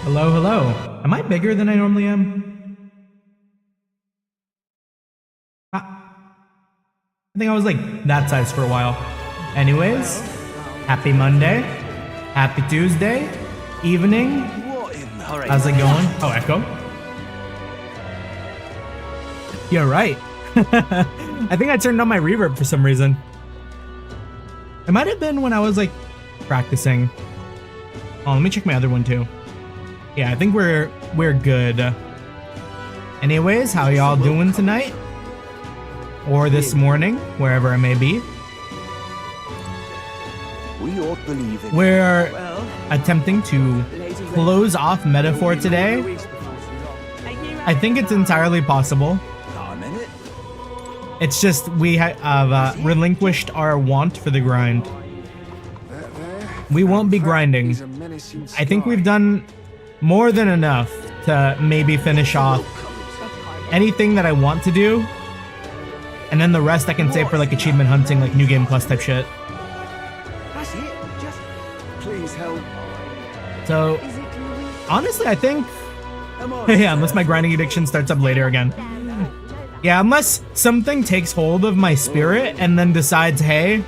Hello, hello. Am I bigger than I normally am? I think I was like that size for a while. Anyways, happy Monday, happy Tuesday, evening. How's it going? Oh, Echo. You're right. I think I turned on my reverb for some reason. It might have been when I was like practicing. Oh, let me check my other one too. Yeah, I think we're good. Anyways, how y'all doing tonight? Or this morning, wherever it may be. We're attempting to close off Metaphor today. I think it's entirely possible. It's just we have relinquished our want for the grind. We won't be grinding. I think we've done more than enough to maybe finish off anything that I want to do. And then the rest I can save for like achievement hunting, like New Game Plus type shit. That's it. Just please help. So, honestly, I think... yeah, unless my grinding addiction starts up later again. Yeah, unless something takes hold of my spirit and then decides, hey,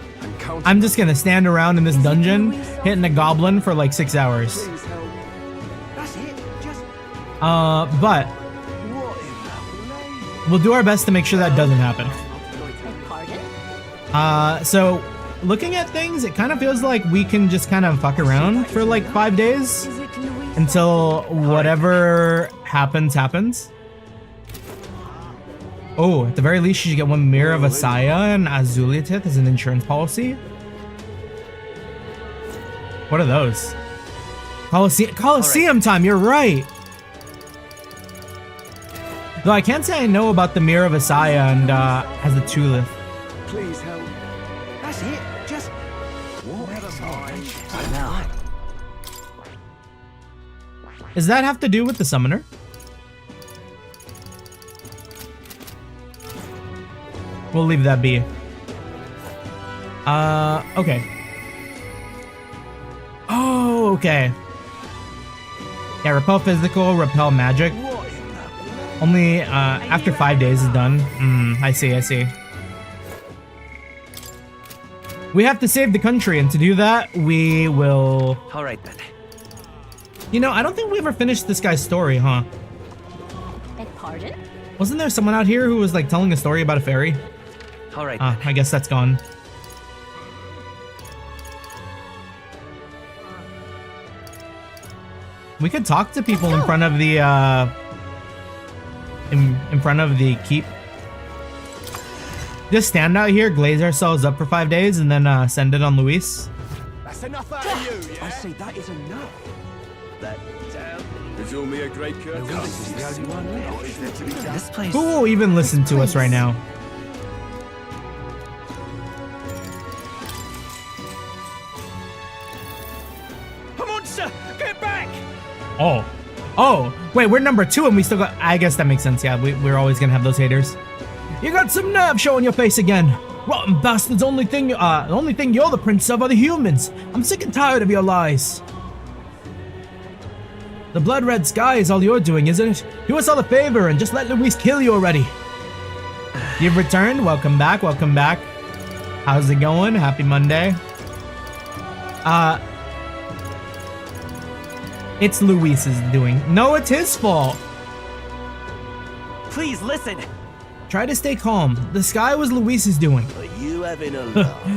I'm just gonna stand around in this dungeon hitting a goblin for like 6 hours. But we'll do our best to make sure that doesn't happen. So looking at things, it kind of feels like we can just kind of fuck around for like 5 days until whatever happens. Oh, at the very least, you should get one Mirror of Asaya and Azulitith as an insurance policy. What are those? Coliseum time, you're right. Though I can't say I know about the Mirror of Asaya and has the Tulip. Please help. That's it. Just Does that have to do with the summoner? We'll leave that be. Okay. Oh, okay. Yeah, repel physical, repel magic. Only after 5 days is done. I see. We have to save the country, and to do that, we will... Alright then. You know, I don't think we ever finished this guy's story, huh? Pardon? Wasn't there someone out here who was like telling a story about a fairy? Alright. I guess that's gone. We could talk to people in front of the in front of the keep. Just stand out here, glaze ourselves up for 5 days, and then send it on Luis. That's enough out of you, yeah? I say that is enough. That is all me a great courtesy. This place. Who will even listen to us right now? A monster! Get back! Oh, wait, we're number 2 and we still got... I guess that makes sense, yeah, we're always gonna have those haters. You got some nerve showing your face again. Rotten bastards, the only thing you're the prince of are the humans. I'm sick and tired of your lies. The blood red sky is all you're doing, isn't it? Do us all a favor and just let Luis kill you already. You've returned, welcome back. How's it going? Happy Monday. It's Luis's doing. No, it's his fault. Please listen. Try to stay calm. The sky was Luis's doing. Are you having a laugh?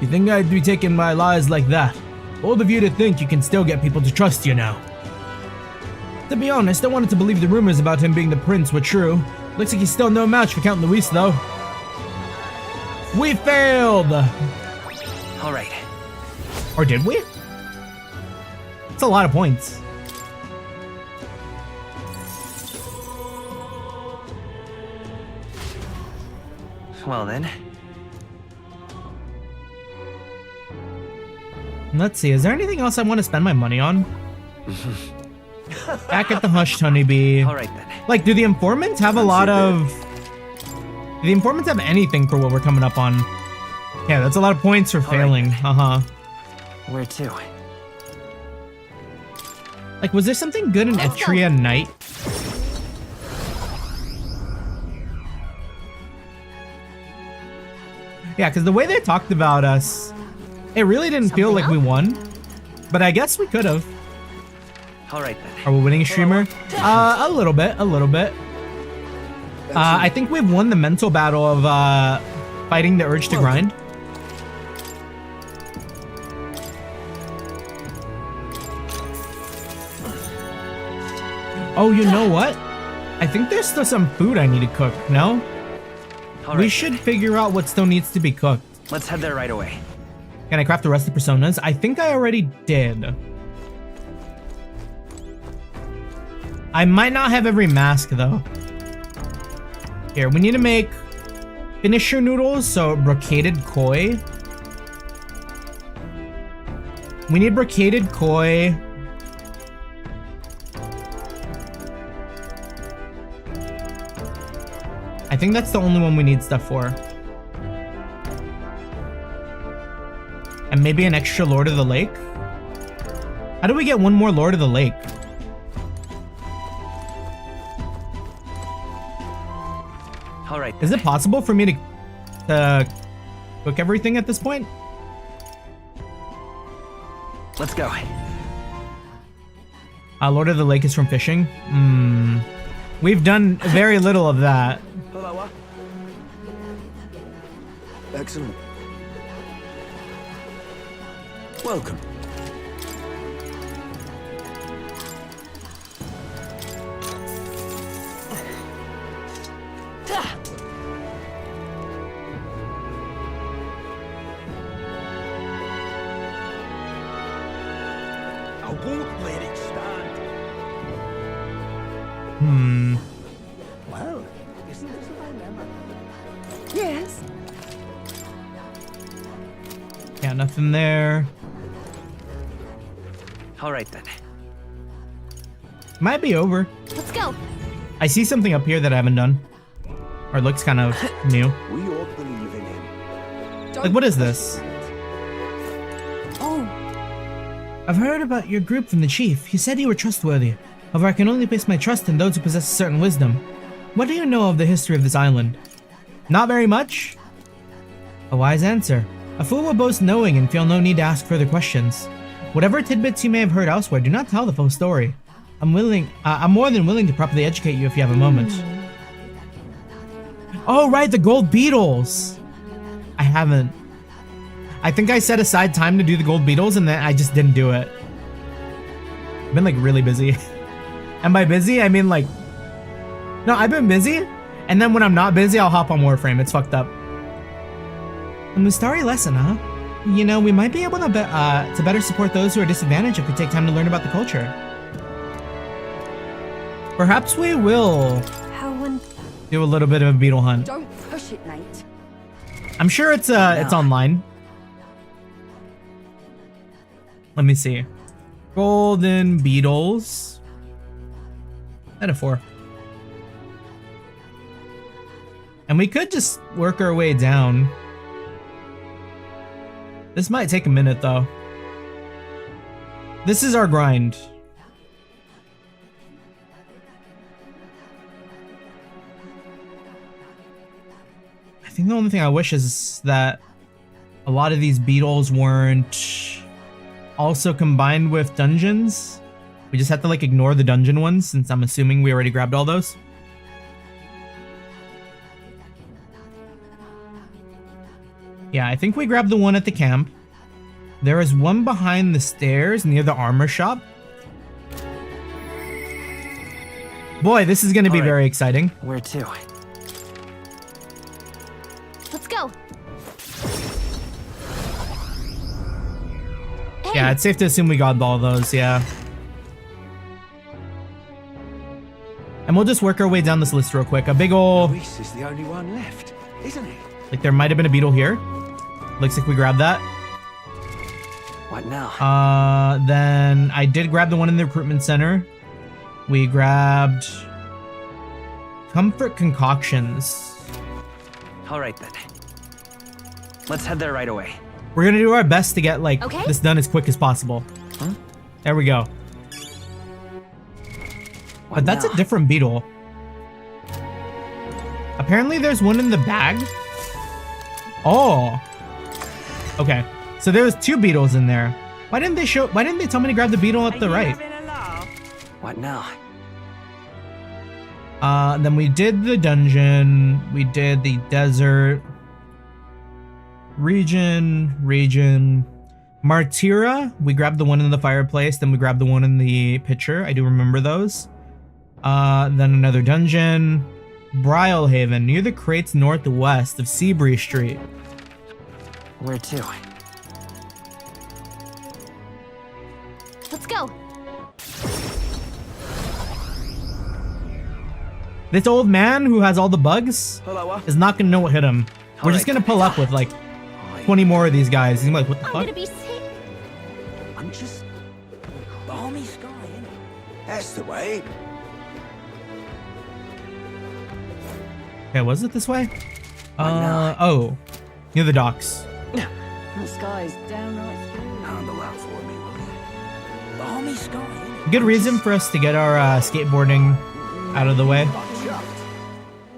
You think I'd be taking my lies like that? Bold of you to think you can still get people to trust you now. To be honest, I wanted to believe the rumors about him being the prince were true. Looks like he's still no match for Count Luis, though. We failed! Alright. Or did we? It's a lot of points. Well then. Let's see, is there anything else I want to spend my money on? Back at the Hushed Honeybee. Alright then. Like, do the informants have a lot of... Do the informants have anything for what we're coming up on? Yeah, that's a lot of points for failing. Where to? Like, was there something good in Etria Knight? Yeah, because the way they talked about us, it really didn't feel like we won. But I guess we could have. All right then. Are we winning a streamer? A little bit, a little bit. I think we've won the mental battle of fighting the urge to grind. Oh, you know what? I think there's still some food I need to cook, no? All We right, should figure out what still needs to be cooked. let's head there right away. Can I craft the rest of the personas? I think I already did. I might not have every mask though. Here, we need to make finisher noodles, so brocaded koi. We need brocaded koi. I think that's the only one we need stuff for. And maybe an extra Lord of the Lake? How do we get one more Lord of the Lake? All right. Is it possible for me to cook everything at this point? Let's go. Lord of the Lake is from fishing? We've done very little of that. Hello. Excellent. Welcome. I won't let it stand. Well, isn't this what I remember? Yes. Yeah, nothing there. All right then. Might be over. Let's go. I see something up here that I haven't done. Or it looks kind of new. We all believe in him. Like, what is this? Oh, I've heard about your group from the chief. He said you were trustworthy. However, I can only place my trust in those who possess a certain wisdom. What do you know of the history of this island? Not very much. A wise answer. A fool will boast knowing and feel no need to ask further questions. Whatever tidbits you may have heard elsewhere, do not tell the full story. I'm more than willing to properly educate you if you have a moment. Oh, right, the gold beetles. I haven't. I think I set aside time to do the gold beetles and then I just didn't do it. I've been like really busy. And by busy, I mean like, no, I've been busy. And then when I'm not busy, I'll hop on Warframe. It's fucked up. A Mustari lesson, huh? You know, we might be able to better support those who are disadvantaged if we take time to learn about the culture. Perhaps we will do a little bit of a beetle hunt. don't push it, mate. I'm sure it's online. Let me see. Golden beetles. Out of 4. And we could just work our way down. This might take a minute though. This is our grind. I think the only thing I wish is that a lot of these beetles weren't also combined with dungeons. We just have to like ignore the dungeon ones since I'm assuming we already grabbed all those. Yeah, I think we grabbed the one at the camp. There is one behind the stairs near the armor shop. Boy, this is going to be very exciting. Where to? Let's go. Yeah, it's safe to assume we got all those, yeah. And we'll just work our way down this list real quick. A big ol'... Reese is the only one left, isn't he? Like, there might have been a beetle here. Looks like we grabbed that. What now? Then I did grab the one in the recruitment center. We grabbed... Comfort concoctions. All right then. Let's head there right away. We're gonna do our best to get, like, Okay. this done as quick as possible. Huh? There we go. But that's a different beetle. Apparently there's one in the bag. Oh. Okay. So there was 2 beetles in there. Why didn't they tell me to grab the beetle up the right? What now? Then we did the dungeon. We did the desert. Region. Martyra. We grabbed the one in the fireplace. Then we grabbed the one in the pitcher. I do remember those. Then another dungeon. Brylehaven, near the crates northwest of Seabury Street. Where to? Let's go. This old man who has all the bugs is not gonna know what hit him. We're just gonna pull up with like 20 more of these guys. He's like, what the I'm fuck? gonna be sick. I'm just balmy sky, innit? That's the way. Okay, was it this way? Oh, near the docks. The sky's downright blue. Handle that for me, will you? Balmy sky, innit? Good reason for us to get our skateboarding out of the way.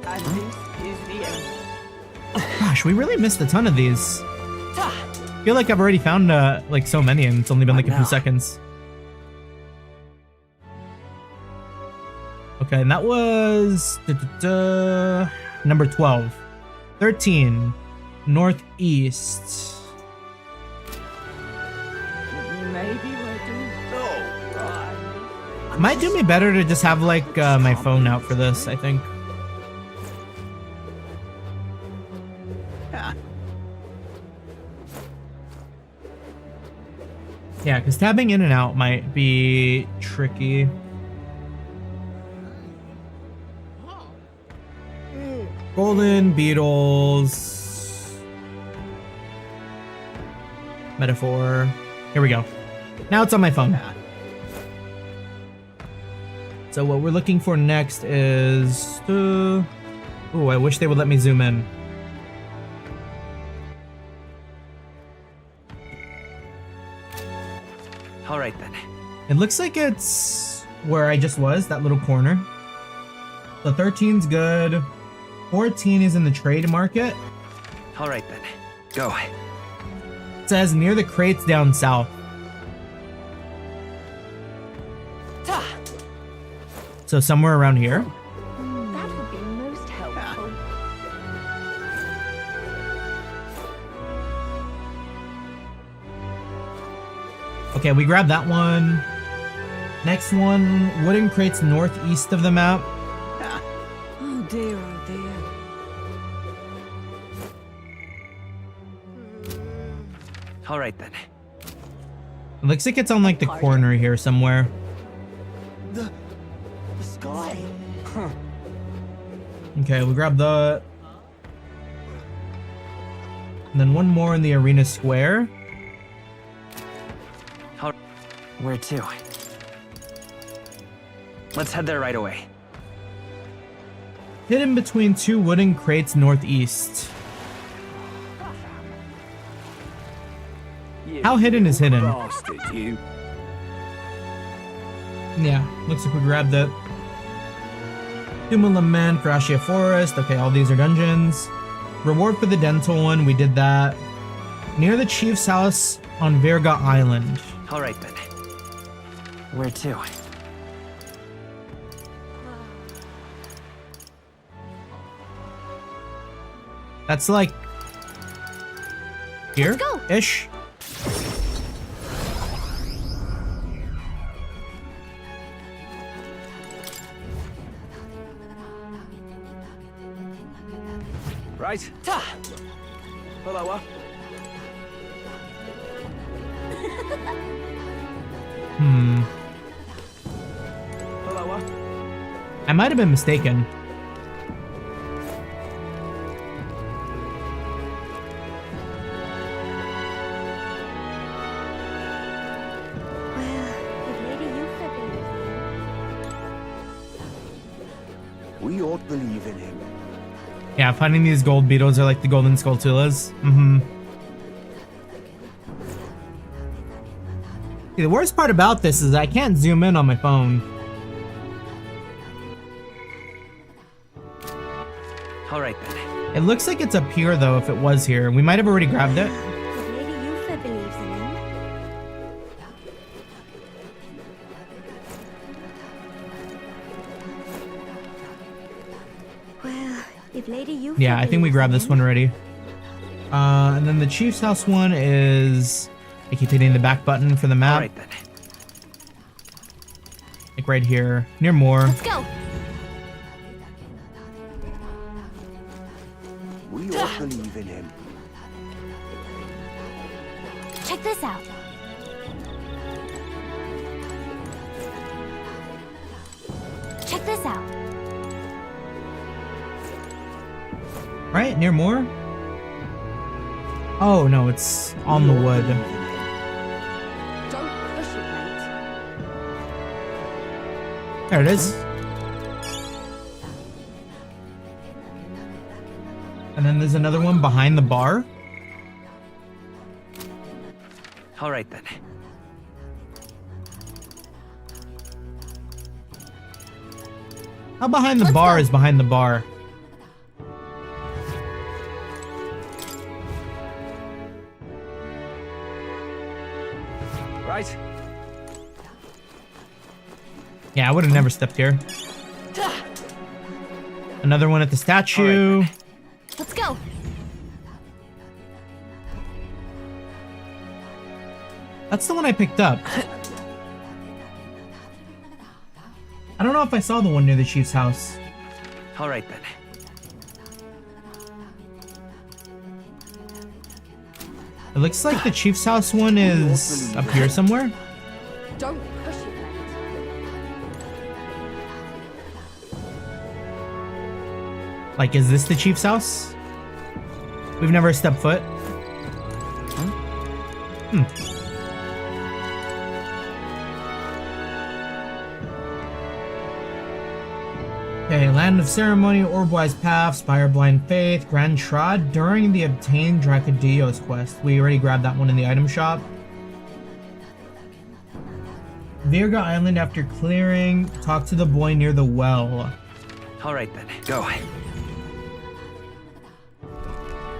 And this is the end. Gosh, we really missed a ton of these. I feel like I've already found like so many and it's only been like a few seconds. Okay, and that was number 12. 13, northeast. Maybe we're doing right. Might do me better to just have like my phone out for this, I think. Yeah, because tabbing in and out might be tricky. Golden beetles. Metaphor. Here we go. Now it's on my phone. So what we're looking for next is... oh, I wish they would let me zoom in. All right then. It looks like it's where I just was, that little corner. So 13's good. 14 is in the trade market. All right then. Go. It says near the crates down south. So somewhere around here. That would be most helpful. Okay, we grabbed that one. Next one, wooden crates northeast of the map. Oh dear, oh dear. All right then. It looks like it's on like the corner here somewhere. The sky. Okay, we grabbed that. And then one more in the arena square. Where to? Let's head there right away. Hidden between 2 wooden crates northeast. How hidden is hidden? Bastard, you. Yeah, looks like we grabbed it. Tomb of Lament, Karashia Forest. Okay, all these are dungeons. Reward for the dental one, we did that. Near the chief's house on Virga Island. All right then. Where to? That's like here ish. Right. Hello. Hello. I might have been mistaken. We ought to believe in him. Yeah, finding these gold beetles are like the golden skulltulas. The worst part about this is I can't zoom in on my phone. All right then. It looks like it's up here though. If it was here, we might have already grabbed it. If Lady Yufa believes in him. Well, if Lady Yufa Yeah, I think we believes grabbed in this him- one already. And then the Chief's House one is. I keep hitting the back button for the All map. right then. Like right here, near more. Let's go. We all believe in him. Check this out. Check this out. Right, near more. Oh no, it's on the wood. Don't push it, mate. There it is. And then there's another one behind the bar. All right then. How behind the Let's bar go. is behind the bar? Right. Yeah, I would have never stepped here. Another one at the statue. Let's go. That's the one I picked up. I don't know if I saw the one near the Chief's house. All right then. It looks like the Chief's house one is up here somewhere. Don't push it, mate. Like, is this the Chief's house? We've never stepped foot. Okay, Land of Ceremony, Orbwise Path, Spire Blind Faith, Grand Trod. During the Obtained Dracodios quest. We already grabbed that one in the item shop. Virga Island after clearing. Talk to the boy near the well. All right then. Go.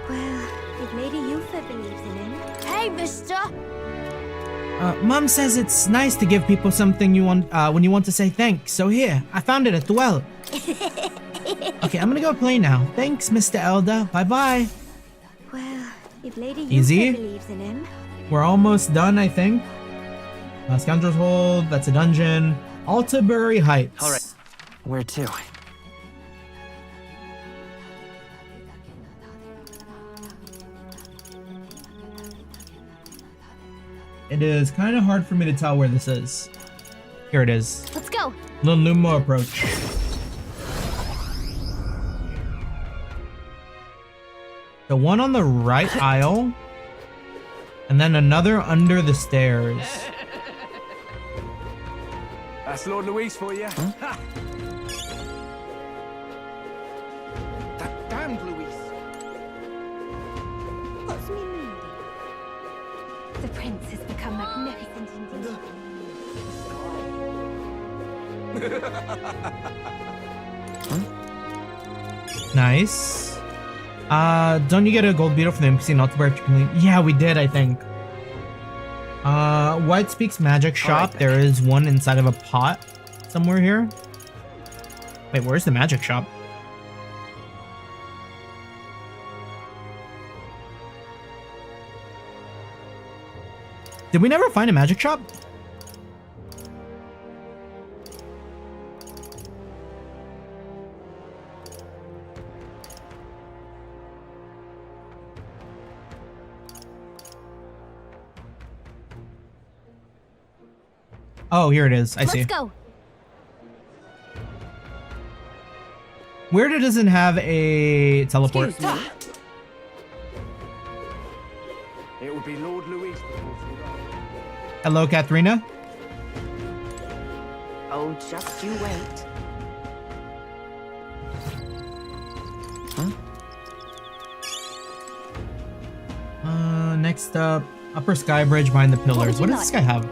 Well, if Lady Yufa believes in him. Hey, mister! Mom says it's nice to give people something you want when you want to say thanks. So here, I found it at the well. Okay, I'm gonna go play now. Thanks, Mr. Elder. Bye-bye. Well, if Lady Yufa Easy. believes in him. We're almost done, I think. Scoundrel's Hold, that's a dungeon. Altabury Heights. All right. Where to? It is kind of hard for me to tell where this is. Here it is. Let's go. Little Numo approach. The one on the right aisle. And then another under the stairs. That's Lord Louise for you. Ha! That damned Louise. What's me meaning? The prince has become magnificent indeed. Nice. Don't you get a gold beetle for the NPC not to wear clean? Yeah, we did, I think. White Speaks Magic Shop. then. There is one inside of a pot somewhere here. Wait, where's the magic shop? Did we never find a magic shop? Oh, here it is. I see. Let's go. Weird it doesn't have a teleport. Excuse me. It will be Lord Louise before too long. Hello, Katharina. Oh, just you wait. Next up, Upper Sky Bridge behind the pillars. What would you does this guy have?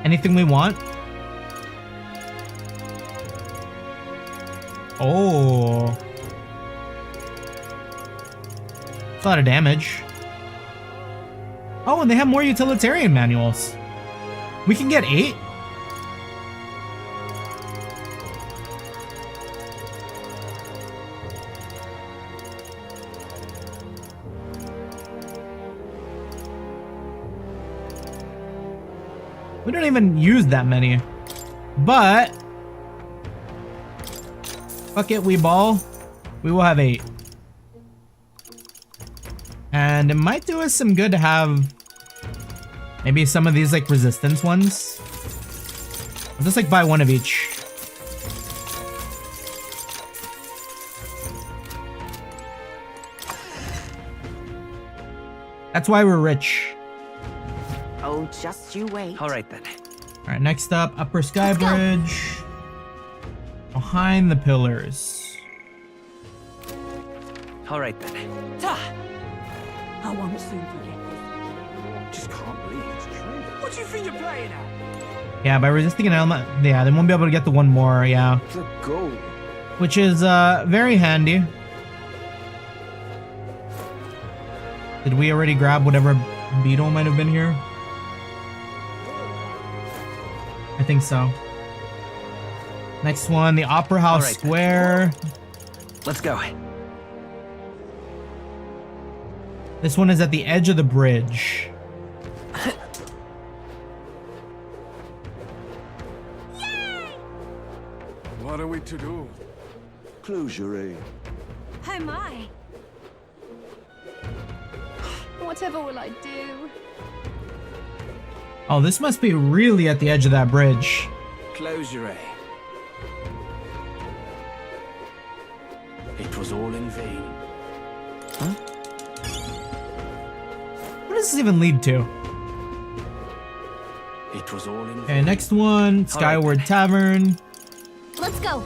Anything we want? Oh. That's a lot of damage. Oh, and they have more utilitarian manuals. We can get 8? We don't even use that many. But fuck it, we ball. We will have 8. And it might do us some good to have maybe some of these like resistance ones. I'll just like buy one of each. That's why we're rich. Oh, just you wait. All right then. All right, next up, Upper Sky Bridge. Behind the pillars. All right then. I won't soon forget this. Just can't believe it's true. What do you think you're playing at? Yeah, by resisting an element, yeah, they won't be able to get the one more, yeah. The goal. Which is very handy. Did we already grab whatever beetle might have been here? I think so. Next one, the Opera House right, Square. Let's go. This one is at the edge of the bridge. What are we to do? Closure. Oh my. Whatever will I do? Oh, this must be really at the edge of that bridge. Closure. It was all in vain. What does this even lead to? It was all in Okay, next one, Skyward Tavern. Let's go.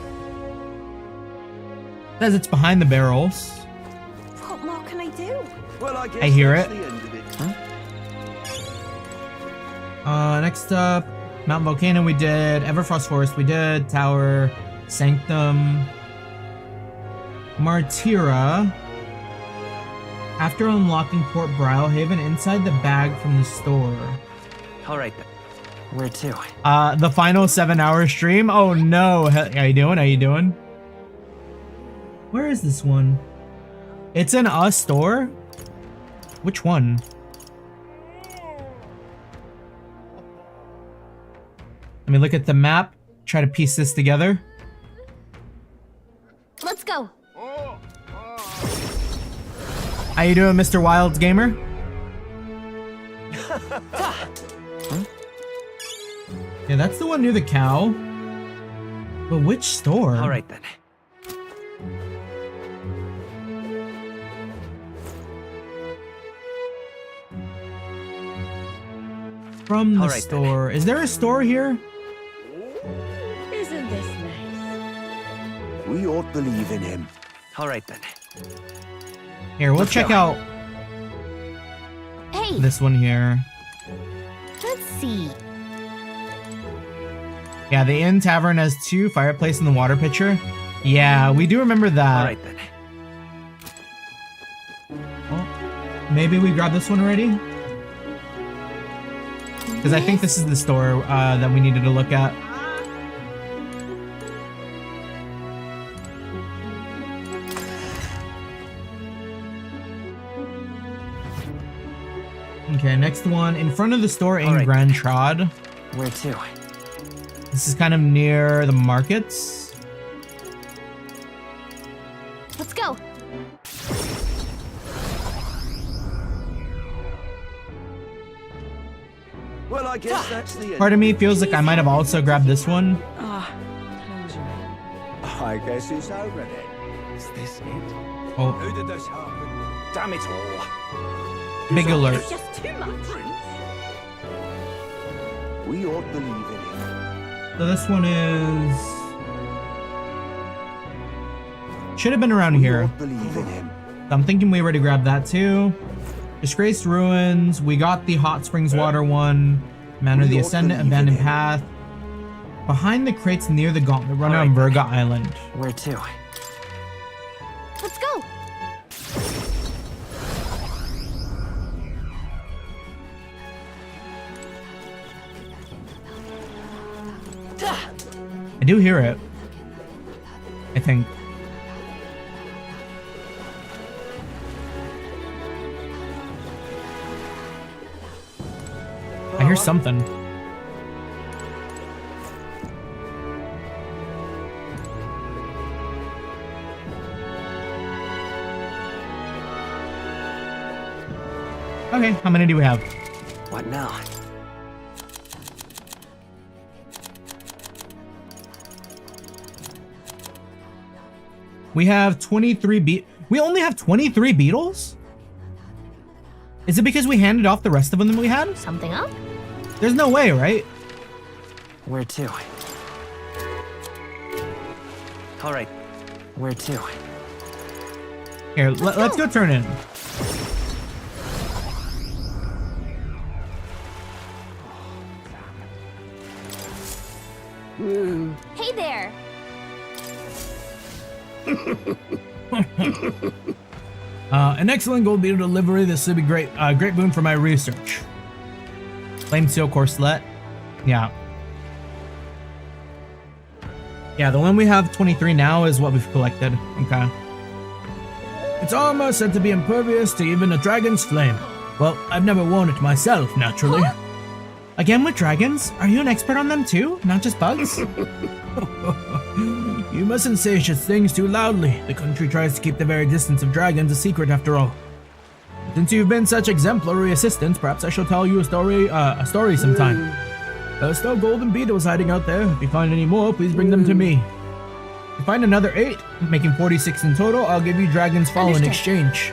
Says it's behind the barrels. What more can I do? Well, I guess I hear that's it. the end of it. Next up, Mount Volcano we did, Everfrost Forest we did, Tower, Sanctum, Martyra. After unlocking Port Brylehaven, inside the bag from the store. All right then. Where to? The final 7-hour stream? Oh no, how you doing? How you doing? Where is this one? It's in a store? Which one? Let me look at the map, try to piece this together. Let's go. How you doing, Mr. Wilds Gamer? Yeah, that's the one near the cow. But which store? All right then. From the All right, store. Is there a store here? Isn't this nice? We ought to believe in him. All right then. Here, we'll Let's check go. out Hey, this one here. let's see. Yeah, the Inn Tavern has 2, fireplace and the water pitcher. Yeah, we do remember that. All right then. Oh, maybe we grabbed this one already? Because I think this is the store that we needed to look at. Okay, next one. In front of the store in All right. Grand Trod. Where to? This is kind of near the markets. Let's go. Well, I guess that's the end. Part of me feels like I might have also grabbed this one. I guess it's over then. Is this it? Oh, Who did this happen? Damn it all. big alert. It's just too much. We ought to believe in him. So this one is... should have been around We here. ought to believe in him. So I'm thinking we already grabbed that too. Disgraced Ruins. We got the Hot Springs Water one. Manor of the We ought to Ascendant. believe in Abandoned him. Path. Behind the crates near the gauntlet runner on Virga Island. Where to? Let's go. I do hear it. I think. I hear something. Okay, how many do we have? What now? We have 23 we only have 23 beetles? Is it because we handed off the rest of them that we had? Something up? There's no way, right? Where to? All right. Where to? Here, let's go turn in. Hey there. An excellent gold beetle delivery. This would be great. Great boon for my research. Flame seal corselet. Yeah. Yeah, the one we have 23 now is what we've collected. Okay. Its armor said to be impervious to even a dragon's flame. Well, I've never worn it myself, naturally. Huh? Again with dragons? Are you an expert on them too? Not just bugs? You mustn't say such things too loudly. The country tries to keep the very existence of dragons a secret after all. Since you've been such exemplary assistants, perhaps I shall tell you a story sometime. There are still golden beetles hiding out there. If you find any more, please bring them to me. If you find another 8, making 46 in total, I'll give you Dragon's Fall in exchange.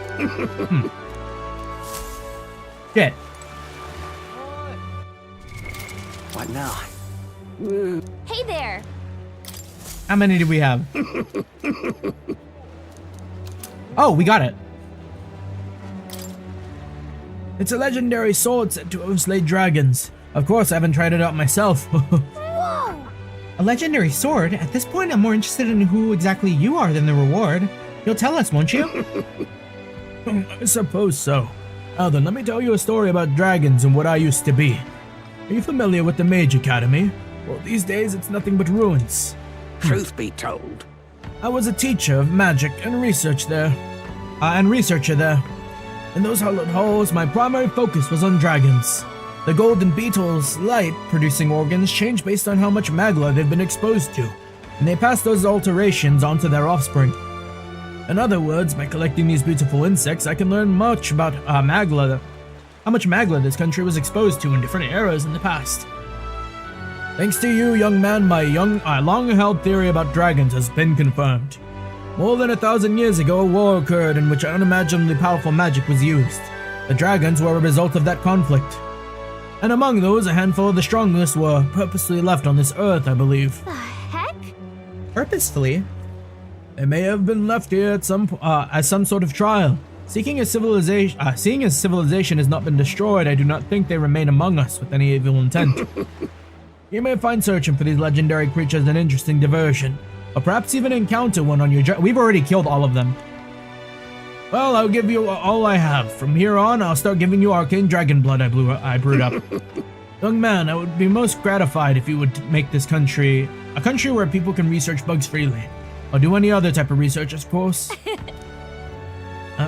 Shit. What now? Hey there. How many do we have? Oh, we got it. It's a legendary sword said to have slayed dragons. Of course, I haven't tried it out myself. Whoa. A legendary sword? At this point, I'm more interested in who exactly you are than the reward. You'll tell us, won't you? I suppose so. Now then, let me tell you a story about dragons and what I used to be. Are you familiar with the Mage Academy? Well, these days it's nothing but ruins. Truth be told, I was a teacher of magic and researcher there. In those hallowed halls, my primary focus was on dragons. The golden beetles' light-producing organs change based on how much magla they've been exposed to, and they pass those alterations onto their offspring. In other words, by collecting these beautiful insects, I can learn much about how much magla this country was exposed to in different eras in the past. Thanks to you, young man, my long-held theory about dragons has been confirmed. More than 1,000 years ago, a war occurred in which unimaginably powerful magic was used. The dragons were a result of that conflict. And among those, a handful of the strongest were purposely left on this earth, I believe. The heck? Purposefully? They may have been left here at as some sort of trial. Seeing as civilization has not been destroyed, I do not think they remain among us with any evil intent. You may find searching for these legendary creatures an interesting diversion, or perhaps even encounter one on your journey. We've already killed all of them. Well, I'll give you all I have. From here on, I'll start giving you arcane dragon blood I brewed up. Young man, I would be most gratified if you would make this country a country where people can research bugs freely. Or do any other type of research, of course.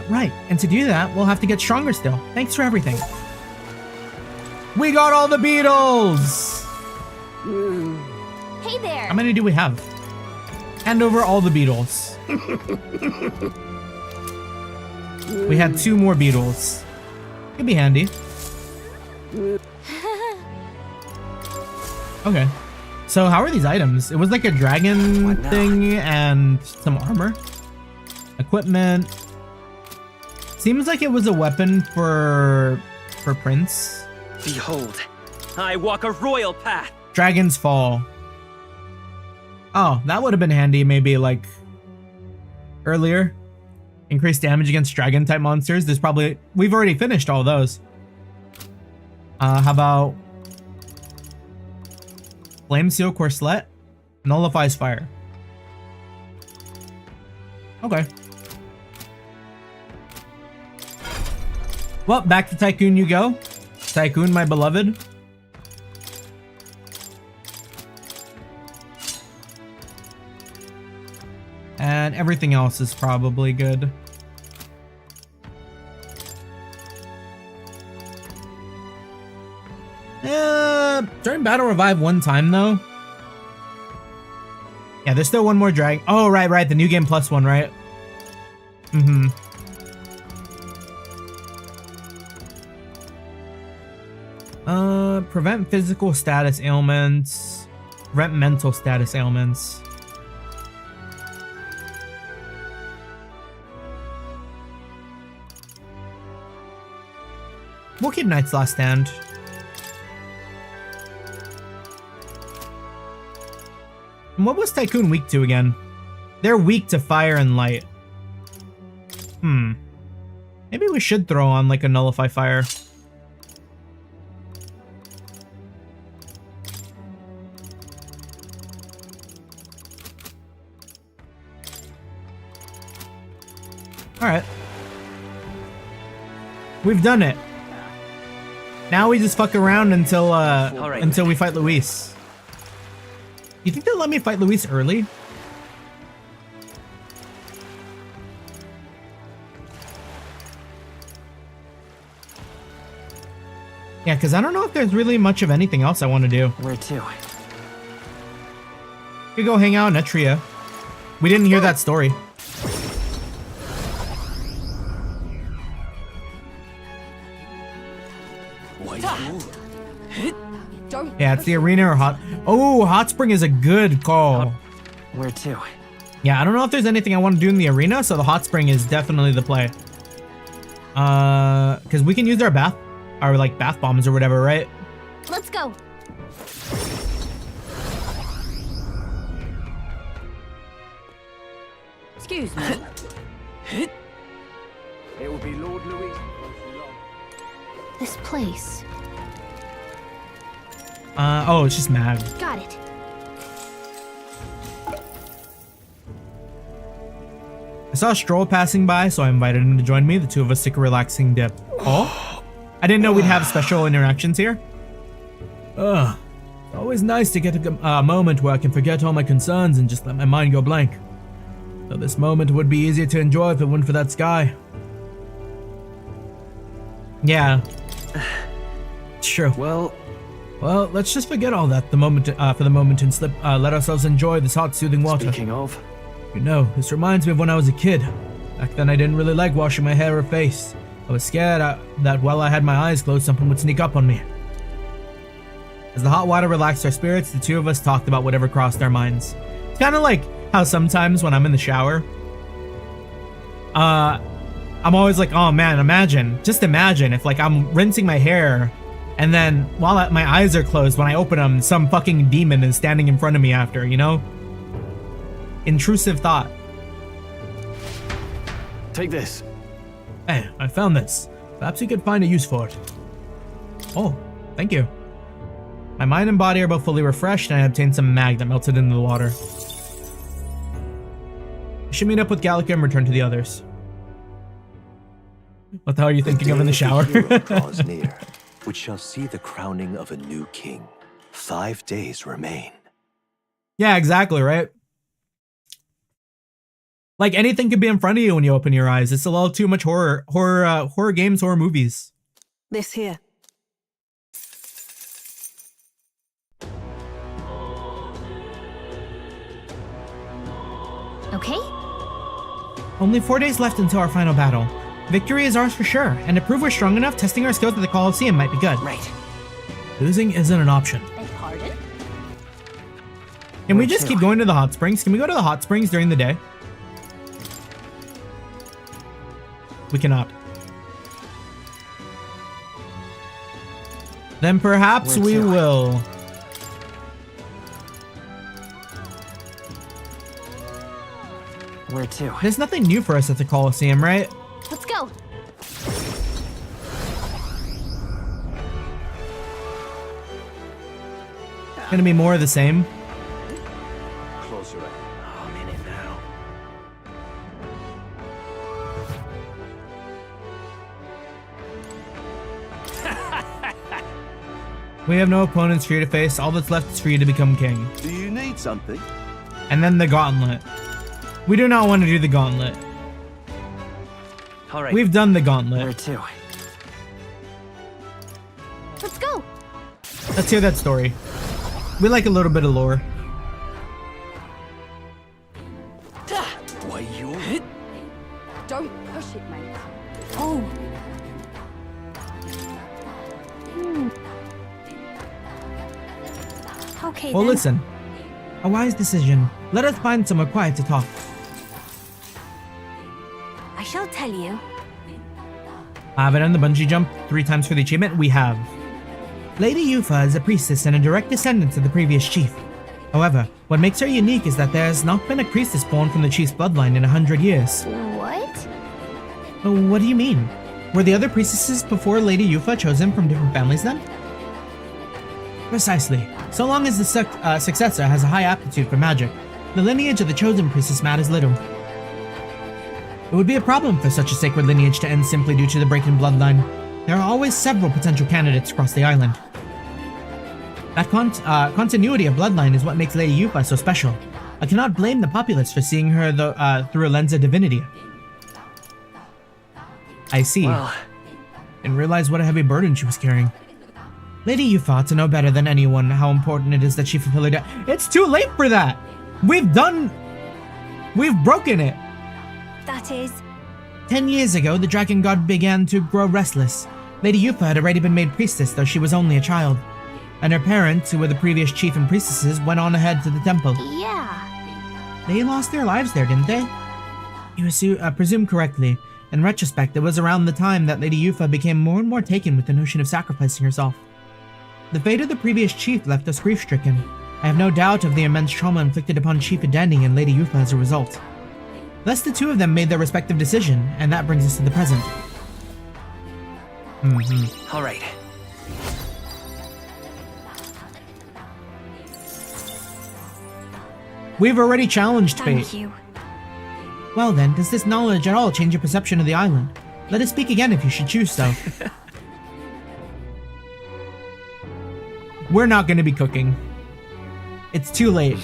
Right, and to do that, we'll have to get stronger still. Thanks for everything. We got all the beetles! Hey there. How many do we have? Hand over all the beetles. We had 2 more beetles. Could be handy. Okay. So how are these items? It was like a dragon thing and some armor. Equipment. Seems like it was a weapon for Prince. Behold, I walk a royal path. Dragon's Fall. Oh, that would have been handy maybe like earlier. Increased damage against dragon type monsters. We've already finished all those. How about Flame Seal Corselet. Nullifies fire. Okay. Well, back to Tycoon you go. Tycoon, my beloved. And everything else is probably good. During battle revive one time though. Yeah, there's still one more drag. Oh, right. The new game plus one, right? Mm-hmm. Prevent physical status ailments. Prevent mental status ailments. We'll keep Knight's Last Stand. And what was Tycoon weak to again? They're weak to fire and light. Maybe we should throw on like a Nullify Fire. Alright. We've done it. Now we just fuck around until until we fight Luis. You think they'll let me fight Luis early? Yeah, because I don't know if there's really much of anything else I want to do. Where to? We could go hang out in Etria. We didn't hear that story. Yeah, it's the arena or hot. Oh, hot spring is a good call. Where to? Yeah, I don't know if there's anything I want to do in the arena, so the hot spring is definitely the play. Because we can use our bath bombs or whatever, right? Let's go. Excuse me. It will be Lord Louis. This place. Oh, it's just Mag. Got it. I saw Stroll passing by, so I invited him to join me. The two of us took a relaxing dip. Oh? I didn't know we'd have special interactions here. It's always nice to get a moment where I can forget all my concerns and just let my mind go blank. Though this moment would be easier to enjoy if it weren't for that sky. Yeah. It's true. Well, let's just forget all that for the moment and let ourselves enjoy this hot, soothing water. Speaking of, You know, this reminds me of when I was a kid. Back then I didn't really like washing my hair or face. I was scared that while I had my eyes closed, something would sneak up on me. As the hot water relaxed our spirits, the two of us talked about whatever crossed our minds. It's kind of like how sometimes when I'm in the shower, I'm always like, oh man, just imagine if like I'm rinsing my hair and then while my eyes are closed, when I open them, some fucking demon is standing in front of me after, you know? Intrusive thought. take this. Hey, I found this. Perhaps you could find a use for it. Oh, thank you. My mind and body are both fully refreshed, and I obtained some mag that melted into the water. I should meet up with Gallica and return to the others. What the hell are you thinking of in the shower? The hero draws near, which shall see the crowning of a new king. 5 days remain. Yeah, exactly, right? Like anything could be in front of you when you open your eyes. It's a little too much horror games, horror movies. This here. Okay? Only 4 days left until our final battle. Victory is ours for sure, and to prove we're strong enough, testing our skills at the Colosseum might be good. Right. Losing isn't an option. Beg pardon? Can we just keep going to the hot springs? Can we go to the hot springs during the day? We cannot. Then perhaps we will. Where to? There's nothing new for us at the Colosseum, right? Let's go. Gonna be more of the same. Closer in. Oh, I'm in it now. We have no opponents for you to face. All that's left is for you to become king. Do you need something? And then the gauntlet. We do not want to do the gauntlet. All right. We've done the gauntlet. Where to? Let's go. Let's hear that story. We like a little bit of lore. Why you're... Don't push it, mate. Oh. Okay, Well, then. listen. A wise decision. Let us find somewhere quiet to talk. I shall tell you. Have I done the bungee jump 3 times for the achievement? We have. Lady Yufa is a priestess and a direct descendant of the previous chief. However, what makes her unique is that there has not been a priestess born from the chief's bloodline in 100 years. What? Oh, what do you mean? Were the other priestesses before Lady Yufa chosen from different families then? Precisely. So long as the successor has a high aptitude for magic, the lineage of the chosen priestess matters little. It would be a problem for such a sacred lineage to end simply due to the break in bloodline. There are always several potential candidates across the island. That continuity of bloodline is what makes Lady Yufa so special. I cannot blame the populace for seeing her through a lens of divinity. I see. Well, Didn't realize what a heavy burden she was carrying. Lady Yufa ought to know better than anyone how important it is that she fulfill her debt. It's too late for that! We've broken it! That is. 10 years ago, the dragon god began to grow restless. Lady Yufa had already been made priestess, though she was only a child. And her parents, who were the previous chief and priestesses, went on ahead to the temple. Yeah. They lost their lives there, didn't they? You presume correctly. In retrospect, it was around the time that Lady Yufa became more and more taken with the notion of sacrificing herself. The fate of the previous chief left us grief-stricken. I have no doubt of the immense trauma inflicted upon Chief Adeni and Lady Yufa as a result. Thus, the two of them made their respective decision, and that brings us to the present. all right. We've already challenged Thank fate. you. Well then, does this knowledge at all change your perception of the island? Let us speak again if you should choose so. We're not going to be cooking. It's too late.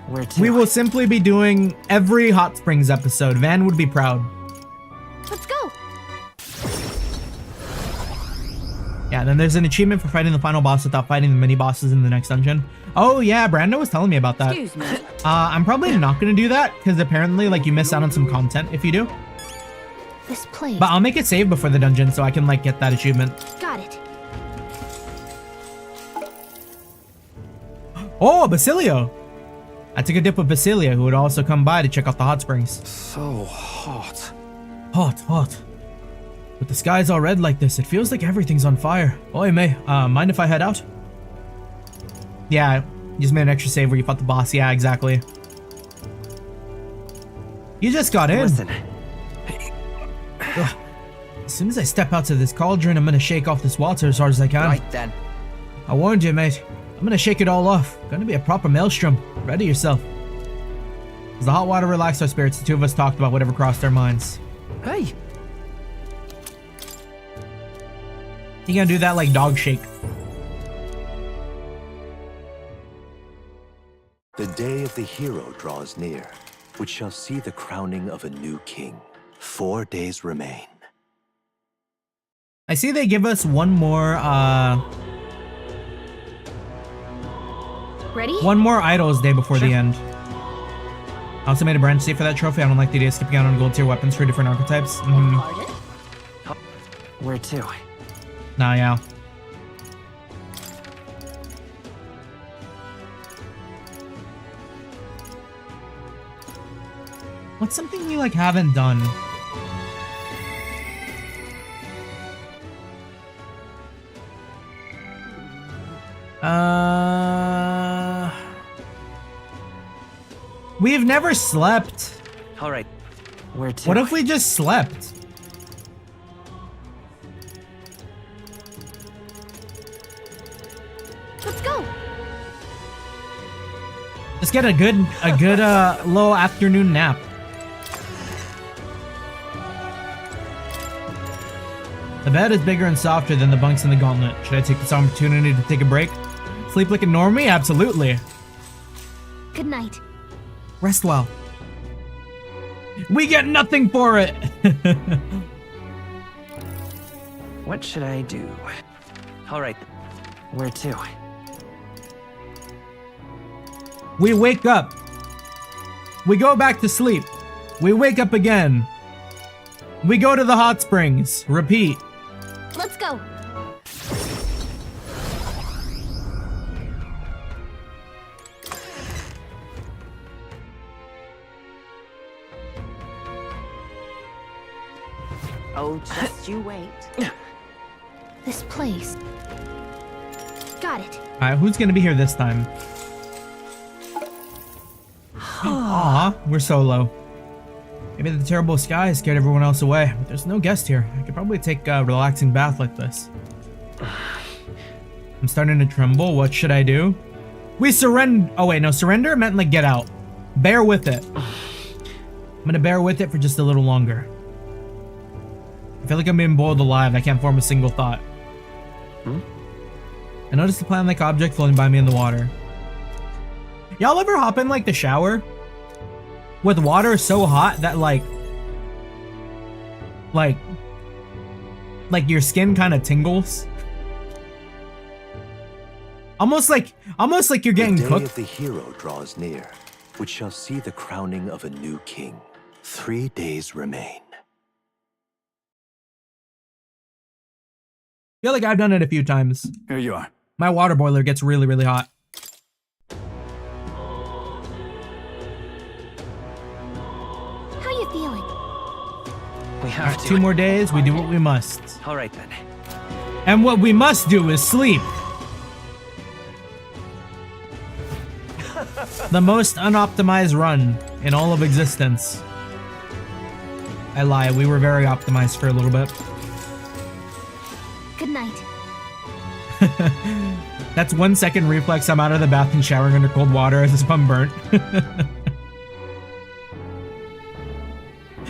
Where to? We will simply be doing every Hot Springs episode. Van would be proud. Let's go. Yeah, then there's an achievement for fighting the final boss without fighting the mini bosses in the next dungeon. Oh yeah, Brando was telling me about that. Excuse me. I'm probably not going to do that because apparently like you miss out on some content if you do. This place. But I'll make it save before the dungeon so I can like get that achievement. Got it. Oh, Basilio! I took a dip with Basilia, who would also come by to check out the hot springs. So hot. Hot. With the skies all red like this, it feels like everything's on fire. Oi, May, mind if I head out? Yeah, you just made an extra save where you fought the boss. Yeah, exactly. You just got in. Listen, Ugh. As soon as I step out to this cauldron, I'm gonna shake off this water as hard as I can. right then. I warned you, mate. I'm gonna shake it all off. Gonna be a proper maelstrom. Ready yourself. As the hot water relaxed our spirits, the two of us talked about whatever crossed our minds. Hey, You gonna do that like dog shake. The day of the hero draws near, which shall see the crowning of a new king. 4 days remain. I see they give us one more Ready? idols day before the end. I also made a branch save for that trophy. I don't like the idea of skipping out on gold tier weapons for different archetypes. Pardon? where to? Nah, yeah. What's something you like haven't done? We've never slept. All right, where to? What if we just slept? Let's go. Just get a good little afternoon nap. The bed is bigger and softer than the bunks in the gauntlet. Should I take this opportunity to take a break? Sleep like a normie? Absolutely. Good night. Rest well. We get nothing for it! What should I do? All right. Where to? We wake up. We go back to sleep. We wake up again. We go to the hot springs. Repeat. Let's go. Oh, just you wait. This place. Got it. Alright, who's gonna be here this time? Aw, we're solo. Maybe the terrible sky scared everyone else away, but there's no guest here. I could probably take a relaxing bath like this. I'm starting to tremble. What should I do? We surrender. Oh wait, no, surrender meant like get out. Bear with it. I'm gonna bear with it for just a little longer. I feel like I'm being boiled alive. I can't form a single thought. I noticed a plant-like object floating by me in the water. Y'all ever hop in like the shower with water so hot that like your skin kind of tingles? Almost like you're getting cooked. cooked. The day of the hero draws near, which shall see the crowning of a new king. 3 days remain. I feel like I've done it a few times. Here you are. My water boiler gets really, really hot. How you feeling? We have to. 2 more days, we do what we must. All right then. And what we must do is sleep. The most unoptimized run in all of existence. I lie, we were very optimized for a little bit. Good night. That's 1 second reflex. I'm out of the bath and showering under cold water as if I'm burnt.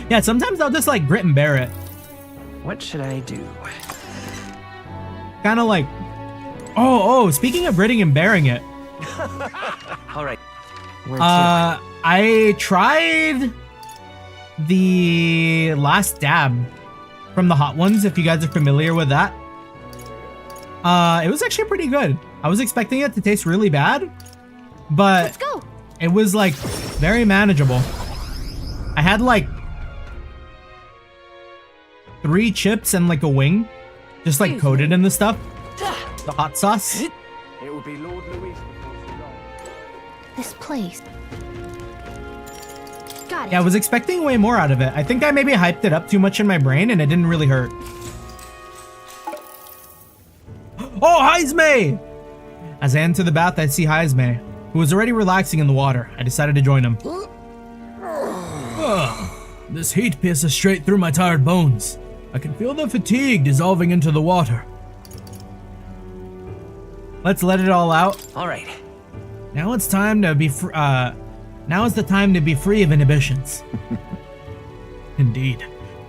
Yeah, sometimes I'll just like grit and bear it. What should I do? Kind of like, oh, speaking of gritting and bearing it. All right. Where to? I tried the last dab from the Hot Ones, if you guys are familiar with that. It was actually pretty good. I was expecting it to taste really bad, but Let's go. it was like very manageable. I had like 3 chips and like a wing, just like coated in the stuff, the hot sauce. It will be Lord Louis before too long. This place. Got it. Yeah, I was expecting way more out of it. I think I maybe hyped it up too much in my brain and it didn't really hurt. Oh, Heisme! As I enter the bath, I see Heisme, who was already relaxing in the water. I decided to join him. This heat pierces straight through my tired bones. I can feel the fatigue dissolving into the water. Let's let it all out. All right. Now it's time to be now is the time to be free of inhibitions. Indeed.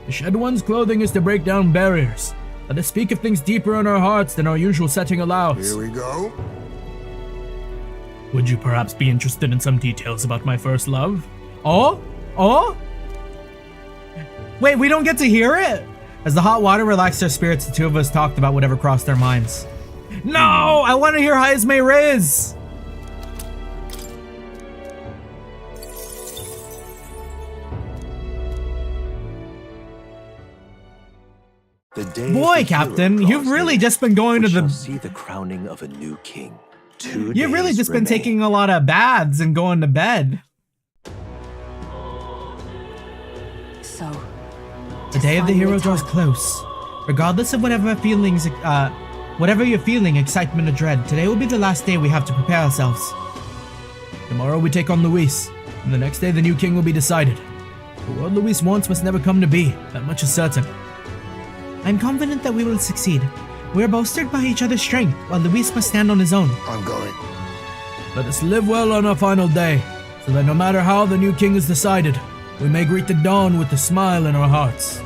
To shed one's clothing is to break down barriers. Let us speak of things deeper in our hearts than our usual setting allows. Here we go. Would you perhaps be interested in some details about my first love? Oh? Oh? Wait, we don't get to hear it? As the hot water relaxed our spirits, the two of us talked about whatever crossed our minds. No! I want to hear Heisme Riz! Boy, Captain, you've really just been going to the... see the crowning of a new king. 2 You've really days just been remain. taking a lot of baths and going to bed. So, The day of the hero draws close. Regardless of whatever you're feeling, excitement or dread, today will be the last day we have to prepare ourselves. Tomorrow we take on Luis, and the next day the new king will be decided. The world Luis wants must never come to be, that much is certain. I'm confident that we will succeed. We are bolstered by each other's strength, while Luis must stand on his own. I'm going. Let us live well on our final day, so that no matter how the new king is decided, we may greet the dawn with a smile in our hearts.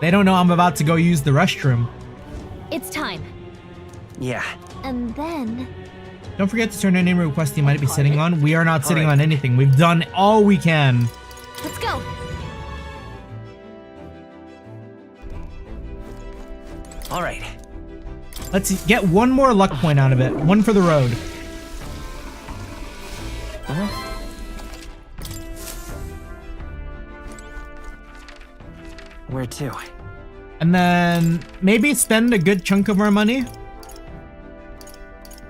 They don't know I'm about to go use the restroom. It's time. Yeah. And then... Don't forget to turn in any request you might be sitting on. We are not sitting on anything. We've done all we can. Let's go. All right. Let's get one more luck point out of it. One for the road. Where to? And then maybe spend a good chunk of our money.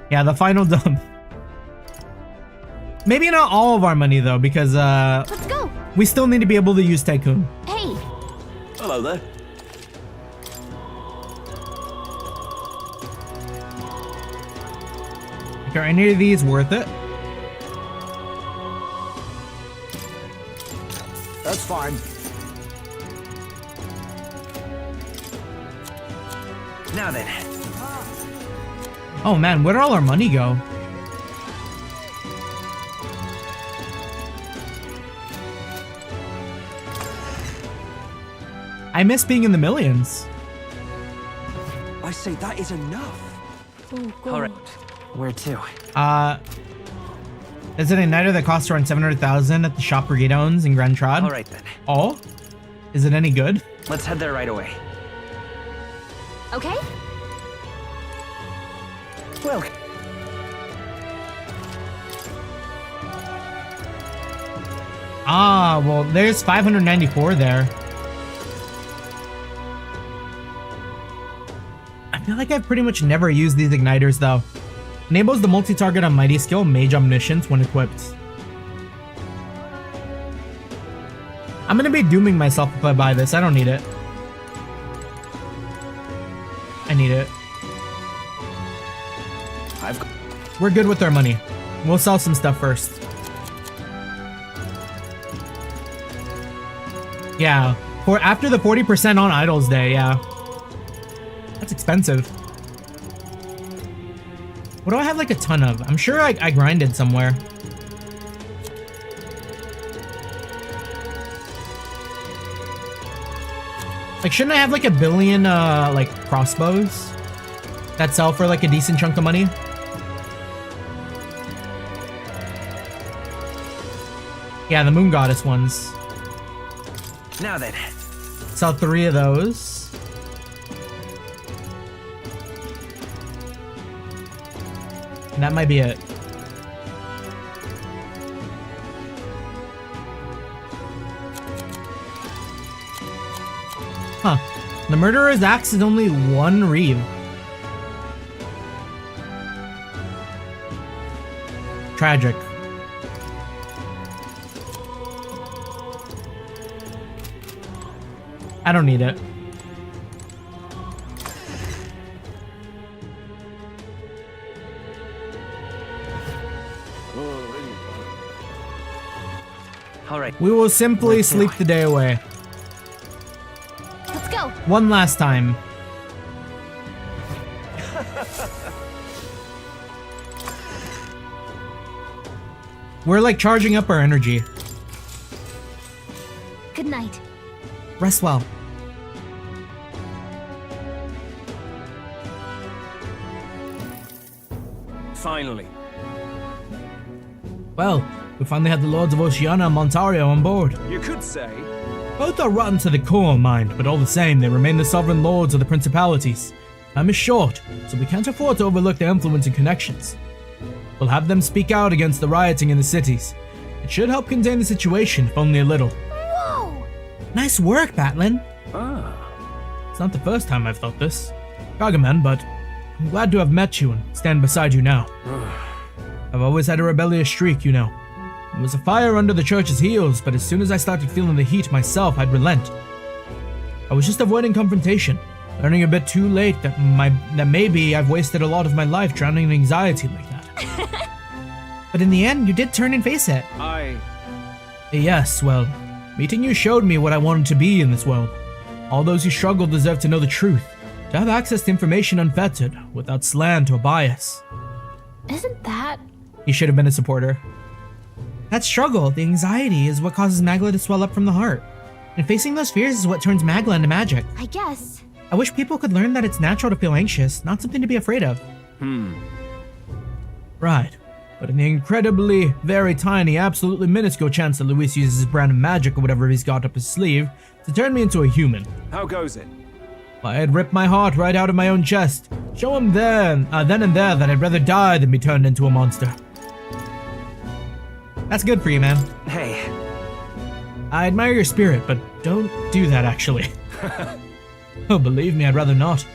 Yeah, the final dump. Maybe not all of our money though, because Let's go. we still need to be able to use Tycoon. Hey. Hello there. Are any of these worth it? That's fine. Now then. Oh man, where'd all our money go? I miss being in the millions. I say that is enough. Oh, God. All right. Where to? Is it a igniter that costs around 700,000 at the shop Brigade owns in Grand Trod? All right then. Oh? Is it any good? Let's head there right away. Okay? Well, Ah, well, there's 594 there. I feel like I've pretty much never used these igniters though. Enables the multi-target on Mighty skill, Mage Omniscience, when equipped. I'm gonna be dooming myself if I buy this. I don't need it. I need it. We're good with our money. We'll sell some stuff first. Yeah, for after the 40% on Idols Day, yeah. That's expensive. What do I have like a ton of? I'm sure I grinded somewhere. Like, shouldn't I have like a billion like crossbows that sell for like a decent chunk of money? Yeah, the Moon Goddess ones. now then. Sell 3 of those. And that might be it. Huh. The murderer's axe is only 1 reeve. Tragic. I don't need it. All right. We will simply sleep the day away. Let's go. One last time. We're like charging up our energy. Good night. Rest well. Finally. Well, we finally had the Lords of Oceania and Montario on board. You could say. Both are rotten to the core, mind, but all the same, they remain the sovereign lords of the principalities. Time is short, so we can't afford to overlook their influence and connections. We'll have them speak out against the rioting in the cities. It should help contain the situation, if only a little. Whoa! Nice work, Batlin. It's not the first time I've thought this, Gargamel, but I'm glad to have met you and stand beside you now. I've always had a rebellious streak, you know. It was a fire under the church's heels, but as soon as I started feeling the heat myself, I'd relent. I was just avoiding confrontation, learning a bit too late that maybe I've wasted a lot of my life drowning in anxiety like that. But in the end, you did turn and face it. Yes, well, meeting you showed me what I wanted to be in this world. All those who struggle deserve to know the truth, to have access to information unfettered, without slant or bias. Isn't that... He should have been a supporter. That struggle, the anxiety, is what causes Magla to swell up from the heart. And facing those fears is what turns Magla into magic. I guess. I wish people could learn that it's natural to feel anxious, not something to be afraid of. Right. But in the incredibly, very tiny, absolutely minuscule chance that Luis uses his brand of magic or whatever he's got up his sleeve to turn me into a human. How goes it? I'd rip my heart right out of my own chest. Show him then and there that I'd rather die than be turned into a monster. That's good for you, man. Hey, I admire your spirit, but don't do that, actually. Oh, believe me, I'd rather not.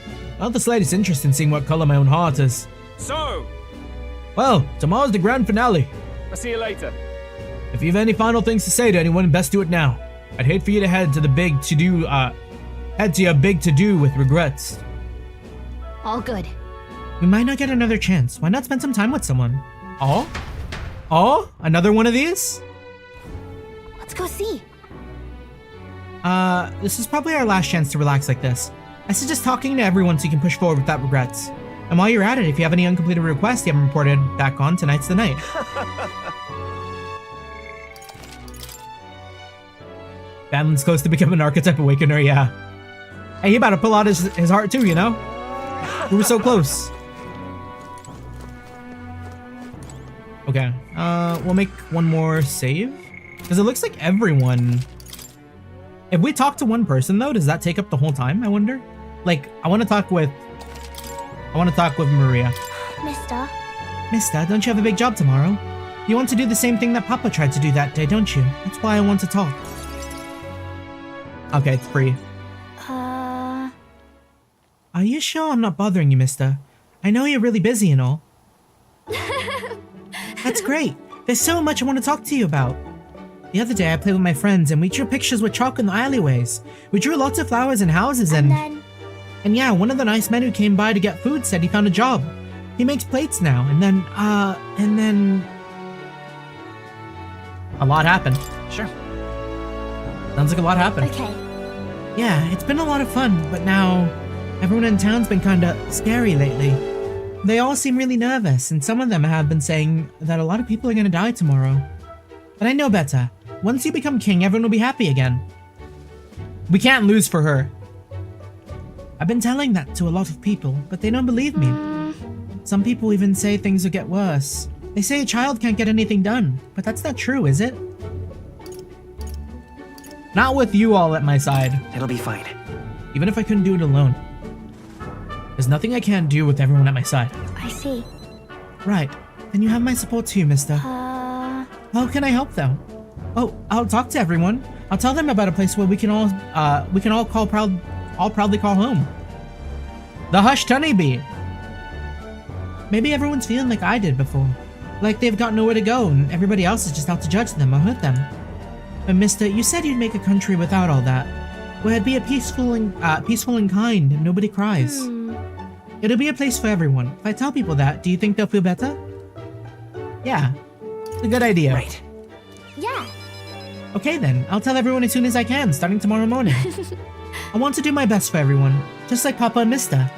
Not the slightest interest in seeing what color my own heart is. So, Well, tomorrow's the grand finale. I'll see you later. If you have any final things to say to anyone, best do it now. I'd hate for you to head to your big to-do with regrets. All good. We might not get another chance. Why not spend some time with someone? Oh? Oh? Another one of these? Let's go see. This is probably our last chance to relax like this. I suggest talking to everyone so you can push forward without regrets. And while you're at it, if you have any uncompleted requests you haven't reported back on, tonight's the night. Banlon's close to becoming an archetype awakener, yeah. Hey, he about to pull out his heart too, you know? We were so close. Okay, we'll make one more save. Because it looks like everyone... If we talk to one person though, does that take up the whole time, I wonder? Like, I want to talk with Maria. Mister, don't you have a big job tomorrow? You want to do the same thing that Papa tried to do that day, don't you? That's why I want to talk. Okay, it's free. Are you sure I'm not bothering you, mister? I know you're really busy and all. That's great. There's so much I want to talk to you about. The other day I played with my friends and we drew pictures with chalk in the alleyways. We drew lots of flowers and houses and yeah, one of the nice men who came by to get food said he found a job. He makes plates now, and then a lot happened. sure. Sounds like a lot happened. Okay. Yeah, it's been a lot of fun, but now everyone in town's been kinda scary lately. They all seem really nervous, and some of them have been saying that a lot of people are gonna die tomorrow. But I know better. Once you become king, everyone will be happy again. We can't lose for her. I've been telling that to a lot of people, but they don't believe me. Some people even say things will get worse. They say a child can't get anything done, but that's not true, is it? Not with you all at my side. It'll be fine. Even if I couldn't do it alone. There's nothing I can't do with everyone at my side. I see. Right. Then you have my support too, mister. How can I help though? Oh, I'll talk to everyone. I'll tell them about a place where we can all proudly call home. The Hushed Honeybee. Maybe everyone's feeling like I did before. Like they've got nowhere to go and everybody else is just out to judge them or hurt them. But mister, you said you'd make a country without all that. Where it'd be a peaceful and kind and nobody cries. It'll be a place for everyone. If I tell people that, do you think they'll feel better? Yeah. It's a good idea. Right. Yeah. Okay then, I'll tell everyone as soon as I can, starting tomorrow morning. I want to do my best for everyone, just like Papa and Mister.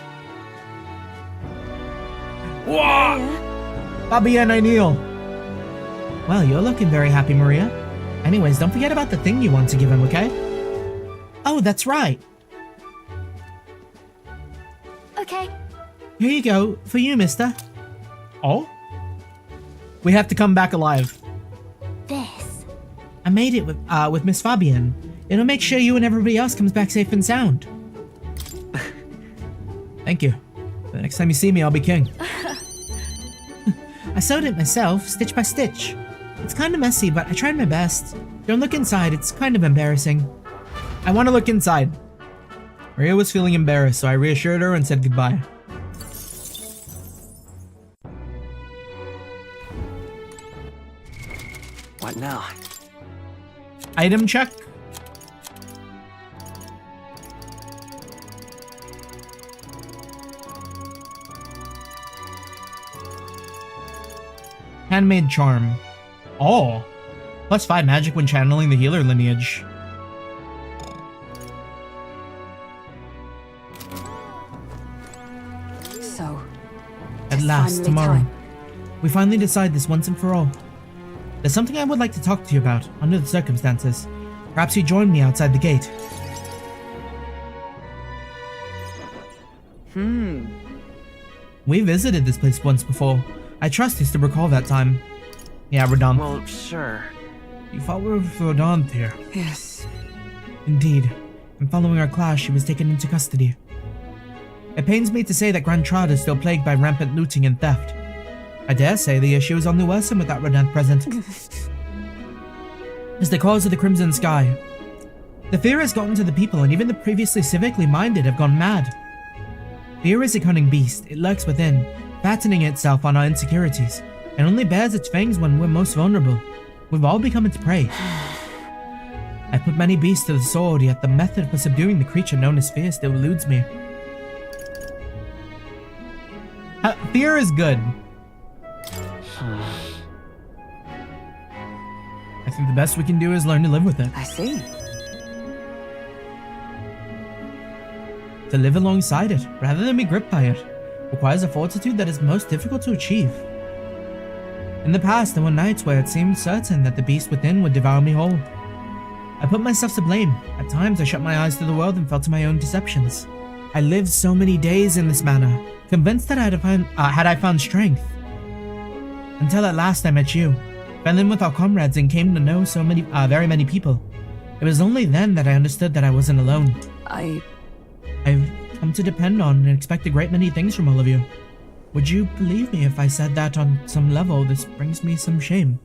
Whoa! Bobby and I kneel. Well, you're looking very happy, Maria. Anyways, don't forget about the thing you want to give him, okay? Oh, that's right. Okay. Here you go, for you, mister. Oh? We have to come back alive. This. I made it with Miss Fabian. It'll make sure you and everybody else comes back safe and sound. Thank you. The next time you see me, I'll be king. I sewed it myself, stitch by stitch. It's kind of messy, but I tried my best. Don't look inside, it's kind of embarrassing. I want to look inside. Maria was feeling embarrassed, so I reassured her and said goodbye. What now? Item check. Handmade charm. Oh. +5 magic when channeling the healer lineage. So, At it's last, finally tomorrow. time. We finally decide this once and for all. There's something I would like to talk to you about, under the circumstances. Perhaps you join me outside the gate. We visited this place once before. I trust you still recall that time. Yeah, Radon. Well, sure. You fought with Radon here. Yes. Indeed. And following our clash, she was taken into custody. It pains me to say that Grand Trad is still plagued by rampant looting and theft. I dare say the issue is only worsened without Radon present. It's the cause of the Crimson Sky. The fear has gotten to the people, and even the previously civically minded have gone mad. Fear is a cunning beast. It lurks within, fattening itself on our insecurities, and only bears its fangs when we're most vulnerable. We've all become its prey. I put many beasts to the sword, yet the method for subduing the creature known as fear still eludes me. Fear is good. I think the best we can do is learn to live with it. I see. To live alongside it, rather than be gripped by it, requires a fortitude that is most difficult to achieve. In the past, there were nights where it seemed certain that the beast within would devour me whole. I put myself to blame. At times, I shut my eyes to the world and fell to my own deceptions. I lived so many days in this manner, convinced that had I found strength. Until at last I met you, fell in with our comrades and came to know so many, very many people. It was only then that I understood that I wasn't alone. I've come to depend on and expect a great many things from all of you. Would you believe me if I said that on some level this brings me some shame?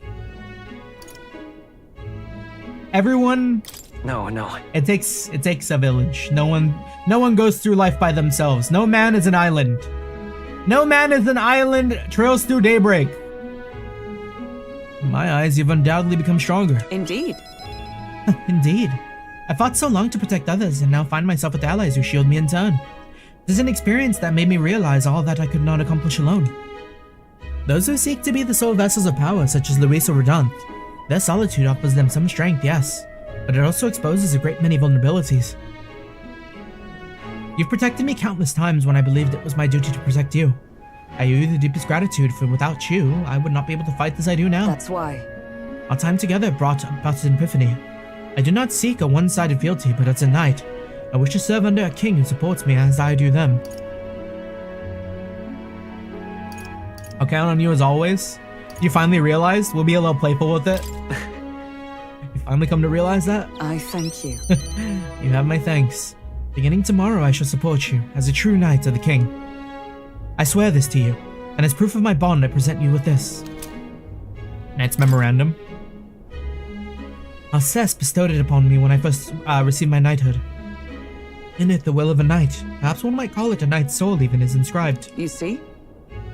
Everyone... No. It takes a village. No one goes through life by themselves. No man is an island. No man is an island trails through daybreak. In my eyes, you've undoubtedly become stronger. Indeed. Indeed. I fought so long to protect others, and now find myself with allies who shield me in turn. This is an experience that made me realize all that I could not accomplish alone. Those who seek to be the sole vessels of power, such as Luis or Radon, their solitude offers them some strength, yes, but it also exposes a great many vulnerabilities. You've protected me countless times when I believed it was my duty to protect you. I owe you the deepest gratitude, for without you, I would not be able to fight as I do now. That's why. Our time together brought about an epiphany. I do not seek a one-sided fealty, but as a knight, I wish to serve under a king who supports me as I do them. I'll count on you as always. You finally realized? We'll be a little playful with it. You finally come to realize that? I thank you. You have my thanks. Beginning tomorrow, I shall support you as a true knight of the king. I swear this to you, and as proof of my bond, I present you with this. Knight's memorandum. Alceste bestowed it upon me when I first received my knighthood. In it, the will of a knight, perhaps one might call it a knight's soul even, is inscribed. You see?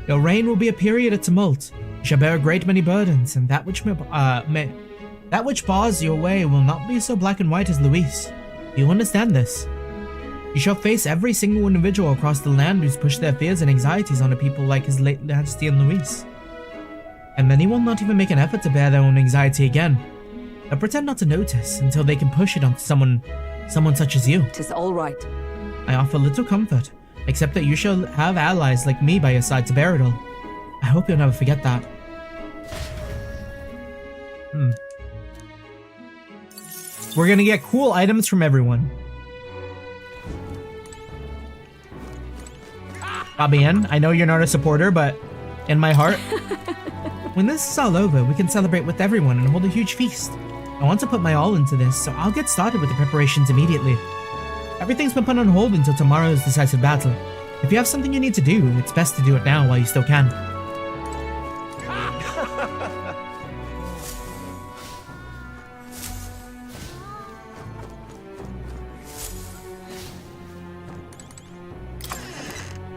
Your reign will be a period of tumult. You shall bear a great many burdens, and that which bars your way will not be so black and white as Luis. You understand this? You shall face every single individual across the land who's pushed their fears and anxieties onto people like His late Majesty and Luis. And many will not even make an effort to bear their own anxiety again. They'll pretend not to notice until they can push it onto someone such as you. 'Tis all right. I offer little comfort, except that you shall have allies like me by your side to bear it all. I hope you'll never forget that. We're gonna get cool items from everyone. Fabienne, I know you're not a supporter, but in my heart, when this is all over, we can celebrate with everyone and hold a huge feast. I want to put my all into this, so I'll get started with the preparations immediately. Everything's been put on hold until tomorrow's decisive battle. If you have something you need to do, it's best to do it now while you still can.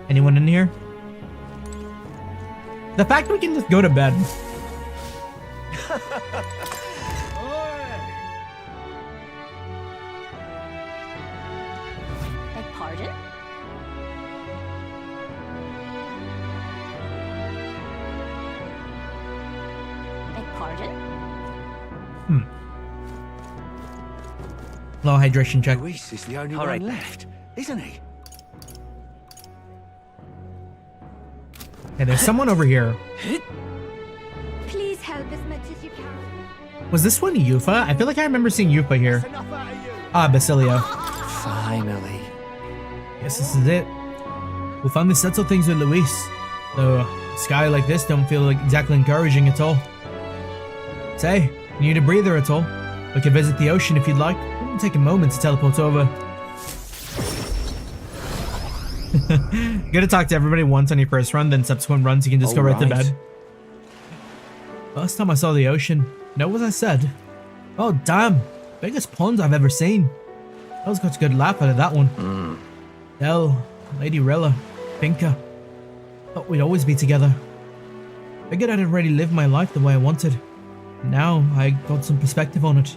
Anyone in here? The fact we can just go to bed. Beg pardon? Beg pardon? Low hydration check. Luis is the only All one right. left, isn't he? Hey, there's someone over here. Please help as much as you can. Was this one Yufa? I feel like I remember seeing Yufa here. Enough out of you. Ah, Basilio. Finally. Guess this is it. We'll finally settle things with Luis. Though a sky like this don't feel like exactly encouraging at all. Say, you need a breather at all? We can visit the ocean if you'd like. It won't take a moment to teleport over. You gotta talk to everybody once on your first run, then subsequent runs you can just go right to bed. First time I saw the ocean, you know what I said? Oh damn, biggest pond I've ever seen. I was got a good laugh out of that one. Del, Lady Rilla, Finka. Thought we'd always be together. Figured I'd already lived my life the way I wanted. Now I got some perspective on it.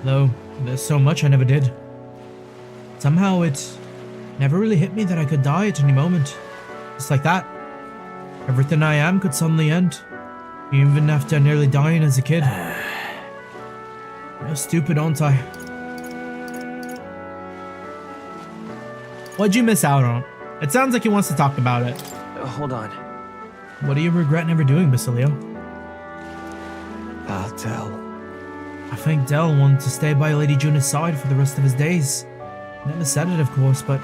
Though there's so much I never did. Somehow it never really hit me that I could die at any moment. Just like that. Everything I am could suddenly end. Even after nearly dying as a kid. You're stupid, aren't I? What'd you miss out on? It sounds like he wants to talk about it. Hold on. What do you regret never doing, Basilio? I'll tell. I think Del wanted to stay by Lady Juna's side for the rest of his days. He never said it, of course, but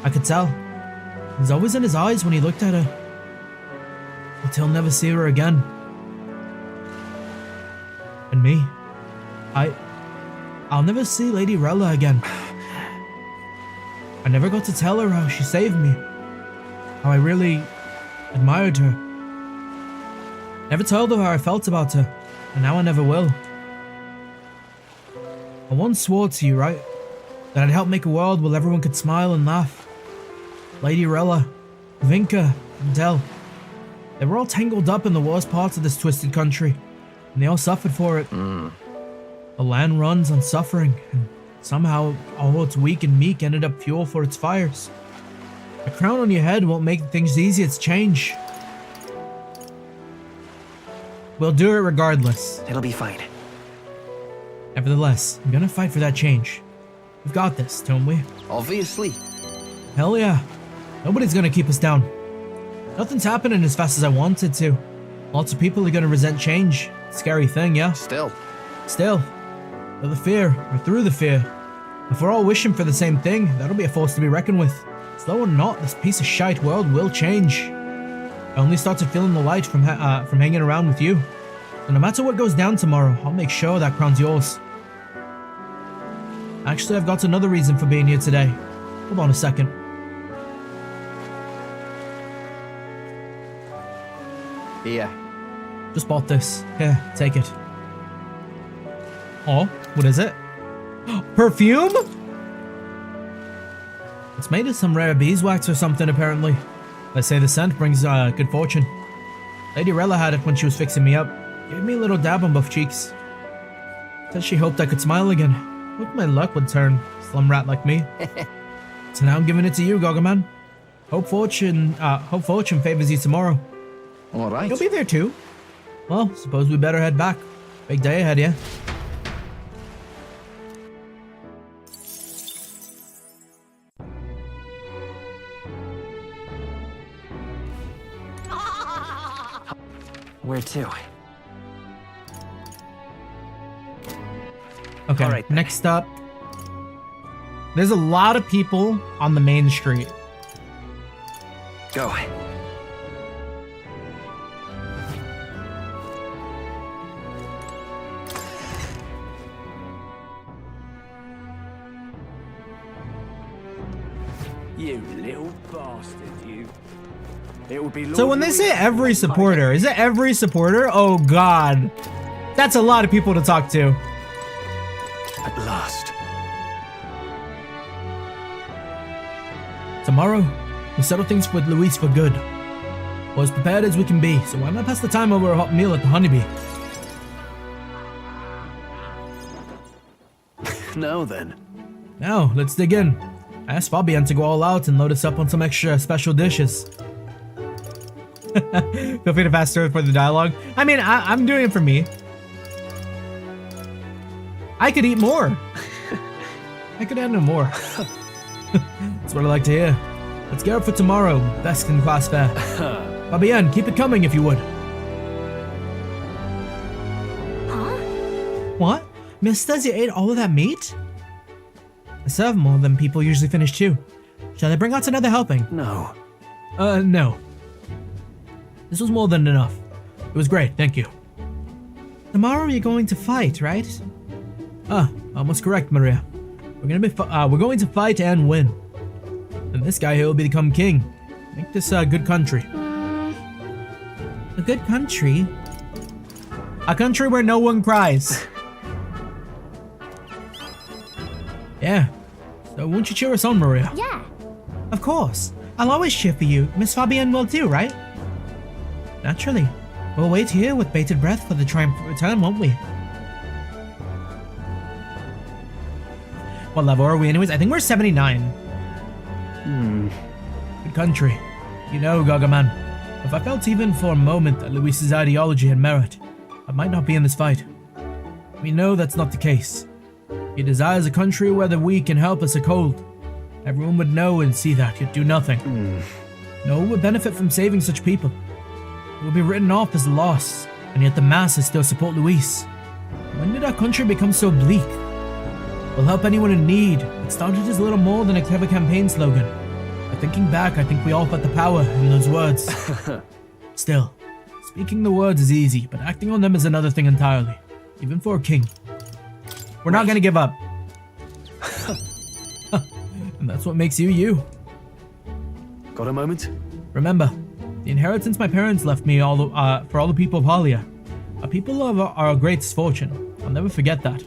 I could tell. It was always in his eyes when he looked at her. But he'll never see her again. And me? I'll never see Lady Rella again. I never got to tell her how she saved me. How I really admired her. Never told her how I felt about her, and now I never will. I once swore to you, right? That I'd help make a world where everyone could smile and laugh. Lady Rella, Vinka, and Del. They were all tangled up in the worst parts of this twisted country, and they all suffered for it. The land runs on suffering, and somehow all its weak and meek ended up fuel for its fires. A crown on your head won't make things easy, it's change. We'll do it regardless. It'll be fine. Nevertheless, I'm gonna fight for that change. We've got this, don't we? Obviously. Hell yeah. Nobody's gonna keep us down. Nothing's happening as fast as I wanted to. Lots of people are gonna resent change. Scary thing, yeah? Still. Still. Through the fear. If we're all wishing for the same thing, that'll be a force to be reckoned with. Slow or not, this piece of shite world will change. I only started feeling the light from hanging around with you. So no matter what goes down tomorrow, I'll make sure that crown's yours. Actually, I've got another reason for being here today. Hold on a second. Yeah. Just bought this. Here, take it. Oh, what is it? Perfume? It's made of some rare beeswax or something, apparently. They say the scent brings good fortune. Lady Rella had it when she was fixing me up. Gave me a little dab on both cheeks. Said she hoped I could smile again. Hope my luck would turn, slum rat like me. So now I'm giving it to you, Gargaman. Hope fortune favors you tomorrow. All right. You'll be there too. Well, suppose we better head back. Big day ahead, yeah? Where to? Okay, All right, then. next up. There's a lot of people on the main street. Go. You little bastard, you. It would be So when they say every supporter, is it every supporter? Oh god. That's a lot of people to talk to. At last. Tomorrow, we settle things with Luis for good. We're as prepared as we can be, so why not pass the time over a hot meal at the Honeybee? Now then. Now, let's dig in. I asked Fabian to go all out and load us up on some extra special dishes. Feel free to fast forward for the dialogue. I mean, I'm doing it for me. I could eat more. I could add no more. That's what I like to hear. Let's get up for tomorrow. Best in class fare. Fabienne, keep it coming if you would. Huh? What? Miss says you ate all of that meat? I serve more than people usually finish too. Shall I bring out another helping? No. No. This was more than enough. It was great, thank you. Tomorrow you're going to fight, right? Almost correct, Maria. We're going to fight and win. And this guy here will become king. Make this a good country. A good country? A country where no one cries. Yeah. So won't you cheer us on, Maria? Yeah. Of course. I'll always cheer for you. Miss Fabienne will too, right? Naturally. We'll wait here with bated breath for the triumphant return, won't we? What level are we anyways? I think we're 79. Good country. You know, Gargaman, if I felt even for a moment that Luis's ideology had merit, I might not be in this fight. We know that's not the case. He desires a country where the weak and helpless are cold. Everyone would know and see that, yet do nothing. No one would benefit from saving such people. It would be written off as a loss, and yet the masses still support Luis. When did our country become so bleak? We'll help anyone in need. It started as little more than a clever campaign slogan. But thinking back, I think we all felt the power in those words. Still, speaking the words is easy, but acting on them is another thing entirely. Even for a king. We're not gonna give up. And that's what makes you you. Got a moment? Remember, the inheritance my parents left me for all the people of Halia. A people of our greatest fortune. I'll never forget that.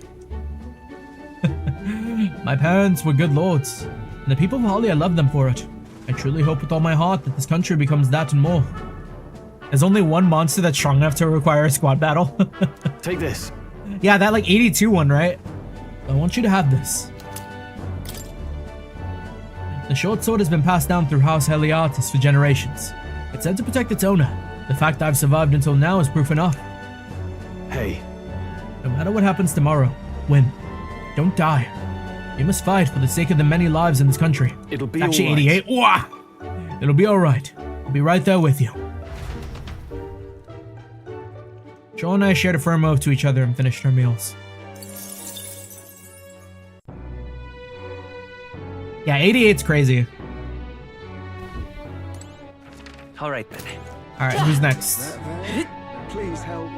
My parents were good lords, and the people of Halia loved them for it. I truly hope with all my heart that this country becomes that and more. There's only one monster that's strong enough to require a squad battle. Take this. Yeah, that like 82 one, right? I want you to have this. The short sword has been passed down through House Heliartus for generations. It's said to protect its owner. The fact I've survived until now is proof enough. Hey. No matter what happens tomorrow, win. Don't die. You must fight for the sake of the many lives in this country. It'll be actually all right. 88. Wah! It'll be alright. I'll be right there with you. Joel and I shared a firm oath to each other and finished our meals. Yeah, 88's crazy. Alright then. Alright, who's next? Please help.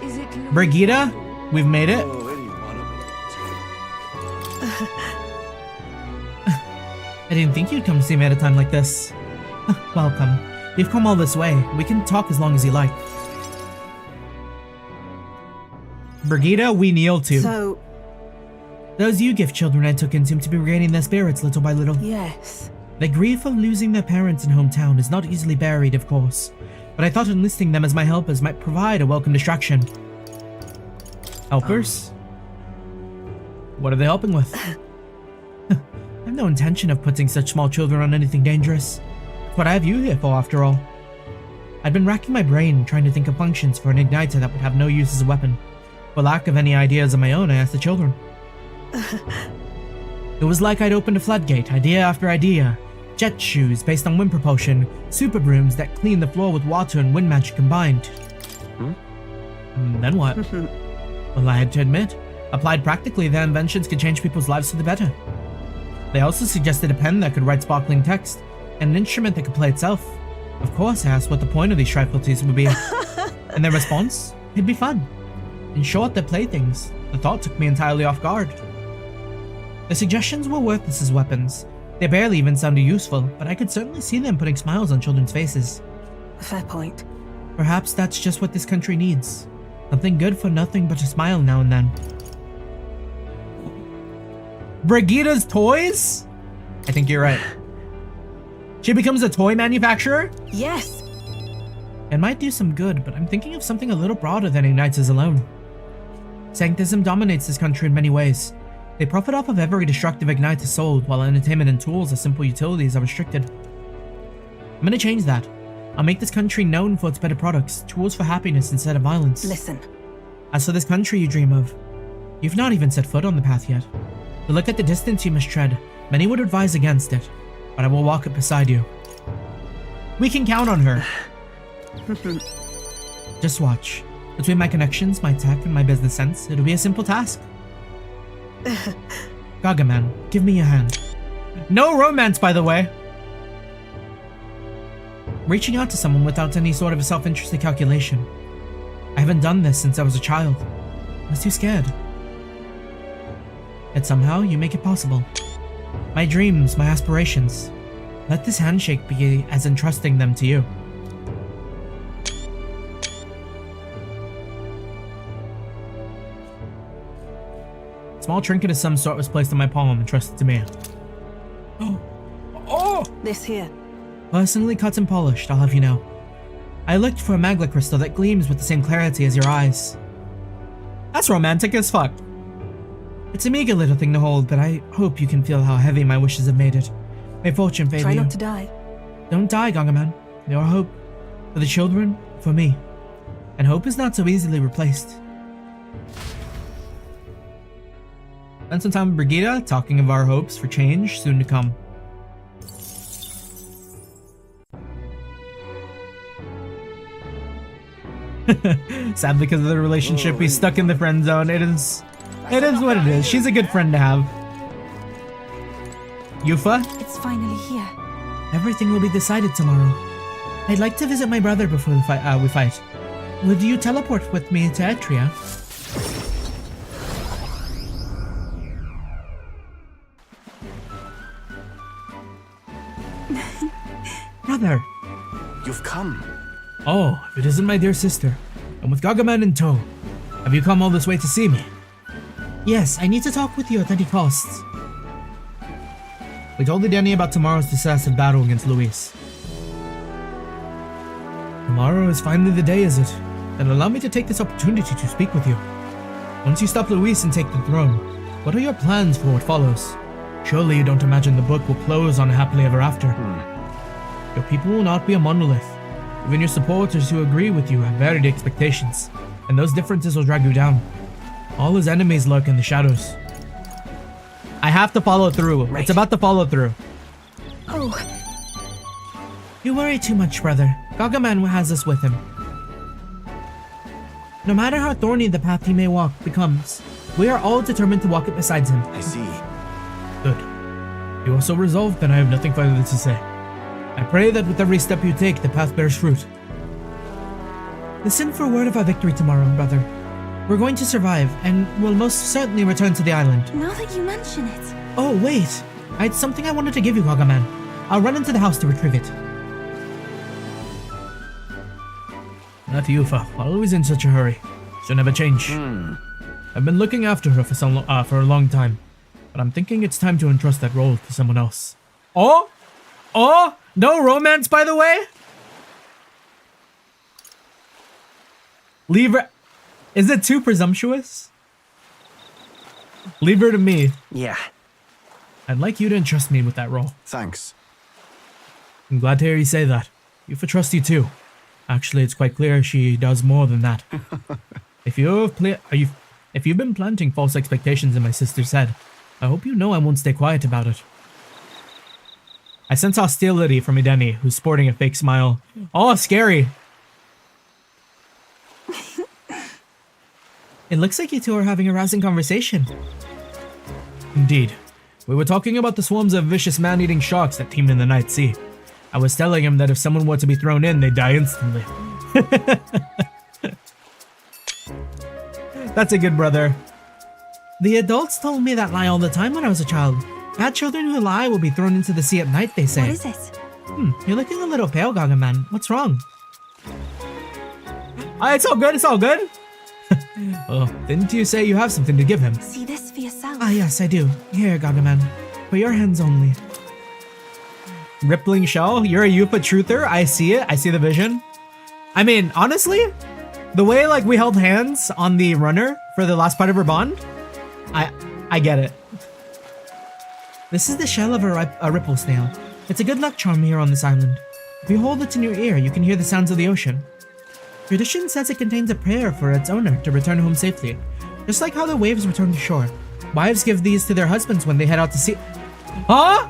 Is it Brigida? We've made it. Oh, any one of them. I didn't think you'd come to see me at a time like this. Welcome. You've come all this way. We can talk as long as you like. Brigida, we kneel to. So, Those you gift children I took in seem to be regaining their spirits little by little. yes. The grief of losing their parents in hometown is not easily buried, of course, but I thought enlisting them as my helpers might provide a welcome distraction. Helpers? What are they helping with? I have no intention of putting such small children on anything dangerous. It's what I have you here for, after all. I'd been racking my brain trying to think of functions for an igniter that would have no use as a weapon. For lack of any ideas of my own, I asked the children. It was like I'd opened a floodgate, idea after idea. Jet shoes based on wind propulsion, super brooms that clean the floor with water and wind magic combined. And then what? Well, I had to admit, applied practically, their inventions could change people's lives for the better. They also suggested a pen that could write sparkling text, and an instrument that could play itself. Of course, I asked what the point of these trifleties would be. And their response? It'd be fun. In short, they're playthings. The thought took me entirely off guard. The suggestions were worthless as weapons. They barely even sounded useful, but I could certainly see them putting smiles on children's faces. Fair point. Perhaps that's just what this country needs. Something good for nothing but a smile now and then. Brigida's toys? I think you're right. She becomes a toy manufacturer? Yes. It might do some good, but I'm thinking of something a little broader than Igniters alone. Sanctism dominates this country in many ways. They profit off of every destructive igniter sold, while entertainment and tools as simple utilities are restricted. I'm gonna change that. I'll make this country known for its better products, tools for happiness instead of violence. Listen. As for this country you dream of, you've not even set foot on the path yet. To look at the distance you must tread, many would advise against it, but I will walk it beside you. We can count on her. Just watch. Between my connections, my tech, and my business sense, it'll be a simple task. Gargamel, give me your hand. No romance, by the way. Reaching out to someone without any sort of self-interested calculation. I haven't done this since I was a child. I was too scared. Yet somehow, you make it possible. My dreams, my aspirations. Let this handshake be as entrusting them to you. A small trinket of some sort was placed on my palm and trusted to me. Oh! This here. Personally cut and polished, I'll have you know. I looked for a magla crystal that gleams with the same clarity as your eyes. That's romantic as fuck. It's a meager little thing to hold, but I hope you can feel how heavy my wishes have made it. May fortune favor you. Try not to die. Don't die, Gargamel. Your hope. For the children, for me. And hope is not so easily replaced. Spend some time with Brigida, talking of our hopes for change soon to come. Sad because of the relationship, he's stuck in the friend zone. It is what it is. She's a good friend to have. Yufa? It's finally here. Everything will be decided tomorrow. I'd like to visit my brother before we fight. Would you teleport with me to Etria? Brother! You've come. Oh, if it isn't my dear sister. And with Gargamel in tow. Have you come all this way to see me? Yes, I need to talk with you at any costs. We told Danny about tomorrow's decisive battle against Luis. Tomorrow is finally the day, is it? Then allow me to take this opportunity to speak with you. Once you stop Luis and take the throne, what are your plans for what follows? Surely you don't imagine the book will close on happily ever after. Your people will not be a monolith. Even your supporters who agree with you have varied expectations, and those differences will drag you down. All his enemies lurk in the shadows. I have to follow through. Right. It's about to follow through. Oh. You worry too much, brother. Gargamel has us with him. No matter how thorny the path he may walk becomes, we are all determined to walk it beside him. I see. Good. You are so resolved that I have nothing further to say. I pray that with every step you take, the path bears fruit. Listen for word of our victory tomorrow, brother. We're going to survive, and we'll most certainly return to the island. Now that you mention it. Oh, wait. I had something I wanted to give you, Gargamel. I'll run into the house to retrieve it. Not Yufa, always in such a hurry. She'll never change. I've been looking after her for a long time, but I'm thinking it's time to entrust that role to someone else. Oh! Oh! No romance, by the way? Leave her... Is it too presumptuous? Leave her to me. Yeah. I'd like you to entrust me with that role. Thanks. I'm glad to hear you say that. Yufa trusts you too. Actually, it's quite clear she does more than that. If you've been planting false expectations in my sister's head, I hope you know I won't stay quiet about it. I sense hostility from Ideni, who's sporting a fake smile. Oh, scary! It looks like you two are having a rousing conversation. Indeed. We were talking about the swarms of vicious man-eating sharks that teem in the night sea. I was telling him that if someone were to be thrown in, they'd die instantly. That's a good brother. The adults told me that lie all the time when I was a child. Bad children who lie will be thrown into the sea at night, they say. What is it? You're looking a little pale, Gargamel. What's wrong? It's all good, it's all good. Oh, didn't you say you have something to give him? See this for yourself. Ah, yes, I do. Here, Gargamel. For your hands only. Rippling shell? You're a Yupa truther? I see it. I see the vision. I mean, honestly, the way like we held hands on the runner for the last part of her bond, I get it. This is the shell of a ripple snail. It's a good luck charm here on this island. If you hold it in your ear, you can hear the sounds of the ocean. Tradition says it contains a prayer for its owner to return home safely, just like how the waves return to shore. Wives give these to their husbands when they head out to sea. Huh?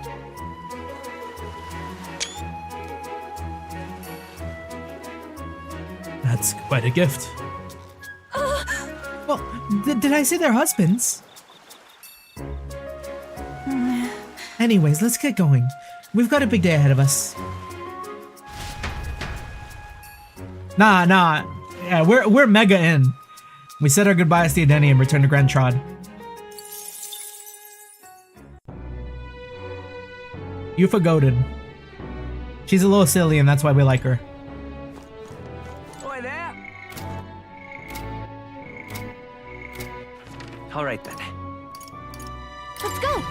That's quite a gift. Well, did I say they're husbands? Anyways, let's get going. We've got a big day ahead of us. Nah. Yeah, we're mega in. We said our goodbyes to Edeni and return to Grand Trod. Yufa goaded. She's a little silly and that's why we like her. Boy, there. All right then. Let's go.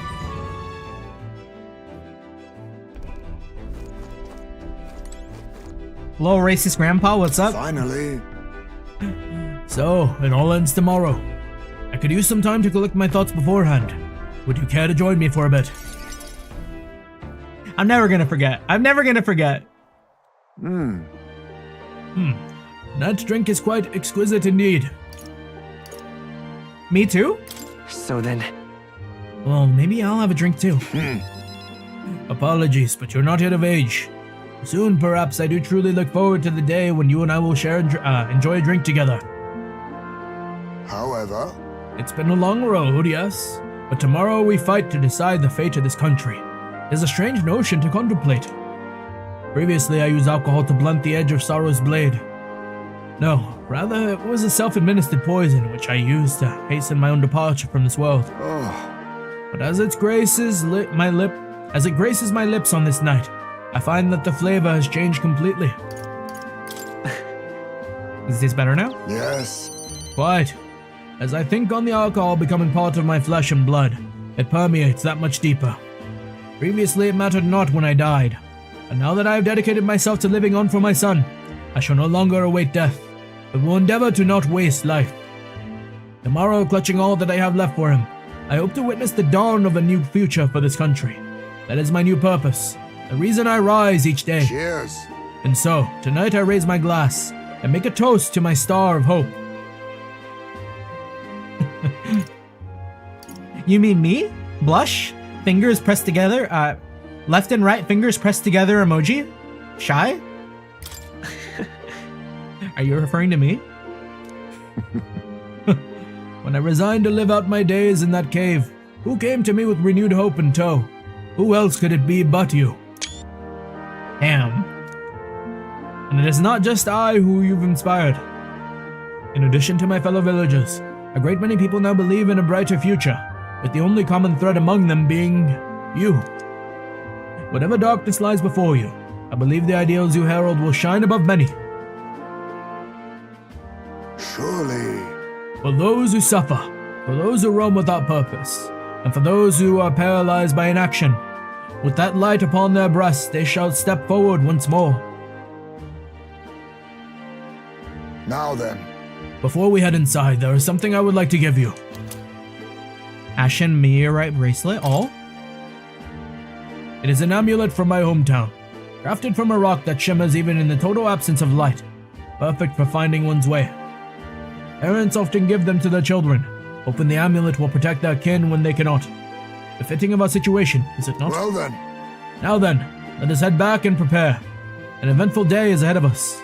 Hello, racist grandpa, what's up? Finally. So, it all ends tomorrow. I could use some time to collect my thoughts beforehand. Would you care to join me for a bit? I'm never gonna forget. That drink is quite exquisite indeed. Me too? So then, Well, maybe I'll have a drink too. Apologies, but you're not yet of age. Soon, perhaps, I do truly look forward to the day when you and I will share and enjoy a drink together. However, It's been a long road, yes, but tomorrow we fight to decide the fate of this country. It is a strange notion to contemplate. Previously, I used alcohol to blunt the edge of sorrow's blade. No, rather, it was a self-administered poison which I used to hasten my own departure from this world. But as it graces my lips on this night, I find that the flavor has changed completely. Does it taste better now? yes. Quite. As I think on the alcohol becoming part of my flesh and blood, it permeates that much deeper. Previously it mattered not when I died, and now that I have dedicated myself to living on for my son, I shall no longer await death, but will endeavor to not waste life. Tomorrow, clutching all that I have left for him, I hope to witness the dawn of a new future for this country. That is my new purpose, the reason I rise each day. Cheers. And so, tonight I raise my glass and make a toast to my star of hope. You mean me? Blush? Fingers pressed together? Left and right fingers pressed together emoji? Shy? Are you referring to me? When I resigned to live out my days in that cave, who came to me with renewed hope in tow? Who else could it be but you? Damn. And it is not just I who you've inspired. In addition to my fellow villagers, a great many people now believe in a brighter future, with the only common thread among them being you. Whatever darkness lies before you, I believe the ideals you herald will shine above many. Surely. For those who suffer, for those who roam without purpose, and for those who are paralyzed by inaction, with that light upon their breasts, they shall step forward once more. Now then. Before we head inside, there is something I would like to give you. Ashen meteorite bracelet, all? It is an amulet from my hometown, crafted from a rock that shimmers even in the total absence of light, perfect for finding one's way. Parents often give them to their children, hoping the amulet will protect their kin when they cannot. Befitting of our situation, is it not? Well then. Now then, let us head back and prepare. An eventful day is ahead of us.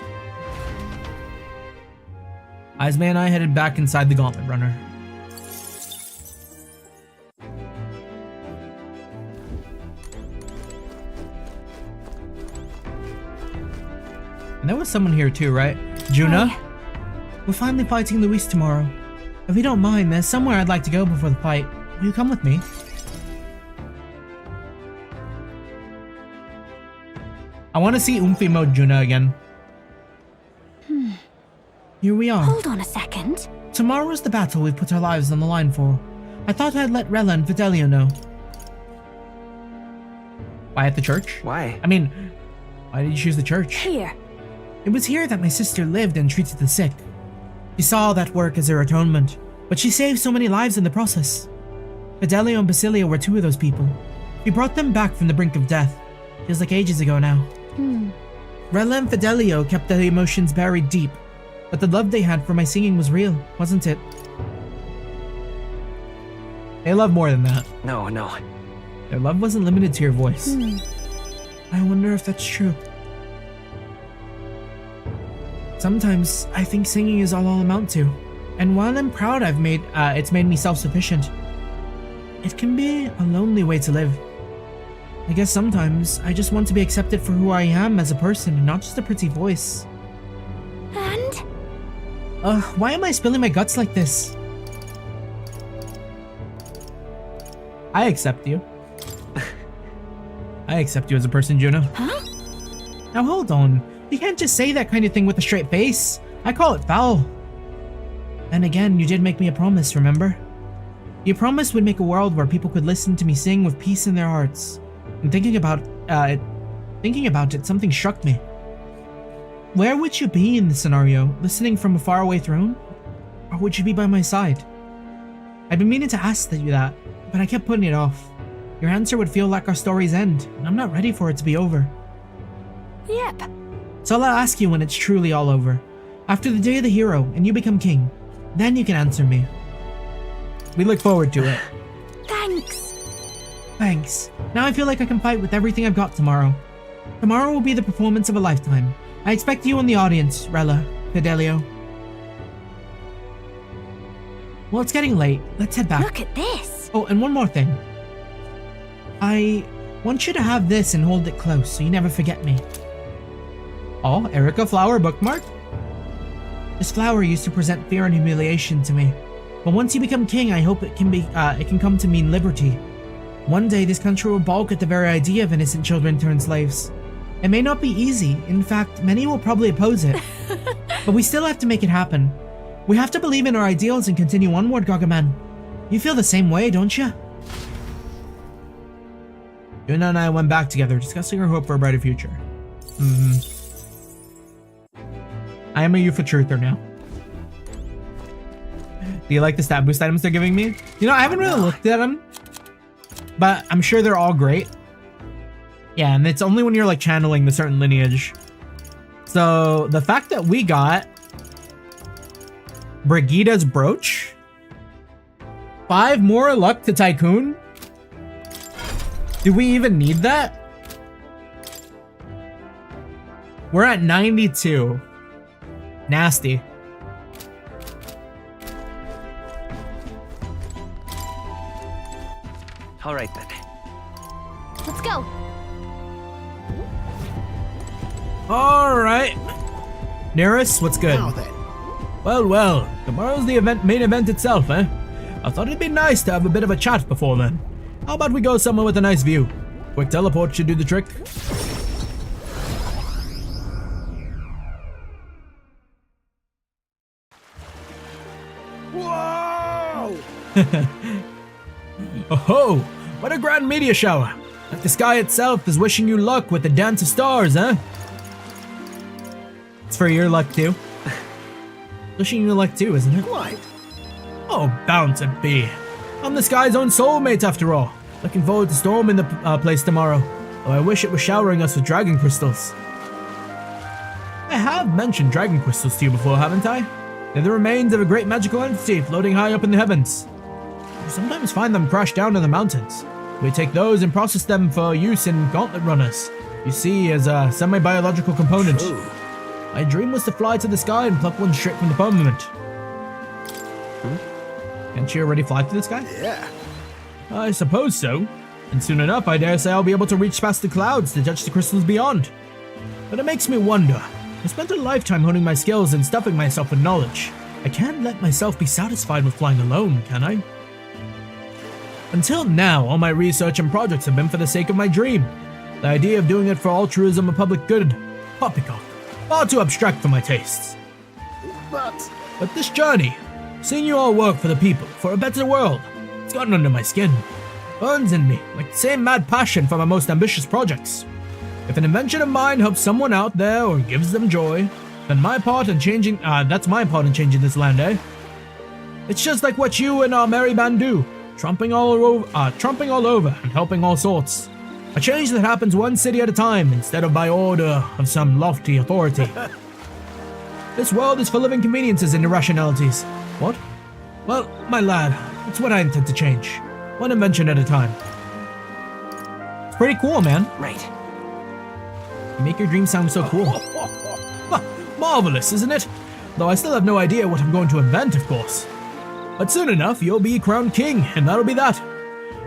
Izme and I headed back inside the Gauntlet Runner. And there was someone here too, right? Juna? Hi. We're finally fighting Luis tomorrow. If you don't mind, there's somewhere I'd like to go before the fight. Will you come with me? I want to see Oomphy mode Juna again. Here we are. Hold on a second. Tomorrow is the battle we've put our lives on the line for. I thought I'd let Rella and Fidelio know. Why at the church? why? I mean, why did you choose the church? Here. It was here that my sister lived and treated the sick. She saw all that work as her atonement, but she saved so many lives in the process. Fidelio and Basilio were two of those people. We brought them back from the brink of death. Feels like ages ago now. Rella and Fidelio kept their emotions buried deep, but the love they had for my singing was real, wasn't it? They love more than that. No. Their love wasn't limited to your voice. I wonder if that's true. Sometimes I think singing is all I'll amount to. And while I'm proud it's made me self-sufficient, it can be a lonely way to live. I guess sometimes I just want to be accepted for who I am as a person and not just a pretty voice. And? Why am I spilling my guts like this? I accept you. I accept you as a person, Juno. Huh? Now hold on. You can't just say that kind of thing with a straight face. I call it foul. And again, you did make me a promise, remember? You promised we'd make a world where people could listen to me sing with peace in their hearts. And thinking about it, something struck me. Where would you be in this scenario? Listening from a faraway throne? Or would you be by my side? I've been meaning to ask you that, but I kept putting it off. Your answer would feel like our story's end, and I'm not ready for it to be over. Yep. So I'll ask you when it's truly all over. After the day of the hero, and you become king. Then you can answer me. We look forward to it. Thanks. Thanks. Now I feel like I can fight with everything I've got tomorrow. Tomorrow will be the performance of a lifetime. I expect you in the audience, Rella, Fidelio. Well, it's getting late. Let's head back. Look at this. Oh, and one more thing. I want you to have this and hold it close so you never forget me. Oh, Erica flower bookmark? This flower used to present fear and humiliation to me. But once you become king, I hope it can come to mean liberty. One day, this country will balk at the very idea of innocent children turned slaves. It may not be easy. In fact, many will probably oppose it. But we still have to make it happen. We have to believe in our ideals and continue onward, Gargamel. You feel the same way, don't you? Yuna and I went back together, discussing our hope for a brighter future. I am a youthful truther now. Do you like the stat boost items they're giving me? You know, I haven't really looked at them, but I'm sure they're all great. Yeah, and it's only when you're like channeling the certain lineage. So the fact that we got Brigida's brooch, 5 more luck to Tycoon. Do we even need that? We're at 92. Nasty. All right then. Let's go. All right. Nearest, what's good? Now then. Well, tomorrow's the main event itself, eh? I thought it'd be nice to have a bit of a chat before then. How about we go somewhere with a nice view? Quick teleport should do the trick. Whoa! Oh, what a grand meteor shower! Like the sky itself is wishing you luck with the dance of stars, huh? It's for your luck too. Wishing you luck too, isn't it? Quite. Oh, bound to be. I'm the sky's own soulmate after all. Looking forward to storming the place tomorrow. Though I wish it was showering us with dragon crystals. I have mentioned dragon crystals to you before, haven't I? They're the remains of a great magical entity floating high up in the heavens. You sometimes find them crashed down in the mountains. We take those and process them for use in gauntlet runners. You see, as a semi-biological component. True. My dream was to fly to the sky and pluck one straight from the firmament. Can't you already fly to the sky? Yeah. I suppose so. And soon enough, I dare say I'll be able to reach past the clouds to touch the crystals beyond. But it makes me wonder. I spent a lifetime honing my skills and stuffing myself with knowledge. I can't let myself be satisfied with flying alone, can I? Until now, all my research and projects have been for the sake of my dream. The idea of doing it for altruism or public good. Poppycock. Far too abstract for my tastes. But this journey, seeing you all work for the people, for a better world, it's gotten under my skin. Burns in me, like the same mad passion for my most ambitious projects. If an invention of mine helps someone out there or gives them joy, then that's my part in changing this land, eh? It's just like what you and our merry band do, trumping all over and helping all sorts. A change that happens one city at a time instead of by order of some lofty authority. This world is full of inconveniences and irrationalities. What? Well, my lad, it's what I intend to change. One invention at a time. It's pretty cool, man. Right. You make your dreams sound so cool. Marvelous, isn't it? Though I still have no idea what I'm going to invent, of course. But soon enough, you'll be crowned king, and that'll be that.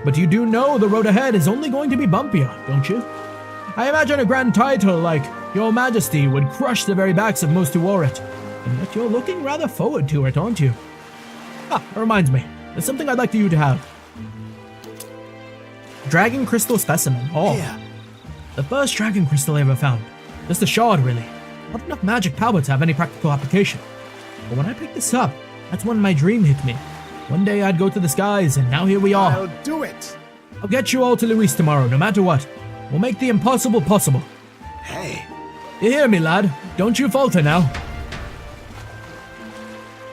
But you do know the road ahead is only going to be bumpier, don't you? I imagine a grand title like Your Majesty would crush the very backs of most who wore it. And yet you're looking rather forward to it, aren't you? Ah, it reminds me. There's something I'd like you to have. Dragon crystal specimen. Oh. Yeah. The first dragon crystal I ever found. Just a shard, really. Not enough magic power to have any practical application. But when I picked this up, that's when my dream hit me. One day I'd go to the skies, and now here we are. I'll do it. I'll get you all to Luis tomorrow, no matter what. We'll make the impossible possible. Hey. You hear me, lad? Don't you falter now.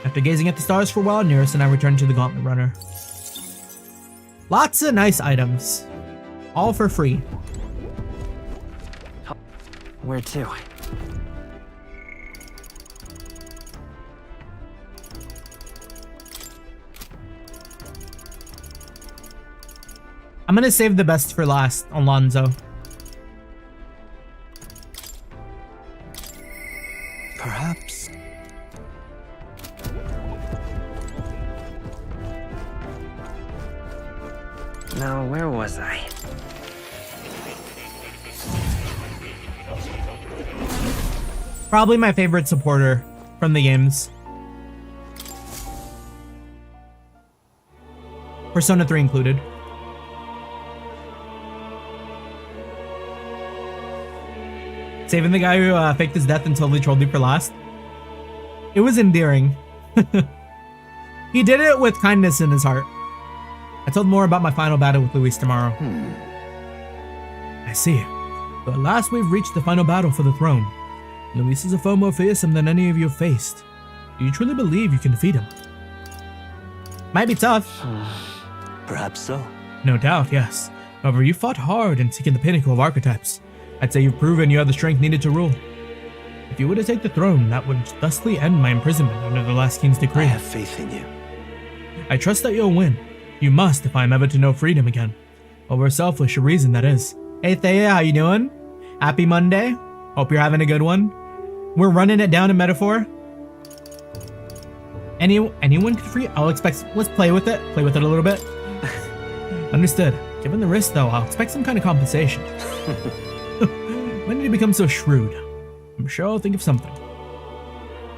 After gazing at the stars for a while, Nearest and I returned to the Gauntlet Runner. Lots of nice items. All for free. Where to? I'm gonna save the best for last, Alonzo. Perhaps. Now, where was I? Probably my favorite supporter from the games. Persona 3 included. Saving the guy who faked his death and totally trolled you for last. It was endearing. He did it with kindness in his heart. I told more about my final battle with Luis tomorrow. I see. So at last we've reached the final battle for the throne. Luis is a foe more fearsome than any of you have faced. Do you truly believe you can defeat him? Might be tough. Perhaps so. No doubt, yes. However, you fought hard in seeking the pinnacle of archetypes. I'd say you've proven you have the strength needed to rule. If you were to take the throne, that would thusly end my imprisonment under the last king's decree. I have faith in you. I trust that you'll win. You must if I am ever to know freedom again. Over a selfish reason, that is. Hey Thea, how you doing? Happy Monday. Hope you're having a good one. We're running it down in Metaphor. Anyone could free? Let's play with it. Play with it a little bit. Understood. Given the risk though, I'll expect some kind of compensation. When did you become so shrewd? I'm sure I'll think of something.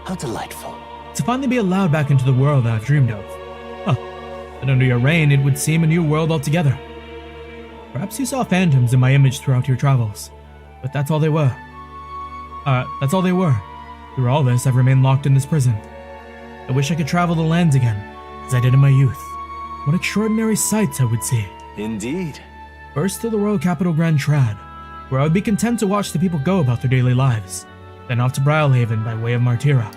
How delightful. To finally be allowed back into the world that I've dreamed of. Huh. But under your reign, it would seem a new world altogether. Perhaps you saw phantoms in my image throughout your travels. But that's all they were. That's all they were. Through all this, I've remained locked in this prison. I wish I could travel the lands again, as I did in my youth. What extraordinary sights I would see. Indeed. First to the royal capital Grand Trad, where I would be content to watch the people go about their daily lives. Then off to Brylehaven by way of Martira.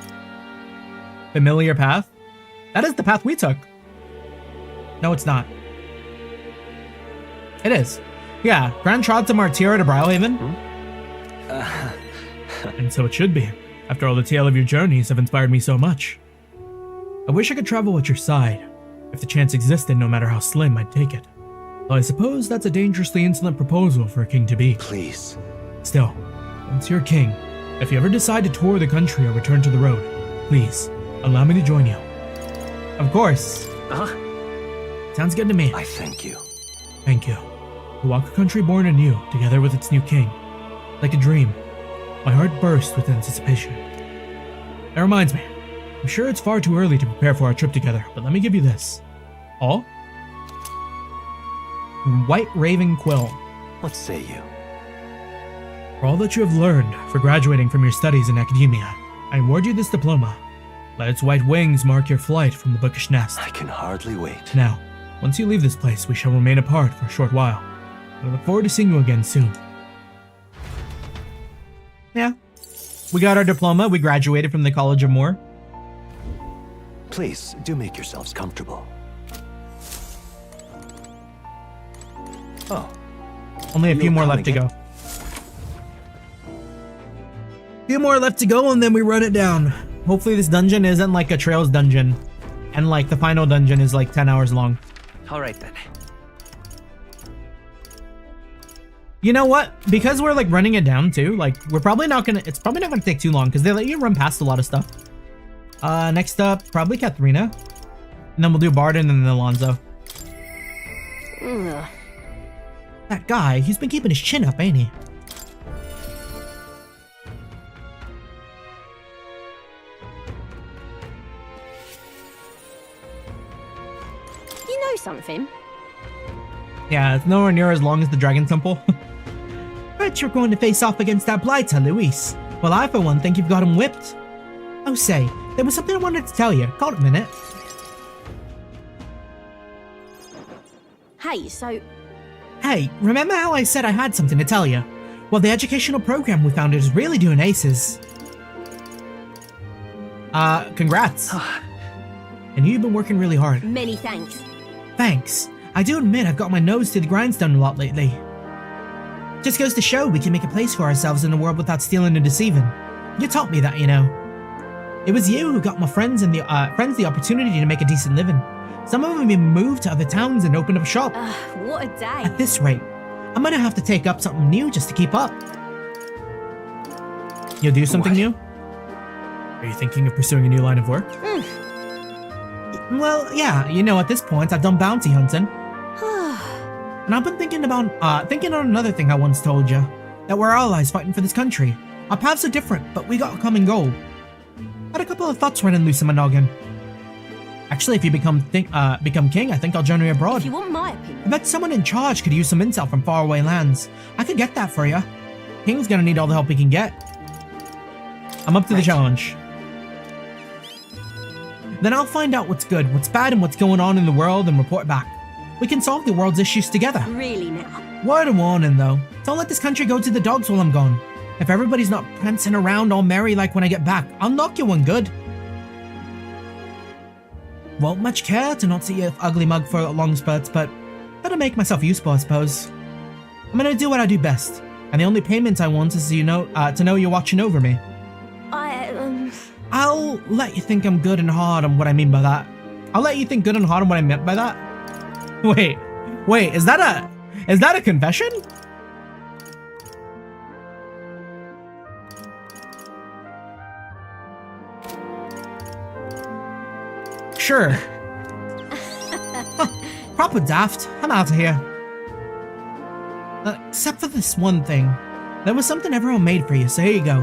Familiar path? That is the path we took. No, it's not. It is. Yeah, Grand Trad to Martira to Brylehaven. And so it should be. After all, the tale of your journeys have inspired me so much. I wish I could travel at your side. If the chance existed, no matter how slim, I'd take it. Though I suppose that's a dangerously insolent proposal for a king to be. Please. Still, once you're king, if you ever decide to tour the country or return to the road, please, allow me to join you. Of course. Sounds good to me. I thank you. Thank you. To walk a country born anew, together with its new king. Like a dream. My heart burst with anticipation. That reminds me. I'm sure it's far too early to prepare for our trip together, but let me give you this. All? White Raven Quill. What say you? For all that you have learned, for graduating from your studies in academia, I award you this diploma. Let its white wings mark your flight from the bookish nest. I can hardly wait. Now, once you leave this place, we shall remain apart for a short while. I look forward to seeing you again soon. Yeah. We got our diploma. We graduated from the College of Moor. Please, do make yourselves comfortable. Oh. Only a few more left to go. Few more left to go and then we run it down. Hopefully this dungeon isn't like a Trails dungeon. And like the final dungeon is like 10 hours long. All right then. You know what? Because we're like running it down too, like we're probably not gonna, it's probably not gonna take too long because they let you run past a lot of stuff. Next up, probably Katharina. And then we'll do Barden and then Alonzo. Ugh. That guy, he's been keeping his chin up, ain't he? You know something? Yeah, it's nowhere near as long as the Dragon Temple. Bet you're going to face off against that blighter, Luis. Well, I for one think you've got him whipped. Oh, say, there was something I wanted to tell you. Got a minute? Hey, so Hey, remember how I said I had something to tell you? Well, the educational program we founded is really doing aces. Congrats. And you've been working really hard. many thanks. Thanks. I do admit I've got my nose to the grindstone a lot lately. Just goes to show we can make a place for ourselves in the world without stealing and deceiving. You taught me that, you know. It was you who got my friends the opportunity to make a decent living. Some of them even moved to other towns and opened up shop. What a day. At this rate, I'm gonna have to take up something new just to keep up. You'll do something new? Are you thinking of pursuing a new line of work? Well, yeah, you know, at this point, I've done bounty hunting. And I've been thinking on another thing I once told you. That we're allies fighting for this country. Our paths are different, but we got a common goal. Had a couple of thoughts running loose in my noggin. Actually, if you become king, I think I'll journey abroad. If you want my opinion. I bet someone in charge could use some intel from faraway lands. I could get that for you. King's gonna need all the help he can get. I'm up to the challenge. Then I'll find out what's good, what's bad, and what's going on in the world and report back. We can solve the world's issues together. Really now. Word of warning though, don't let this country go to the dogs while I'm gone. If everybody's not prancing around all merry like when I get back, I'll knock you one good. Won't much care to not see your ugly mug for long spurts, but better make myself useful, I suppose. I'm gonna do what I do best, and the only payment I want is to know you're watching over me. I'll let you think I'm good and hard on what I mean by that. I'll let you think good and hard on what I meant by that. Wait, is that a confession? Sure. Huh, proper daft. I'm out of here. Except for this one thing. There was something everyone made for you, so here you go.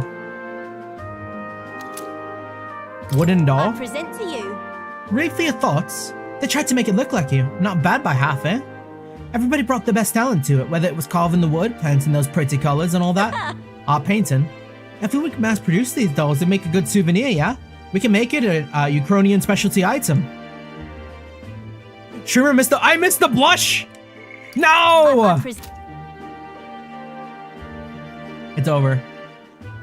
Wooden doll? I present to you. Read for your thoughts. They tried to make it look like you. Not bad by half, eh? Everybody brought their best talent to it, whether it was carving the wood, planting those pretty colors and all that. Art painting. If we could mass produce these dolls, they'd make a good souvenir, yeah? We can make it a Ukrainian specialty item. Sure, I missed the blush! No! It's over.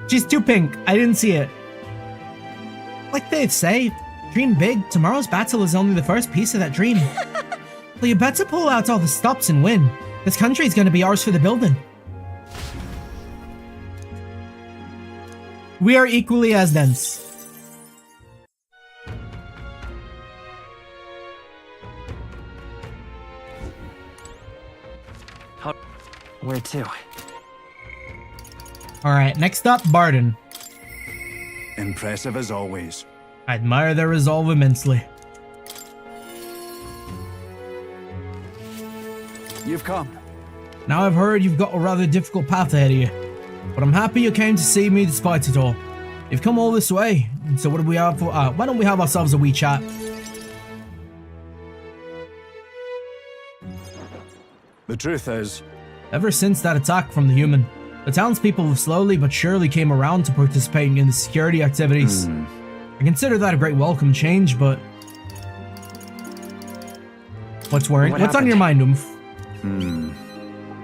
She's too pink. I didn't see it. Like they say, dream big. Tomorrow's battle is only the first piece of that dream. Well, you better pull out all the stops and win. This country is going to be ours for the building. We are equally as dense. Where to? Alright, next up, Barden. Impressive as always. I admire their resolve immensely. You've come. Now I've heard you've got a rather difficult path ahead of you, but I'm happy you came to see me despite it all. You've come all this way, and so what do we have for, why don't we have ourselves a wee chat? The truth is, Ever since that attack from the human, the townspeople have slowly but surely came around to participating in the security activities. I consider that a great welcome change, but... What's worrying? What's on your mind, Oomph?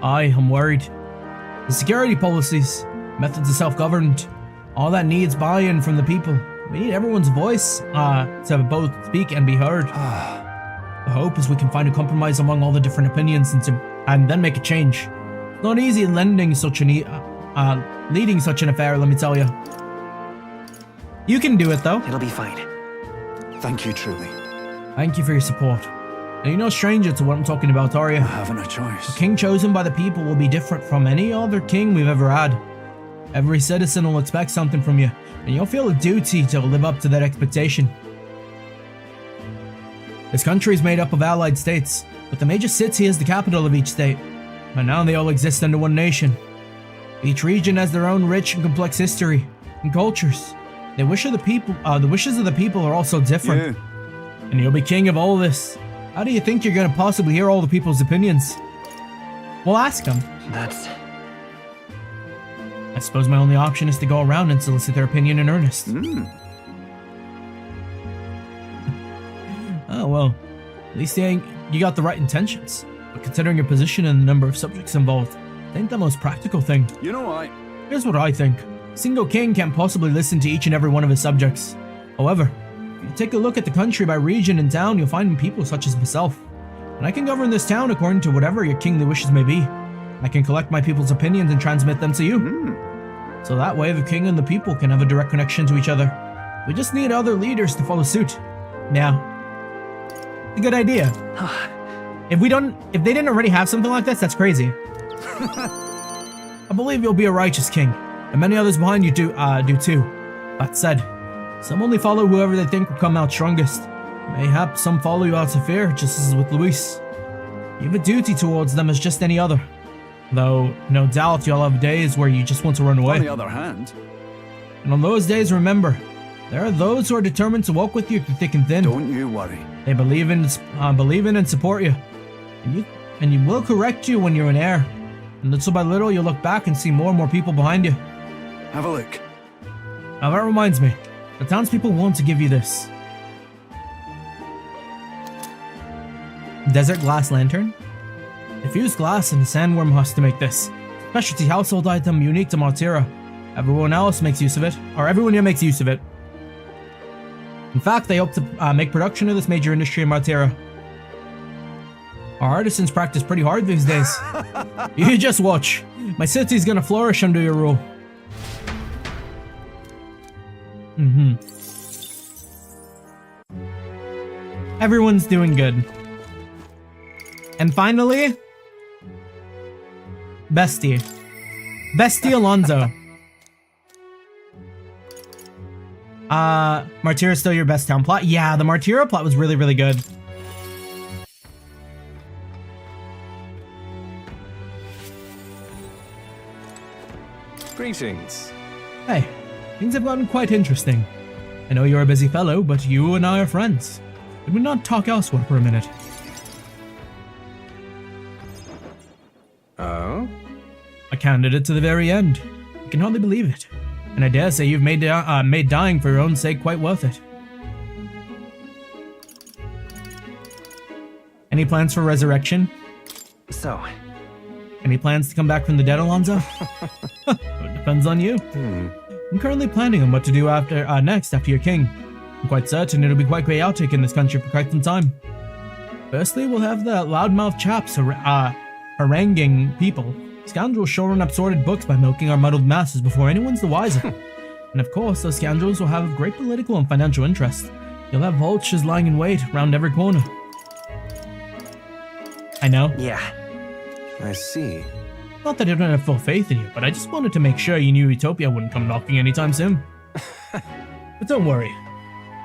I'm worried. The security policies, methods of self-government, all that needs buy-in from the people. We need everyone's voice to both speak and be heard. The hope is we can find a compromise among all the different opinions and then make a change. It's not easy leading such an affair, let me tell you. You can do it, though. It'll be fine. thank you truly. Thank you for your support. And you're no stranger to what I'm talking about, are you? I haven't a choice. The king chosen by the people will be different from any other king we've ever had. Every citizen will expect something from you, and you'll feel a duty to live up to that expectation. This country is made up of allied states, but the major city is the capital of each state. But now they all exist under one nation. Each region has their own rich and complex history and cultures. The wishes of the people are also different. Yeah. And you'll be king of all this. How do you think you're going to possibly hear all the people's opinions? Well, ask them. That's... I suppose my only option is to go around and solicit their opinion in earnest. Oh, well. At least you got the right intentions. But considering your position and the number of subjects involved, I think the most practical thing. You know what? Here's what I think. A single king can't possibly listen to each and every one of his subjects. However, if you take a look at the country by region and town, you'll find people such as myself. And I can govern this town according to whatever your kingly wishes may be. I can collect my people's opinions and transmit them to you. So that way the king and the people can have a direct connection to each other. We just need other leaders to follow suit. Now, a good idea. If they didn't already have something like this, that's crazy. I believe you'll be a righteous king, and many others behind you do too. That said, some only follow whoever they think will come out strongest. Mayhap some follow you out of fear, just as with Luis. You have a duty towards them as just any other. Though, no doubt you'll have days where you just want to run away. On the other hand... And on those days, remember, there are those who are determined to walk with you through thick and thin. Don't you worry. They believe in and support you. And you will correct you when you're in error. And little by little, you'll look back and see more and more people behind you. Have a look. Now that reminds me, the townspeople want to give you this. Desert glass lantern? Diffused glass and a sandworm husk to make this. Specialty household item unique to Martira. Everyone else makes use of it, or everyone here makes use of it. In fact, they hope to make production of this major industry in Martira. Our artisans practice pretty hard these days. You just watch. My city's gonna flourish under your rule. Everyone's doing good. And finally, Bestie. Bestie Alonzo. Martira's still your best town plot? Yeah, the Martira plot was really, really good. Greetings. Hey, things have gotten quite interesting. I know you're a busy fellow, but you and I are friends. Could we not talk elsewhere for a minute? Oh? A candidate to the very end. I can hardly believe it. And I dare say you've made dying for your own sake quite worth it. Any plans for resurrection? So, Any plans to come back from the dead, Alonzo? It depends on you. I'm currently planning on what to do next after you're king. I'm quite certain it'll be quite chaotic in this country for quite some time. Firstly, we'll have the loudmouth chaps haranguing people. Scoundrels shoring up sordid books by milking our muddled masses before anyone's the wiser. And of course, those scoundrels will have great political and financial interest. You'll have vultures lying in wait around every corner. I know. yeah. I see. Not that I don't have full faith in you, but I just wanted to make sure you knew Utopia wouldn't come knocking anytime soon. But don't worry.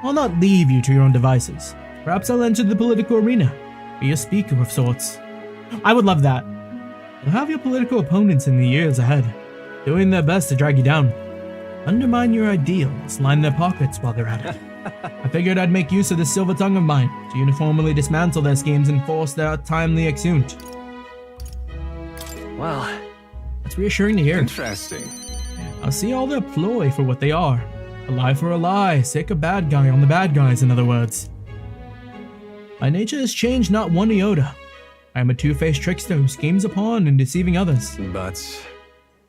I'll not leave you to your own devices. Perhaps I'll enter the political arena. Be a speaker of sorts. I would love that. You'll have your political opponents in the years ahead, doing their best to drag you down. Undermine your ideals, line their pockets while they're at it. I figured I'd make use of this silver tongue of mine to uniformly dismantle their schemes and force their timely exeunt. Well, It's reassuring to hear. Interesting. I'll see all their ploy for what they are. A lie for a lie, sick a bad guy on the bad guys, in other words. My nature has changed not one iota. I am a two-faced trickster who schemes upon and deceiving others. But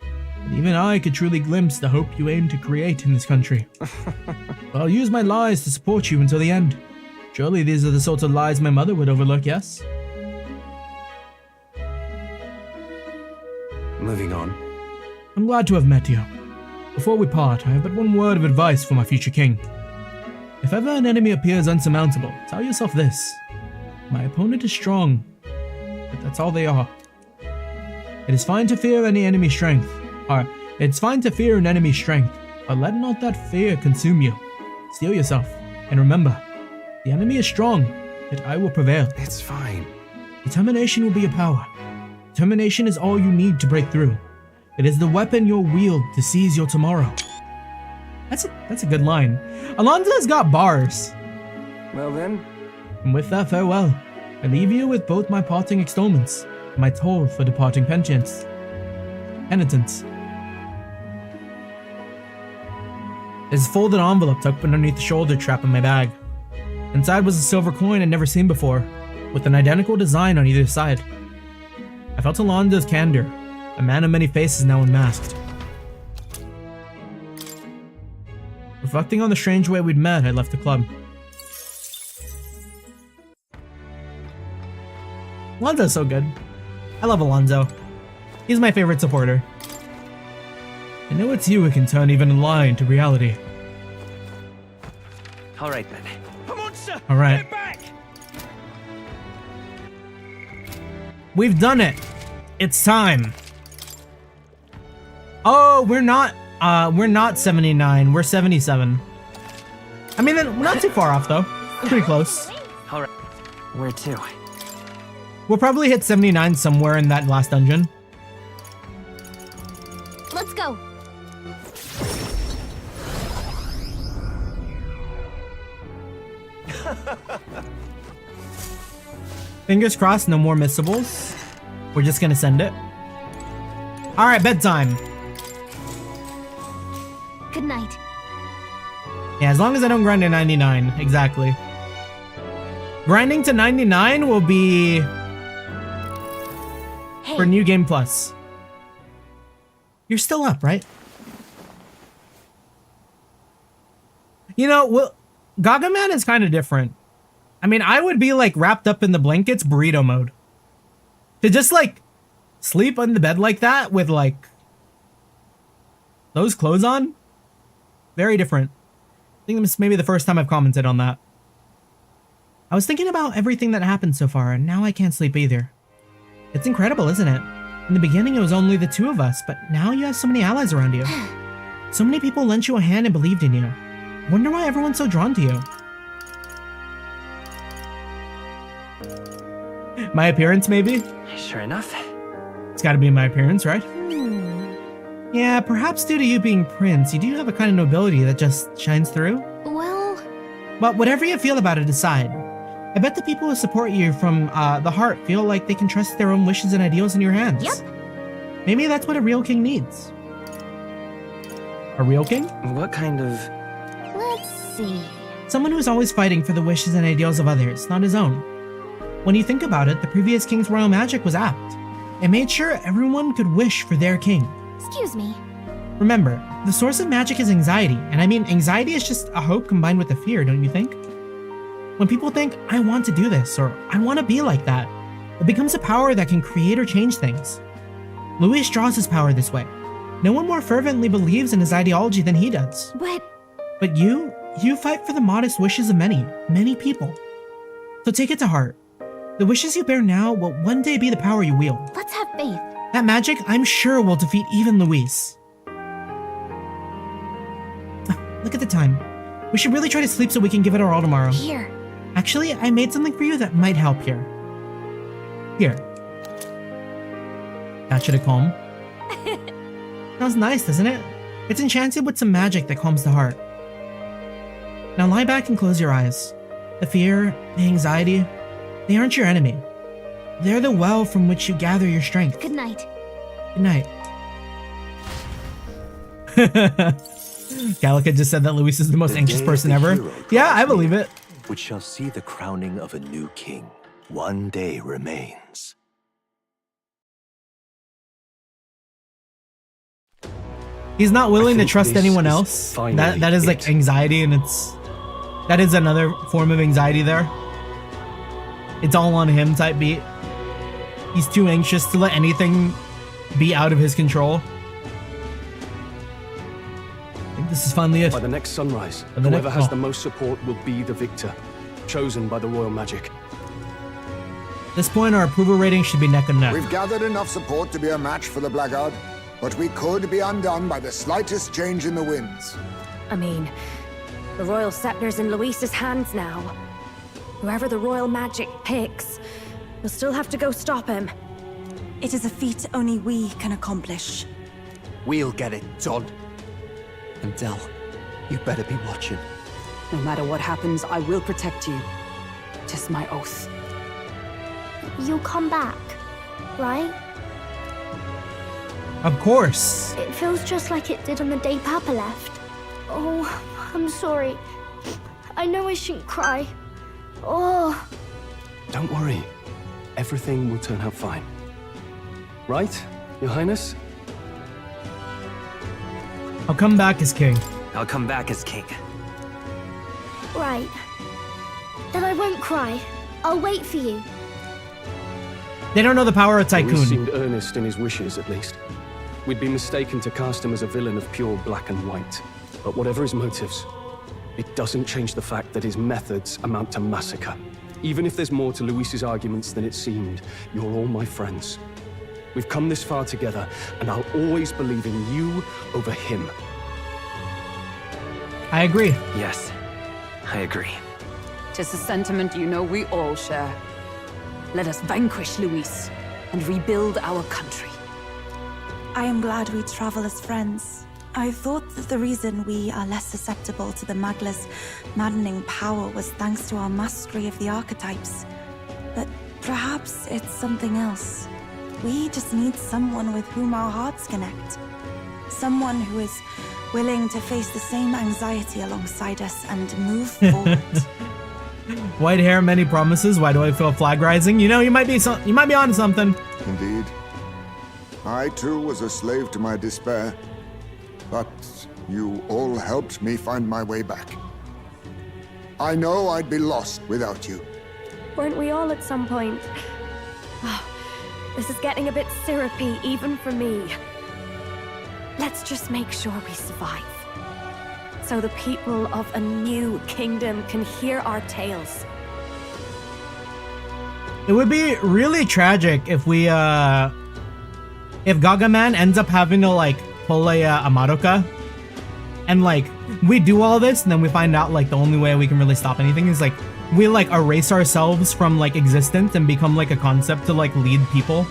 And even I could truly glimpse the hope you aim to create in this country. But I'll use my lies to support you until the end. Surely these are the sorts of lies my mother would overlook, yes? moving on. I'm glad to have met you. Before we part, I have but one word of advice for my future king. If ever an enemy appears unsurmountable, tell yourself this. My opponent is strong, but that's all they are. It is fine to fear any enemy strength. It's fine to fear an enemy's strength, but let not that fear consume you. Steel yourself, and remember, the enemy is strong, yet I will prevail. It's fine. Determination will be your power. Determination is all you need to break through. It is the weapon you'll wield to seize your tomorrow. That's a good line. Alonzo's got bars. Well then. And with that farewell, I leave you with both my parting extollments and my toll for departing penitence. There's a folded envelope tucked underneath the shoulder strap in my bag. Inside was a silver coin I'd never seen before, with an identical design on either side. I felt Alonzo's candor, a man of many faces now unmasked. Reflecting on the strange way we'd met, I left the club. Alonzo's so good. I love Alonzo. He's my favorite supporter. I know it's you who can turn even a lie into reality. Alright then. Come on, sir. Alright. Get back. We've done it. It's time. Oh, we're not 79. We're 77. I mean, we're not too far off though. We're pretty close. Alright. Where to? We'll probably hit 79 somewhere in that last dungeon. Let's go. Fingers crossed, no more missables. We're just gonna send it. Alright, bedtime. Good night. Yeah, as long as I don't grind to 99. Exactly. Grinding to 99 will be Hey. for New Game Plus. You're still up, right? You know, well, Gagaman is kind of different. I mean, I would be like wrapped up in the blankets burrito mode. To just like sleep on the bed like that with like those clothes on. Very different. I think this may be the first time I've commented on that. I was thinking about everything that happened so far, and now I can't sleep either. It's incredible, isn't it? In the beginning, it was only the two of us, but now you have so many allies around you. So many people lent you a hand and believed in you. Wonder why everyone's so drawn to you. My appearance, maybe? Sure enough. It's gotta be my appearance, right? Yeah, perhaps due to you being Prince, you do have a kind of nobility that just shines through. Well, But whatever you feel about it, decide. I bet the people who support you from the heart feel like they can trust their own wishes and ideals in your hands. Yep. Maybe that's what a real king needs. A real king? What kind of... let's see. Someone who's always fighting for the wishes and ideals of others, not his own. When you think about it, the previous king's royal magic was apt. It made sure everyone could wish for their king. Excuse me. Remember, the source of magic is anxiety, and I mean, anxiety is just a hope combined with a fear, don't you think? When people think, I want to do this, or I want to be like that, it becomes a power that can create or change things. Luis draws his power this way. No one more fervently believes in his ideology than he does. But you fight for the modest wishes of many, many people. So take it to heart. The wishes you bear now will one day be the power you wield. Let's have faith. That magic, I'm sure, will defeat even Luis. Look at the time. We should really try to sleep so we can give it our all tomorrow. Here. Actually, I made something for you that might help here. Here. That should have calmed. Smells nice, doesn't it? It's enchanted with some magic that calms the heart. Now lie back and close your eyes. The fear, the anxiety, they aren't your enemy. They're the well from which you gather your strength. Good night. Good night. Gallica just said that Luis is the most anxious person ever. Yeah, I believe it. Which shall see the crowning of a new king. One day remains. He's not willing to think trust this anyone is else. finally That is like it. anxiety, and that is another form of anxiety there. It's all on him type beat. He's too anxious to let anything be out of his control. I think this is finally it. By the next sunrise, By the whoever next- has oh. the most support will be the victor, chosen by the royal magic. At this point, our approval rating should be neck and neck. We've gathered enough support to be a match for the Blackguard, but we could be undone by the slightest change in the winds. I mean, the royal scepter's in Luis's hands now. Whoever the royal magic picks, we'll still have to go stop him. It is a feat only we can accomplish. We'll get it done. And Del, you better be watching. No matter what happens, I will protect you. 'Tis my oath. You'll come back, right? Of course. It feels just like it did on the day Papa left. Oh, I'm sorry. I know I shouldn't cry. Oh. Don't worry. Everything will turn out fine. Right, Your Highness? I'll come back as king. I'll come back as king. Right. Then I won't cry. I'll wait for you. They don't know the power of Luis Tycoon. seemed earnest in his wishes, at least. We'd be mistaken to cast him as a villain of pure black and white. But whatever his motives, it doesn't change the fact that his methods amount to massacre. Even if there's more to Luis's arguments than it seemed, you're all my friends. We've come this far together, and I'll always believe in you over him. I agree. Yes, I agree. 'Tis a sentiment you know we all share. Let us vanquish Luis and rebuild our country. I am glad we travel as friends. I thought that the reason we are less susceptible to the Magla's maddening power was thanks to our mastery of the archetypes. But perhaps it's something else. We just need someone with whom our hearts connect. Someone who is willing to face the same anxiety alongside us and move forward. White hair, many promises. Why do I feel flag rising? You know, you might be onto something. Indeed. I too was a slave to my despair, but you all helped me find my way back. I know I'd be lost without you. Weren't we all at some point? Oh, this is getting a bit syrupy, even for me. Let's just make sure we survive, so the people of a new kingdom can hear our tales. It would be really tragic if we, if Gargamel ends up having to, like, pull a Madoka, and, like, we do all this, and then we find out, like, the only way we can really stop anything is, like, we, like, erase ourselves from, like, existence and become, like, a concept to, like, lead people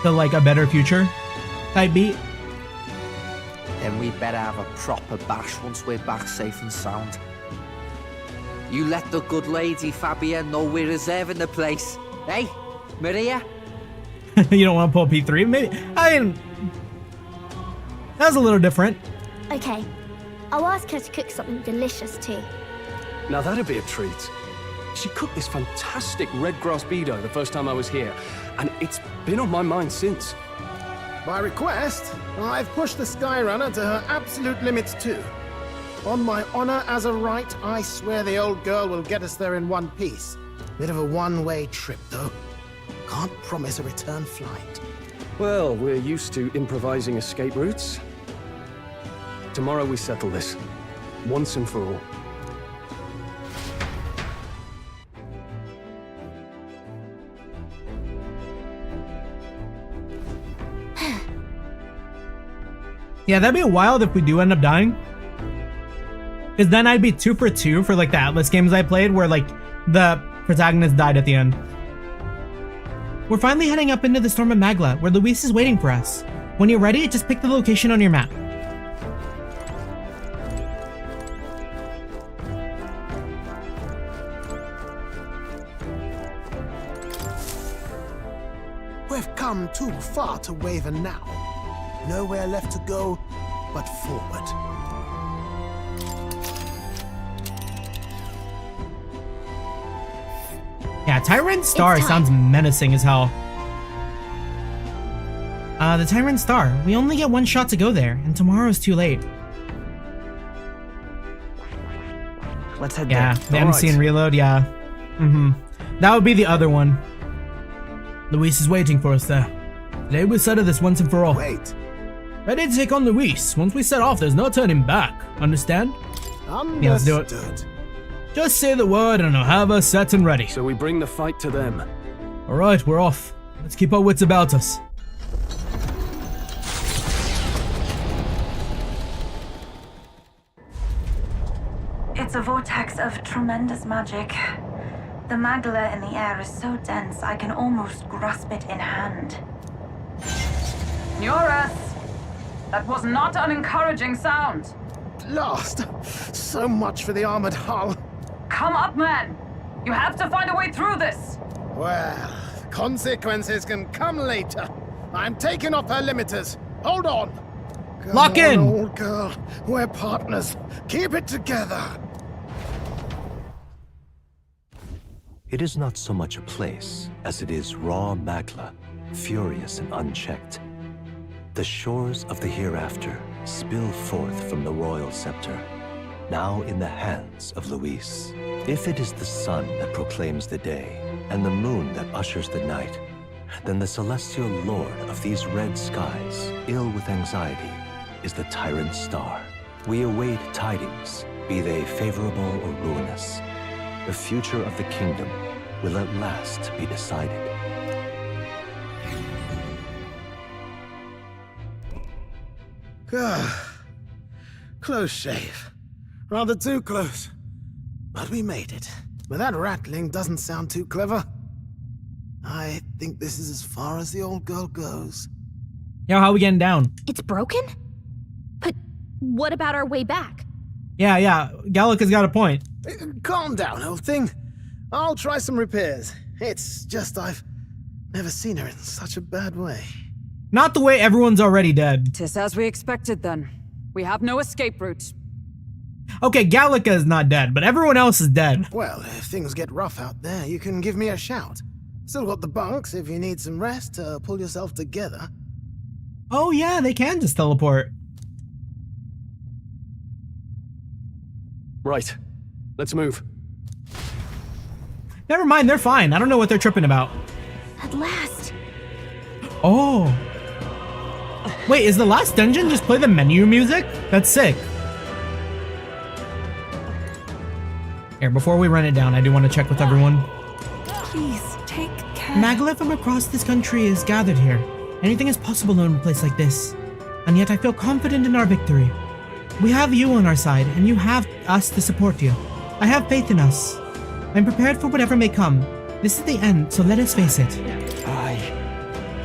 to, like, a better future type beat. Then we better have a proper bash once we're back safe and sound. You let the good lady Fabia know we're reserving the place. Hey, Maria? You don't want to pull P3? Maybe. I mean, that was a little different. Okay. I'll ask her to cook something delicious too. Now that'd be a treat. She cooked this fantastic red grass beedo the first time I was here, and it's been on my mind since. By request, I've pushed the Skyrunner to her absolute limits too. On my honor as a right, I swear the old girl will get us there in one piece. Bit of a one-way trip, though. Can't promise a return flight. Well, we're used to improvising escape routes. Tomorrow we settle this, once and for all. Yeah, that'd be wild if we do end up dying. Because then I'd be 2 for 2 for, like, the Atlas games I played where, like, the protagonist died at the end. We're finally heading up into the Storm of Magla, where Luis is waiting for us. When you're ready, just pick the location on your map. We've come too far to waver now. Nowhere left to go but forward. Yeah, Tyrant Star sounds menacing as hell. The Tyrant Star. We only get one shot to go there, and tomorrow's too late. Let's head Yeah, there. the MC and reload, yeah. That would be the other one. Luis is waiting for us there. Today we settle this once and for all. Wait. Ready to take on Luis. Once we set off, there's no turning back. Understand? Understood. Yeah, let's do it. Just say the word and I'll have us set and ready. So we bring the fight to them. Alright, we're off. Let's keep our wits about us. It's a vortex of tremendous magic. The magla in the air is so dense I can almost grasp it in hand. Eurus! That was not an encouraging sound. Lost. So much for the armored hull. Come up, man! You have to find a way through this! Well, consequences can come later. I'm taking off her limiters. Hold on. Come Lock on, in! old girl. We're partners. Keep it together. It is not so much a place as it is raw magla, furious and unchecked. The shores of the hereafter spill forth from the royal scepter, now in the hands of Luis. If it is the sun that proclaims the day, and the moon that ushers the night, then the celestial lord of these red skies, ill with anxiety, is the tyrant star. We await tidings, be they favorable or ruinous. The future of the kingdom will at last be decided. Close shave. Rather too close. But we made it. But that rattling doesn't sound too clever. I think this is as far as the old girl goes. Yo, how we getting down? It's broken? But what about our way back? Yeah, Gallica's got a point. Calm down, old thing. I'll try some repairs. It's just I've never seen her in such a bad way. Not the way everyone's already dead. Tis as we expected then. We have no escape route. Okay, Gallica is not dead, but everyone else is dead. Well, if things get rough out there, you can give me a shout. Still got the bunks if you need some rest to pull yourself together. Oh yeah, they can just teleport. Right. Let's move. Never mind, they're fine. I don't know what they're tripping about. At last. Oh. Wait, is the last dungeon just play the menu music? That's sick. Here, before we run it down, I do want to check with everyone. Please, take care. Magla from across this country is gathered here. Anything is possible in a place like this. And yet I feel confident in our victory. We have you on our side, and you have us to support you. I have faith in us. I'm prepared for whatever may come. This is the end, so let us face it.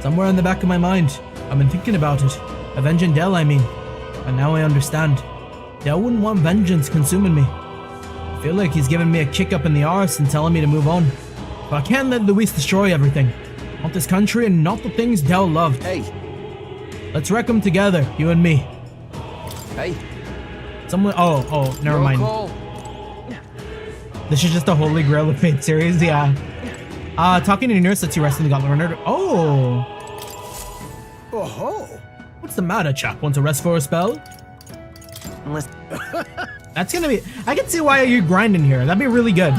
Somewhere in the back of my mind, I've been thinking about it. Avenging Del, I mean. And now I understand. Del wouldn't want vengeance consuming me. I feel like he's giving me a kick up in the arse and telling me to move on. But I can't let Luis destroy everything. Not this country and not the things Del loved. Hey. Let's wreck them together, you and me. Hey. Someone. Oh, never mind. Call. This is just a Holy Grail of Fate series, yeah. Talking to nurse lets you rest in the Gauntlet Runner. Oh. What's the matter, chap? Want to rest for a spell? That's gonna be. I can see why you're grinding here. That'd be really good.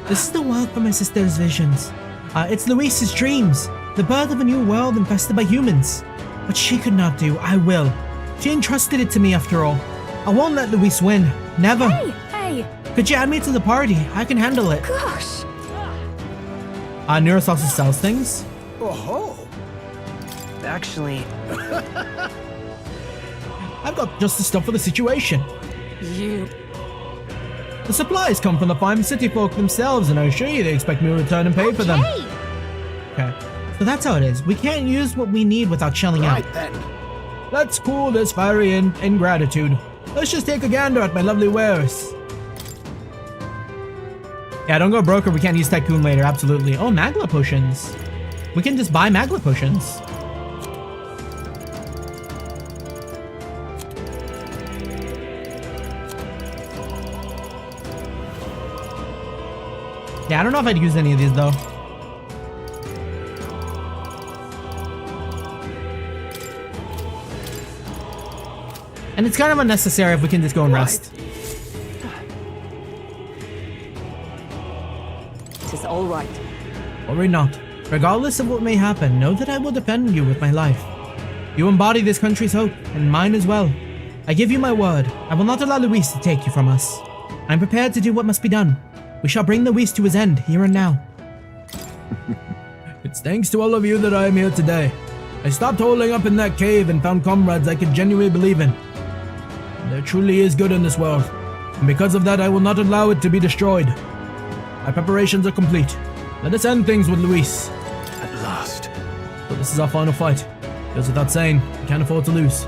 This is the world for my sister's visions. It's Luis's dreams. The birth of a new world infested by humans. What she could not do, I will. She entrusted it to me after all. I won't let Luis win. Never. Hey! Could you add me to the party? I can handle it. Gosh! Neuros also sells things. Actually, I've got just the stuff for the situation. You... The supplies come from the fine city folk themselves, and I assure you they expect me to return and pay for them. Okay, so that's how it is. We can't use what we need without shelling out. Right then. Let's cool this fiery ingratitude. Let's just take a gander at my lovely wares. Yeah, don't go broke or we can't use Tycoon later, absolutely. Oh, Magla potions. We can just buy Magla potions. Yeah, I don't know if I'd use any of these though. And it's kind of unnecessary if we can just go and rest. It is all right. Worry not. Regardless of what may happen, know that I will defend you with my life. You embody this country's hope, and mine as well. I give you my word. I will not allow Luis to take you from us. I'm prepared to do what must be done. We shall bring Luis to his end, here and now. It's thanks to all of you that I am here today. I stopped holding up in that cave and found comrades I could genuinely believe in. There truly is good in this world, and because of that I will not allow it to be destroyed. My preparations are complete. Let us end things with Luis. At last. But this is our final fight. Goes without saying, we can't afford to lose.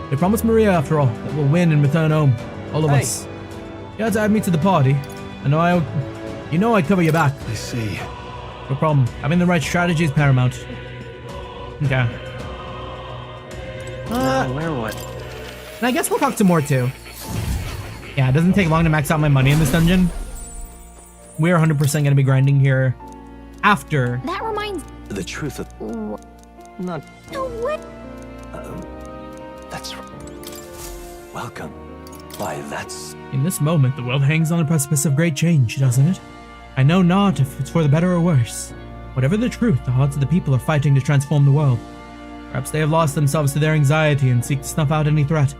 They promised Maria, after all, that we'll win and return home. All of us. You had to add me to the party. You know I'd cover your back. I see. No problem. Having the right strategy is paramount. Okay. Where what? And I guess we'll talk to more too. Yeah, it doesn't take long to max out my money in this dungeon. We're 100% going to be grinding here after. That reminds. The truth of... Not... What? That's... Welcome. Why, that's... In this moment, the world hangs on the precipice of great change, doesn't it? I know not if it's for the better or worse. Whatever the truth, the hearts of the people are fighting to transform the world. Perhaps they have lost themselves to their anxiety and seek to snuff out any threat.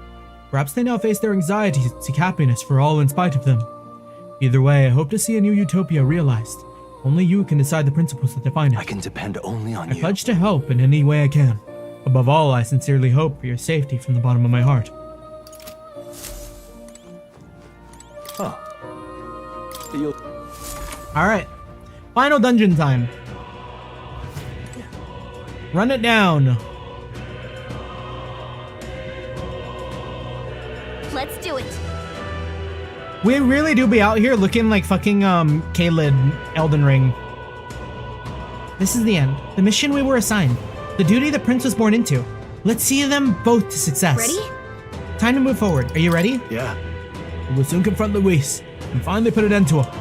Perhaps they now face their anxiety to seek happiness for all in spite of them. Either way, I hope to see a new utopia realized. Only you can decide the principles that define it. I can depend only on you. I pledge to help in any way I can. Above all, I sincerely hope for your safety from the bottom of my heart. Huh. Alright. Final dungeon time. Run it down. Let's do it. We really do be out here looking like fucking Caelid Elden Ring. This is the end. The mission we were assigned. The duty the prince was born into. Let's see them both to success. Ready? Time to move forward. Are you ready? Yeah. We will soon confront Luis and finally put an end to her.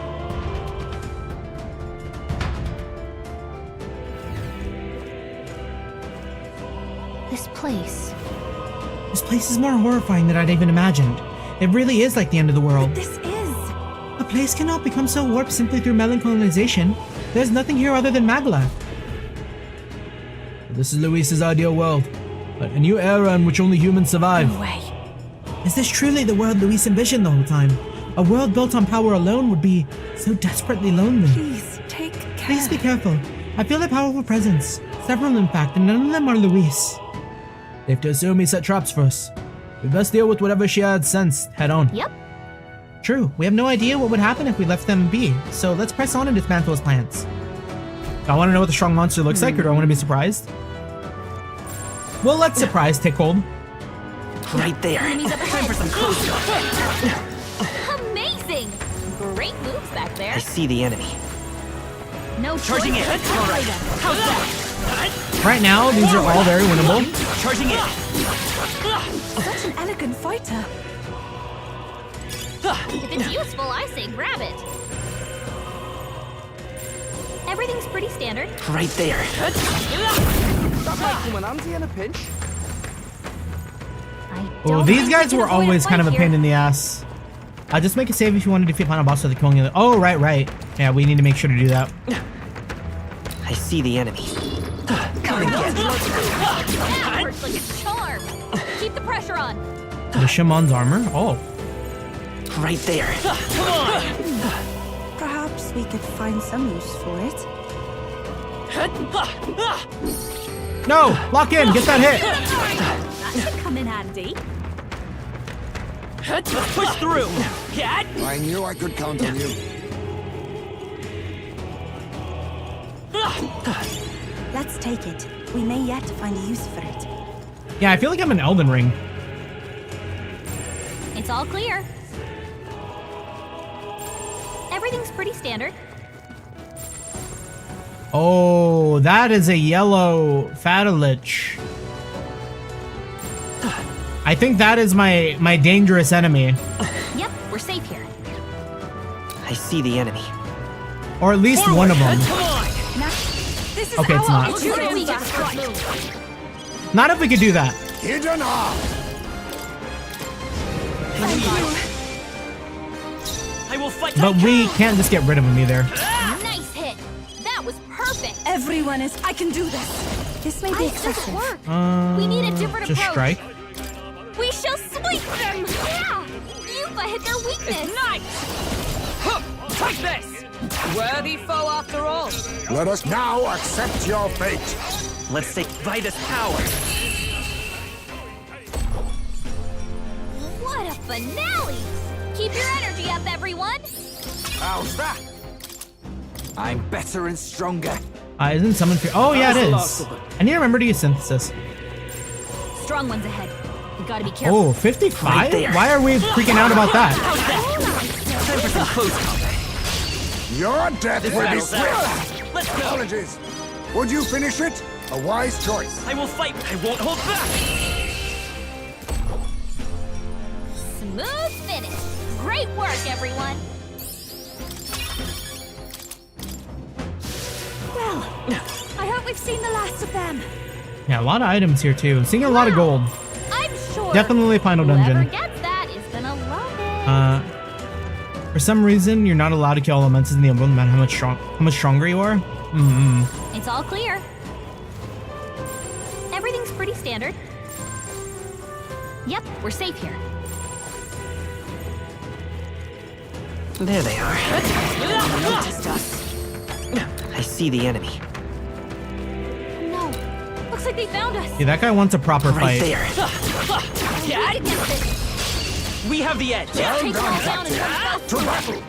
This place. This place is more horrifying than I'd even imagined. It really is like the end of the world. This is. A place cannot become so warped simply through melancholinization. There's nothing here other than Magla. This is Luis's ideal world. A new era in which only humans survive. No way. Is this truly the world Luis envisioned the whole time? A world built on power alone would be so desperately lonely. Please, take care. Please be careful. I feel a powerful presence. Several, in fact, and none of them are Luis. Safe to assume he set traps for us. We best deal with whatever she had sensed head on. Yep. True, we have no idea what would happen if we left them be, so let's press on and dismantle his plans. Do I want to know what the strong monster looks like, or do I want to be surprised? Well, let surprise take hold. Right there. Enemies up Time ahead. for some close. Amazing. Great moves back there. I see the enemy. No Charging choice. in. All right. How's that? Right now, these are all very winnable. Charging in. Such an elegant fighter. If it's useful, I say grab it. Everything's pretty standard. Right there. Oh, these guys were always kind of a pain in the ass. Just make a save if you want to defeat final boss of the killing. Oh, right. Yeah, we need to make sure to do that. I see the enemy. Come and get That works like a charm. Keep the pressure on. The Shaman's armor? Oh. Right there. Perhaps we could find some use for it. No! Lock in! Get that hit! That should come in handy. Let's push through. Cat. I knew I could count on you. Let's take it. We may yet find a use for it. Yeah, I feel like I'm in Elden Ring. It's all clear. Everything's pretty standard. Oh, that is a yellow Fatalich. I think that is my dangerous enemy. Yep, we're safe here. I see the enemy. Or at least one of them. This is Okay, it's not. Opportunity to strike. Not if we could do that. Hidden I will fight. But we can't just get rid of him either. Nice hit. That was perfect. Everyone is. I can do this. This may be It doesn't excessive. work. We need a different Just approach. strike. We shall sweep them. Yeah. Yuba hit their weakness. Nice. Take this. Worthy foe after all. Let us now accept your fate. Let's take Vitus power. What a finale! Keep your energy up, everyone! How's that? I'm better and stronger. Isn't Summon Fear? Oh, yeah, it is. I need to remember to use Synthesis. Strong ones ahead. We gotta be careful. Oh, 55? Right there. Why are we freaking out about that? How's that? Time for some close combat. Your death will be battle's swift. ours. Let's go. Apologies. Would you finish it? A wise choice. I will fight. I won't hold back. Smooth finish. Great work, everyone. Well, I hope we've seen the last of them. Yeah, a lot of items here, too. Seeing a lot of gold. I'm sure Definitely final whoever dungeon. gets that is gonna love it. For some reason, you're not allowed to kill elementals in the emblem, no matter how much stronger you are. It's all clear. Everything's pretty standard. Yep, we're safe here. There they are. Noticed us. I see the enemy. No, looks like they found us. Yeah, that guy wants a proper Right fight. there. Weak against it. We have the edge. Take them all down and run To battle.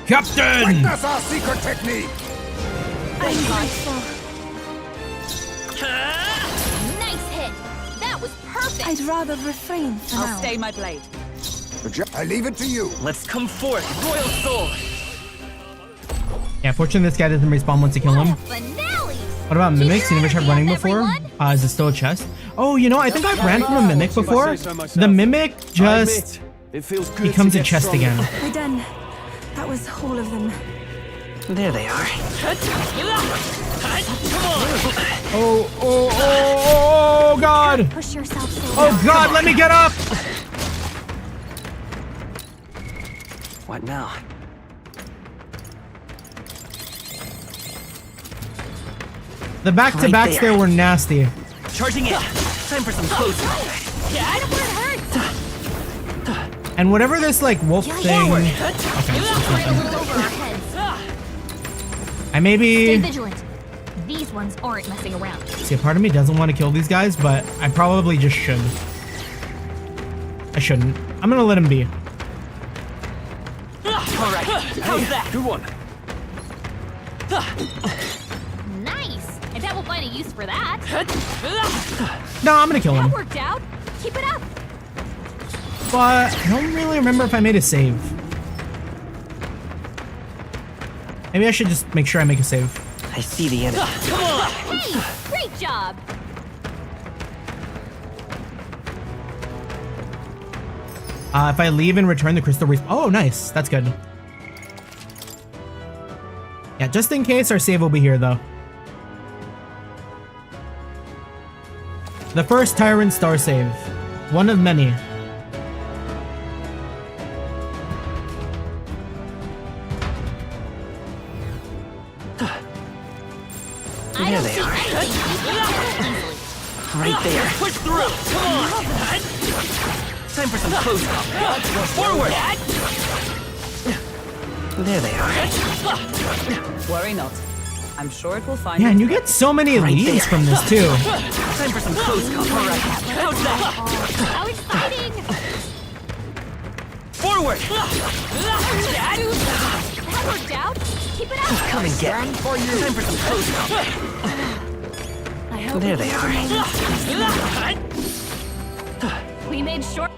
Captain! Witness our secret technique. I'm grateful. Nice hit. That was perfect. I'd rather refrain for I'll now. stay my blade. I leave it to you. Let's come forth, Royal Soul. Yeah, fortunately this guy doesn't respawn once you kill What a him. finale. What about mimics? You never tried running before? Everyone? Is it still a chest? Oh, you know, I think I've ran from a mimic before. The mimic just It feels good becomes to a get chest stronger. again. We're done. That was all of them. There they are. Oh, God! Push yourself so Oh, God, let me get up! What now? The back-to-backs Right there there. were nasty. Charging in. Time for some close combat. Get where it hurts. And whatever this, like, wolf thing... Forward. Right a little over our heads. I maybe... Stay vigilant. These ones aren't messing around. See, a part of me doesn't want to kill these guys, but I probably just should. I shouldn't. I'm gonna let him be. All right. How's that? Good one. Nice. I bet we'll find a use for that. No, I'm gonna kill him. That worked out. Keep it up. But I don't really remember if I made a save. Maybe I should just make sure I make a save. I see the enemy. Hey, great job. If I leave and return the crystal respawn. Oh, nice. That's good. Yeah, just in case, our save will be here, though. The first Tyrant Star save. One of many. I There don't they see are. anything you can kill easily. Right there. Push through. Come on. Time for some close combat. Forward. There they are. Worry not. I'm sure it will find Yeah, its and you way. get so many leads there. from this, too. Time for some close combat. All right. How's that? How exciting. Forward. That worked out. Keep it up. Come and get me. Time for some close combat. I hope There they are. we made sure.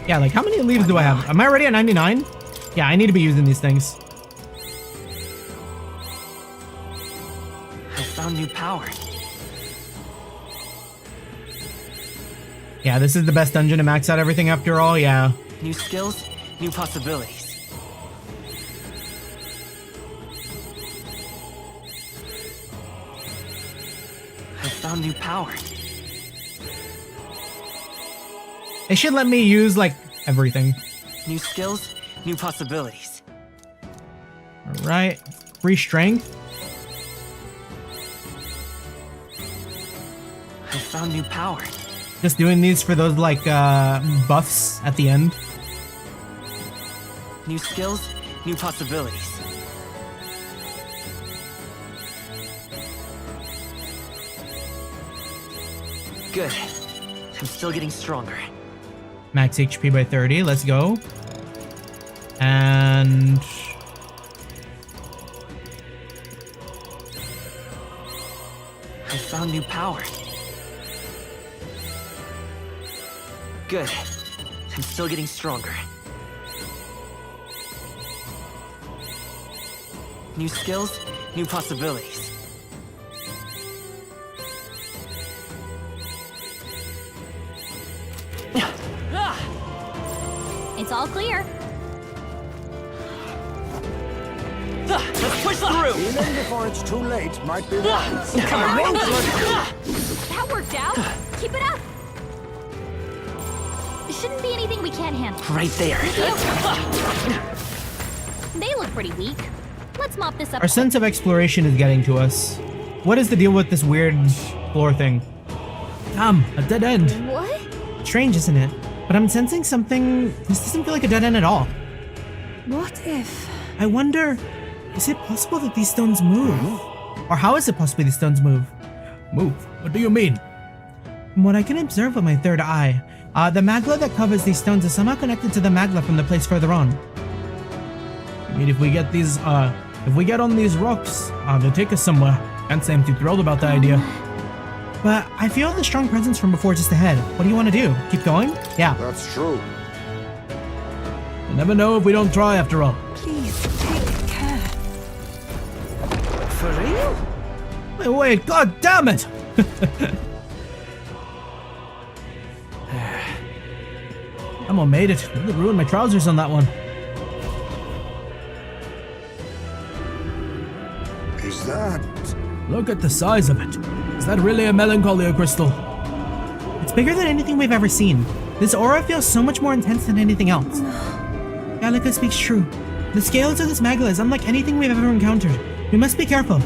Yeah, like, how many leaves do I have? Am I already at 99? Yeah, I need to be using these things. I found new power. Yeah, this is the best dungeon to max out everything after all, yeah. New skills, new possibilities. I found new power. They should let me use, like, everything. New skills, new possibilities. Alright. Free strength. I found new power. Just doing these for those, like, buffs at the end. New skills, new possibilities. Good. I'm still getting stronger. Max HP by 30. Let's go. And I found new power. Good. I'm still getting stronger. New skills, new possibilities. It's all clear. Let's push through! Even before it's too late might be wise. That worked out. Keep it up. Shouldn't be anything we can't handle. Right there. They look pretty weak. Let's mop this up. our sense of exploration is getting to us. What is the deal with this weird floor thing? Damn, a dead end. What? Strange, isn't it? But I'm sensing something. This doesn't feel like a dead end at all. What if... I wonder, is it possible that these stones move? Or how is it possible these stones move? Move? What do you mean? From what I can observe with my third eye, the magla that covers these stones is somehow connected to the magla from the place further on. I mean, if we get these, if we get on these rocks, they'll take us somewhere. Can't say I'm too thrilled about the idea. But I feel the strong presence from before just ahead. What do you want to do? Keep going? Yeah. That's true. We'll never know if we don't try after all. Please, take care. For real? Wait, god damn it! Almost made it. Really ruined my trousers on that one. Is that... Look at the size of it. Is that really a melancholia crystal? It's bigger than anything we've ever seen. This aura feels so much more intense than anything else. Gallica speaks true. The scales of this magla is unlike anything we've ever encountered. We must be careful.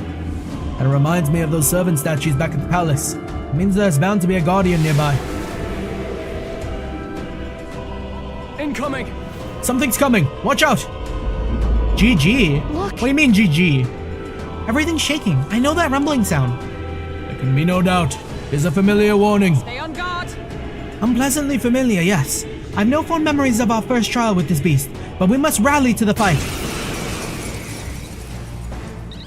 That reminds me of those servant statues back at the palace. It means there's bound to be a guardian nearby. Incoming! Something's coming! Watch out! GG? Look. What do you mean GG? Everything's shaking. I know that rumbling sound. There can be no doubt. It's a familiar warning. Stay on guard. Unpleasantly familiar, yes. I've no fond memories of our first trial with this beast, but we must rally to the fight.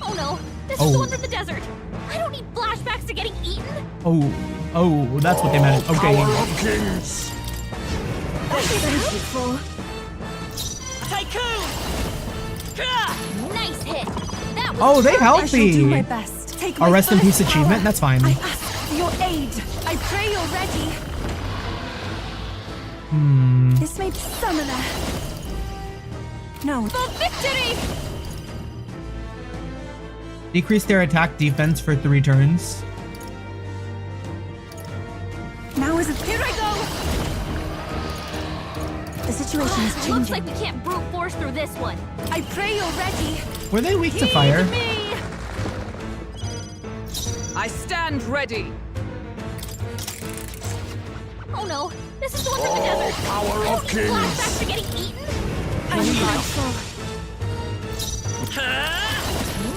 Oh no, this is the one from the desert. I don't need flashbacks to getting eaten. Oh, that's what they meant. Okay. Power of kings! Beautiful. Tycoon! Nice hit. That was Oh, they perfect. I helped shall do my me. best. Take Our my rest in first peace achievement. power. That's fine. I ask for your aid. I pray you're ready. This may be summoner. No. For victory! Decrease their attack defense for 3 turns. Now is it? Here I go! The situation is changing. Looks like we can't brute force through this one. I pray you're ready. Were they weak to fire? Me! I stand ready. Oh no, this is the one from the desert. Power I of don't need kings! flashbacks to getting eaten. I'm grateful.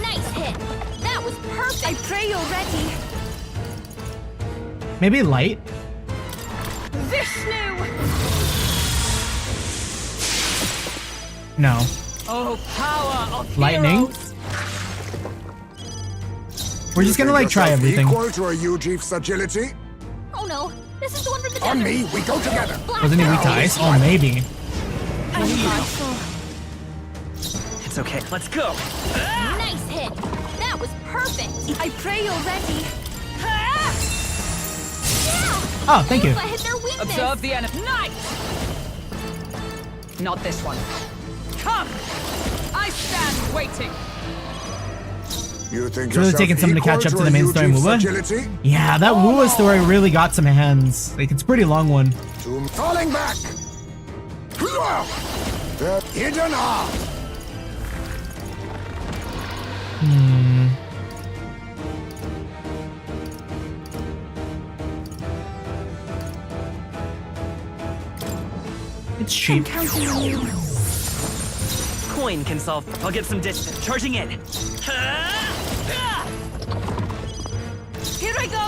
Nice hit. That was perfect. I pray you're ready. Maybe light? Vishnu! No. Oh, power of Lightning? heroes. We're just gonna like try everything. Equal to a Ujief's agility? Oh no, this is the one from the desert. On me, we go together. Wasn't he weak to ice? Oh, maybe. I'm grateful. It's okay, let's go! Nice hit. That was perfect. I pray you're ready. Yeah! Oh, thank you. I hit their weakness. Observe the enemy. Knight! Not this one. Come! I stand waiting. You think It's really yourself taking something to catch up equal to the main story, Ujief's Muba. agility? Yeah, that Wua story really got some hands. Like, it's a pretty long one. Falling back! The hidden art! It's cheap. Counting on you. coin can solve. I'll get some distance. Charging in. Here I go!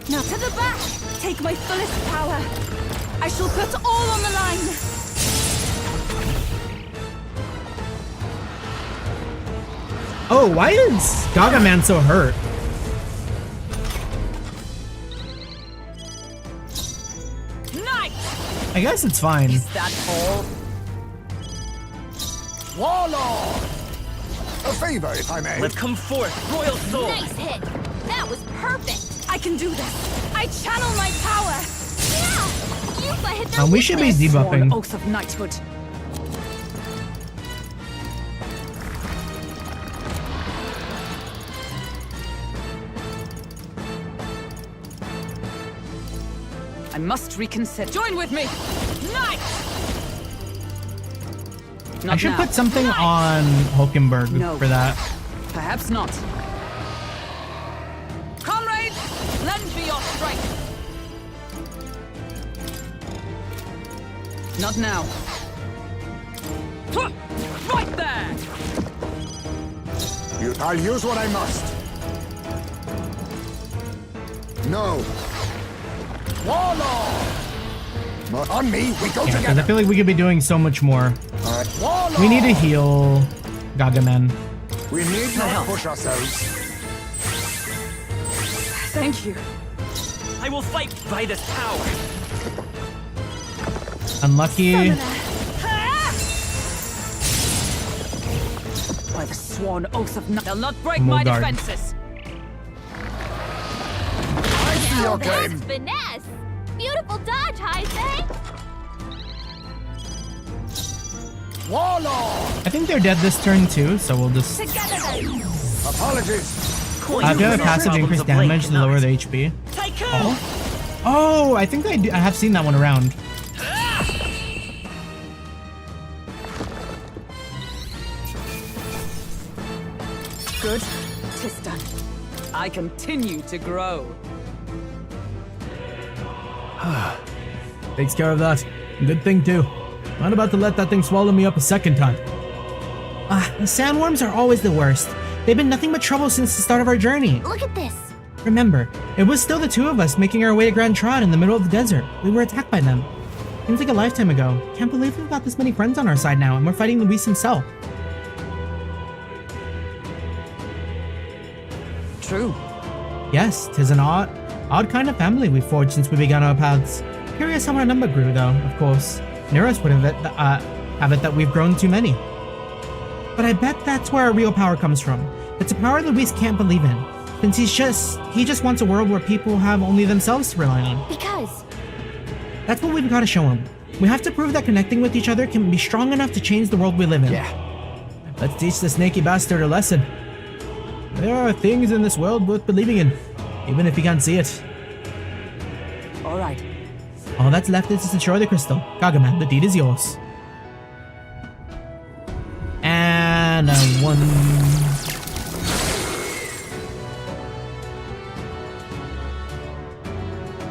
Now to the back! Take my fullest power! I shall put all on the line! Oh, why is Gargamel so hurt? Nice! I guess it's fine. Is that all? Warlord! A favor, if I may. Let's come forth, Royal Soul. Nice hit. That was perfect. I can do this. I channel my power. Yeah! Yuffie hit their We should be weakness. debuffing. Sworn oath of knighthood. I must reconsider. Join with me. Nice. I should put something on Hulkenberg for that. Perhaps not. Comrades, lend me your strength. Not now. Right there! I'll use what I must. No. Warlord! Not on me, we go Yeah, because I together. feel like we could be doing so much more. Warlord! We need to heal Gargamel. We need not push ourselves. Thank you. I will fight by this power. Unlucky. By the sworn oath of they'll not break More my guard. defenses. I see your That's game. finesse. Beautiful dodge, Heise. Warlord! I think they're dead this turn too, so we'll just Together then. Apologies. Coin do have a can passive solve increase problems of damage to late lower the night. HP. Tycoon! Oh, I think I have seen that one around. Good. 'Tis done. I continue to grow. Takes care of that. Good thing too. Not about to let that thing swallow me up a second time. The sandworms are always the worst. They've been nothing but trouble since the start of our journey. Look at this. Remember, it was still the two of us making our way to Grand Trod in the middle of the desert. We were attacked by them. Seems like a lifetime ago. Can't believe we've got this many friends on our side now, and we're fighting Luis himself. True. Yes, 'tis an odd kind of family we've forged since we began our paths. Curious how our number grew, though, of course. Nearest would have it that we've grown too many. But I bet that's where our real power comes from. It's a power Luis can't believe in, since he just wants a world where people have only themselves to rely on. Because That's what we've got to show him. We have to prove that connecting with each other can be strong enough to change the world we live in. Yeah. Let's teach the snaky bastard a lesson. There are things in this world worth believing in, even if you can't see it. All right. All that's left is to destroy the crystal. Gargamel, the deed is yours. And a one.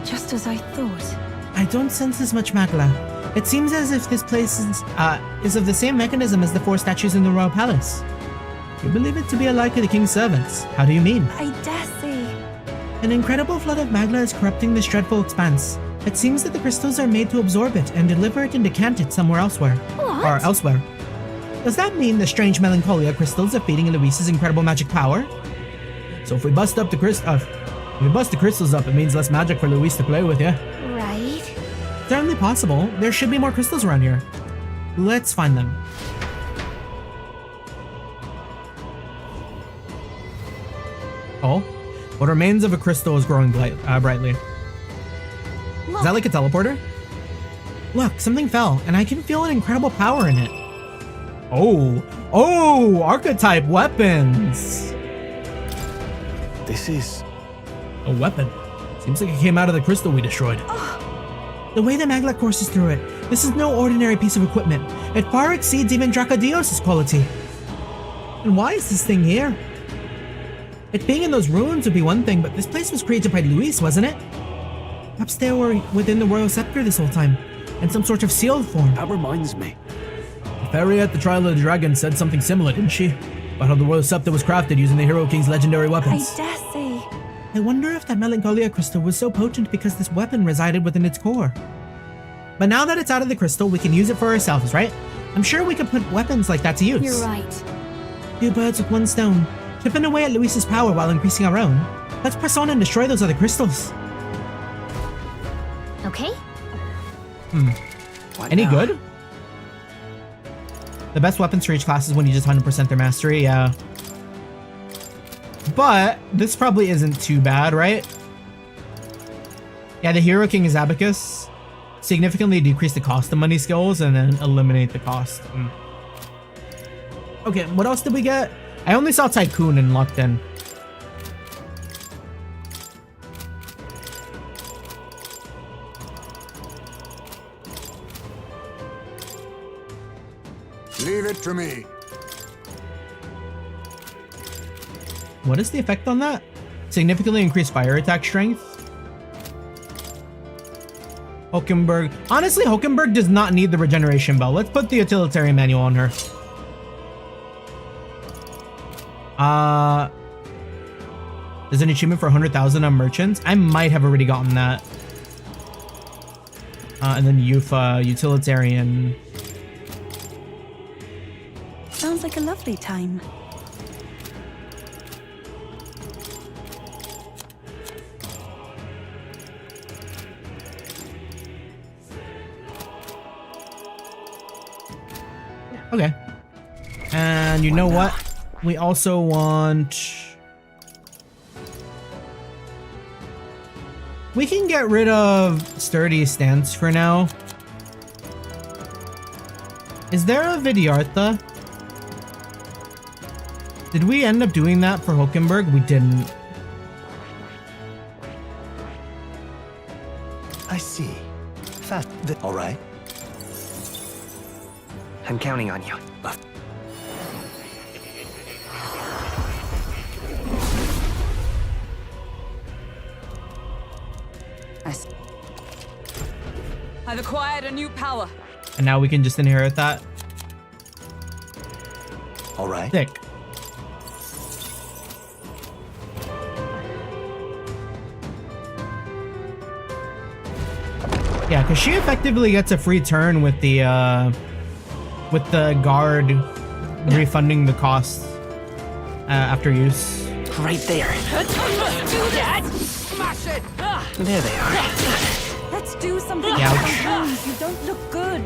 Just as I thought. I don't sense as much magla. It seems as if this place is of the same mechanism as the four statues in the royal palace. You believe it to be alike to the king's servants. How do you mean? I dare say. An incredible flood of magla is corrupting this dreadful expanse. It seems that the crystals are made to absorb it and deliver it and decant it somewhere elsewhere. What? Or elsewhere. Does that mean the strange melancholia crystals are feeding Luis's incredible magic power? So if we bust the crystals up, it means less magic for Luis to play with, yeah? right. Certainly possible. There should be more crystals around here. Let's find them. Oh, what remains of a crystal is growing brightly. Is that like a teleporter? Look, something fell, and I can feel an incredible power in it. Oh, archetype weapons. This is... A weapon. Seems like it came out of the crystal we destroyed. The way the magla courses through it, this is no ordinary piece of equipment. It far exceeds even Dracodios' quality. And why is this thing here? It being in those ruins would be one thing, but this place was created by Luis, wasn't it? Perhaps they were within the royal scepter this whole time, in some sort of sealed form. That reminds me. fairy at the trial of the dragon said something similar, didn't she? About how the royal scepter was crafted using the Hero King's legendary I weapons. dare say. I wonder if that Melancholia crystal was so potent because this weapon resided within its core. But now that it's out of the crystal, we can use it for ourselves, right? I'm sure we could put weapons like that to use. You're right. Two birds with one stone. Chipping away at Luis's power while increasing our own. Let's press on and destroy those other crystals. Okay? Any good? The best weapons for each class is when you just 100% their mastery, yeah. But this probably isn't too bad, right? Yeah, the Hero King is Abacus. Significantly decrease the cost of money skills and then eliminate the cost. Okay, what else did we get? I only saw Tycoon and locked in. Leave it to me. What is the effect on that? Significantly increased fire attack strength. Hulkenberg. Honestly, Hulkenberg does not need the regeneration bell. Let's put the utilitarian manual on her. There's an achievement for 100,000 on merchants. I might have already gotten that. And then Yufa, utilitarian. Sounds like a lovely time. Okay. And you know what? We also want... We can get rid of Sturdy Stance for now. Is there a Vidyartha? Did we end up doing that for Hulkenberg? We didn't. I see. All right. I'm counting on you. I've acquired a new power. And now we can just inherit that. All right. Sick. Yeah, because she effectively gets a free turn with the guard refunding the costs after use. Right there. Let's do that! Smash it! There they are. Let's do something. Ouch. You don't look good.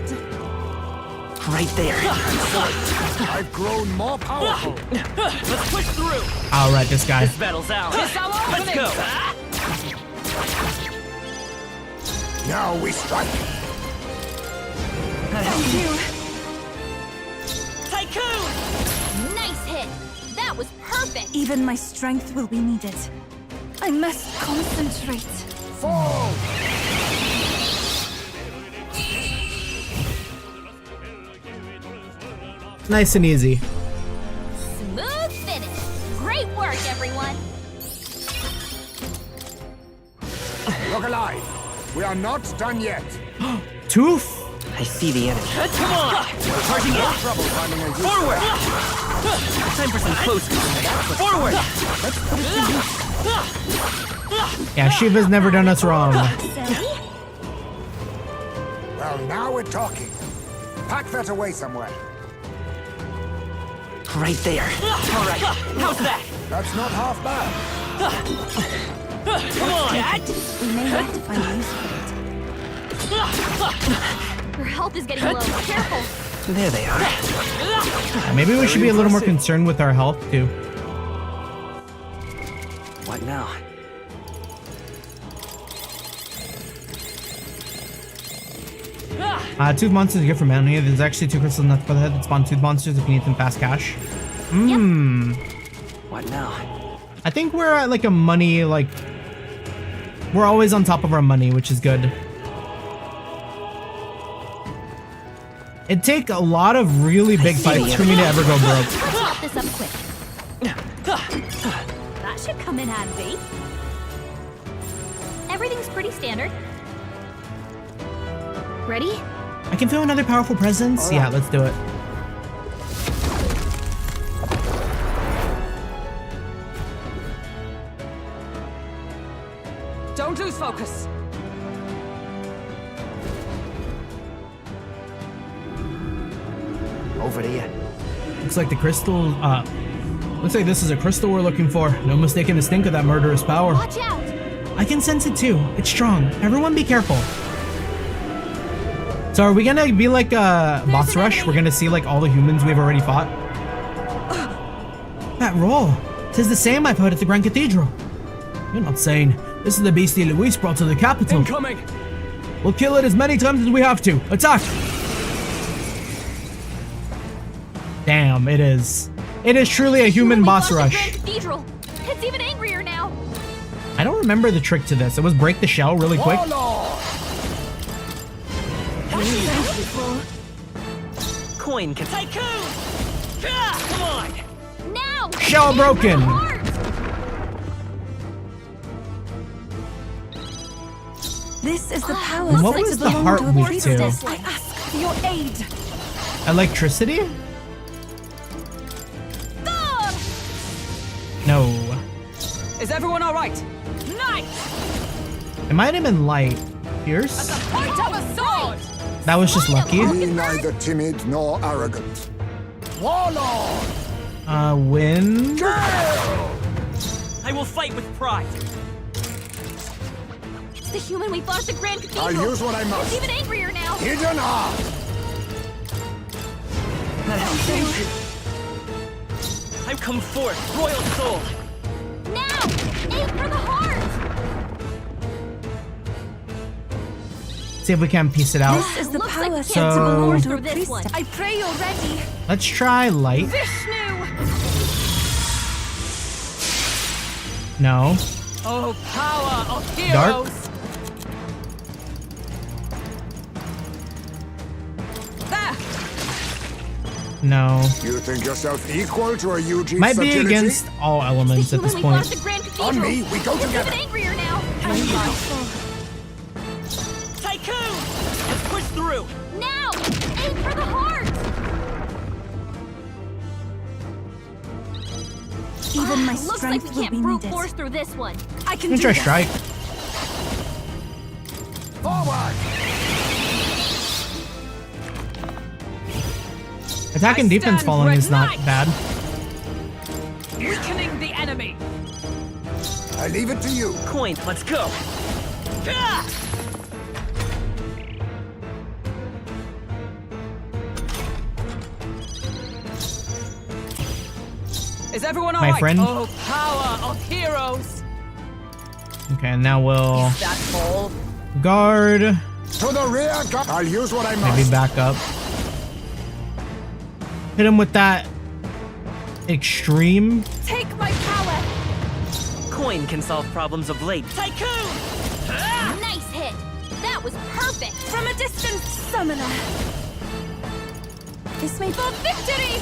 Right there. I've grown more powerful. Let's push through. I'll write this guy. This battle's out. Let's go. Now we strike. Thank you. Tycoon! Nice hit! That was perfect! Even my strength will be needed. I must concentrate. Fall! Nice and easy. Smooth finish! Great work, everyone! Look alive! We are not done yet. Tooth? I see the enemy. Come on! Charging in! Trouble finding a use Forward! Time for some close combat. Forward! Yeah, Shiva's never done us wrong. Well, now we're talking. Pack that away somewhere. Right there. All right. How's that? That's not half bad. Come on! We may have to find use for it. Your health is getting low. Careful! There they are. Yeah, maybe we should be a little more concerned with our health too. What now? Tooth monsters are good for money. There's actually 2 crystals nuts for the head that spawn tooth monsters if you need them fast cash. What now? I think we're at like a money, like... We're always on top of our money, which is good. It'd take a lot of really big fights for me to ever go broke. Let's wrap this up quick. That should come in handy. Everything's pretty standard. Ready? I can feel another powerful presence. Yeah, let's do it. Lose focus. Over here. Looks like the crystal, looks like this is a crystal we're looking for. No mistaking the stink of that murderous power. Watch out! I can sense it too. It's strong. Everyone be careful. So are we gonna be like a boss rush? We're gonna see like all the humans we've already fought? That roll. 'Tis the same I've heard at the Grand Cathedral. You're not sane. This is the beastie Luis brought to the capital. Incoming! We'll kill it as many times as we have to. Attack! Damn, it is. It is truly a human boss rush. Cathedral. It's even angrier now. I don't remember the trick to this. It was break the shell really quick. Coin can Tycoon! Come on! Now! Shell broken! This is the power What that was the belong heart to a weak priestess. to? I ask for your aid. Electricity? No. Is everyone all right? Nice! It might have been light. Pierce? Point of a sword! That was just lucky. Be neither timid nor arrogant. Warlord! Wind? I will fight with pride. It's the human we fought at the Grand Cathedral. I'll use what I must. It's even angrier now. Hidden heart! I've come forth, royal soul. Now! Aim for the heart! See if we can piece it out. This is the Looks power like set So- to belong to a through this one. priestess. I pray you're ready. Let's try light. Vishnu! No. Oh, power of heroes! Dark? There! No. You think yourself equal to a Eugene's Might be agility? against all elements The at this human we fought point. at the Grand Cathedral. On me, we go It's together. even angrier now. Tycoon! Let's push through. Now! Aim for the heart! Even my Looks like strength we will can't be brute needed. force through this one. I can Let me do try this. strike. Forward! Attack and defense stand falling is not ready. bad. Weakening the enemy! I leave it to you. Coin, let's go. Is everyone all My right? friend? Oh, power of heroes! Okay, and now we'll Is that all? guard. To the rear, I'll use what I must. Maybe back up. Hit him with that extreme. Take my power! Coin can solve problems of late. Tycoon! Nice hit! That was perfect! From a distance, summoner. This may For victory!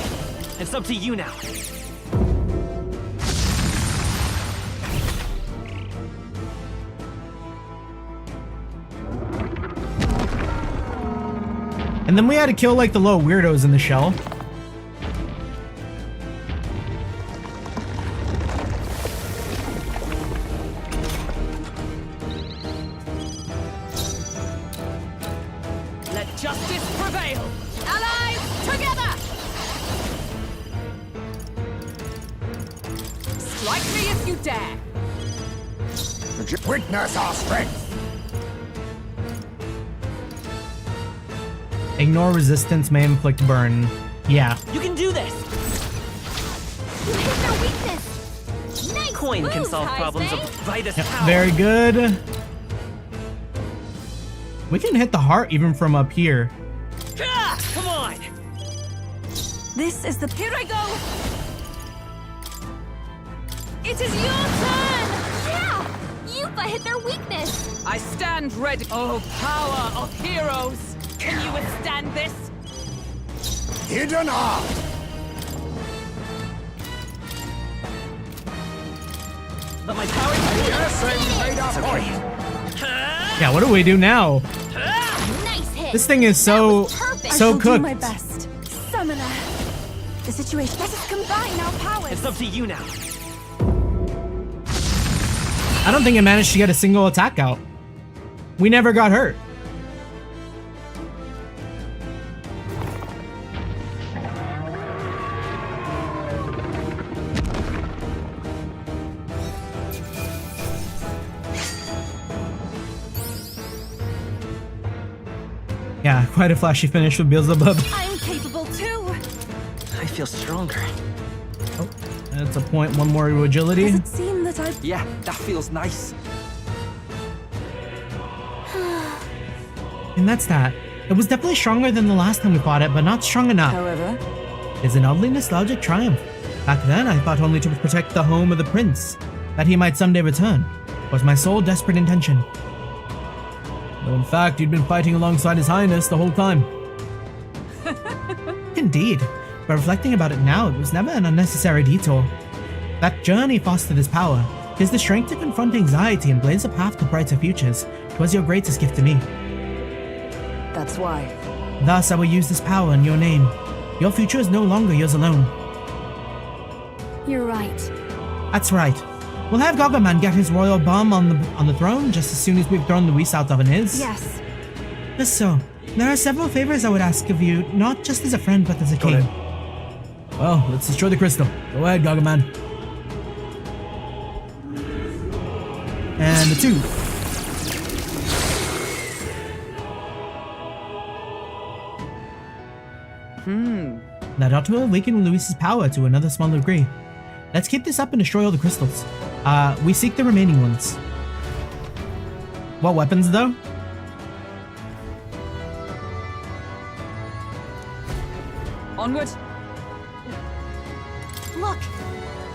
It's up to you now. And then we had to kill like the little weirdos in the shell. Let justice prevail! Allies, together! Strike me if you dare! Witness our strength. Ignore resistance may inflict burn. Yeah. You can do this. You hit their weakness! Nice Coin can moves, solve problems Heisei. of Vitus Yep, power. very good. We can hit the heart even from up here. Come on. This is the Here I go! It is your turn! Yeah! Yupa hit their weakness! I stand ready. Oh, power of heroes! Can you withstand this? Hidden heart. Let my power Yes, I made our point. Yeah, what do we do now? Nice hit! This thing is That so was perfect. I so shall cooked. do my best. Summoner. The situation. Let us combine our powers. It's up to you now. I don't think it managed to get a single attack out. We never got hurt. Yeah, quite a flashy finish with Beelzebub. I'm capable too. I feel stronger. Oh, that's a point. One more agility. Does it seem that I... Yeah, that feels nice. And that's that. It was definitely stronger than the last time we fought it, but not strong enough. However, It's an oddly nostalgic triumph. Back then, I thought only to protect the home of the prince, that he might someday return, was my sole desperate intention. Though in fact, you'd been fighting alongside His Highness the whole time. Indeed, but reflecting about it now, it was never an unnecessary detour. That journey fostered his power. 'Tis the strength to confront anxiety and blaze a path to brighter futures. 'Twas your greatest gift to me. that's why. Thus, I will use this power in your name. Your future is no longer yours alone. You're right. That's right. We'll have Gargaman get his royal bum on the throne just as soon as we've thrown Luis out of his. Yes. Just so. There are several favors I would ask of you, not just as a friend, but as a king. Well, let's destroy the crystal. Go ahead, Gargaman. And the 2. That ought to awaken Luis's power to another small degree. Let's keep this up and destroy all the crystals. We seek the remaining ones. What weapons, though? Onward. Look,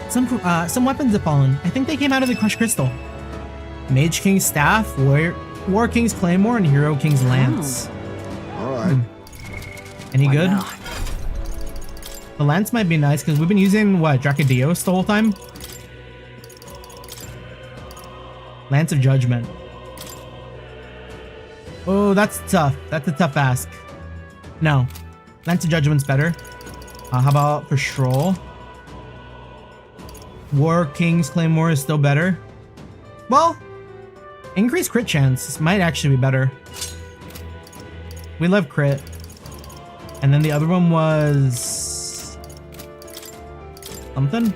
Some weapons have fallen. I think they came out of the crushed crystal. Mage King's staff, War King's claymore, and Hero King's lance. All right. Any good? The lance might be nice because we've been using what, Dracodios the whole time. Lance of Judgment. Oh, that's tough. That's a tough ask. No, Lance of Judgment's better. How about for Stroll? War King's Claymore is still better. Well, increased crit chance might actually be better. We love crit. And then the other one was something.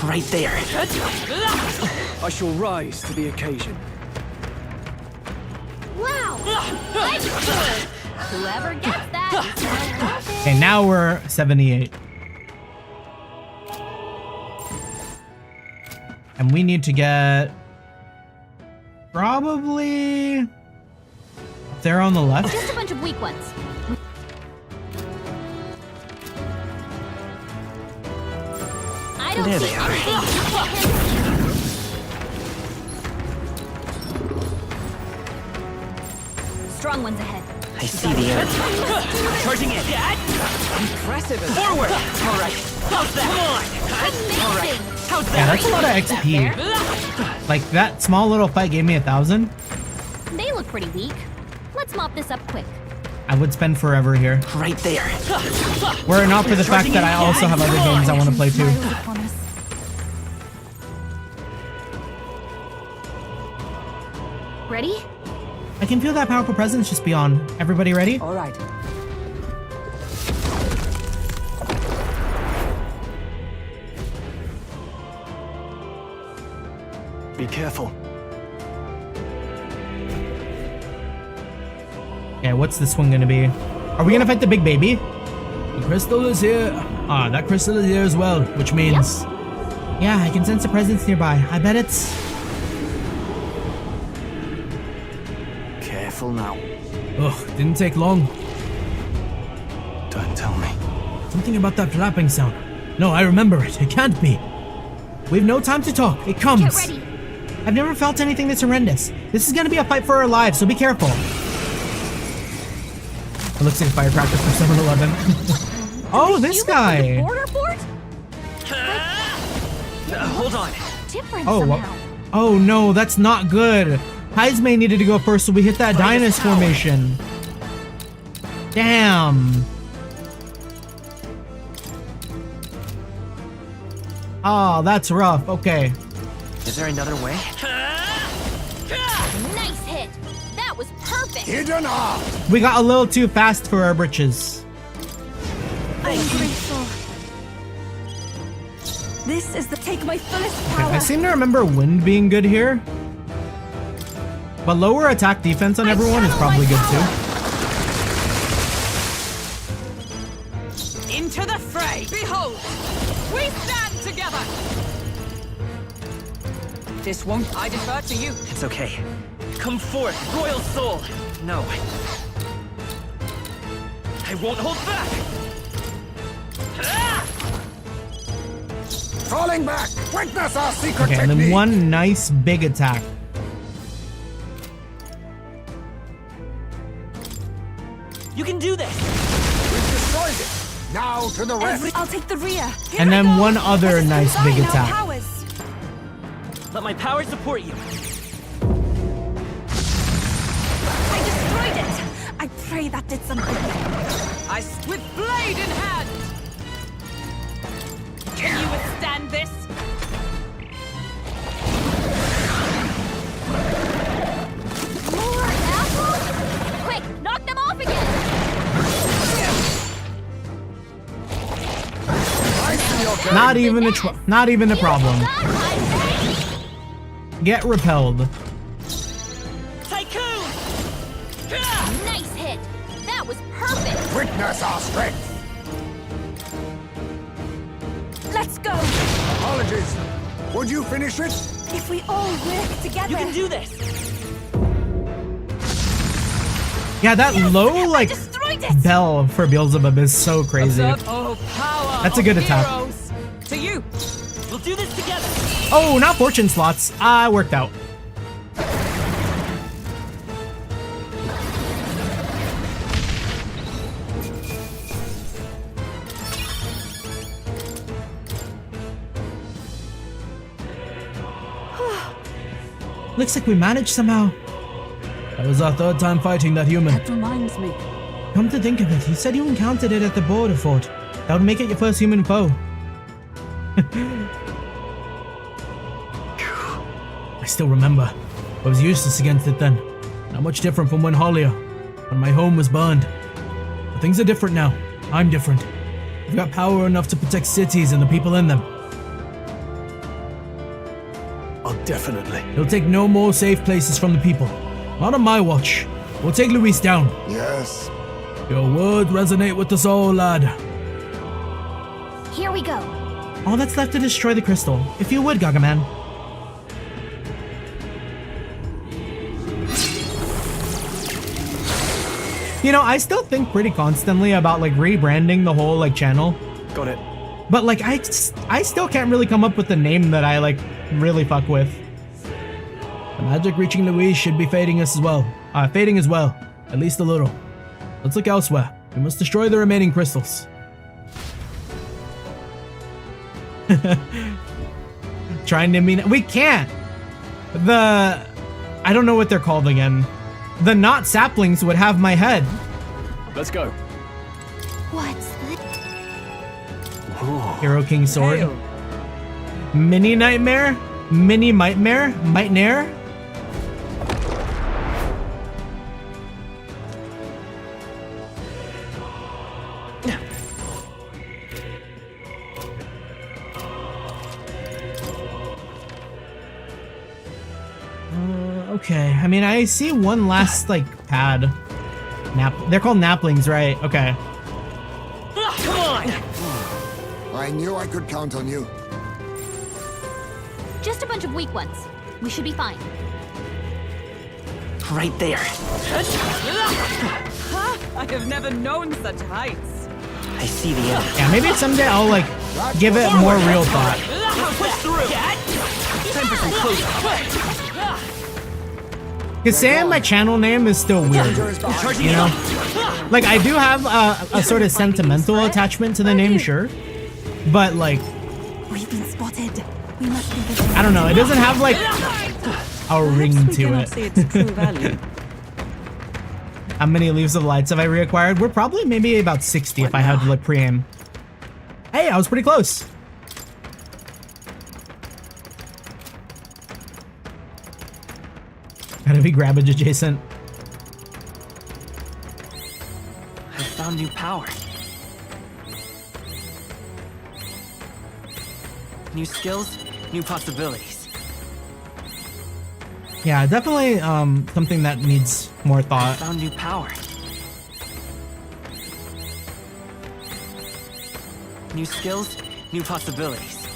Right there. I shall rise to the occasion. wow! Whoever gets that is gonna love it. Okay, now we're 78. And we need to get probably up there on the left. Just a bunch of weak ones. I don't There see they are. anything you can't handle. Strong ones ahead. I see the enemy. Charging in. Impressive. Forward. All right. How's that? Come on. All right. How's Yeah, that? that's a lot of XP. Like that small little fight gave me 1,000. They look pretty weak. Let's mop this up quick. I would spend forever here. Right there. Were it not for the fact that I also have other games I want to play too. Smiles upon us. Ready? I can feel that powerful presence just beyond. Everybody ready? All right. Be careful. Okay, what's this one gonna be? Are we gonna fight the big baby? The crystal is here. Ah, that crystal is here as well, which means... Yeah, I can sense a presence nearby. I bet it's... Careful now. Ugh, didn't take long. Don't tell me. Something about that flapping sound. No, I remember it. It can't be. We've no time to talk. It comes. Get ready. I've never felt anything this horrendous. This is gonna be a fight for our lives, so be careful. It looks like a firecracker from 7-Eleven. Oh, this You go for the guy. border fort? Hold on. Different Oh, somehow. oh no, that's not good. Heismay needed to go first, so we hit that Dynas formation. Damn. Oh, that's rough. Okay. Is there another way? Nice hit. That was perfect. Hidden art! We got a little too fast for our britches. I'm grateful. This is the take my fullest Okay, power. I seem to remember wind being good here. But lower attack defense on everyone is probably good too. Into the fray! Behold! We stand together! This won't I defer to you. It's okay. Come forth, royal soul. No. I won't hold back. Falling back! Witness our secret Okay, and then technique! one nice big attack. You can do this. We've destroyed it! Now to the rest! I'll take the rear. Here And I then go. one other Let us nice combine big our attack. powers. Let my power support you. I destroyed it. I pray that did something. With blade in hand! Can you withstand this? More apples? Quick, knock them off again. I see your game! Not even a problem. Feel that, Heismay? Get repelled. Tycoon! Nice hit. That was perfect. Witness our strength! Let's go. Apologies. Would you finish it? If we all work together. You can do this. Yeah, that low like destroyed it. bell for Beelzebub is so crazy. Oh, power That's a of good attack. heroes. To you! We'll do this together. Oh, not fortune slots. I worked out. Looks like we managed somehow. That was our third time fighting that human. That reminds me. Come to think of it, you said you encountered it at the border fort. That would make it your first human foe. I still remember. I was useless against it then. Not much different from when when my home was burned. But things are different now. I'm different. I've got power enough to protect cities and the people in them. Oh, definitely. He'll take no more safe places from the people. Not on my watch. We'll take Luis down. Yes. Your words resonate with us all, lad. Here we go. All that's left to destroy the crystal. If you would, Gargaman. You know, I still think pretty constantly about like rebranding the whole like channel. Got it. But like I still can't really come up with a name that I like really fuck with. The magic reaching Louise should be fading as well. Fading as well. At least a little. Let's look elsewhere. We must destroy the remaining crystals. Trying to mean we can't. I don't know what they're called again. The not saplings would have my head. Let's go. What's this? Hero King Sword. Hail. Mini Nightmare? Mini Mightmare? Mightmare? Okay, I mean, I see one last, like, pad. They're called naplings, right? Okay. Come on! I knew I could count on you. Just a bunch of weak ones. We should be fine. Right there. I have never known such heights. I see the end. Yeah, maybe someday I'll, like, give it more real thought. Push through. Time for some close-up. Because saying my channel name is still weird, you know? Like, I do have a sort of sentimental attachment to the name, sure. But, like... We've been spotted. We must be giving I don't know. It doesn't have like a ring we to cannot it. say its true value. How many Leaves of Lights have I reacquired? We're probably maybe about 60 if I had to like pre-aim. Hey, I was pretty close. Gotta be grabbage adjacent. I found new power. New skills, new possibilities. Yeah, definitely something that needs more I thought. found new power. New skills, new possibilities.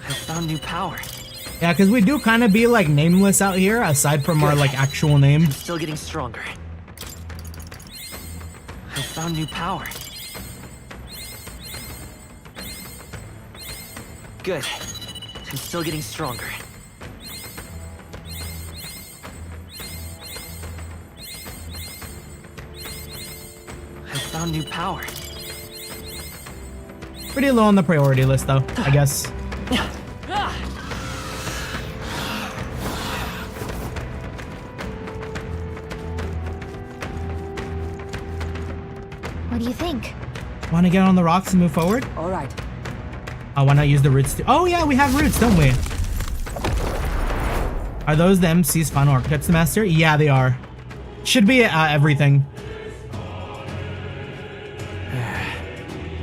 I found new power. Yeah, because we do kind of be like nameless out here, aside from our like actual name. I'm still getting stronger. I found new power. Good. I'm still getting stronger. I found new power. Pretty low on the priority list though, I guess. What do you think? Want to get on the rocks and move forward? All right. Why not use the roots too? Oh yeah, we have roots, don't we? Are those the MC's final archetypes to master? Yeah, they are. Should be everything.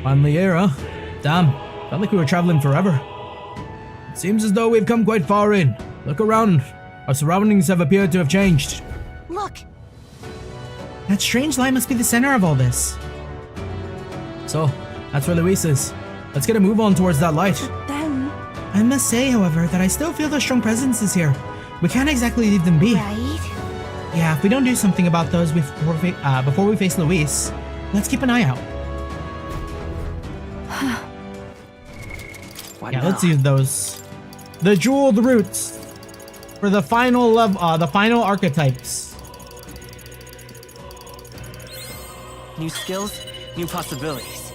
Finally here, huh? Damn, felt like we were traveling forever. It seems as though we've come quite far in. Look around. Our surroundings have appeared to have changed. Look! That strange light must be the center of all this. So, that's where Luis is. Let's get a move on towards that light. Then, I must say, however, that I still feel their strong presences here. We can't exactly leave them be. Right? Yeah, if we don't do something about those before we face Luis, let's keep an eye out. What Yeah, now? let's use those. The jeweled roots for the final the final archetypes. New skills, new possibilities.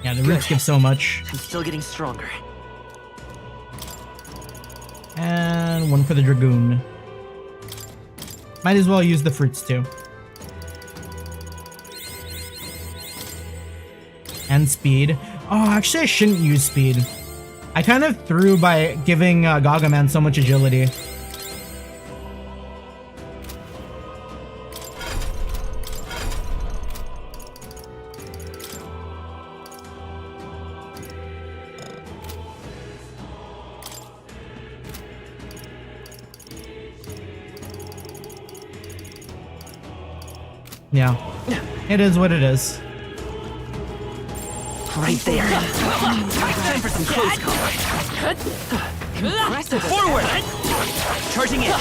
Yeah, the roots give so much. I'm still getting stronger. And one for the Dragoon. Might as well use the fruits too. And speed. Oh, actually I shouldn't use speed. I kind of threw by giving Gargamel so much agility. Yeah, it is what it is. Right there. Time for some close combat. Forward! Charging in.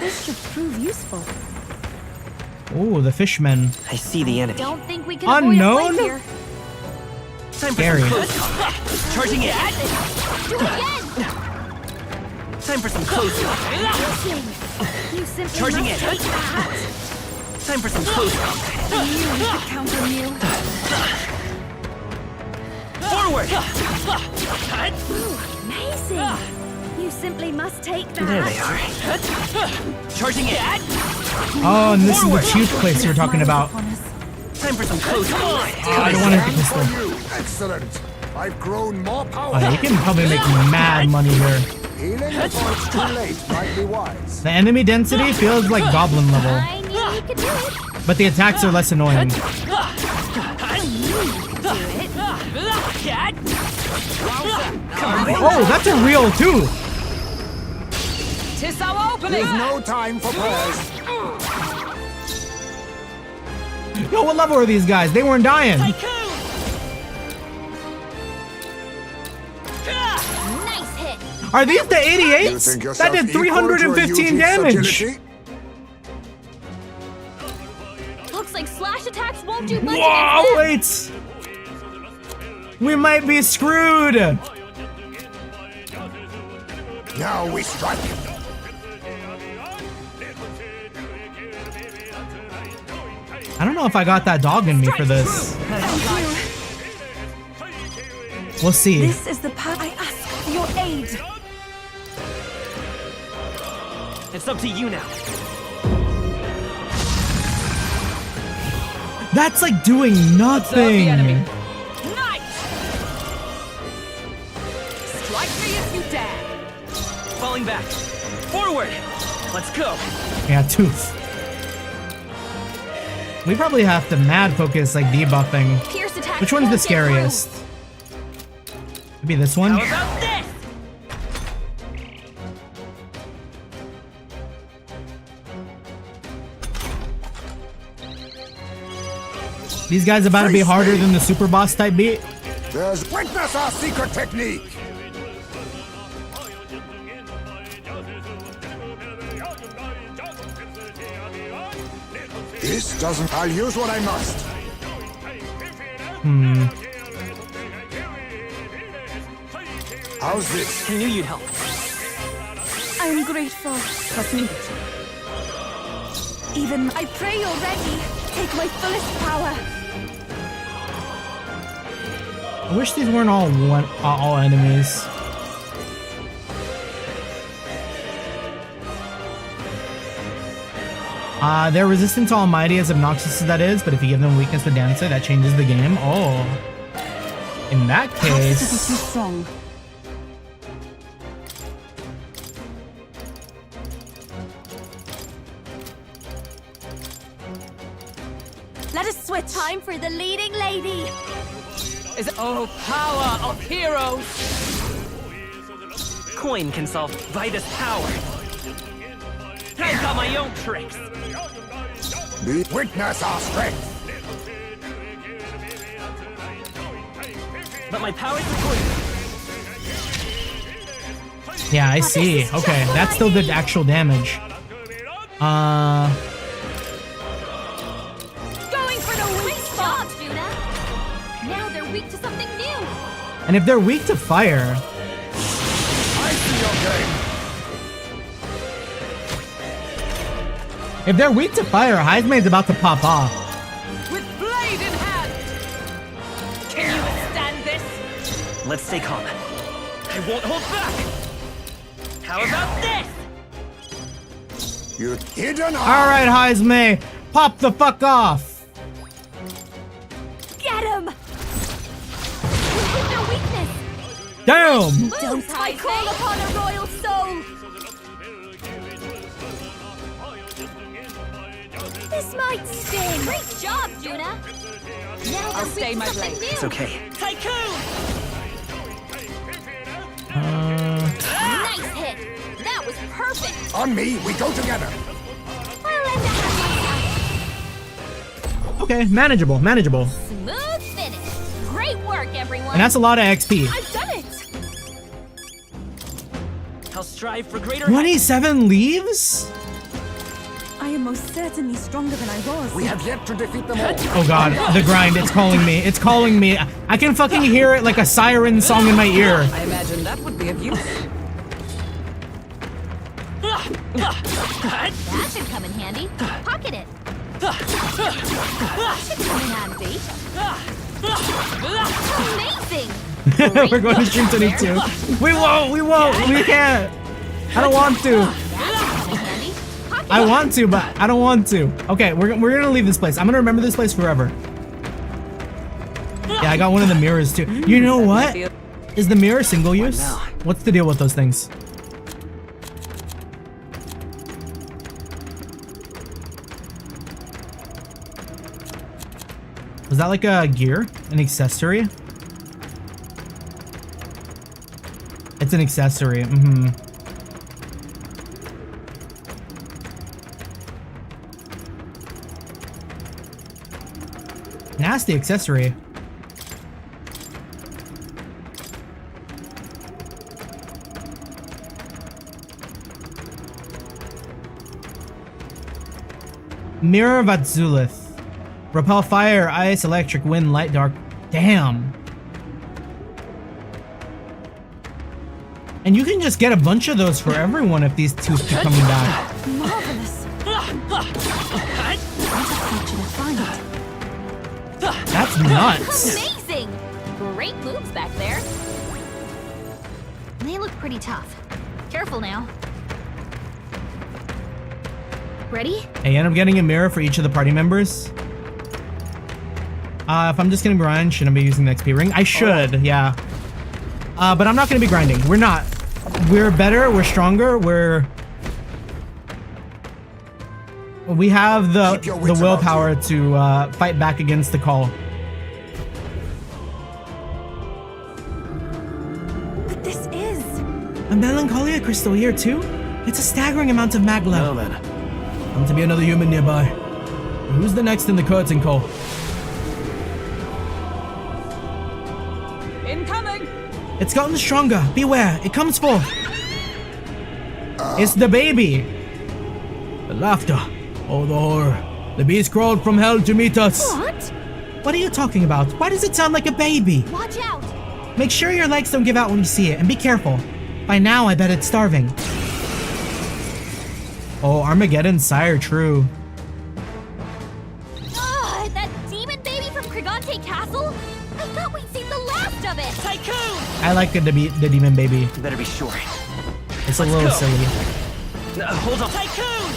this should prove useful. Oh, the fishmen. I see the enemy. Don't think we can Unknown? avoid a fight here. Time for Scary. some close combat. Charging in. Do it again! Time for some close combat. You simply Charging must in. take that. Time for some close combat. I knew we could count on you. Forward! Amazing! You simply must take that. There they are. Charging in. Oh, and this is the cute place you're talking about. Time for some close combat. Oh, I don't want to hit the pistol. Excellent. I've grown more Oh, powerful. yeah, you can probably make mad money here. Healing before it's too late might be wise. The enemy density feels like goblin level, I knew you could do it. but the attacks are less annoying. I knew you could do it. Oh, that's a real too. Tis our opening! There's no time for prayers. Yo, what level are these guys? They weren't dying. Nice hit. Are these the You 88s? think That yourself did equal to a 315 Yuji's damage. agility? Looks like slash attacks won't do much Whoa, against them. wait. We might be screwed. Now we strike. I don't know if I got that dog in me for this. We'll see. This is the path I ask for your aid. It's up to you now. That's like doing Observe the enemy. nothing. Knight! Strike me if you dare. Falling back. Forward. Let's go. Yeah, tooth. We probably have to mad focus like debuffing. Pierce attack Which one's the won't get through. scariest? Maybe this one? How about this? These guys about to be harder than the super boss type beat. There's witness our secret technique. This doesn't. I'll use what I must. How's this? I knew you'd help. I'm grateful. What's needed? Even I pray you're ready. Take my fullest power. I wish these weren't all enemies. They're resistant to Almighty, as obnoxious as that is, but if you give them weakness with Dancer, that changes the game. Oh. In that Has to be too case... strong. Let us switch. Time for the leading lady. Is it? Oh, power of heroes! Coin can solve Vitus power. I've got my own tricks. Be witness our strength. But my power's the coin. Yeah, I see. Okay, that still did actual damage. Going for the weak spot, Juna. Now they're weak to something new. And if they're weak to fire... I see your game. If they're weak to fire, Heisman's about to pop off. With blade in hand. Can you withstand this? Let's stay calm. I won't hold back. How about this? You hidden. Alright, Heisman, pop the fuck off. Get him. With their weakness. Damn! Don't I call upon a royal soul. This might sting. Great job, Juna. Now I'll they're stay weak my to something blade. new. It's okay. Tycoon. Nice hit. That was perfect. On me, we go together. I'll lend a hand myself. Okay, manageable, manageable. Smooth finish. Great work, everyone. And that's a lot of XP. I've done it. I'll strive for greater 27 leaves? I am most certainly stronger than I was. We have yet to defeat them all. Oh god, the grind, it's calling me. It's calling me. I can fucking hear it like a siren song in my ear. I imagine that would be of use. That should come in handy. Pocket it. That should come in handy. Amazing. We're going to stream 22. We won't, we can't. I don't want to. That should come in handy. Pocket I it. want to, but I don't want to. Okay, we're gonna leave this place. I'm gonna remember this place forever. Yeah, I got one of the mirrors too. You know what? Is the mirror single use? What's the deal with those things? Was that like a gear? An accessory? It's an accessory. Nasty accessory. Mirror of Azulith. Repel fire, ice, electric, wind, light, dark. Damn. And you can just get a bunch of those for everyone if these two keep coming back. Marvelous. I just need you to find mind. That's nuts. Amazing! Great moves back there. They look pretty tough. Careful now. Ready? I end up getting a mirror for each of the party members. If I'm just gonna grind, shouldn't I be using the XP ring? I should, yeah. But I'm not gonna be grinding. We're not. We're better, we're stronger, we have the willpower to fight back against the call. But this is... A melancholia crystal here too? It's a staggering amount of magla. Now then. Come to be another human nearby. Who's the next in the curtain call? Incoming! It's gotten stronger. Beware, it comes forth. It's the baby. The laughter. Oh, the horror. The beast crawled from hell to meet us. What? What are you talking about? Why does it sound like a baby? Watch out! Make sure your legs don't give out when you see it, and be careful. By now, I bet it's starving. Oh, Armageddon Sire, true. That demon baby from Krigante Castle? I thought we'd seen the last of it! Tycoon! I like the demon baby. You better be sure. It's a little silly. Hold on. Tycoon!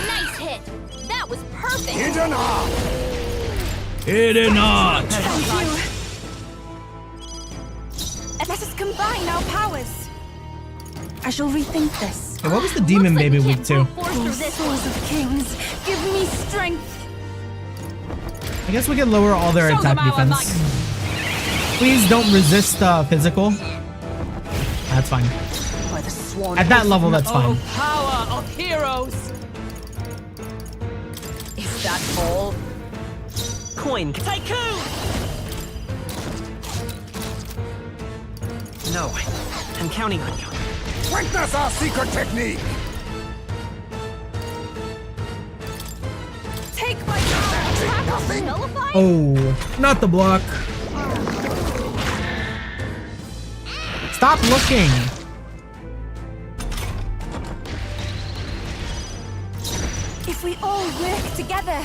Nice hit! That was perfect! It is not. Thank you. Let us combine our powers. I shall rethink this. Hey, what was the demon Looks like baby we weak can't to? brute force through Oh, this swords one. of kings, give me strength. I guess we could lower all their Show attack them our defense. Please don't resist physical. That's fine. By the swan At that level, that's fine. Oh, power of heroes! Is that all? Coin. Tycoon! No, I'm counting on you. Witness our secret technique! Take my Nothing? Nullified? Oh, not the block. Stop looking. If we all work together.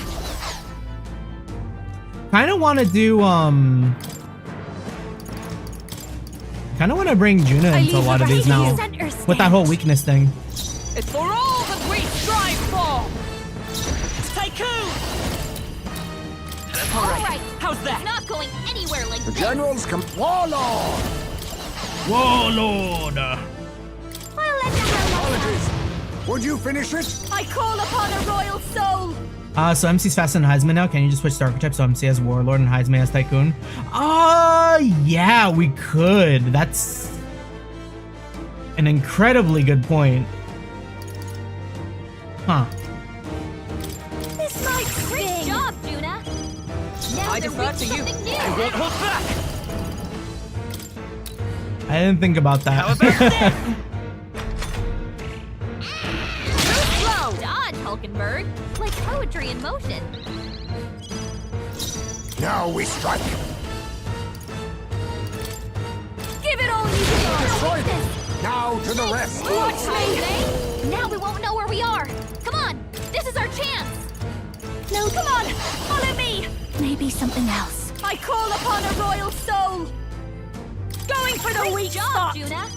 Kind of want to do kind of want to bring Juna I into a leave lot the of these right now center with that whole weakness thing. It's for all that we strive for! Tycoon! All right. How's that? It's not going anywhere like this. Generals come. Warlord! Warlord. I'll let you know. Apologies. Would you finish it? I call upon a royal soul. So MC's faster than Heisman now. Can you just switch the archetype so MC as Warlord and Heisman as Tycoon? Yeah, we could. That's an incredibly good point. Huh. This might sting. Great job, Juna. Now I they're defer reaching to you. something new. I won't hold back! I didn't think about that. How about this? Slow. Dodge, Hulkenberg. Like poetry in motion. Now we strike. Give it all you can. Destroy them. Now to the rest. Watch me. Now we won't know where we are. Come on. This is our chance. No, come on. Follow me. Maybe something else. I call upon a royal soul. Going for the weak spot. Juna.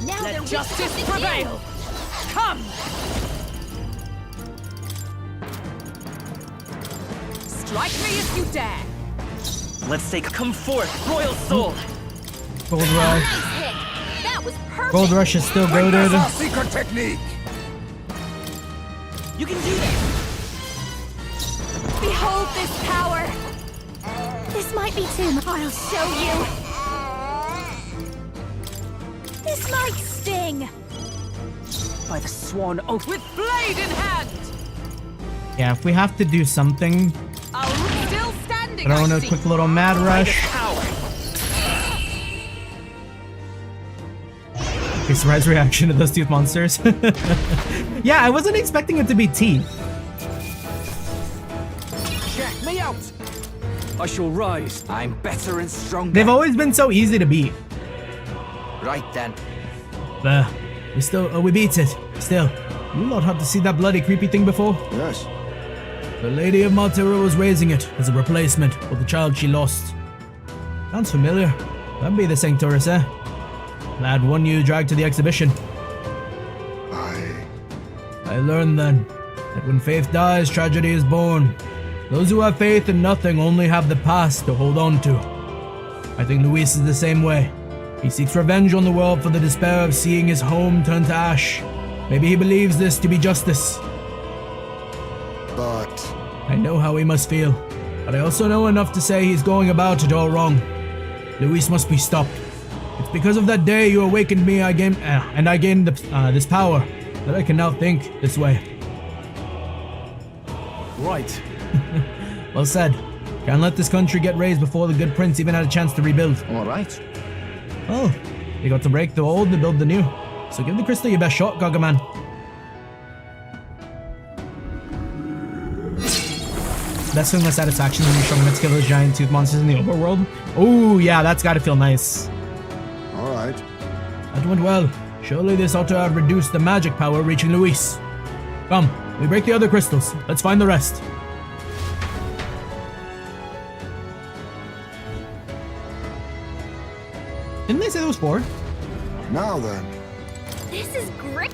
Now they're Let reaching justice something prevail! new. Come! Strike me if you dare! Let's take. Come forth, Royal Soul! Gold Nice Rush. hit. That was perfect. Gold Rush is still goaded. Witness our secret technique. You can do this! Behold this power. This might be too much. I'll show you. This might sting. By the swan oath with blade in hand! Yeah, if we have to do something, I'll still standing. throw in I a see. quick little mad rush. Power! Okay, surprise reaction to those tooth monsters. Yeah, I wasn't expecting it to be teeth. Check me out. I shall rise. I'm better and stronger. They've always been so easy to beat. Right then. We beat it. Still, you not had to see that bloody creepy thing before? Yes. The Lady of Maltera was raising it as a replacement for the child she lost. Sounds familiar. That'd be the Sanctoris, eh? Lad one you dragged to the exhibition. I learned then that when faith dies, tragedy is born. Those who have faith in nothing only have the past to hold on to. I think Luis is the same way. He seeks revenge on the world for the despair of seeing his home turn to ash. Maybe he believes this to be justice. But I know how he must feel, but I also know enough to say he's going about it all wrong. Luis must be stopped. It's because of that day you awakened me I gained this power that I can now think this way. Right. Well said. Can't let this country get raised before the good prince even had a chance to rebuild. All right. Oh, they got to break the old to build the new. So give the crystal your best shot, Gargaman. Best feeling of satisfaction when you're showing enough to kill those giant tooth monsters in the overworld. Oh yeah, that's gotta feel nice. alright. That went well. Surely this ought to have reduced the magic power reaching Luis. Come, we break the other crystals. Let's find the rest. Didn't they say there was 4? Now then. This is great.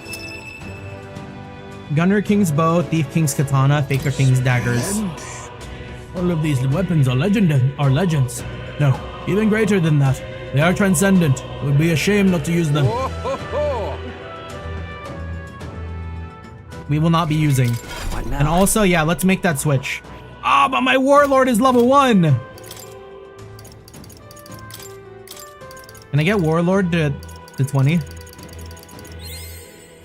Gunner King's bow, Thief King's katana, Faker King's daggers. All of these weapons are legends. No, even greater than that. They are transcendent. It would be a shame not to use them. We will not be using. And also, yeah, let's make that switch. Ah, but my warlord is level 1. Can I get warlord to 20?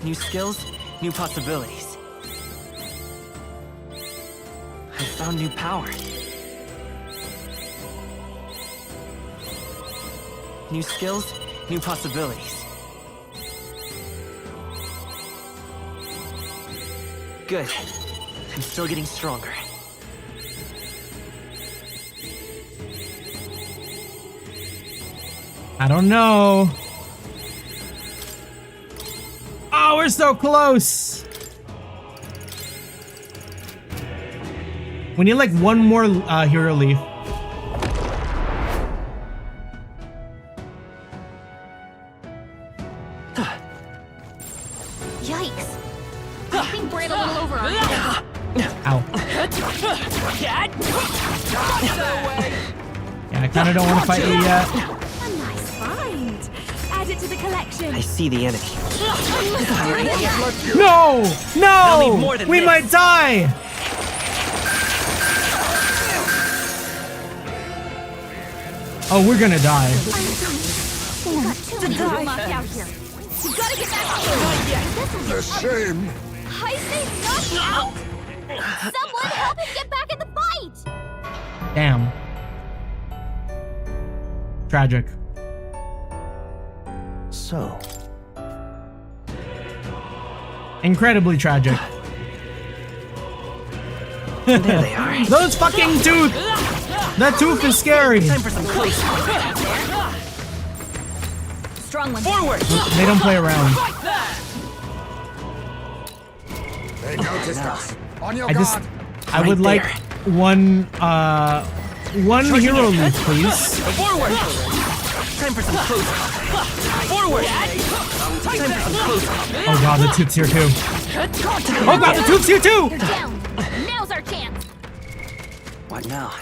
New skills, new possibilities. I found new power. New skills, new possibilities. Good. I'm still getting stronger. I don't know. Oh, we're so close. We need like one more hero leaf. Yikes. I think we're a little over our Ow. Yeah, I kind of don't want to fight you yet. A nice find. Add it to the collection. I see the enemy. No! I'll need more No! than We this. might die! Oh, we're gonna die. We've got too many people knocked out here. We gotta get back to it. A shame. I say knocked out? Someone help him get back in the fight! Damn. Tragic. So, Incredibly tragic. There they are. Those fucking tooth! That tooth is scary. Time for some close. Strong one. Forward! They don't play around. They noticed us. On your I just, guard. I would like one hero leaf, please. Forward! Time for some close. Forward! Time for some close. Oh god, the tooth's here too. Oh god, the tooth's here too! You're down. Now's our chance. What now?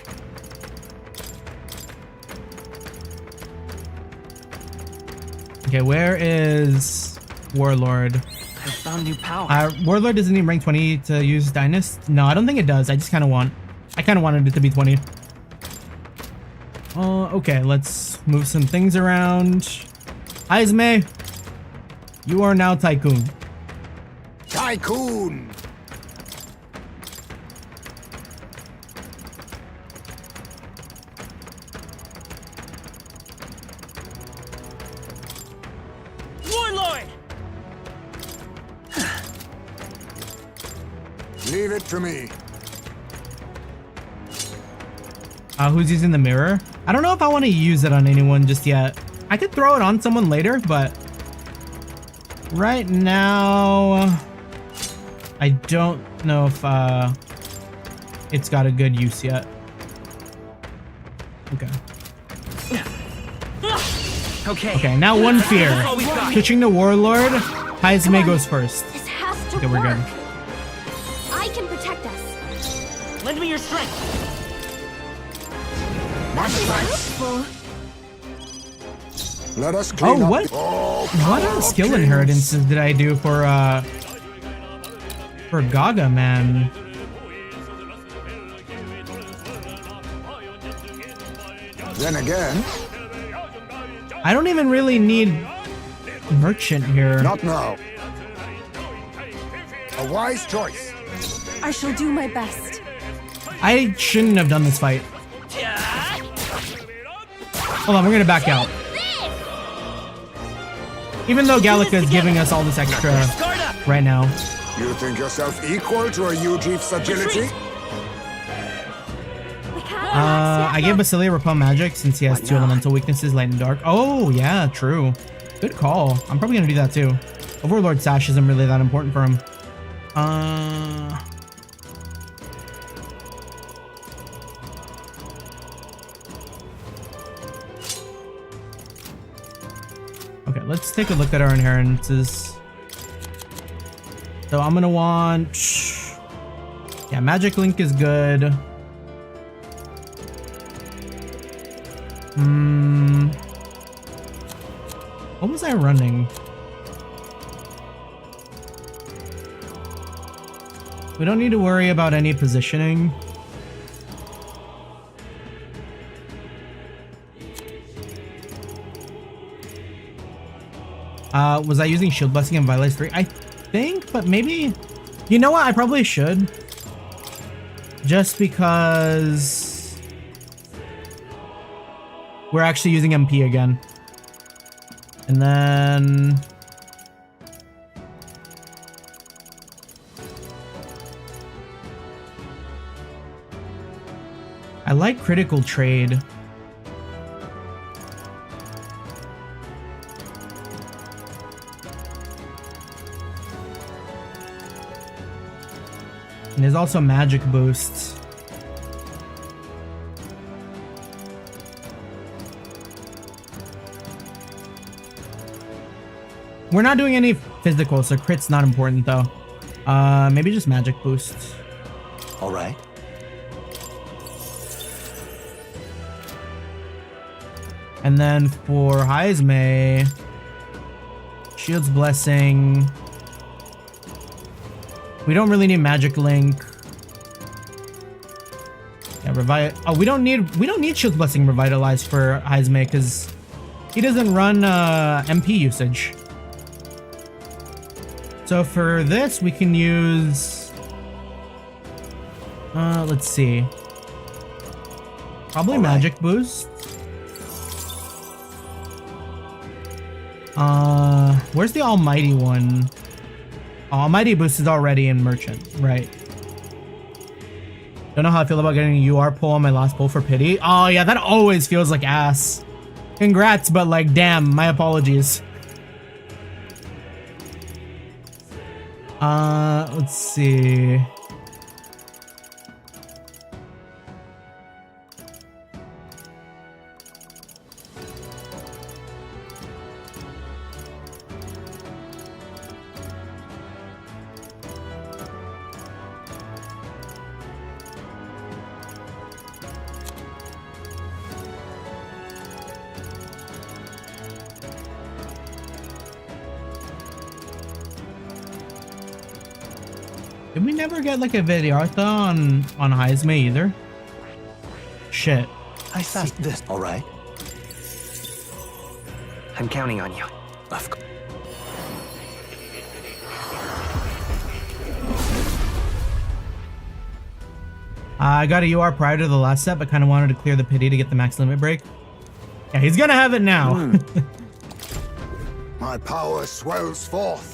Okay, where is Warlord? I found new power. Warlord doesn't need rank 20 to use Dynast. No, I don't think it does. I kind of wanted it to be 20. Okay, let's move some things around. Izme, you are now Tycoon. Tycoon. Warlord! Leave it to me. Who's using the mirror? I don't know if I want to use it on anyone just yet. I could throw it on someone later, but right now, I don't know if it's got a good use yet. Okay. Okay, now one fear. Switching to Warlord. Haizme goes first. This has to Okay, we're work. good. I can protect us. Lend me your strength. Helpful. Let us clean Oh, up. what? What skill inheritances did I do for Gaga, man? Then again, I don't even really need merchant here. not now. A wise choice. I shall do my best. I shouldn't have done this fight. Hold on, we're gonna back out. Even though Gallica is giving us all this extra right now. You think yourself equal to a Ujief's agility? I gave Basilia Repel Magic since he has 2 elemental weaknesses, Light and Dark. Oh, yeah, true. Good call. I'm probably gonna do that too. Overlord Sash isn't really that important for him. Okay, let's take a look at our inheritances. So I'm gonna want... Yeah, Magic Link is good. What was I running? We don't need to worry about any positioning. Was I using Shield Blessing and Vitalize 3? I think, but maybe... You know what? I probably should. Just because... We're actually using MP again. And then... I like Critical Trade. And there's also magic boosts. We're not doing any physical, so crit's not important though. Maybe just magic boosts. All right. And then for Haizme, Shield's Blessing. We don't really need Magic Link. Yeah, we don't need Shield's Blessing revitalized for Haizme because he doesn't run MP usage. So for this, we can use... let's see. Probably Magic Boost. Where's the Almighty one? Almighty Boost is already in Merchant, right? Don't know how I feel about getting a UR pull on my last pull for pity. Oh yeah, that always feels like ass. Congrats, but like, damn, my apologies. Let's see. Did we never get like a Vidyartha on Haizme either? Shit. I see this. All right. I'm counting on you. Of course. I got a UR prior to the last set, but kind of wanted to clear the pity to get the max limit break. Yeah, he's gonna have it now. My power swells forth.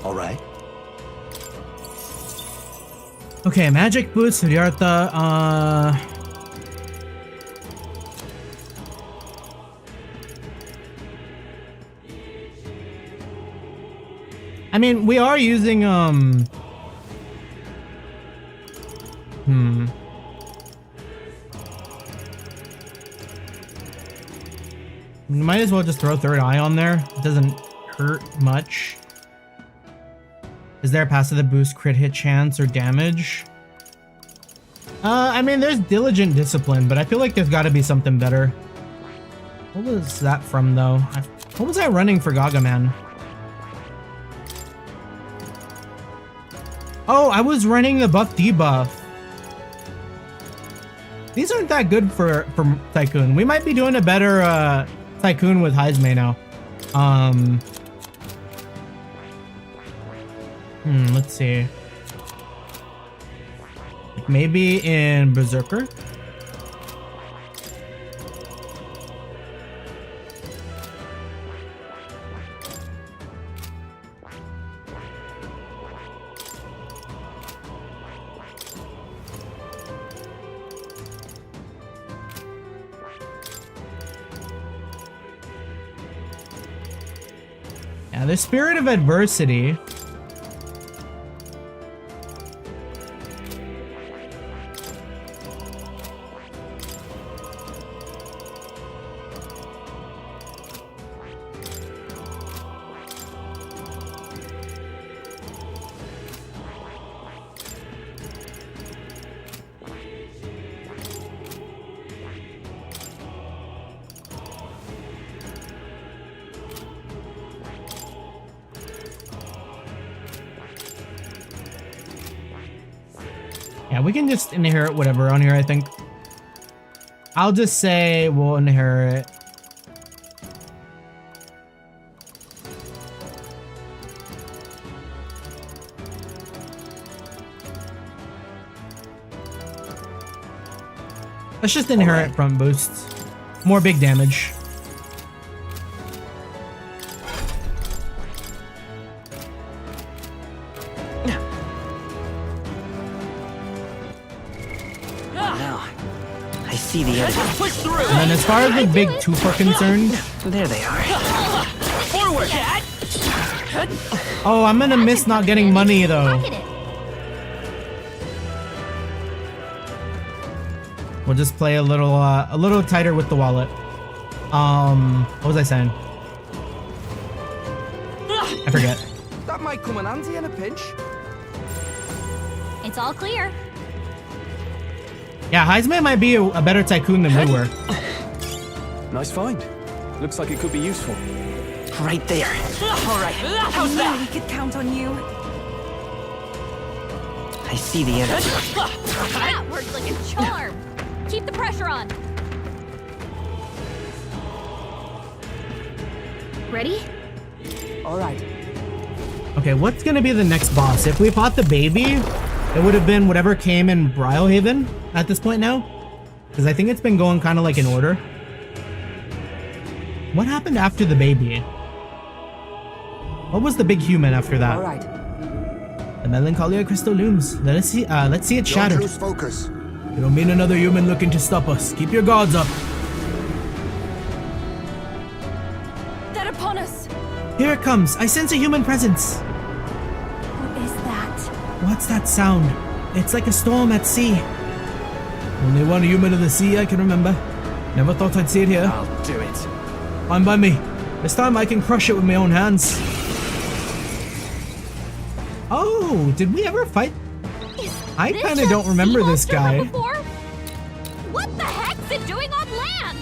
All right. Okay, Magic Boots, Vidyartha. I mean, we are using might as well just throw third eye on there. It doesn't hurt much. Is there a passive that boosts crit hit chance or damage? I mean, there's Diligent Discipline, but I feel like there's got to be something better. What was that from, though? What was I running for Gargamel? Oh, I was running the buff debuff. These aren't that good for Tycoon. We might be doing a better Tycoon with Heisme now. Let's see. Maybe in Berserker? Yeah, the Spirit of Adversity. Yeah, we can just inherit whatever on here, I think. I'll just say we'll inherit. Let's just inherit front boosts. More big damage. See the enemy. Push through. And then as far as the big tooth are concerned, there they are. Forward. Oh, I'm gonna miss not getting money though. We'll just play a little tighter with the wallet. What was I saying? I forget. That might come in handy in a pinch. It's all clear. Yeah, Heisman might be a better Tycoon than we were. Nice find. Looks like it could be useful. Right there. All right. How's that? We could count on you. I see the enemy. That works like a charm. Keep the pressure on. Ready? All right. Okay, what's gonna be the next boss? If we fought the baby, it would have been whatever came in Brylehaven at this point now. Because I think it's been going kind of like in order. What happened after the baby? What was the big human after that? All right. The Melancholia crystal looms. Let's see it shattered. Don't lose focus. You don't mean another human looking to stop us. Keep your guards up. They're upon us. Here it comes. I sense a human presence. What is that? What's that sound? It's like a storm at sea. Only one human of the sea I can remember. Never thought I'd see it here. I'll do it. Fine by me. This time I can crush it with my own hands. Oh, did we ever fight? I This kind of don't remember this sea monster guy. from before? What the heck's it doing on land?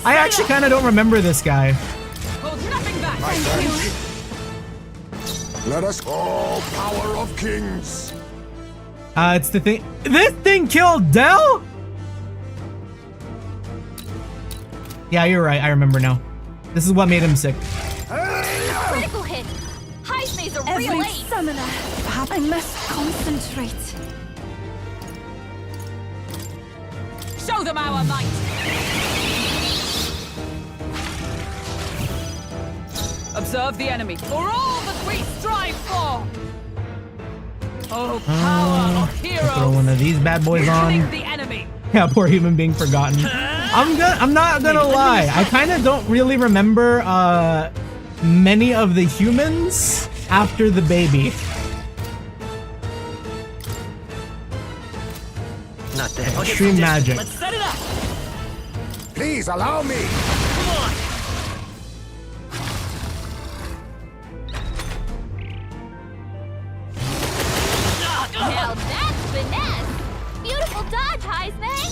I actually kind of don't remember this guy. Hold nothing back. My friends, let us all power of kings. It's the thing. This thing killed Dell? Yeah, you're right. I remember now. This is what made him sick. Critical hit. Heisme's a real Every ace. summoner. I must concentrate. Show them our might. Observe the enemy for all that we strive for. Oh, power of heroes. Throw one of these bad boys on. Killing the enemy. Yeah, poor human being forgotten. I'm not gonna lie. I kind of don't really remember many of the humans. after the baby. Not that. I'll get Extreme some magic. Let's set it up. Please allow me. Come on. Now that's finesse! Beautiful dodge, Heisman!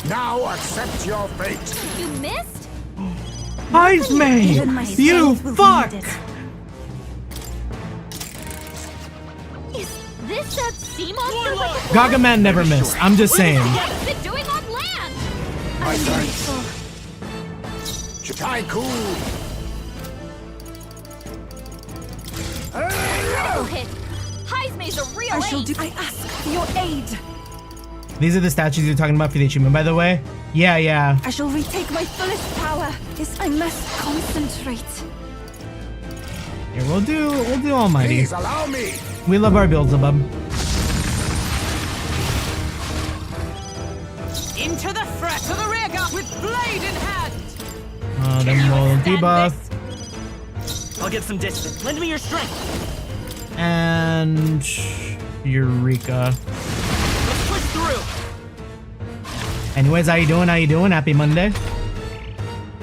Now accept your fate. You missed? Even my Heisman! You strength will fuck! need it. Is this that sea monster with the Gargamel never missed. I'm just saying. What's it doing on land? My thanks. Tycoon. Critical hit! Heisman's a real I shall ace. do. I ask for your aid. These are the statues you're talking about for the achievement, by the way. Yeah. I shall retake my fullest power. Yes, I must concentrate. Here, we'll do Almighty. Please allow me. We love our Beelzebub. Into the threat of the rear guard with blade in hand. Then we'll debuff. I'll get some distance. Lend me your strength. And Eureka. Let's push through. Anyways, how you doing? Happy Monday.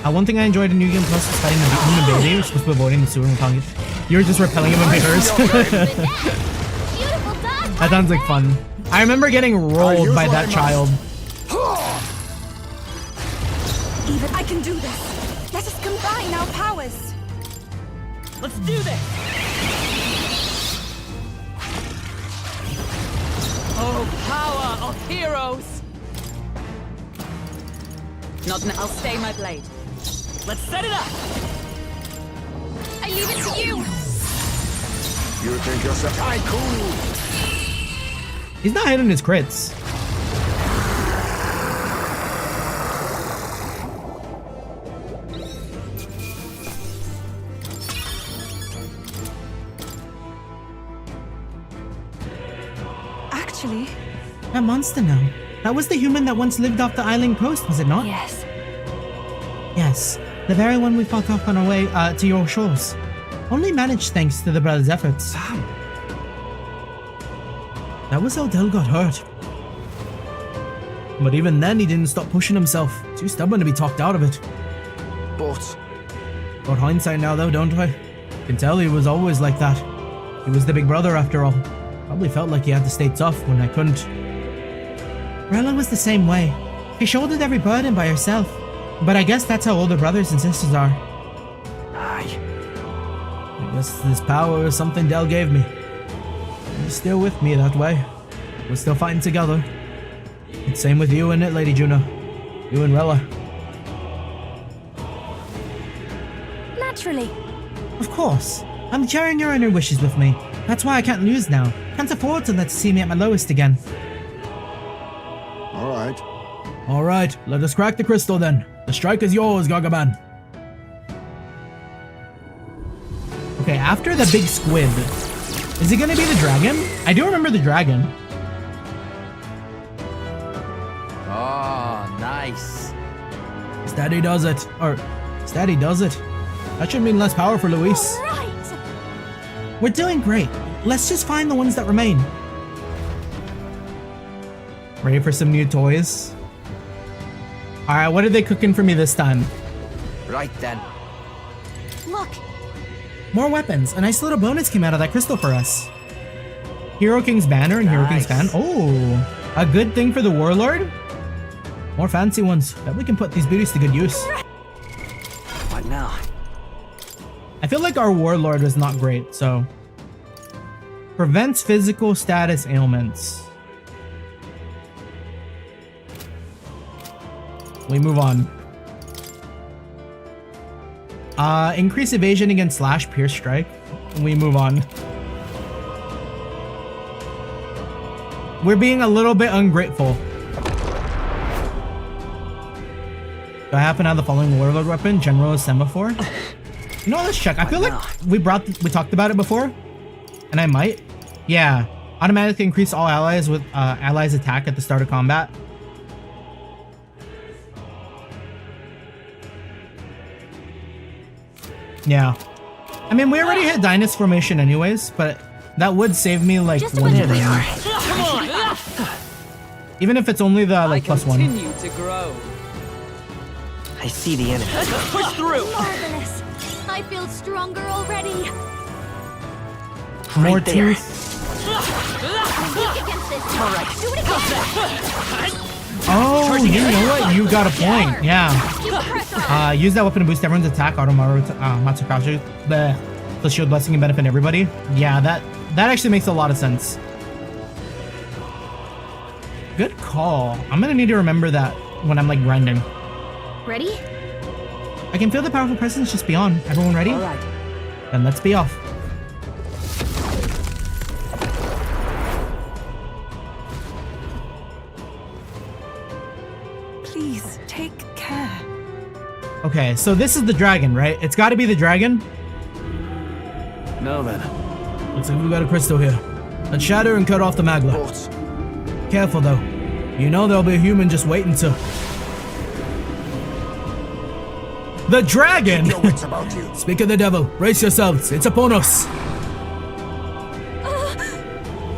One thing I enjoyed in New Game Plus was fighting the human baby. We're supposed to be avoiding the sewer and calling it. You're just repelling him in pairs. Beautiful dodge, That sounds like fun. I remember getting rolled by that child. Even I can do this. Let us combine our powers. Let's do this. Oh, power of heroes. Not now. I'll stay my blade. Let's set it up. I leave it to you! You think you're so tycoon? He's not hitting his crits. Actually, That monster now. That was the human that once lived off the island coast, was it not? Yes. Yes. The very one we fought off on our way to your shores. Only managed thanks to the brothers' efforts. That was how Del got hurt. But even then, he didn't stop pushing himself. Too stubborn to be talked out of it. But Got hindsight now, though, don't I? Can tell he was always like that. He was the big brother, after all. Probably felt like he had to stay tough when I couldn't. Rella was the same way. She shouldered every burden by herself. But I guess that's how older brothers and sisters are. aye, I guess this power is something Del gave me. He's still with me that way. We're still fighting together. It's same with you, isn't it, Lady Juno? You and Rella. Naturally. Of course. I'm sharing your inner wishes with me. That's why I can't lose now. Can't afford to let you see me at my lowest again. All right. Alright, let us crack the crystal then. The strike is yours, Gargaman. Okay, after the big squid, is it gonna be the dragon? I do remember the dragon. oh, nice. Steady does it. Or, Steady does it. That should mean less power for Luis. Right! We're doing great. Let's just find the ones that remain. Ready for some new toys? Alright, what are they cooking for me this time? Right then. Look! More weapons. A nice little bonus came out of that crystal for us. Hero King's banner and Hero King's fan. Oh, a good thing for the Warlord? More fancy ones. Bet we can put these beauties to good use. What now? I feel like our Warlord was not great, so... Prevents physical status ailments. We move on. Increase evasion against slash, pierce, strike. We move on. We're being a little bit ungrateful. Do I happen to have the following Warlord weapon? General Semaphore? You know what, let's check. I feel like we talked about it before. And I might. Yeah. Automatically increase all allies with allies attack at the start of combat. Yeah. I mean, we already hit Dynast formation anyways, but that would save me like Just a one bunch of turn. Come on! Even if it's only the like plus one. Continue to grow. I see the enemy. Let's push through! Marvelous. I feel stronger already. More Right there. tooth. Weak against this. All right. Do it again. Oh, you know what? You got a point. Yeah. Keep the pressure on. Use that weapon to boost everyone's attack. Automaru, Matsukashi. The shield blessing and benefit everybody. Yeah, that actually makes a lot of sense. Good call. I'm gonna need to remember that when I'm like grinding. Ready? I can feel the powerful presence just beyond. Everyone ready? All right. Then let's be off. Please, take care. Okay, so this is the dragon, right? It's got to be the dragon. Now then. Looks like we got a crystal here. Let's shatter and cut off the magla. Boss. Careful though. You know there'll be a human just waiting to... The dragon! Your wits about you. Speak of the devil. Brace yourselves. It's upon us.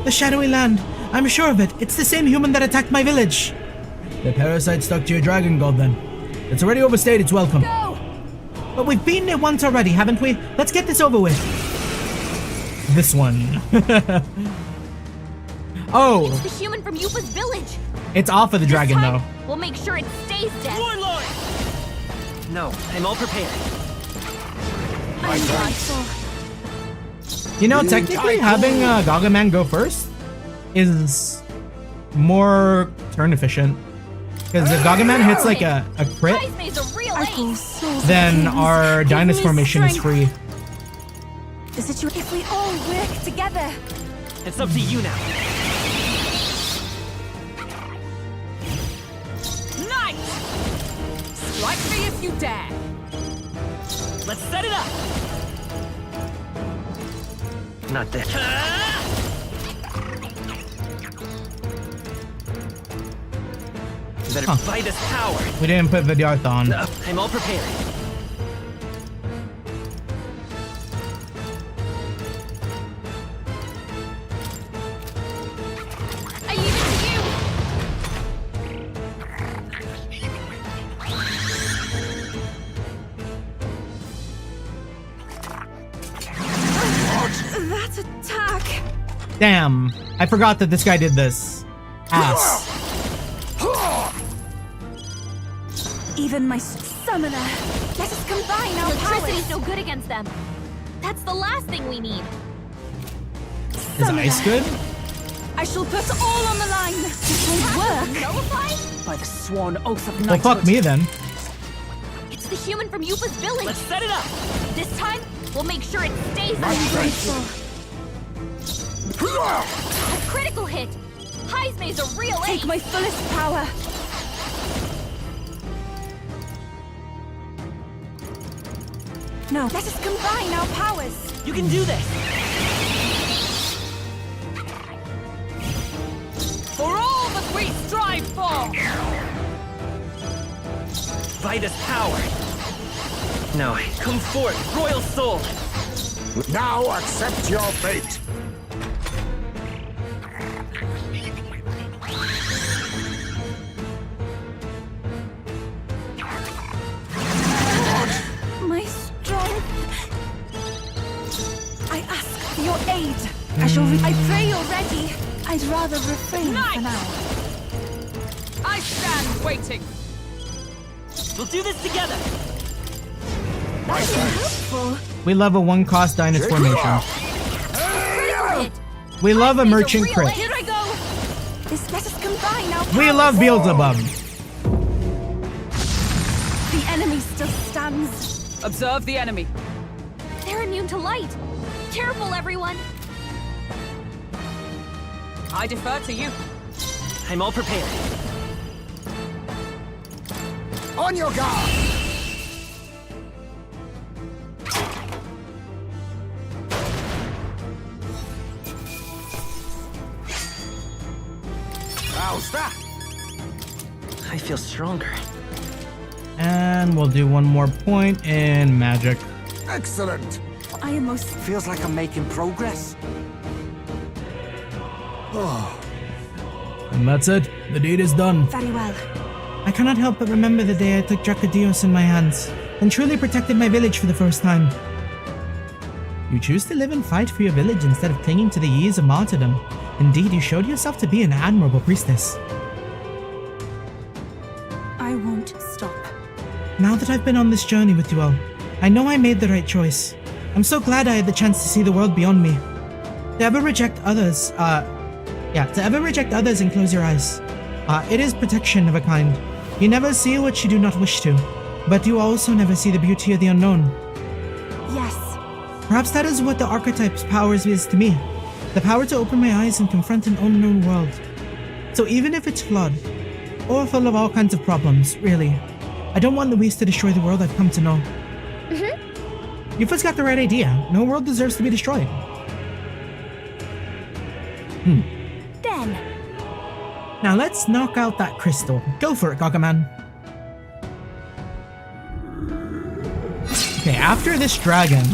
The shadowy land. I'm sure of it. It's the same human that attacked my village. The parasite stuck to your dragon god then. It's already overstayed its welcome. Go. But we've been there once already, haven't we? Let's get this over with. This one. Oh, It's the human from Yupa's village. it's off of the dragon This though. time, we'll make sure it stays dead. Warlord! No, I'm all prepared. I'm grateful. You know, technically having Gargamel go first is more turn efficient. Because if Gargamel hits like a crit, Kaiseme's a real I feel ace. so then pleased. our Give Dynast me formation is strength. free. The situation. If we all work together. It's up to you now. Knight! Strike me if you dare. Let's set it up. Not this. Better fight this power. We didn't put Vidyarth on. I'm all prepared. I leave it to you. That attack. Damn, I forgot that this guy did this. Ass. Even my summoner. Let us combine our Electricity's powers. no good against them. That's the last thing we need. Is ice good? I shall put all on the line. This will work. Nullified? By the sworn oath of Well, knighthood. fuck me then. It's the human from Yupa's village. Let's set it up. This time, we'll make sure it stays My dead. grateful. A critical hit. Kaiseme's a real ace. Take my fullest power. No, let us combine our powers. You can do this. For all that we strive for. Vitus power. No, come forth, royal soul. Now accept your fate. My strength. I ask for your aid. I pray you're ready. I'd rather refrain for now. I stand waiting. We'll do this together. My thanks. We love a one-cost Dynast formation. Critical hit. We love a Kaiseme's merchant real crit. ace. Here I go. Let us combine our powers. We love Beelzebub. The enemy still stands. Observe the enemy. They're immune to light. Careful, everyone. I defer to you. I'm all prepared. On your guard. How's that? I feel stronger. And we'll do one more point in magic. Excellent. I I am most... Feels like I'm making progress. And that's it. The deed is done. Very well. I cannot help but remember the day I took Dracodios in my hands and truly protected my village for the first time. You choose to live and fight for your village instead of clinging to the years of martyrdom. Indeed, you showed yourself to be an admirable priestess. I won't stop. Now that I've been on this journey with you all, I know I made the right choice. I'm so glad I had the chance to see the world beyond me. To ever reject others, and close your eyes. It is protection of a kind. You never see what you do not wish to, but you also never see the beauty of the unknown. Yes. Perhaps that is what the archetype's powers is to me. The power to open my eyes and confront an unknown world. So even if it's flawed, or full of all kinds of problems, really, I don't want Luis to destroy the world I've come to know. Yufa's got the right idea. No world deserves to be destroyed. Then. Now let's knock out that crystal. Go for it, Gagaman. Okay, after this dragon...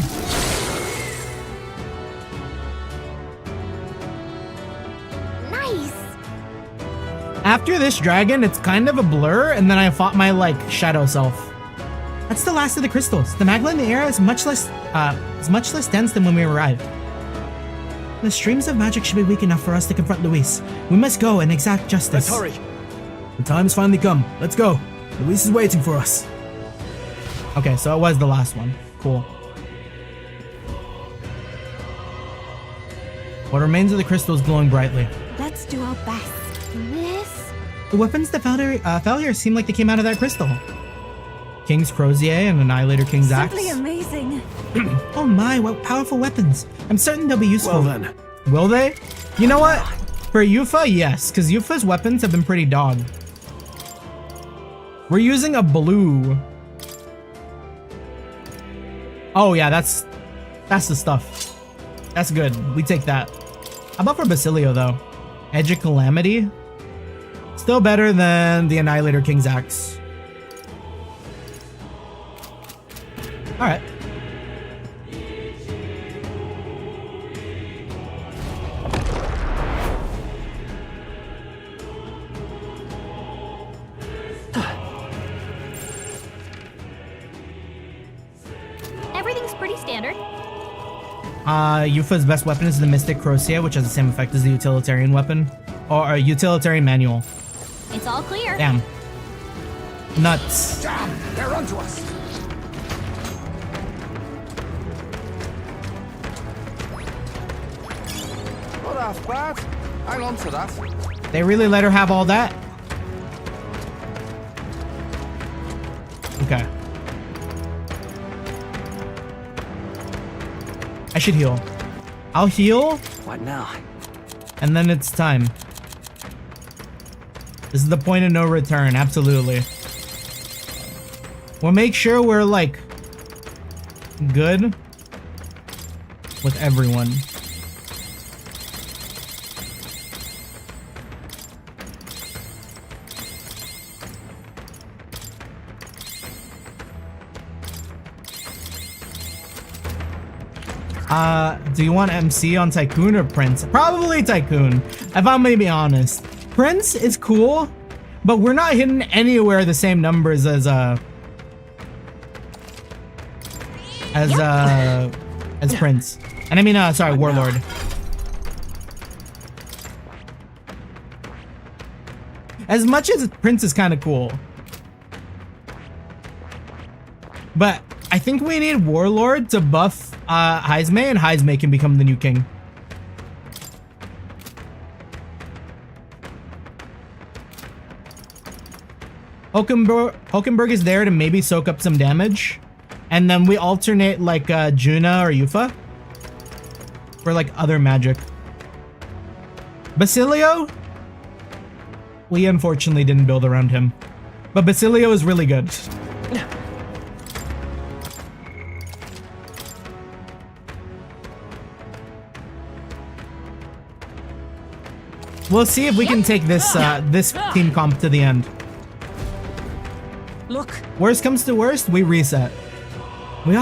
Nice. After this dragon, it's kind of a blur, and then I fought my, shadow self. That's the last of the crystals. The magma in the air is much less dense than when we arrived. The streams of magic should be weak enough for us to confront Luis. We must go and exact justice. Let's hurry. The time's finally come. Let's go. Luis is waiting for us. Okay, so it was the last one. Cool. What remains of the crystal is glowing brightly. Let's do our best. This? The weapons that fell here seem like they came out of that crystal. King's Crozier and Annihilator King's Axe. Simply amazing. Oh my, what powerful weapons. I'm certain they'll be useful. Well then. Will they? You know what? For Yufa, yes, because Yufa's weapons have been pretty dog. We're using a blue. Oh yeah, that's the stuff. That's good. We take that. How about for Basilio though? Edge of Calamity? Still better than the Annihilator King's Axe. Alright. Everything's pretty standard. Yufa's best weapon is the Mystic Crocea, which has the same effect as the Utilitarian weapon. Or a Utilitarian Manual. It's all clear. Damn. Nuts. Damn, they're onto us. Not half bad. Hang on to that. They really let her have all that? Okay. I should heal. I'll heal, What now? and then it's time. This is the point of no return, absolutely. We'll make sure we're, good with everyone. Do you want MC on Tycoon or Prince? Probably Tycoon, if I'm gonna be honest. Prince is cool, but we're not hitting anywhere the same numbers as Prince. And I mean, sorry, Warlord. As much as Prince is kind of cool. But I think we need Warlord to buff Heisme, and Heisme can become the new king. Hulkenberg is there to maybe soak up some damage. And then we alternate Juna or Yufa for other magic. Basilio? We unfortunately didn't build around him. But Basilio is really good. We'll see if we can take this this team comp to the end. Look. Worst comes to worst, we reset. We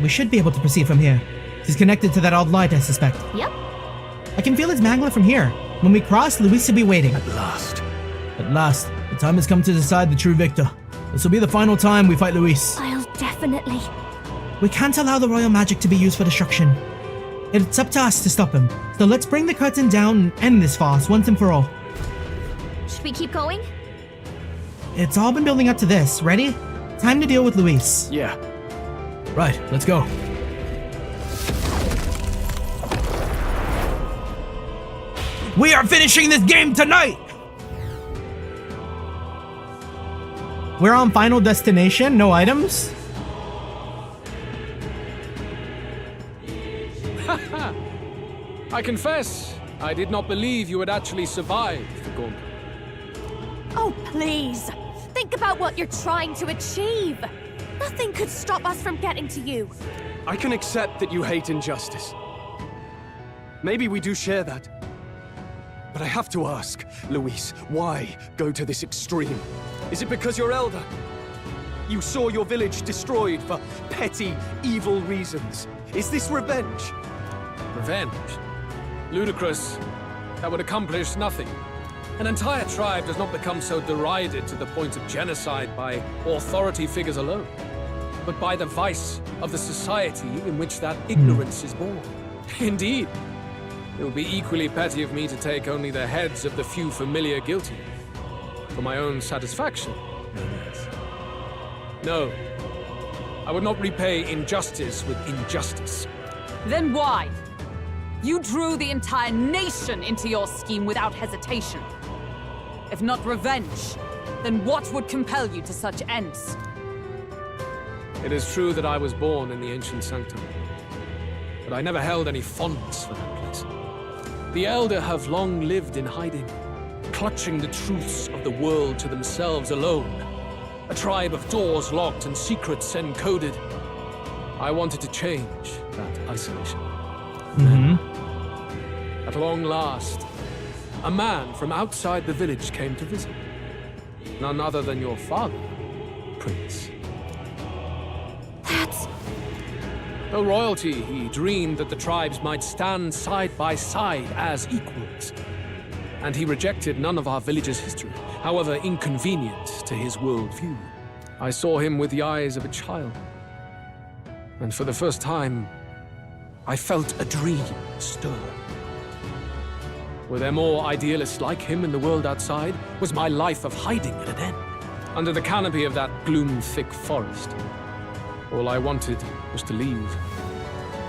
should be able to proceed from here. He's connected to that old light, I suspect. Yep. I can feel his magma from here. When we cross, Luis will be waiting. At last. At last, the time has come to decide the true victor. This will be the final time we fight Luis. I'll definitely. We can't allow the royal magic to be used for destruction. It's up to us to stop him. So let's bring the curtain down and end this farce once and for all. Should we keep going? It's all been building up to this. Ready? Time to deal with Luis. Yeah. Right, let's go. We are finishing this game tonight! We're on final destination, no items? I confess, I did not believe you would actually survive the gauntlet. Oh, please. Think about what you're trying to achieve. Nothing could stop us from getting to you. I can accept that you hate injustice. Maybe we do share that. But I have to ask, Luis, why go to this extreme? Is it because you're elder? You saw your village destroyed for petty, evil reasons. Is this revenge? Revenge? Ludicrous. That would accomplish nothing. An entire tribe does not become so derided to the point of genocide by authority figures alone, but by the vice of the society in which that ignorance is born. Indeed, it would be equally petty of me to take only the heads of the few familiar guilty. For my own satisfaction, no less. No, I would not repay injustice with injustice. Then why? You drew the entire nation into your scheme without hesitation. If not revenge, then what would compel you to such ends? It is true that I was born in the ancient sanctum, but I never held any fondness for that place. The Elder have long lived in hiding, clutching the truths of the world to themselves alone. A tribe of doors locked and secrets encoded. I wanted to change that isolation. At long last, a man from outside the village came to visit. None other than your father, Prince. That's... Though royalty, he dreamed that the tribes might stand side by side as equals. And he rejected none of our village's history, however inconvenient to his worldview. I saw him with the eyes of a child. And for the first time, I felt a dream stir. Were there more idealists like him in the world outside? Was my life of hiding at an end? Under the canopy of that gloom-thick forest, all I wanted was to leave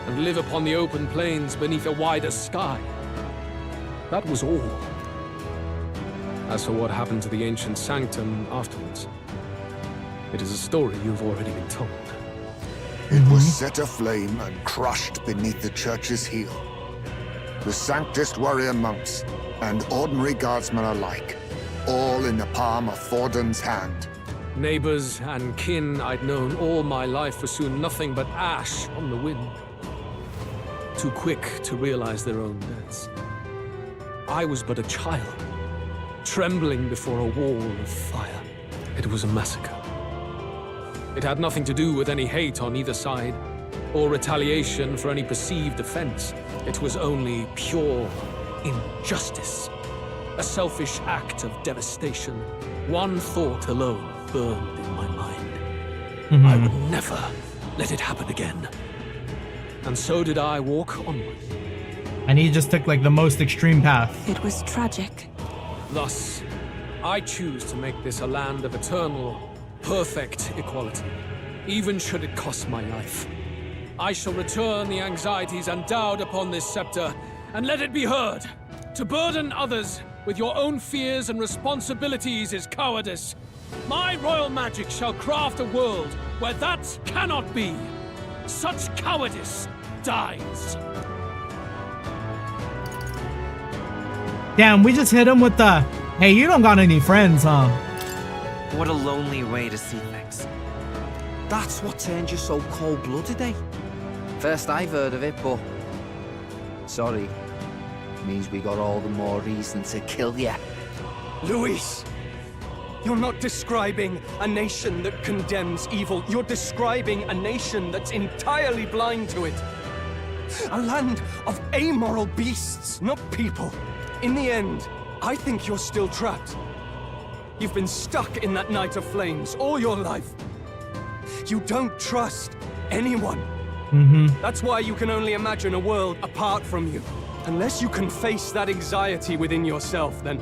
and live upon the open plains beneath a wider sky. That was all. As for what happened to the ancient sanctum afterwards, it is a story you've already been told. It was set aflame and crushed beneath the church's heel. The Sanctist warrior monks and ordinary guardsmen alike, all in the palm of Forden's hand. Neighbors and kin I'd known all my life were soon nothing but ash on the wind. Too quick to realize their own deaths. I was but a child, trembling before a wall of fire. It was a massacre. It had nothing to do with any hate on either side, or retaliation for any perceived offense. It was only pure injustice. A selfish act of devastation. One thought alone burned in my mind. I would never let it happen again. And so did I walk onward. And he just took like the most extreme path. It was tragic. Thus, I choose to make this a land of eternal, perfect equality, even should it cost my life. I shall return the anxieties endowed upon this scepter, and let it be heard. To burden others with your own fears and responsibilities is cowardice. My royal magic shall craft a world where that cannot be. Such cowardice dies. Damn, we just hit him with the, hey, you don't got any friends, huh? What a lonely way to see things. That's what turned you so cold-blooded, eh? First I've heard of it, but... Sorry. Means we got all the more reason to kill you. Luis! You're not describing a nation that condemns evil. You're describing a nation that's entirely blind to it. A land of amoral beasts, not people. In the end, I think you're still trapped. You've been stuck in that night of flames all your life. You don't trust anyone. That's why you can only imagine a world apart from you. Unless you can face that anxiety within yourself, then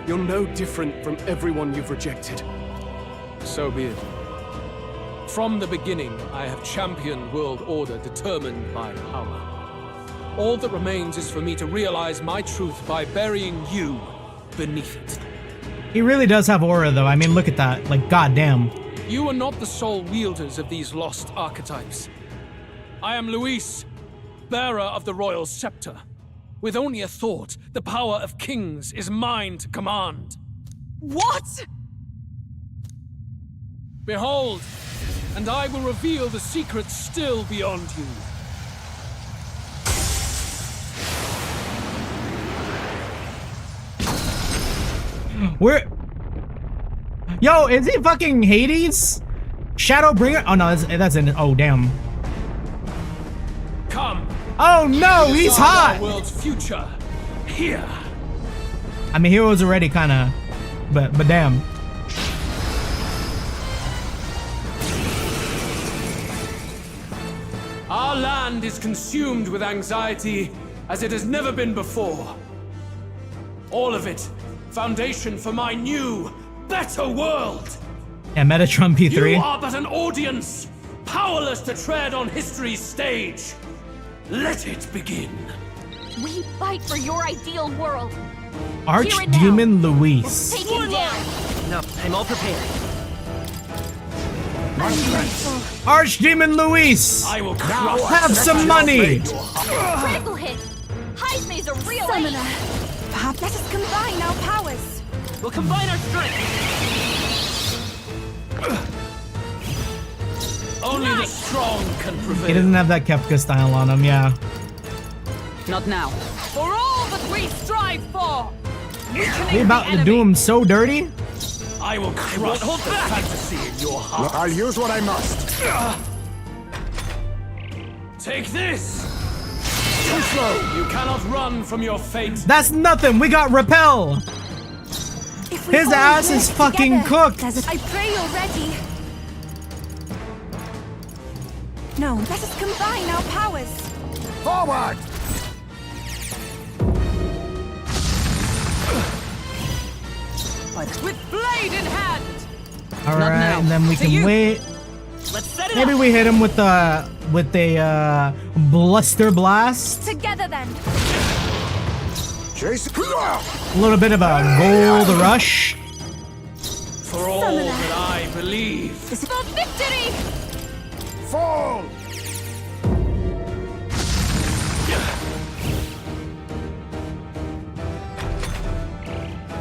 you're no different from everyone you've rejected. So be it. From the beginning, I have championed world order determined by power. All that remains is for me to realize my truth by burying you beneath it. He really does have aura, though. I mean, look at that. Like, goddamn. You are not the sole wielders of these lost archetypes. I am Luis, bearer of the royal scepter. With only a thought, the power of kings is mine to command. What? Behold, and I will reveal the secrets still beyond you. Where? Yo, is he fucking Hades? Shadowbringer? Oh no, that's in. Oh damn. Come. Oh no, he's hot. Our world's future here. I mean, he was already kind of, but damn. Our land is consumed with anxiety as it has never been before. All of it, foundation for my new, better world. Yeah, Metatron P3. You are but an audience, powerless to tread on history's stage. Let it begin. We fight for your ideal world. Archdemon Luis. Take him down. No, I'm all prepared. Archdemon Luis. I will have some money. Critical hit. Hype's a real Summoner. Perhaps let us combine our powers. We'll combine our strength. Only the strong can prevail. He doesn't have that Kefka style on him, yeah. Not now. For all that we strive for. We about to do him so dirty. I will crush the fantasy in your heart. I'll use what I must. Take this. Too slow. You cannot run from your fate. That's nothing. We got repel. His ass is fucking cooked. I pray you're ready. No, let us combine our powers. Forward! With blade in hand. All right, and then we can wait. Let's set it Maybe up. we hit him with a bluster blast. Together then. Jason. A little bit of a gold rush. For all that I believe. For victory. Fall!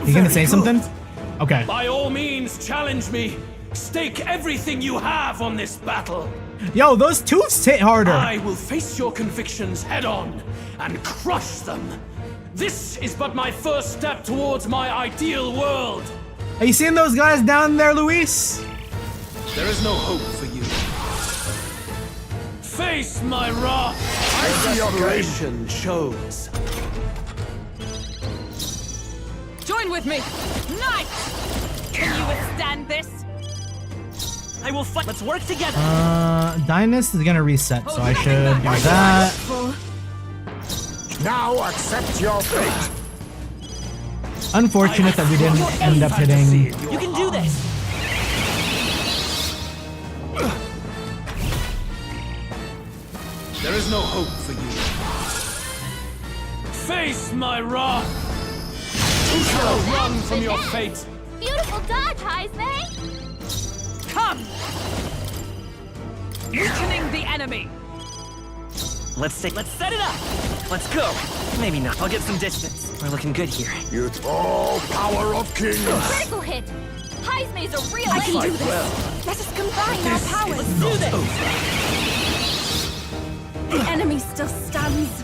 You gonna say something? Okay. By all means, challenge me. Stake everything you have on this battle. Yo, those tooths hit harder. I will face your convictions head on and crush them. This is but my first step towards my ideal world. Are you seeing those guys down there, Luis? There is no hope for you. Face my wrath. I see your game. Desperation shows. Join with me. Knight! Can you withstand this? I will fight. Let's work together. Dynast is gonna reset, so I should do that. Now accept your fate. Unfortunate that we didn't end up hitting. You can do this. There is no hope for you. Face my wrath. You shall run from your fate. Beautiful dodge, Hyzme. Come! Weakening the enemy. Let's set it up. Let's go. Maybe not. I'll get some distance. We're looking good here. Use all power of kings. Critical hit. Hyzme's a real I can do this. Let us combine our powers. Let's do this. The enemy still stands.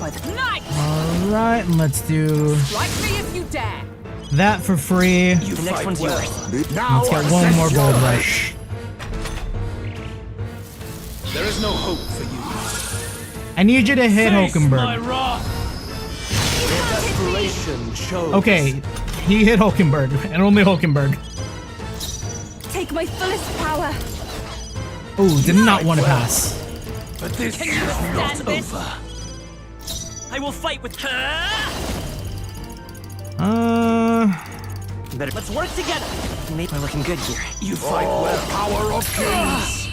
By the Knight! All right, let's do Strike me if you dare. that for free. The next one's yours. Now Let's get one accept more your gold fate. rush. There is no hope for you. I need you to hit Hulkenberg. Desperation shows. Okay, he hit Hulkenberg, and only Hulkenberg. Take my fullest power. Oh, did not want to pass. But this is not over. I will fight with her. Better. Let's work together. Maybe we're looking good here. You fight well. Power of kings.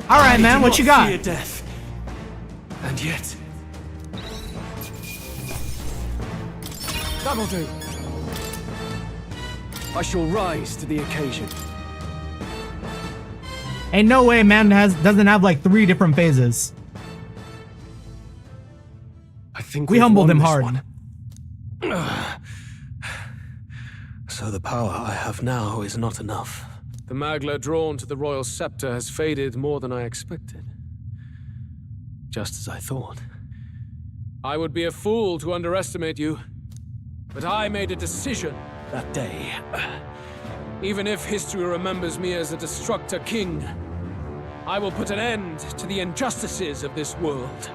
All right, man. What you got? Fear death. And yet, that'll do. I shall rise to the occasion. Ain't no way man doesn't have like 3 different phases. I think we humbled him hard. So the power I have now is not enough. The Magla drawn to the royal scepter has faded more than I expected. Just as I thought. I would be a fool to underestimate you, but I made a decision That day, even if history remembers me as a destructor king. I will put an end to the injustices of this world.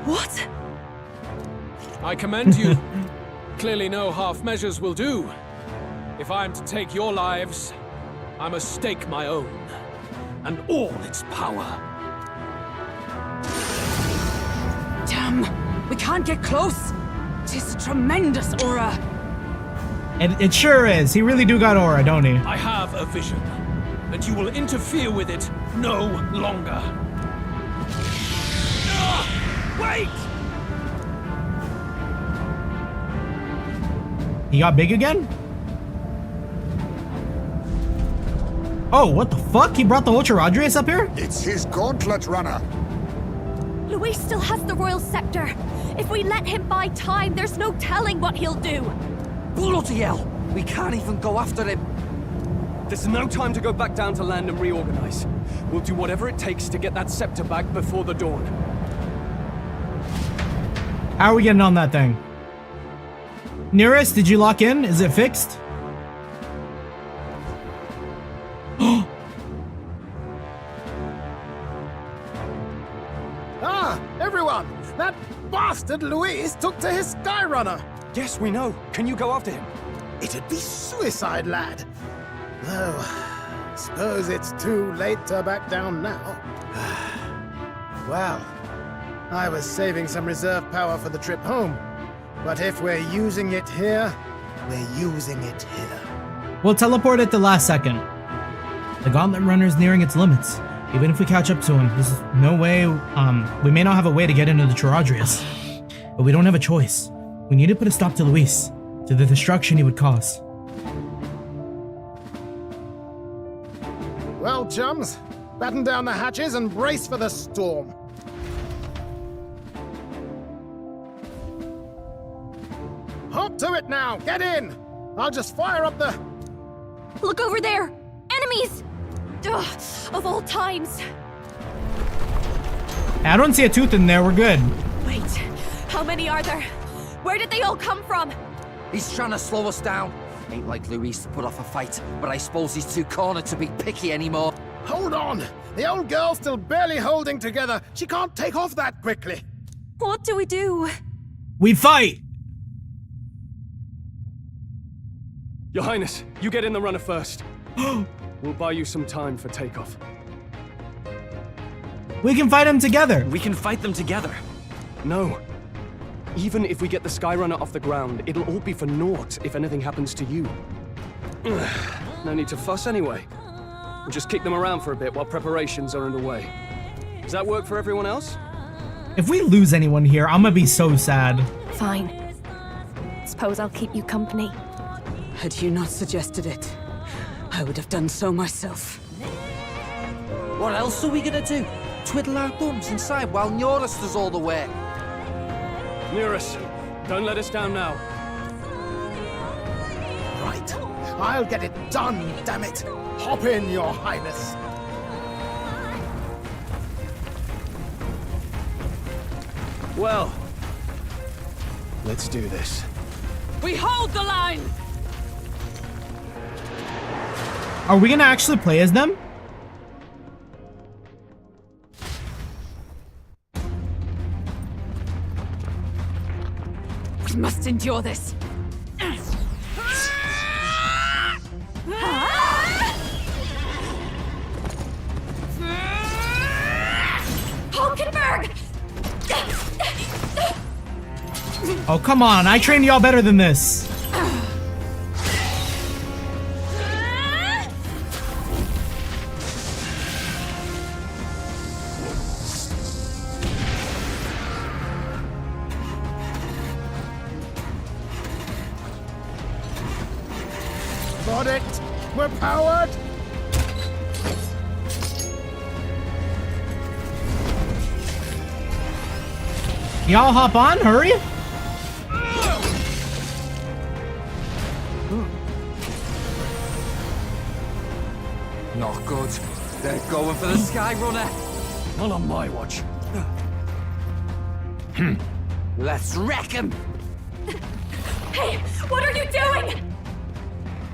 What? I commend you. Clearly no half measures will do. If I am to take your lives, I must stake my own, and all its power. Damn, we can't get close. Tis a tremendous aura. It sure is. He really do got aura, don't he? I have a vision, and you will interfere with it no longer. Wait! He got big again? Oh, what the fuck? He brought the Ultra Rodrius up here? It's his gauntlet runner. Luis still has the royal scepter. If we let him buy time, there's no telling what he'll do. Bloody hell! We can't even go after him. there's no time to go back down to land and reorganize. We'll do whatever it takes to get that scepter back before the dawn. How are we getting on that thing? Nearest, did you lock in? Is it fixed? Ah, everyone! That bastard Luis took to his Skyrunner! Yes, we know. Can you go after him? It'd be suicide, lad. Though, suppose it's too late to back down now. Well, I was saving some reserve power for the trip home. But if we're using it here, we're using it here. We'll teleport at the last second. The Gauntlet Runner's nearing its limits. Even if we catch up to him, there's no way, we may not have a way to get into the Charadrius. But we don't have a choice. We need to put a stop to Luis, to the destruction he would cause. Well, chums, batten down the hatches and brace for the storm. Hop to it now! Get in! I'll just fire up the... Look over there! Enemies! Ugh, of all times! I don't see a tooth in there, we're good. Wait, how many are there? Where did they all come from? He's trying to slow us down. Ain't like Luis to put off a fight, but I suppose he's too cornered to be picky anymore. Hold on! The old girl's still barely holding together. She can't take off that quickly. What do we do? We fight! Your Highness, you get in the runner first. We'll buy you some time for takeoff. We can fight him together. We can fight them together. No. Even if we get the Skyrunner off the ground, it'll all be for naught if anything happens to you. No need to fuss anyway. We'll just kick them around for a bit while preparations are underway. Does that work for everyone else? If we lose anyone here, I'm gonna be so sad. Fine. Suppose I'll keep you company. Had you not suggested it, I would have done so myself. What else are we gonna do? Twiddle our thumbs inside while Norris does all the work. Nearest, don't let us down now. Right. I'll get it done, damn it. Hop in, Your Highness. Well, let's do this. We hold the line! Are we gonna actually play as them? must endure this. Hulkenberg! Oh, come on. I trained y'all better than this. Got it! We're powered! Y'all hop on, hurry. Not good. They're going for the Sky Runner. Not on my watch. Let's wreck him. Hey, what are you doing?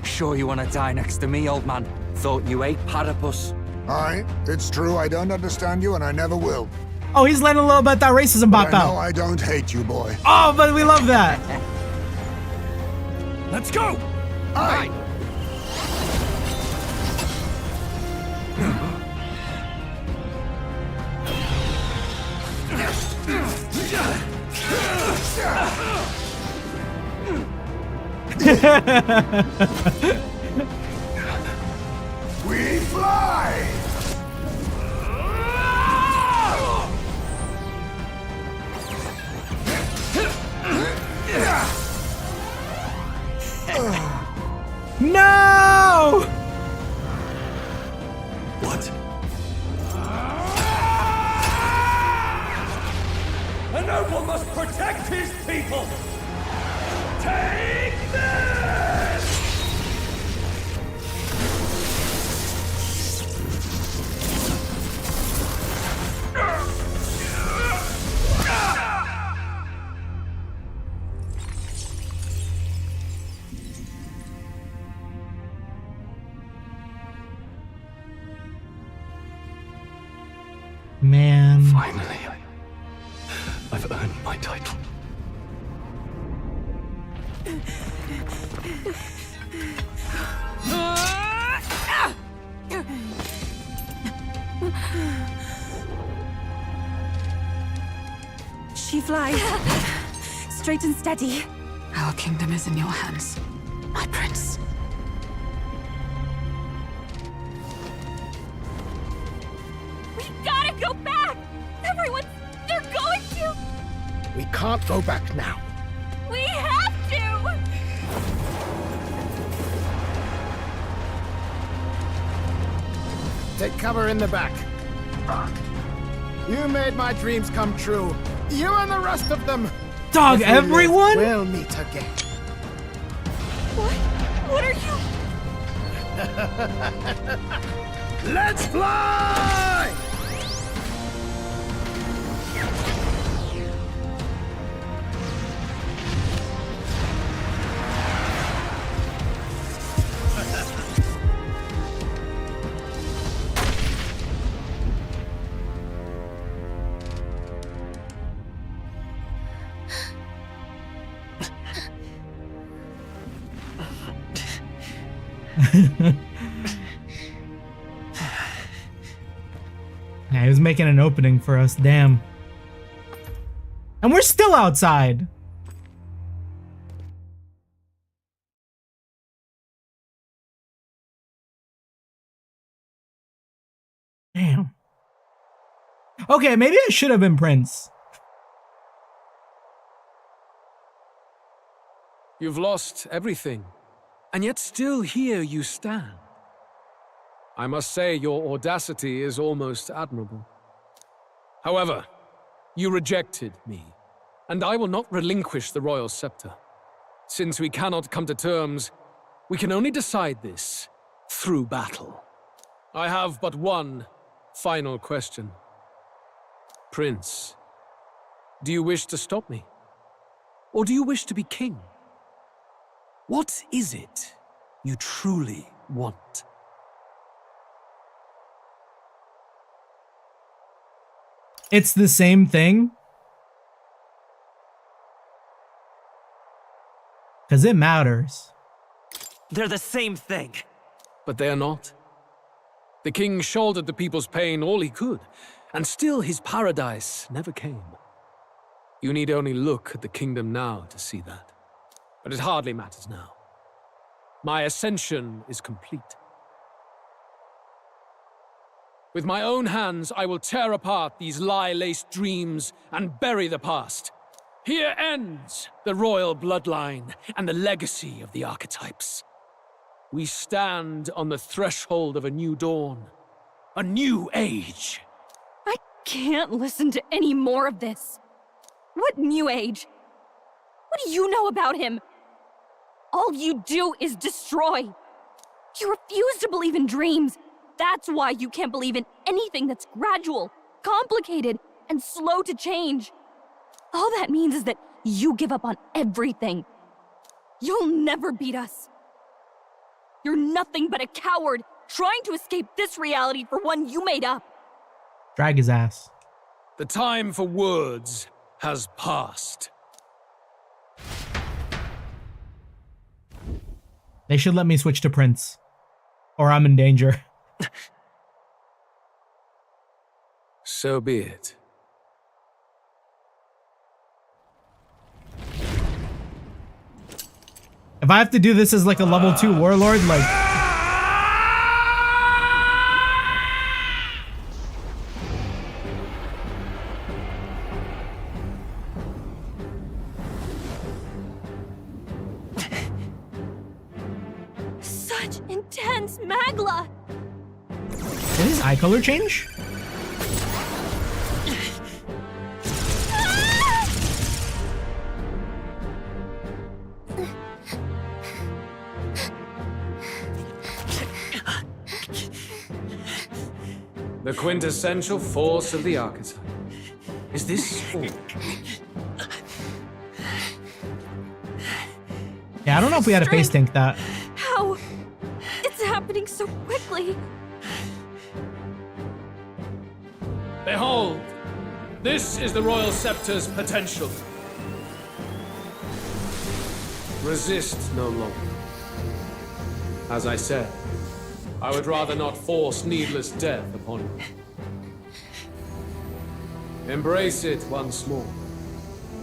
Sure you want to die next to me, old man? Thought you ate platypus. It's true I don't understand you and I never will. Oh, he's letting a little bit that racism pop I know out. I don't hate you, boy. Oh, but we love that. Let's go! Aye! We fly! No! What? A noble must protect his people! Take this! Man. Finally, I've earned my title. She flies. Straight and steady. Our kingdom is in your hands, my prince. We gotta go back! Everyone, they're going to! We can't go back now. We have to! Take cover in the back. You made my dreams come true. You and the rest of them. Dog, If we live, everyone? we'll meet again. What are you... Let's fly! Yeah, he was making an opening for us, damn. And we're still outside. Damn. Okay, maybe I should have been Prince. You've lost everything, and yet still here you stand. I must say your audacity is almost admirable. However, you rejected me, and I will not relinquish the royal scepter. Since we cannot come to terms, we can only decide this through battle. I have but one final question. Prince, do you wish to stop me? Or do you wish to be king? What is it you truly want? It's the same thing. Because it matters. They're the same thing. But they are not. The king shouldered the people's pain all he could, and still his paradise never came. You need only look at the kingdom now to see that. But it hardly matters now. My ascension is complete. With my own hands, I will tear apart these lie-laced dreams and bury the past. Here ends the royal bloodline and the legacy of the archetypes. We stand on the threshold of a new dawn, a new age. I can't listen to any more of this. What new age? What do you know about him? All you do is destroy. You refuse to believe in dreams. That's why you can't believe in anything that's gradual, complicated, and slow to change. All that means is that you give up on everything. You'll never beat us. You're nothing but a coward trying to escape this reality for one you made up. Drag his ass. The time for words has passed. They should let me switch to Prince. Or I'm in danger. So be it. If I have to do this as like a level 2 warlord, like... Such intense magla! Did his eye color change? The quintessential force of the archetype. Is this all? Yeah, I don't know if we had a face tank that. How? It's happening so quickly. Behold! This is the Royal Scepter's potential. Resist no longer. As I said, I would rather not force needless death upon you. Embrace it once more.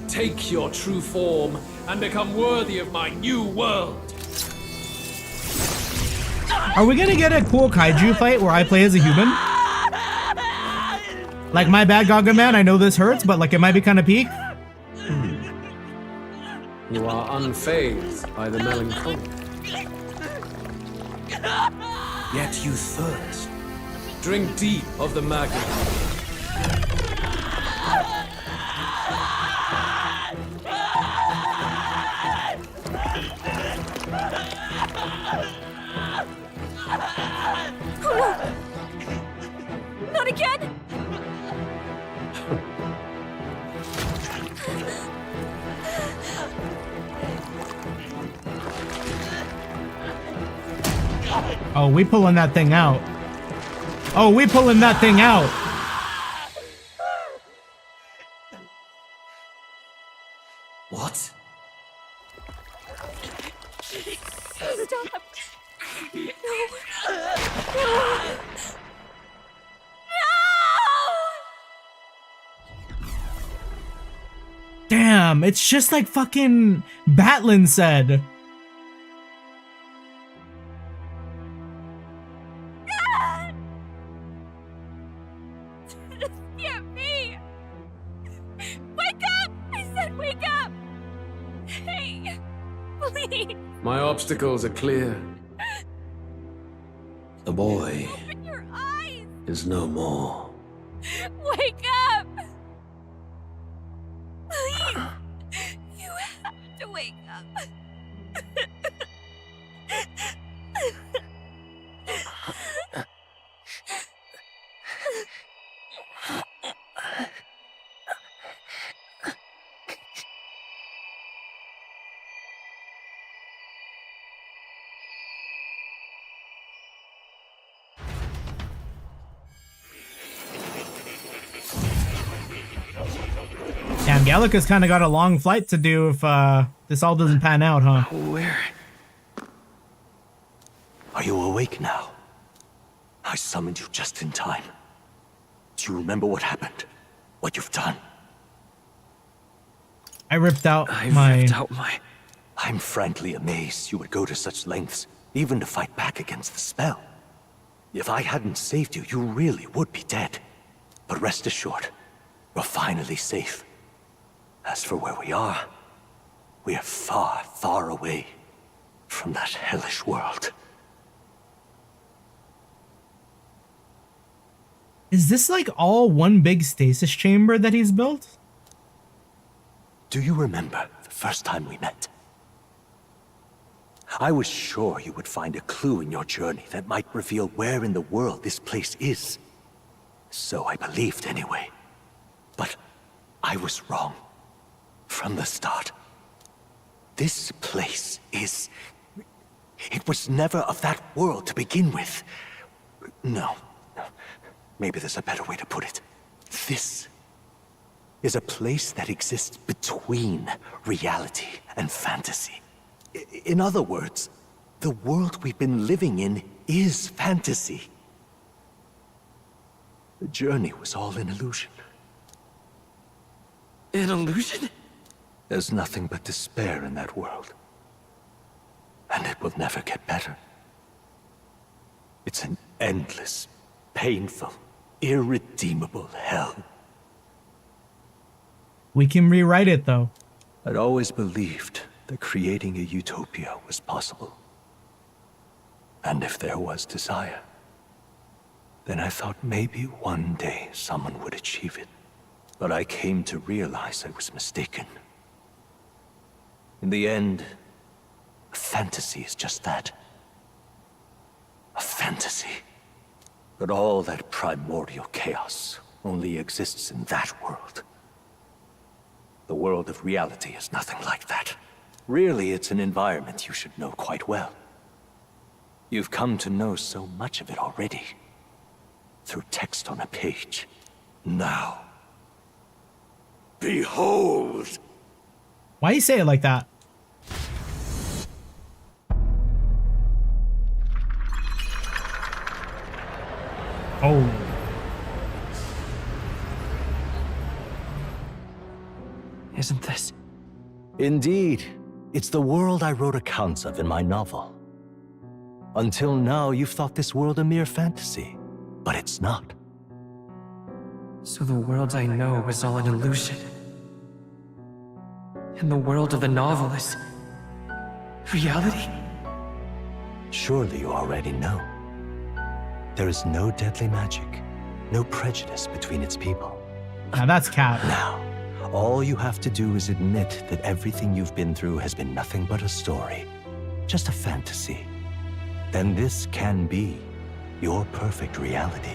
Take your true form and become worthy of my new world. Are we gonna get a cool kaiju fight where I play as a human? Like, my bad, Gargamel, I know this hurts, but like it might be kind of peak. You are unfazed by the melancholy. Yet you thirst. Drink deep of the magma. Oh no! Not again! Oh, we pulling that thing out. Oh, we pulling that thing out. What? Stop! No! Damn, it's just like fucking Batlin said. This can't be! Wake up! I said wake up! Hey, please! My obstacles are clear. The boy Open your eyes! is no more. Wake up! Please! You have to wake up. Angelica's kind of got a long flight to do if this all doesn't pan out, huh? Where? Are you awake now? I summoned you just in time. Do you remember what happened? What you've done? I ripped out my... I'm frankly amazed you would go to such lengths, even to fight back against the spell. If I hadn't saved you, you really would be dead. But rest assured, you're finally safe. As for where we are far, far away from that hellish world. Is this like all one big stasis chamber that he's built? Do you remember the first time we met? I was sure you would find a clue in your journey that might reveal where in the world this place is. So I believed anyway. But I was wrong. From the start. This place is... It was never of that world to begin with. No. Maybe there's a better way to put it. This is a place that exists between reality and fantasy. In other words, the world we've been living in is fantasy. The journey was all an illusion. An illusion? There's nothing but despair in that world. And it will never get better. It's an endless, painful, irredeemable hell. We can rewrite it, though. I'd always believed that creating a utopia was possible. And if there was desire, then I thought maybe one day someone would achieve it. But I came to realize I was mistaken. In the end, a fantasy is just that. A fantasy. But all that primordial chaos only exists in that world. The world of reality is nothing like that. Really, it's an environment you should know quite well. You've come to know so much of it already. Through text on a page. Now, behold! Why you say it like that? Oh. Isn't this? Indeed. It's the world I wrote accounts of in my novel. Until now, you've thought this world a mere fantasy. But it's not. So the world I know is all an illusion. And the world of the novel is... reality? Surely you already know. There is no deadly magic, no prejudice between its people. Now that's Cap. Now, all you have to do is admit that everything you've been through has been nothing but a story, just a fantasy. Then this can be your perfect reality.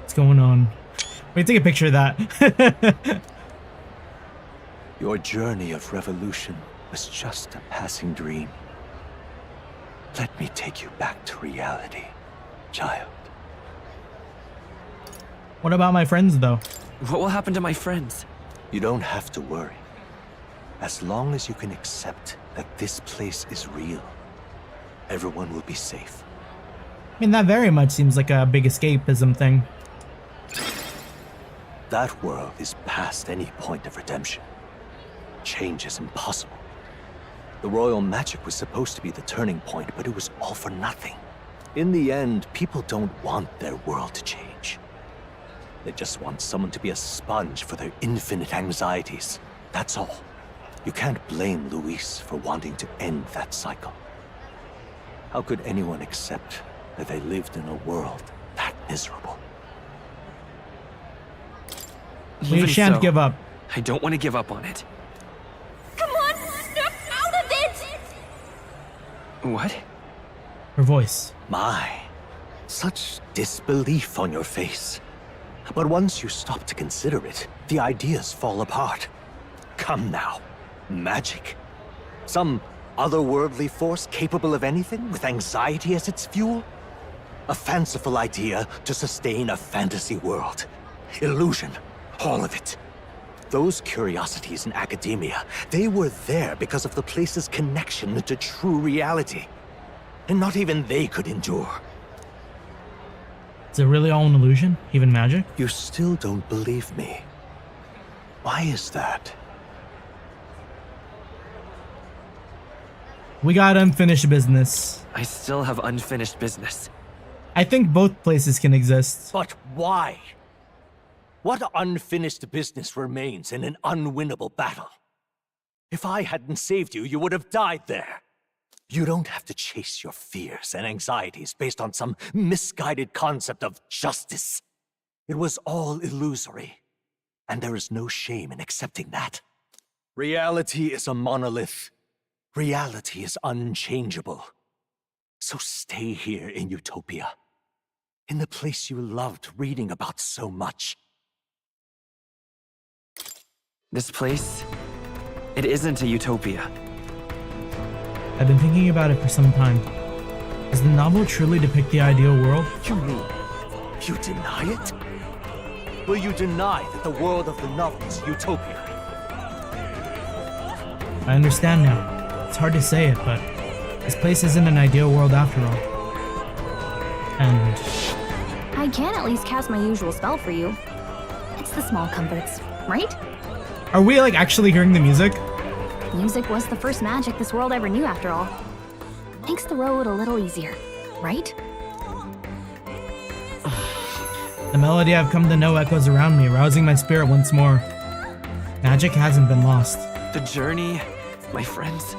What's going on? Wait, take a picture of that. Your journey of revolution was just a passing dream. Let me take you back to reality, child. What about my friends, though? What will happen to my friends? You don't have to worry. As long as you can accept that this place is real, everyone will be safe. I mean, that very much seems like a big escapism thing. That world is past any point of redemption. Change is impossible. The royal magic was supposed to be the turning point, but it was all for nothing. In the end, people don't want their world to change. They just want someone to be a sponge for their infinite anxieties. That's all. You can't blame Luis for wanting to end that cycle. How could anyone accept that they lived in a world that miserable? We shan't give up. I don't want to give up on it. Come on, snap out of it! What? Her voice. My, such disbelief on your face. But once you stop to consider it, the ideas fall apart. Come now. Magic. Some otherworldly force capable of anything with anxiety as its fuel? A fanciful idea to sustain a fantasy world. Illusion, all of it. Those curiosities in academia, they were there because of the place's connection to true reality. And not even they could endure. Is it really all an illusion? Even magic? You still don't believe me. Why is that? We got unfinished business. I still have unfinished business. I think both places can exist. But why? What unfinished business remains in an unwinnable battle? If I hadn't saved you, you would have died there. You don't have to chase your fears and anxieties based on some misguided concept of justice. It was all illusory, and there is no shame in accepting that. Reality is a monolith. Reality is unchangeable. So stay here in Utopia, in the place you loved reading about so much. This place, it isn't a utopia. I've been thinking about it for some time. Does the novel truly depict the ideal world? You mean, you deny it? Will you deny that the world of the novel is utopia? I understand now. It's hard to say it, but this place isn't an ideal world after all. And I can at least cast my usual spell for you. It's the small comforts, right? are we like actually hearing the music? Music was the first magic this world ever knew, after all. Makes the road a little easier, right? The melody I've come to know echoes around me, rousing my spirit once more. Magic hasn't been lost. The journey, my friends,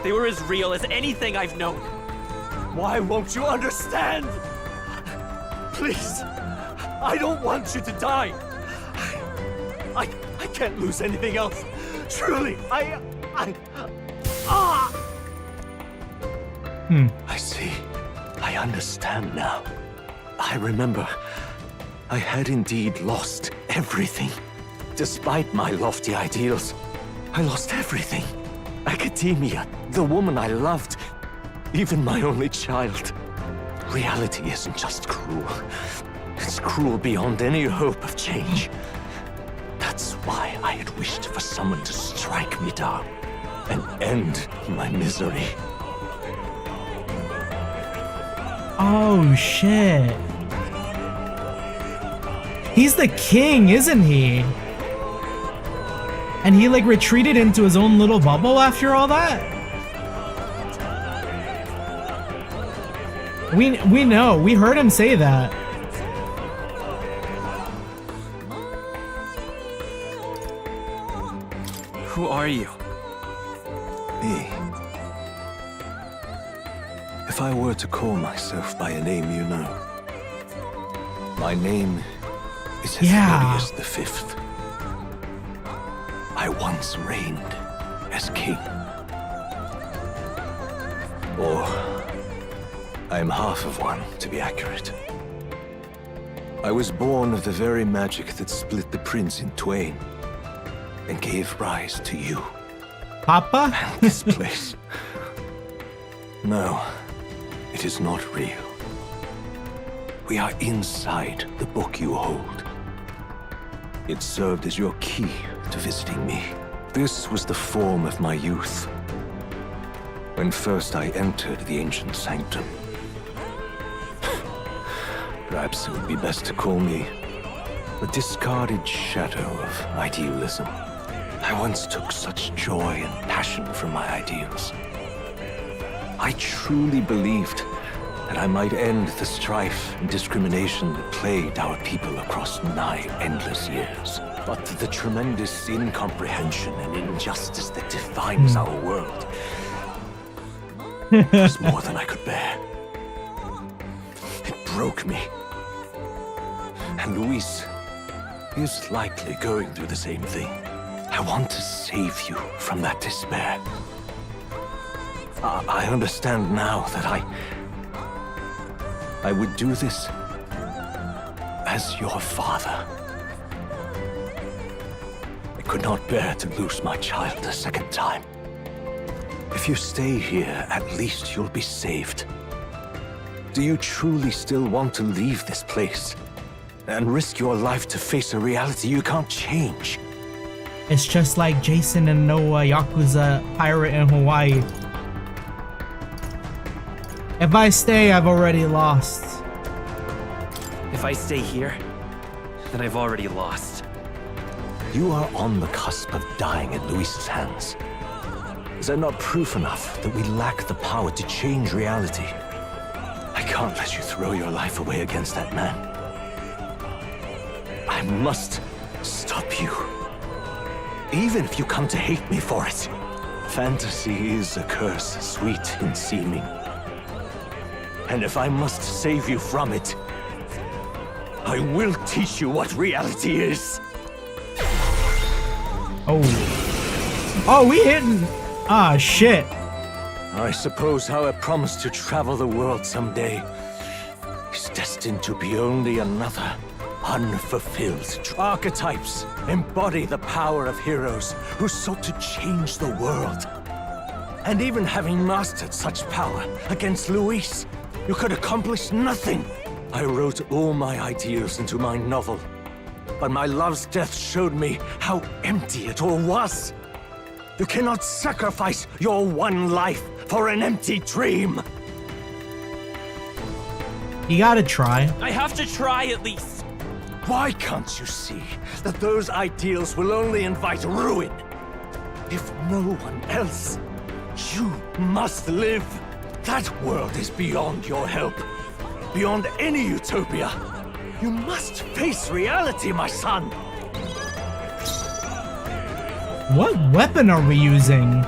they were as real as anything I've known. Why won't you understand? Please, I don't want you to die. I can't lose anything else. Truly, I see. I understand now. I remember. I had indeed lost everything. Despite my lofty ideals, I lost everything. Academia, the woman I loved, even my only child. Reality isn't just cruel. It's cruel beyond any hope of change. That's why I had wished for someone to strike me down and end my misery. Oh shit. He's the king, isn't he? And he like retreated into his own little bubble after all that? We know, we heard him say that. Who are you? Me. If I were to call myself by a name you know, my name is Hesperius the Fifth. I once reigned as king. Or, I'm half of one, to be accurate. I was born of the very magic that split the prince in twain and gave rise to you. Papa? And this place. No, it is not real. We are inside the book you hold. It served as your key to visiting me. This was the form of my youth, when first I entered the ancient sanctum. Perhaps it would be best to call me a discarded shadow of idealism. I once took such joy and passion from my ideals. I truly believed that I might end the strife and discrimination that plagued our people across nigh endless years. But the tremendous incomprehension and injustice that defines our world was more than I could bear. It broke me. And Luis is likely going through the same thing. I want to save you from that despair. I understand now that I would do this as your father. I could not bear to lose my child a second time. If you stay here, at least you'll be saved. Do you truly still want to leave this place and risk your life to face a reality you can't change? It's just like Jason and Noah, Yakuza pirate in Hawaii. If I stay, I've already lost. If I stay here, then I've already lost. You are on the cusp of dying at Luis's hands. Is that not proof enough that we lack the power to change reality? I can't let you throw your life away against that man. I must stop you. Even if you come to hate me for it. Fantasy is a curse, sweet in seeming. And if I must save you from it, I will teach you what reality is. Oh, we hitting. Ah, shit. I suppose our promise to travel the world someday is destined to be only another unfulfilled. Archetypes embody the power of heroes who sought to change the world. And even having mastered such power against Luis, you could accomplish nothing. I wrote all my ideals into my novel, but my love's death showed me how empty it all was. You cannot sacrifice your one life for an empty dream. You gotta try. I have to try at least. Why can't you see that those ideals will only invite ruin? If no one else, you must live. That world is beyond your help, beyond any utopia. You must face reality, my son. What weapon are we using?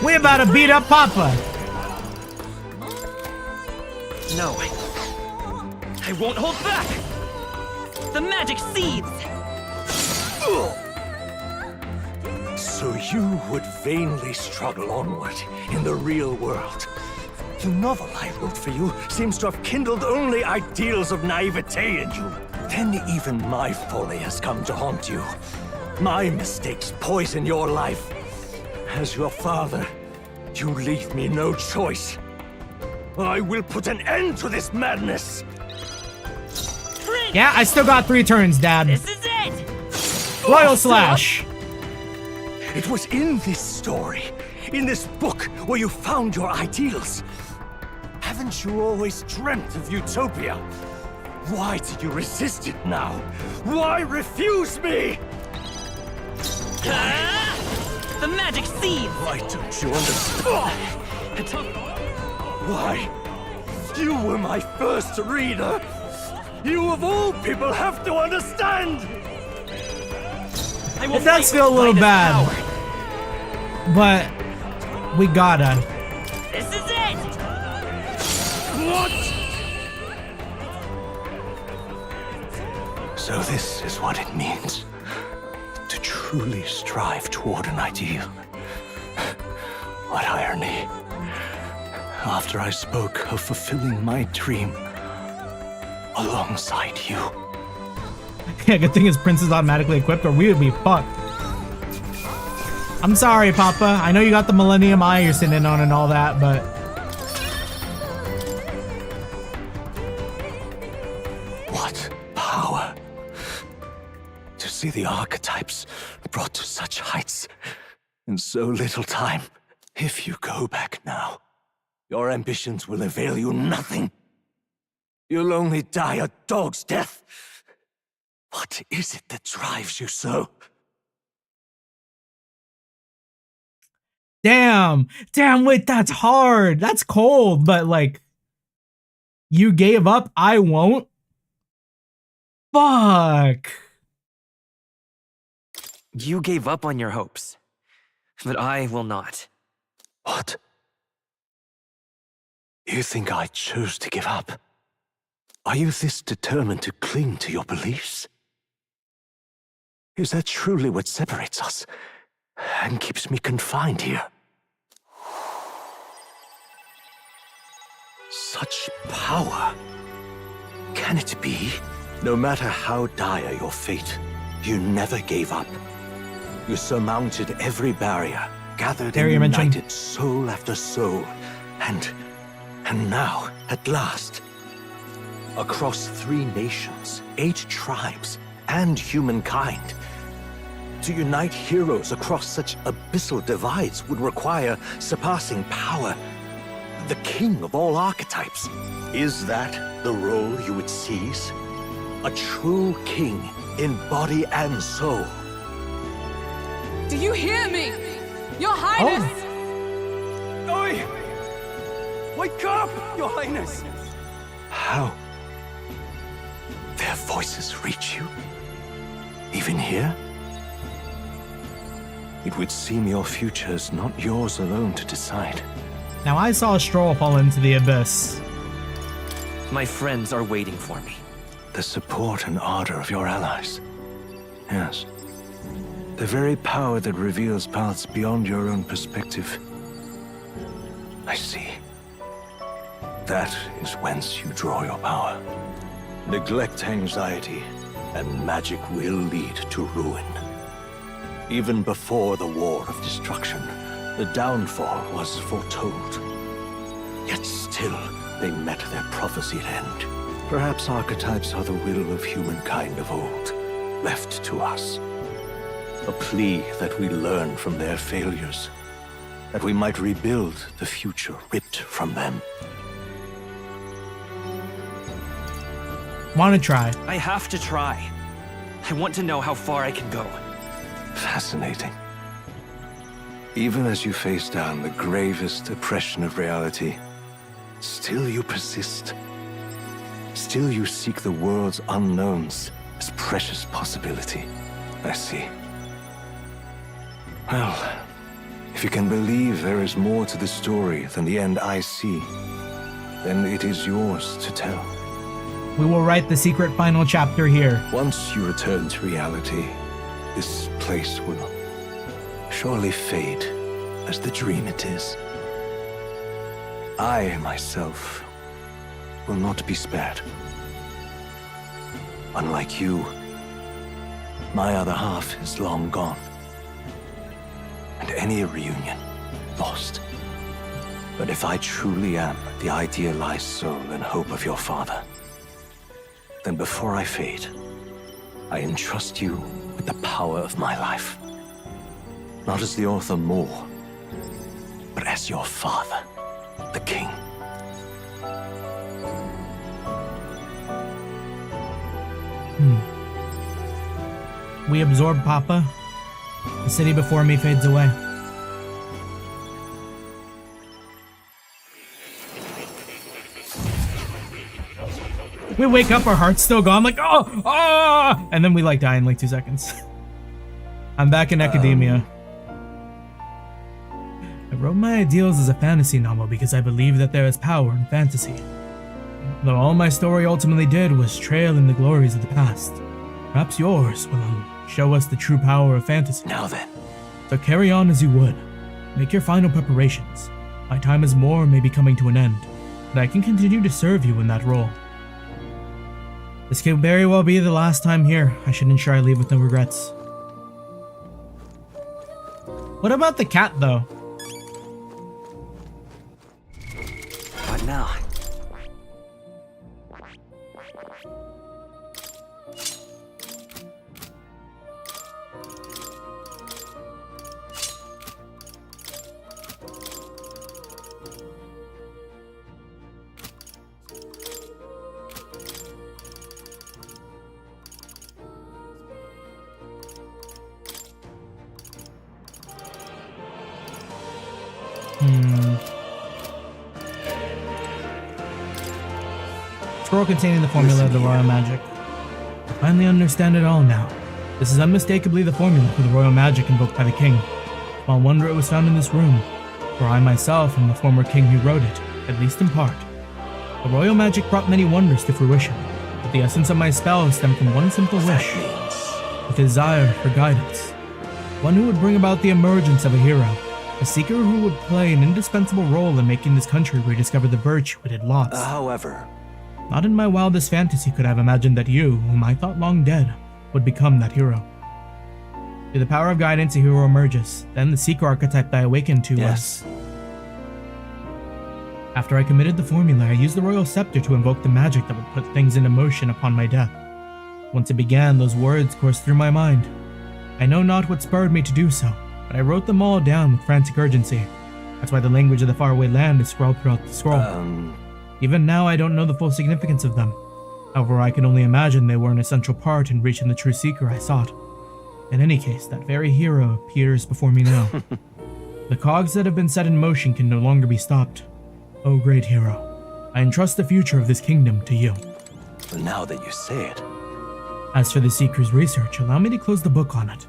We about to beat up Papa. No. I won't hold back. The magic seeds. So you would vainly struggle onward in the real world. The novel I wrote for you seems to have kindled only ideals of naivete in you. Then even my folly has come to haunt you. My mistakes poison your life. As your father, you leave me no choice. I will put an end to this madness. Yeah, I still got 3 turns, Dad. This is it. Royal Slash. It was in this story, in this book, where you found your ideals. Haven't you always dreamt of utopia? Why did you resist it now? Why refuse me? The magic seed. Why don't you understand? Why? You were my first reader. You of all people have to understand. It does feel a little bad, but we gotta. This is it. What? So this is what it means to truly strive toward an ideal. What irony. After I spoke of fulfilling my dream alongside you. Yeah, good thing his prince is automatically equipped or we would be fucked. I'm sorry, Papa. I know you got the Millennium Eye you're sitting on and all that, but... What power. To see the archetypes brought to such heights in so little time. If you go back now, your ambitions will avail you nothing. You'll only die a dog's death. What is it that drives you so? Damn, wait, that's hard. That's cold, but like, you gave up, I won't? Fuck. You gave up on your hopes, but I will not. What? You think I chose to give up? Are you this determined to cling to your beliefs? Is that truly what separates us and keeps me confined here? Such power. Can it be? No matter how dire your fate, you never gave up. You surmounted every barrier, gathered and united soul after soul, and now, at last, across 3 nations, 8 tribes, and humankind, to unite heroes across such abyssal divides would require surpassing power. The king of all archetypes. Is that the role you would seize? A true king in body and soul. Do you hear me? Your Highness! Oi! Wake up, Your Highness! How? Their voices reach you? Even here? It would seem your future is not yours alone to decide. Now I saw a stroll fall into the abyss. My friends are waiting for me. The support and ardor of your allies. Yes. The very power that reveals paths beyond your own perspective. I see. That is whence you draw your power. Neglect anxiety, and magic will lead to ruin. Even before the War of Destruction, the downfall was foretold. Yet still, they met their prophesied end. Perhaps archetypes are the will of humankind of old, left to us. A plea that we learn from their failures, that we might rebuild the future ripped from them. Want to try? I have to try. I want to know how far I can go. Fascinating. Even as you face down the gravest oppression of reality, still you persist. Still you seek the world's unknowns as precious possibility. I see. Well, if you can believe there is more to the story than the end I see, then it is yours to tell. We will write the secret final chapter here. Once you return to reality, this place will surely fade as the dream it is. I, myself, will not be spared. Unlike you, my other half is long gone. And any reunion, lost. But if I truly am the idealized soul and hope of your father, then before I fade, I entrust you with the power of my life. Not as the author Moore, but as your father, the king. We absorb Papa. The city before me fades away. We wake up, our heart's still gone, like, oh, and then we like die in like 2 seconds. I'm back in academia. I wrote my ideals as a fantasy novel because I believe that there is power in fantasy. Though all my story ultimately did was trail in the glories of the past. Perhaps yours will show us the true power of fantasy. Now then. So carry on as you would. Make your final preparations. My time as Moore may be coming to an end, but I can continue to serve you in that role. This could very well be the last time here. I should ensure I leave with no regrets. What about the cat, though? What now? Scroll containing the formula of the royal magic. I finally understand it all now. This is unmistakably the formula for the royal magic invoked by the king. Small wonder it was found in this room, for I myself am the former king who wrote it, at least in part. The royal magic brought many wonders to fruition, but the essence of my spell stemmed from one simple wish, a desire for guidance. One who would bring about the emergence of a hero, A seeker who would play an indispensable role in making this country rediscover the virtue it had lost. However, not in my wildest fantasy could I have imagined that you, whom I thought long dead, would become that hero. Through the power of guidance, a hero emerges. Then the seeker archetype I awakened to was... After I committed the formula, I used the royal scepter to invoke the magic that would put things into motion upon my death. Once it began, those words coursed through my mind. I know not what spurred me to do so, but I wrote them all down with frantic urgency. That's why the language of the faraway land is scrawled throughout the scroll. Even now, I don't know the full significance of them. However, I can only imagine they were an essential part in reaching the true seeker I sought. In any case, that very hero appears before me now. The cogs that have been set in motion can no longer be stopped. Oh, great hero, I entrust the future of this kingdom to you. Now that you say it. As for the Seeker's research, allow me to close the book on it.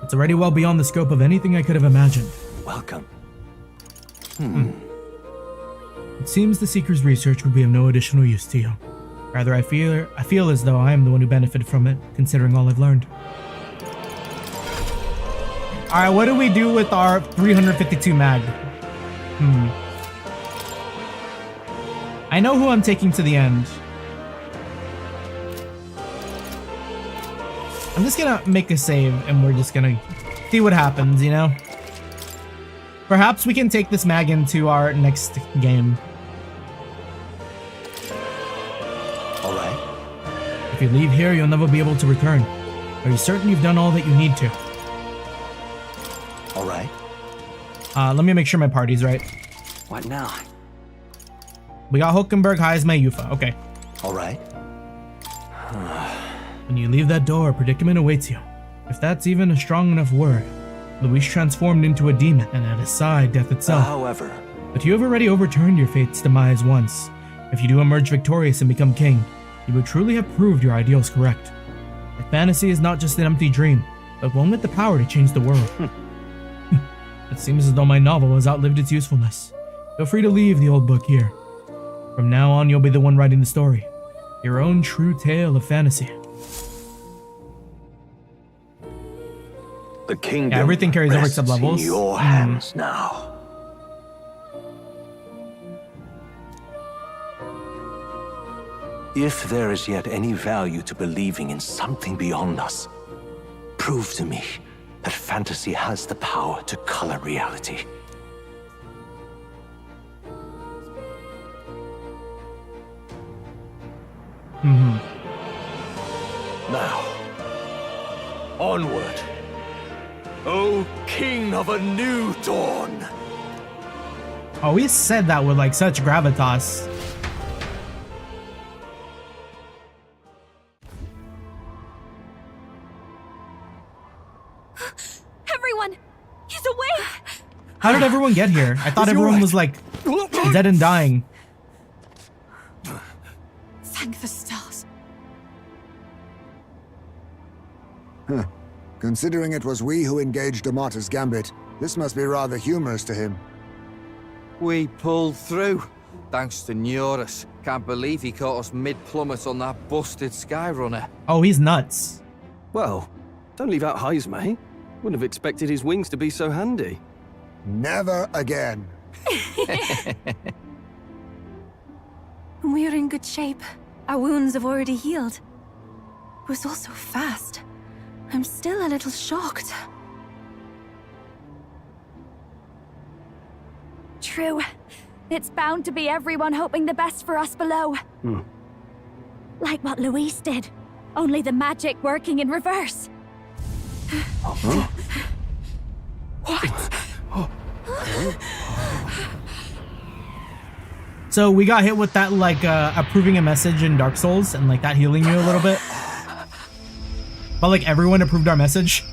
It's already well beyond the scope of anything I could have imagined. Welcome. It seems the Seeker's research would be of no additional use to you. Rather, I feel as though I am the one who benefited from it, considering all I've learned. Alright, what do we do with our 352 mag? I know who I'm taking to the end. I'm just gonna make a save and we're just gonna see what happens, you know? Perhaps we can take this mag into our next game. Alright. If you leave here, you'll never be able to return. Are you certain you've done all that you need to? Alright. Let me make sure my party's right. What now? We got Hulkenberg, Heisma, Yufa. Okay. Alright. When you leave that door, a predicament awaits you. If that's even a strong enough word. Luis transformed into a demon, and at his side, death itself. However. But you have already overturned your fate's demise once. If you do emerge victorious and become king, you would truly have proved your ideals correct. If fantasy is not just an empty dream, but one with the power to change the world. It seems as though my novel has outlived its usefulness. Feel free to leave the old book here. From now on, you'll be the one writing the story. Your own true tale of fantasy. The kingdom everything carries over except levels. In your hands now. If there is yet any value to believing in something beyond us, prove to me that fantasy has the power to color reality. Now, onward. O king of a new dawn! Oh, he said that with like such gravitas. Everyone! He's awake! How did everyone get here? I thought everyone was like dead and dying. Thank the stars. Huh. Considering it was we who engaged Amata's gambit, this must be rather humorous to him. We pulled through, thanks to Neurus. Can't believe he caught us mid-plummet on that busted Skyrunner. Oh, he's nuts. Well, don't leave out Heisma, eh? Wouldn't have expected his wings to be so handy. Never again. We're in good shape. Our wounds have already healed. It was all so fast. I'm still a little shocked. True. It's bound to be everyone hoping the best for us below. Like what Luis did. Only the magic working in reverse. What? So we got hit with that like approving a message in Dark Souls and like that healing you a little bit. But like everyone approved our message.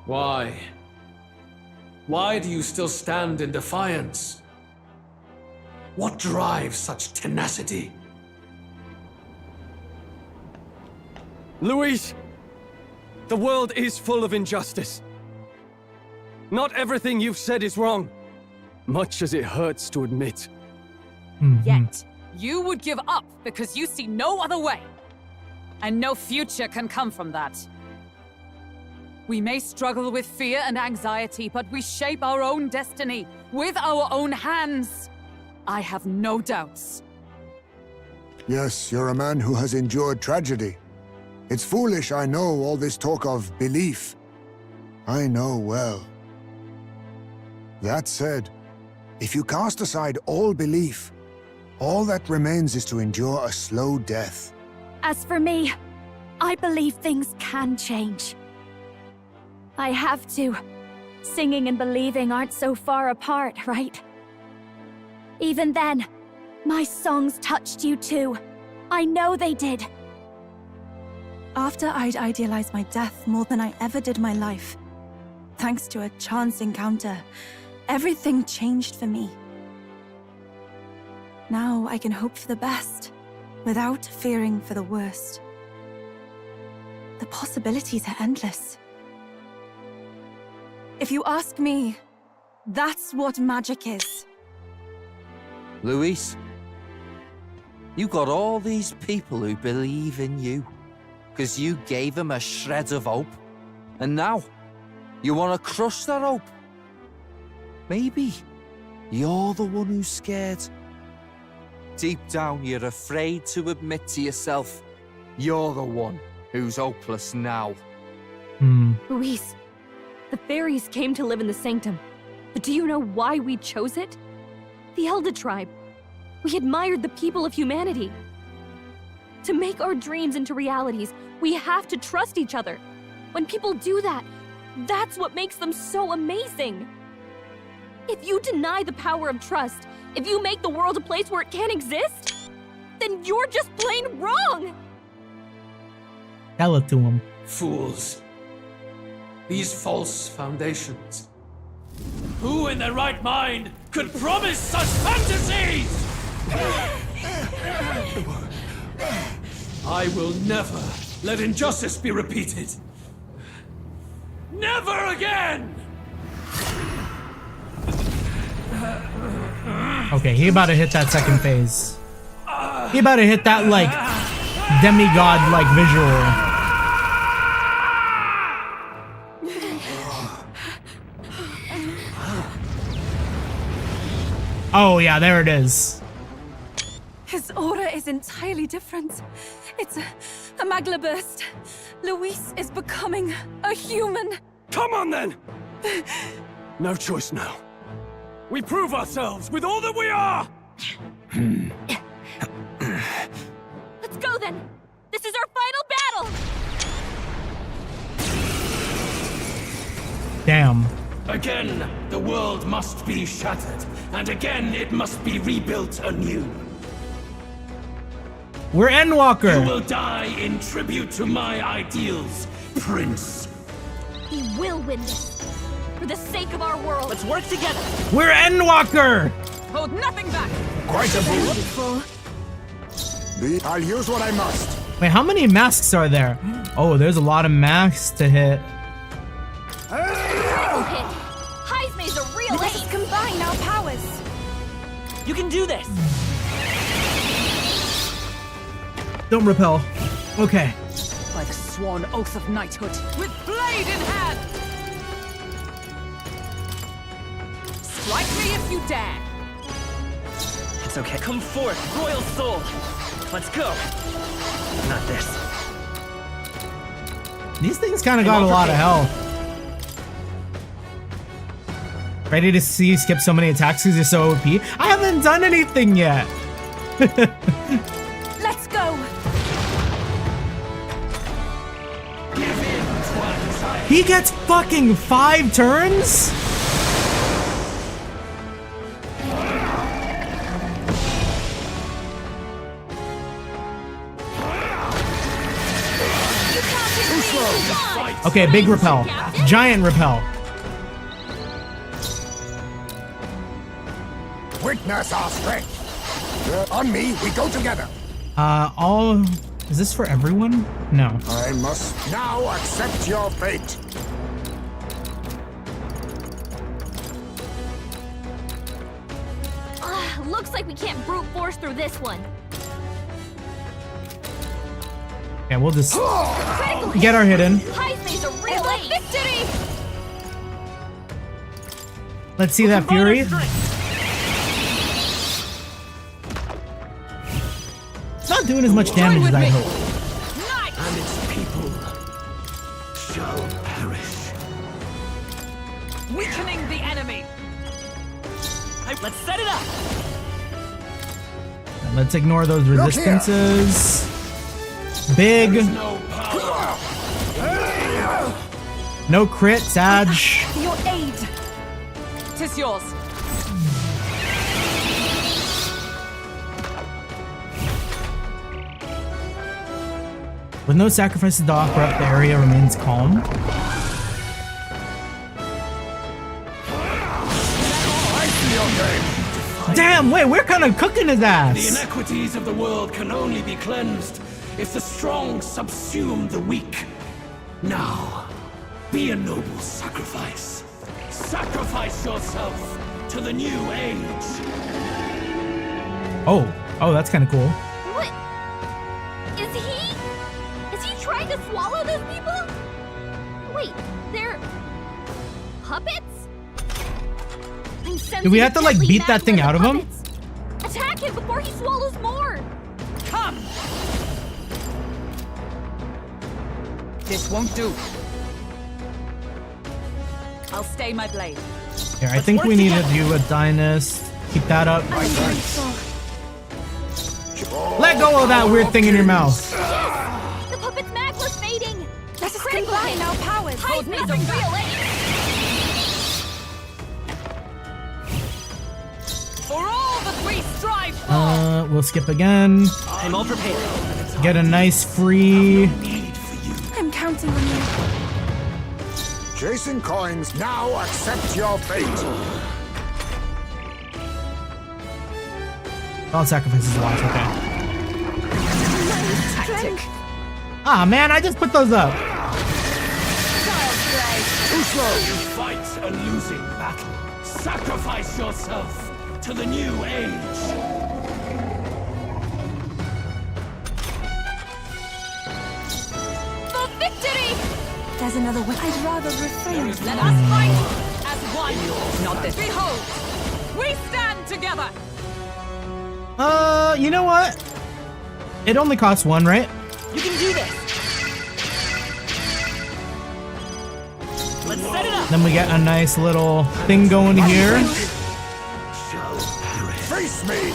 Why? Why do you still stand in defiance? What drives such tenacity? Luis! The world is full of injustice. Not everything you've said is wrong, much as it hurts to admit. Yet, you would give up because you see no other way. And no future can come from that. We may struggle with fear and anxiety, but we shape our own destiny with our own hands. I have no doubts. Yes, you're a man who has endured tragedy. It's foolish, I know, all this talk of belief. I know well. That said, if you cast aside all belief, all that remains is to endure a slow death. As for me, I believe things can change. I have to. Singing and believing aren't so far apart, right? Even then, my songs touched you too. I know they did. After I'd idealized my death more than I ever did my life, thanks to a chance encounter, everything changed for me. Now I can hope for the best, without fearing for the worst. The possibilities are endless. If you ask me, that's what magic is. Luis, you got all these people who believe in you, because you gave them a shred of hope. And now, you want to crush that hope. Maybe you're the one who's scared. Deep down, you're afraid to admit to yourself, you're the one who's hopeless now. Luis, the fairies came to live in the Sanctum. But do you know why we chose it? The Elder Tribe. We admired the people of humanity. To make our dreams into realities, we have to trust each other. When people do that, that's what makes them so amazing. If you deny the power of trust, if you make the world a place where it can't exist, then you're just plain wrong! Tell it to him. Fools. These false foundations. Who in their right mind could promise such fantasies? I will never let injustice be repeated. Never again! Okay, he about to hit that second phase. He about to hit that, like, demigod-like visual. Oh yeah, there it is. His aura is entirely different. It's a magla burst. Luis is becoming a human. Come on then! No choice now. We prove ourselves with all that we are! Let's go then! This is our final battle! Damn. Again, the world must be shattered, and again it must be rebuilt anew. We're Endwalker! You will die in tribute to my ideals, Prince. We will win this. For the sake of our world. Let's work together. We're Endwalker! Hold nothing back! Quite a move. I'll use what I must. Wait, how many masks are there? Oh, there's a lot of masks to hit. Heisme's a real Let us combine our powers. You can do this. Don't repel. Okay. By the sworn oath of knighthood, with blade in hand! Strike me if you dare! It's okay. Come forth, royal soul. Let's go. Not this. These things kind of got a lot of health. Ready to see skip so many attacks because you're so OP? I haven't done anything yet. Let's go. He gets fucking 5 turns? Okay, big repel. Giant repel. Witness our strength. On me, we go together. All... Is this for everyone? No. I must now accept your fate. Looks like we can't brute force through this one. Yeah, we'll just Critical get our hit in. Heisman's a real ace. Victory! Let's see that fury. It's not doing as much damage as I hoped. And its people shall perish. Weakening the enemy. Let's set it up. And let's ignore those resistances. Big. No crit, Sag. For your aid. 'Tis yours. With no sacrifices to offer up, the area remains calm. Damn, wait, we're kind of cooking his The ass. inequities of the world can only be cleansed if the strong subsume the weak. Now, be a noble sacrifice. Sacrifice yourself to the new age. Oh, that's kind of cool. What? Is he trying to swallow those people? Wait, they're puppets? Do we have to like beat that thing out of him? Attack him before he swallows more! Come! This won't do. I'll stay my blade. Here, I think we need to do a dynast. Keep that up. Let go of that weird thing in your mouth. Yes! The puppet's magla's fading! Let us combine our powers. Heisman's a real ace! For all that we strive for! We'll skip again. I'm all prepared. Get a nice free. I'm counting on you. Chasing coins, now accept your fate. All sacrifices a lot, okay. Tactic. Ah, man, I just put those up. Too slow. You fight a losing battle. Sacrifice yourself to the new age. For victory! There's another way. I'd rather refrain. Let us fight as one. Not this. Behold, we stand together. You know what? It only costs one, right? You can do this. Let's set it up. Then we get a nice little thing going here. Face me!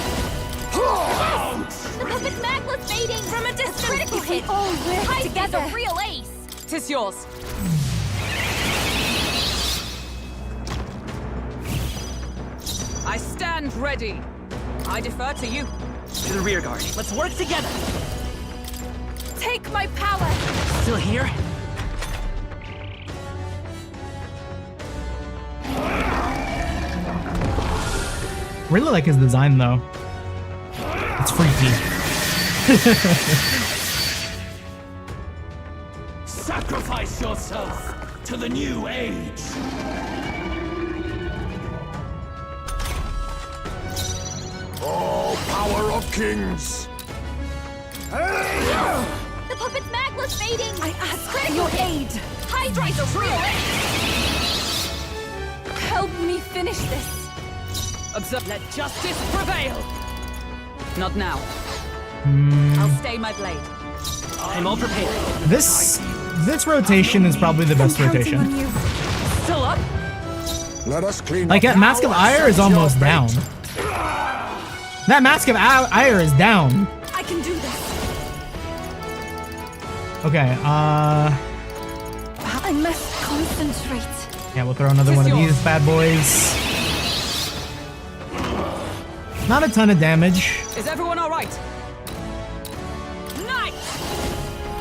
The puppet's magla's fading! From a distance! Critical hit! all work Heisman's together. a real ace! 'Tis yours. I stand ready. I defer to you. To the rear guard. Let's work together. Take my power. Still here? Really like his design though. It's freaky. Sacrifice yourself to the new age. Oh, power of kings! The puppet's magla's fading! I ask for your aid. Hydra's a real ace! Help me finish this. Observe. Let justice prevail. Not now. I'll stay my blade. I'm all prepared. This rotation is probably the best rotation. Still up? Let us clean Like up that Mask of now, Ire is accept your almost fate. down. That Mask of Ire is down. I can do this. Okay, I must concentrate. yeah, we'll throw another one of these bad boys. Not a ton of damage. Is everyone all right? Knight!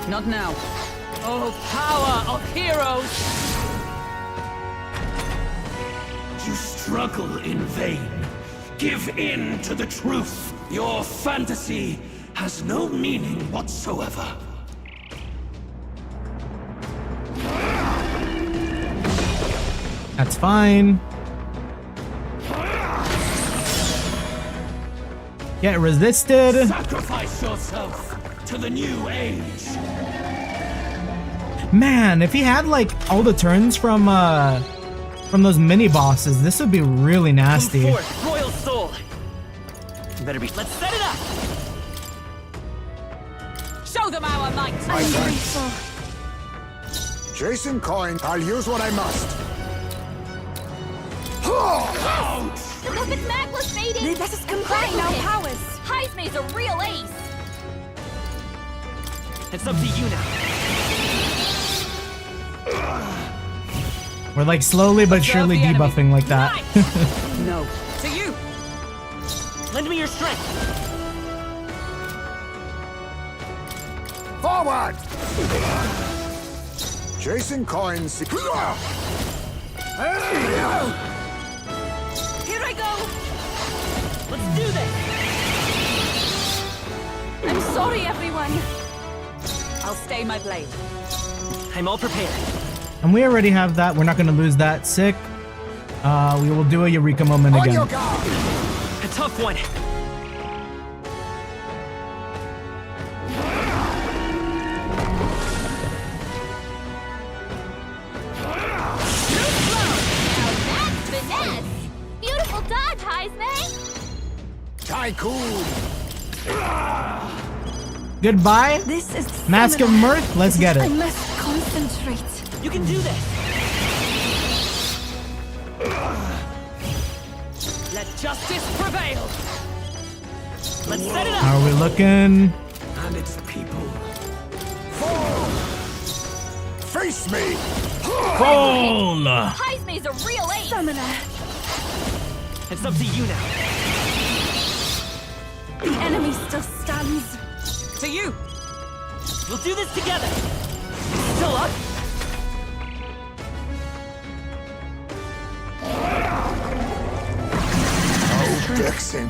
Not now. Oh, power of heroes! You struggle in vain. Give in to the truth. Your fantasy has no meaning whatsoever. That's fine. Get resisted. Sacrifice yourself to the new age. Man, if he had like all the turns from those mini bosses, this would be really nasty. Come forth, Royal Soul. Better be. Let's set it up. Show them our might. My friends. Chasing coin, I'll use what I must. The puppet's Magla's fading! Let us combine our powers! Heisme's a real ace! It's up to you now. We're like slowly but surely debuffing like that. No. To you! Lend me your strength. Forward! Chasing coins. Here I go! Let's do this! I'm sorry, everyone. I'll stay my blade. I'm all prepared. And we already have that. We're not going to lose that. Sick. We will do a Eureka moment again. A tough one. Beautiful dodge, Heisme! Tycoon! Goodbye. This is Mask of Mirth. Let's get I it. must concentrate. You can do this. Let justice prevail. Let's set it up. How are we looking? And its people. Face me! Fall! Heisme's a real ace! Summoner. It's up to you now. The enemy still stands. To you. We'll do this together. Still up? Oh, Dixon.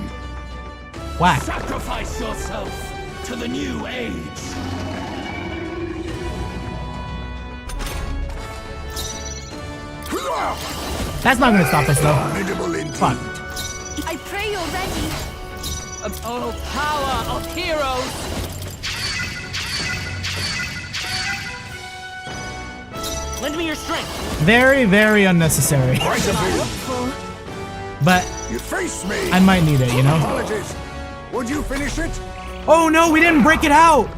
Whack. Sacrifice yourself to the new age. That's not going to stop us though. Fuck. I pray you're ready. Oh, power of heroes. Lend me your strength. Very, very unnecessary. But You face me! I might need it, you know? Apologies. Would you finish it? Oh no, we didn't break it out!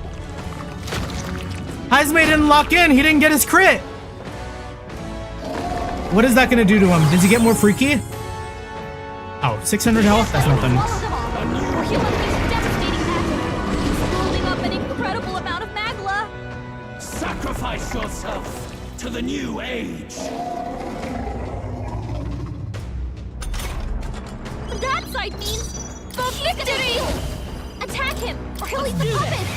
Heisme didn't lock in. He didn't get his crit. What is that going to do to him? Does he get more freaky? Oh, 600 health? That's nothing. Or he'll unleash devastating magic. He's building up an incredible amount of Magla. Sacrifice yourself to the new age. That side means victory! Attack him, or he'll eat the puppet!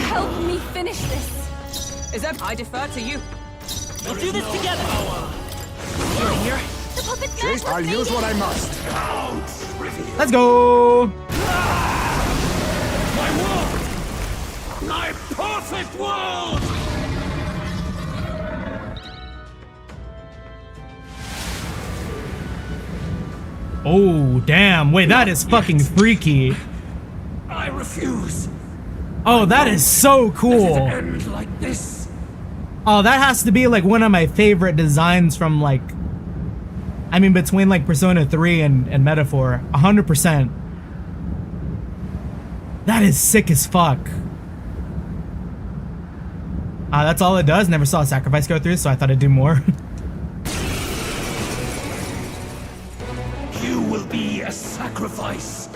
Help me finish this. Is that I defer to you? We'll do this together. You're here. The puppet's Chase, I'll use what I must. Let's go! My world! My perfect world! Oh, damn. Wait, that is fucking freaky. I refuse. Oh, that is so cool. End like this. Oh, that has to be like one of my favorite designs from like, I mean, between like Persona 3 and Metaphor. 100%. That is sick as fuck. That's all it does. Never saw a sacrifice go through, so I thought it'd do more. You will be a sacrifice.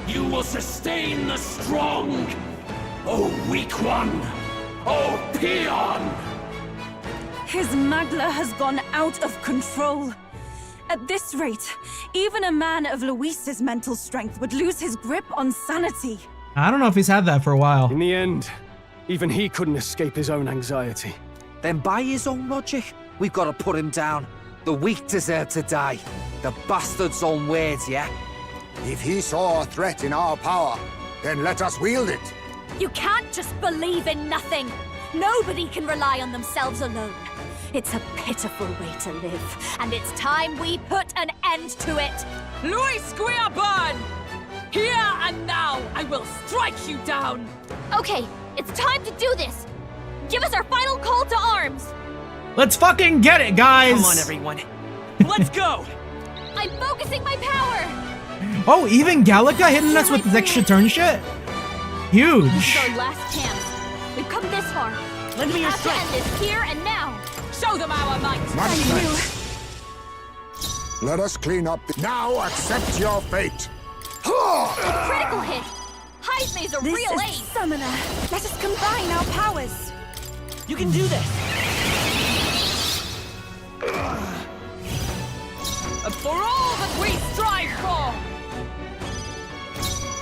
You will sustain the strong. Oh, weak one. Oh, peon. His Magla has gone out of control. At this rate, even a man of Luis's mental strength would lose his grip on sanity. I don't know if he's had that for a while. In the end, even he couldn't escape his own anxiety. Then by his own logic, we've got to put him down. The weak deserve to die. The bastard's own words, yeah? If he saw a threat in our power, then let us wield it. You can't just believe in nothing. Nobody can rely on themselves alone. It's a pitiful way to live, and it's time we put an end to it. Louis Squeerburn! Here and now, I will strike you down! Okay, it's time to do this. Give us our final call to arms. Let's fucking get it, guys. Come on, everyone. Let's go! I'm focusing my power. Oh, even Gallica hitting us with this extra turn shit? Huge. This is our last chance. We've come this far. Lend me your have to end strength. this here and now. Show them our might! Much thanks. Let us clean up. Now accept your fate. A critical hit. Heisme's a real ace. Summoner. Let us combine our powers. You can do this! For all that we strive for!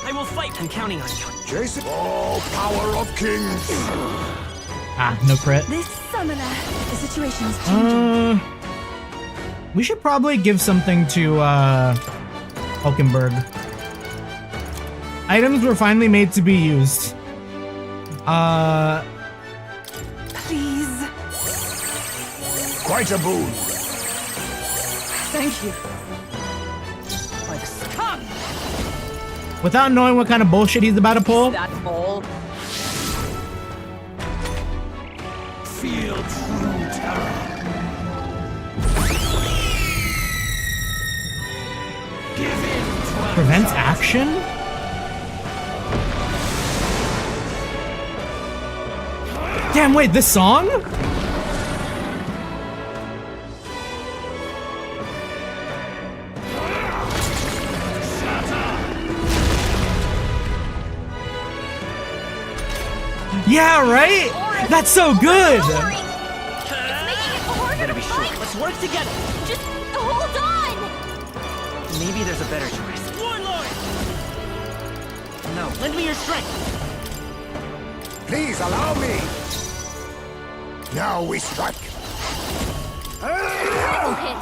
I will fight. I'm counting on you. Jason. Oh, power of kings. Ah, no crit. This summoner. The situation is changing. We should probably give something to Hulkenberg. Items were finally made to be used. Please. Quite a boon. Thank you. By the scum! Without knowing what kind of bullshit he's about to pull. That all? Feel true terror. Give in to Prevents action? Damn, wait, this song? Yeah, right? That's so good! It's making it harder to fight. Let's work together. Just hold on. Maybe there's a better choice. Warlord! No, lend me your strength. Please allow me. Now we strike. Critical hit.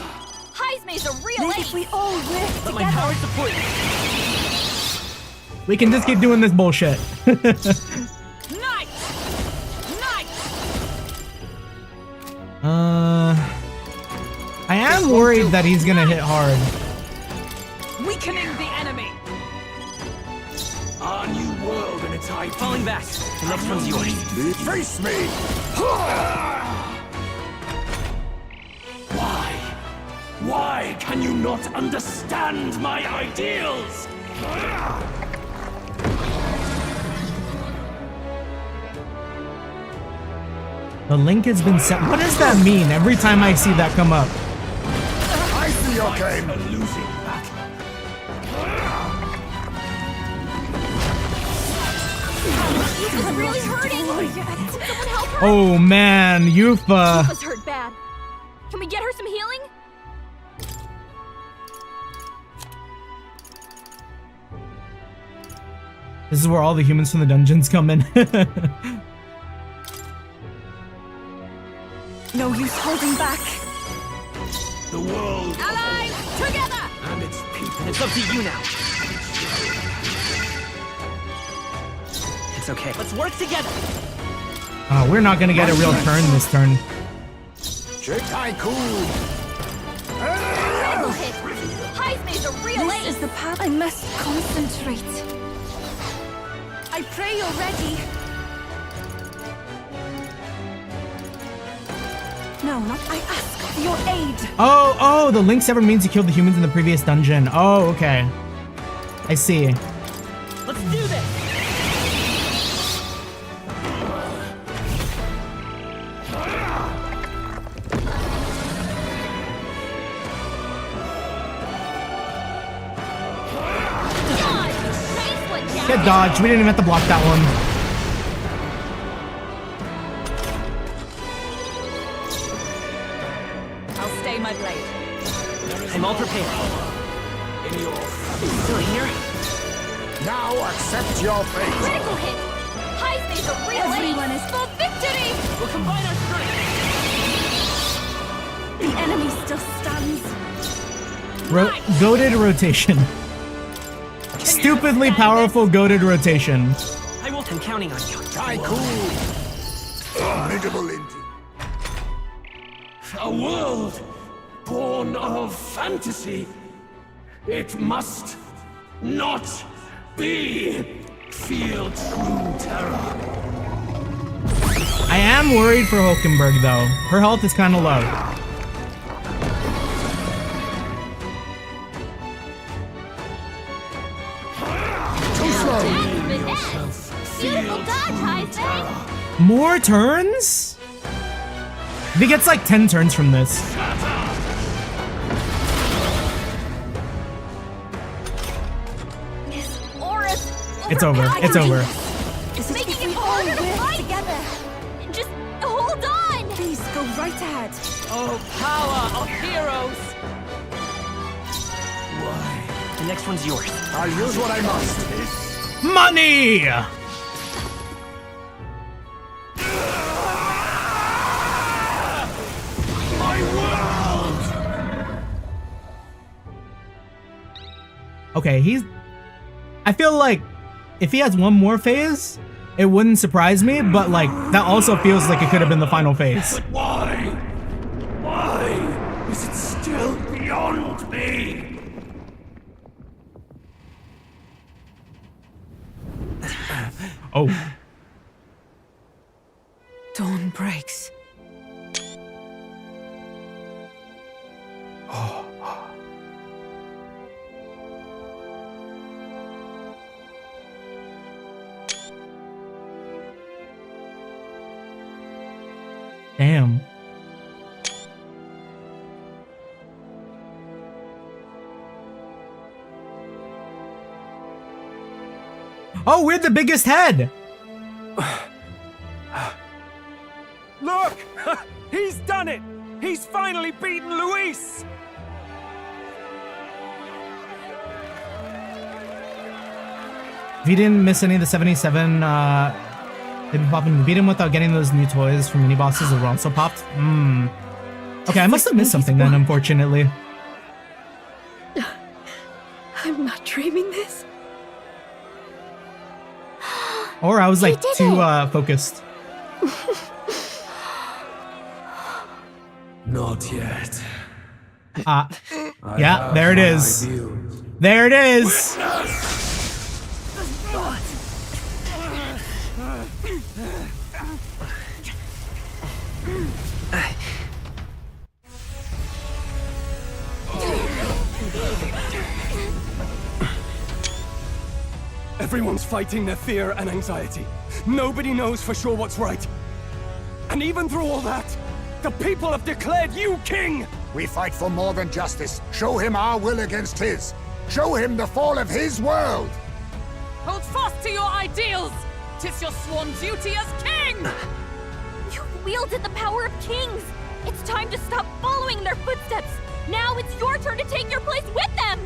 Heisme's a real Maybe ace. if we all work Let my together. power support you. We can just keep doing this bullshit. Knight! Knight! I am worried that he's gonna hit hard. Weakening the enemy! our new world and its ideals. Falling back. The next one's yours. Face me. Why? Why can you not understand my ideals? The link has been set. What does that mean every time I see that come up? I see your game. A losing battle. This is really hurting. Someone help her. Oh man, Yufa. Yufa's hurt bad. Can we get her some healing? This is where all the humans from the dungeons come in. No use holding back. The world Allies, together! and its people. It's up to you now. It's okay. Let's work together. We're not gonna get a real turn this turn. Tycoon. Critical hit. Heisme's a real This ace. is the path. I must concentrate. I pray you're ready. No, not I ask for your aid. Oh, the link severed means you killed the humans in the previous dungeon. Oh, okay. I see. Let's do this. Get dodged. We didn't even have to block that one. I'll stay my blade. I'm all prepared. Still here? Now accept your fate. Critical hit. Heisme's a real Everyone ace. is For victory. We'll combine our strength. The enemy still stands. Goated rotation. Stupidly powerful goated rotation. I will. I'm counting on you. Tycoon. Formidable indeed. A world born of fantasy. It must not be. Feel true terror. I am worried for Hulkenberg though. Her health is kind of low. Beautiful dodge, Heisman! More turns? If he gets like 10 turns from this. His aura's It's over. It's over. It's making it harder to fight together. Just hold on. Please go right ahead. Oh, power of heroes! Why? The next one's yours. I'll use what I must. Money! Okay, I feel like if he has one more phase, it wouldn't surprise me, but like that also feels like it could have been the final phase. But why? Why is it still beyond me? Oh. Dawn breaks. Damn. Oh, we're the biggest head! Look! He's done it! He's finally beaten Luis! If he didn't miss any of the 77, they've been popping. Beat him without getting those new toys from mini bosses that were also popped. Okay, I must have missed something then, unfortunately. I'm not dreaming this. Or I was like too focused. Not yet. Yeah, there it is. There it is. Everyone's fighting their fear and anxiety. Nobody knows for sure what's right. And even through all that, the people have declared you king! We fight for more than justice. Show him our will against his. Show him the fall of his world! Hold fast to your ideals! 'Tis your sworn duty as king! You've wielded the power of kings! It's time to stop following their footsteps! Now it's your turn to take your place with them!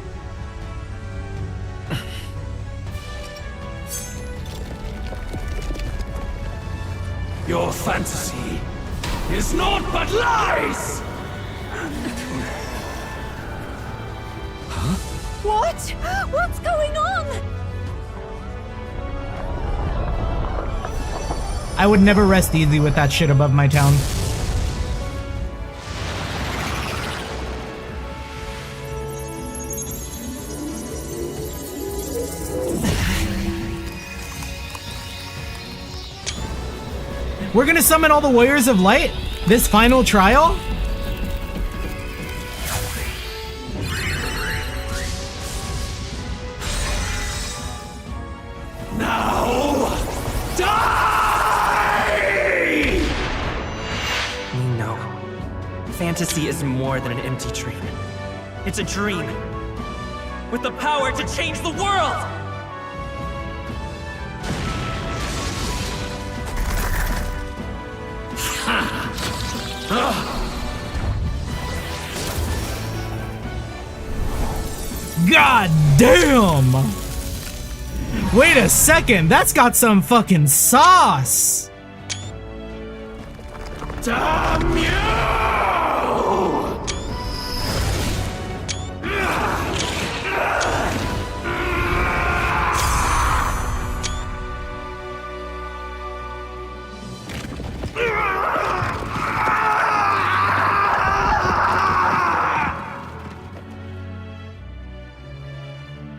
Your fantasy is naught but lies! What? What's going on? I would never rest easy with that shit above my town. We're gonna summon all the Warriors of Light? This final trial? Now, die! No. Fantasy is more than an empty dream. It's a dream with the power to change the world! God damn! Wait a second, that's got some fucking sauce! Damn you!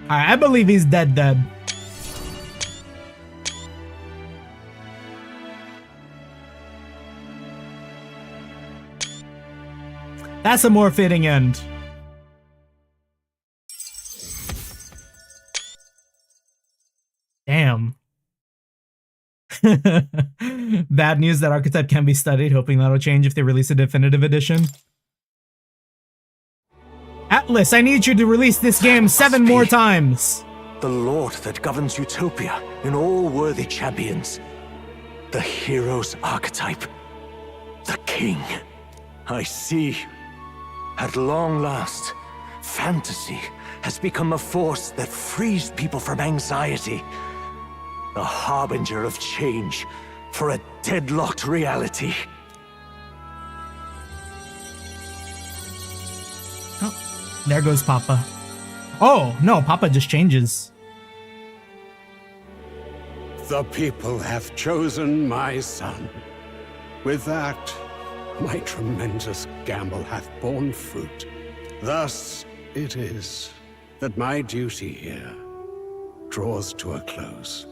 I believe he's dead. That's a more fitting end. Damn. Bad news that archetype can be studied, hoping that'll change if they release a definitive edition. Atlas, I need you to release this game 7 more times. The Lord that governs Utopia in all worthy champions. The hero's archetype. The king. I see. At long last, fantasy has become a force that frees people from anxiety. A harbinger of change for a deadlocked reality. Oh, there goes Papa. Oh, no, Papa just changes. The people have chosen my son. With that, my tremendous gamble hath borne fruit. Thus it is that my duty here draws to a close.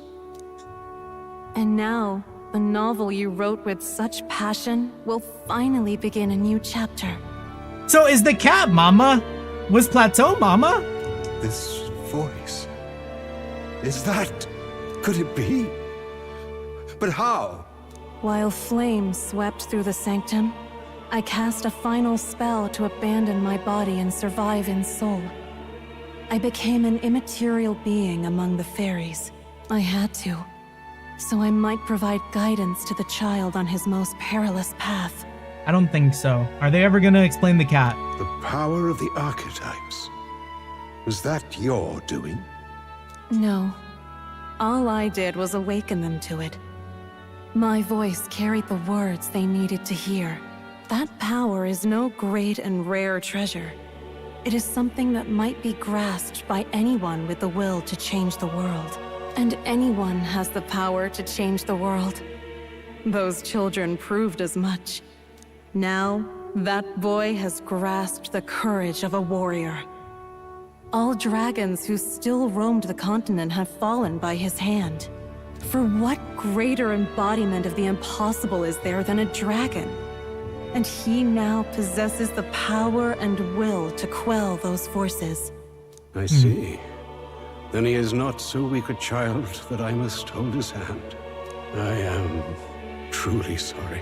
And now, the novel you wrote with such passion will finally begin a new chapter. So is the cat Mama? Was Plateau Mama? This voice... is that... could it be? But how? While flames swept through the sanctum, I cast a final spell to abandon my body and survive in soul. I became an immaterial being among the fairies. I had to, so I might provide guidance to the child on his most perilous path. I don't think so. Are they ever gonna explain the cat? The power of the archetypes. Was that your doing? No. All I did was awaken them to it. My voice carried the words they needed to hear. That power is no great and rare treasure. It is something that might be grasped by anyone with the will to change the world. And anyone has the power to change the world. Those children proved as much. Now, that boy has grasped the courage of a warrior. All dragons who still roamed the continent have fallen by his hand. For what greater embodiment of the impossible is there than a dragon? And he now possesses the power and will to quell those forces. I see. Then he is not so weak a child that I must hold his hand. I am truly sorry.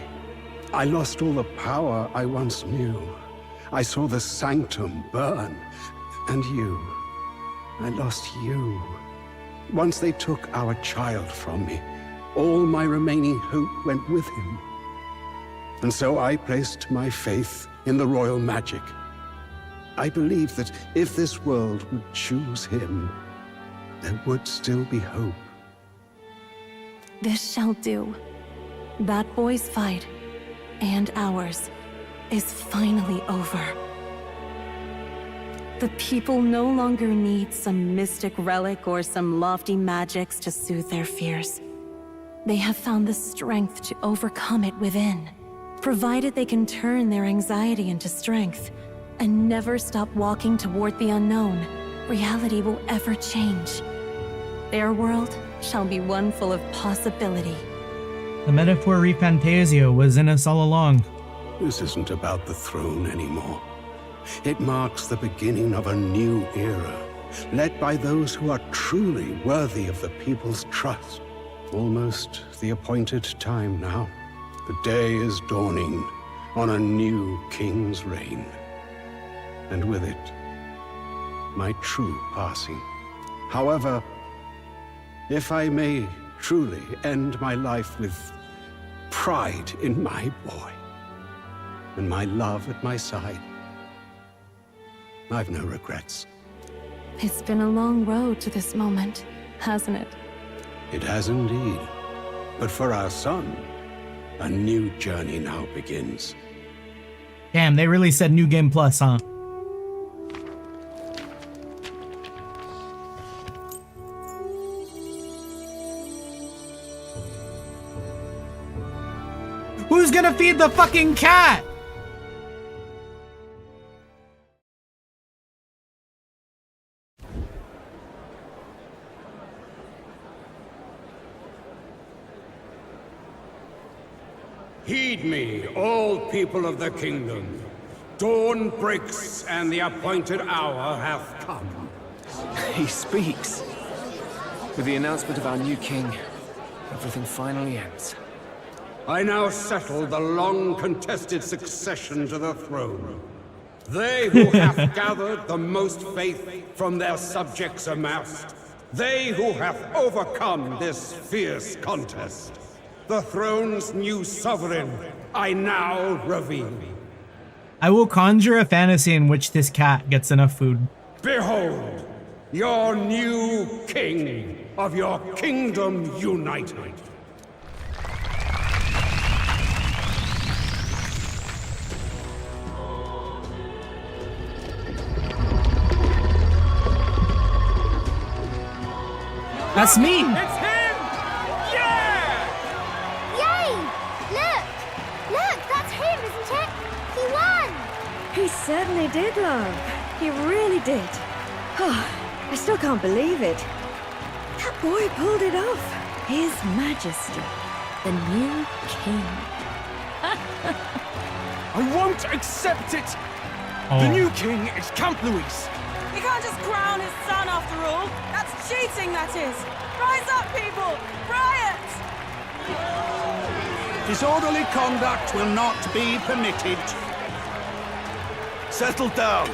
I lost all the power I once knew. I saw the sanctum burn. And you. I lost you. Once they took our child from me, all my remaining hope went with him. And so I placed my faith in the royal magic. I believed that if this world would choose him, there would still be hope. This shall do. That boy's fight, and ours, is finally over. The people no longer need some mystic relic or some lofty magics to soothe their fears. They have found the strength to overcome it within. Provided they can turn their anxiety into strength and never stop walking toward the unknown, reality will ever change. Their world shall be one full of possibility. The metaphor ReFantazio was in us all along. This isn't about the throne anymore. It marks the beginning of a new era, led by those who are truly worthy of the people's trust. Almost the appointed time now. The day is dawning on a new king's reign. And with it, my true passing. However, if I may truly end my life with pride in my boy, and my love at my side, I've no regrets. It's been a long road to this moment, hasn't it? It has indeed. But for our son, a new journey now begins. Damn, they really said New Game Plus, huh? Who's gonna feed the fucking cat? Heed me, all people of the kingdom. Dawn breaks, and the appointed hour hath come. He speaks. With the announcement of our new king, everything finally ends. I now settle the long-contested succession to the throne. They who have gathered the most faith from their subjects amassed. They who have overcome this fierce contest. The throne's new sovereign, I now reveal. I will conjure a fantasy in which this cat gets enough food. Behold, your new king of your kingdom united. That's me! It's him! Yeah! Yay! Look! Look, that's him, isn't it? He won! He certainly did, love. He really did. Oh, I still can't believe it. That boy pulled it off. His Majesty, the new king. I won't accept it! Oh. The new king is Camp Luis. He can't just crown his son after all. That's cheating, that is. Rise up, people! Riot! Disorderly conduct will not be permitted. Settle down.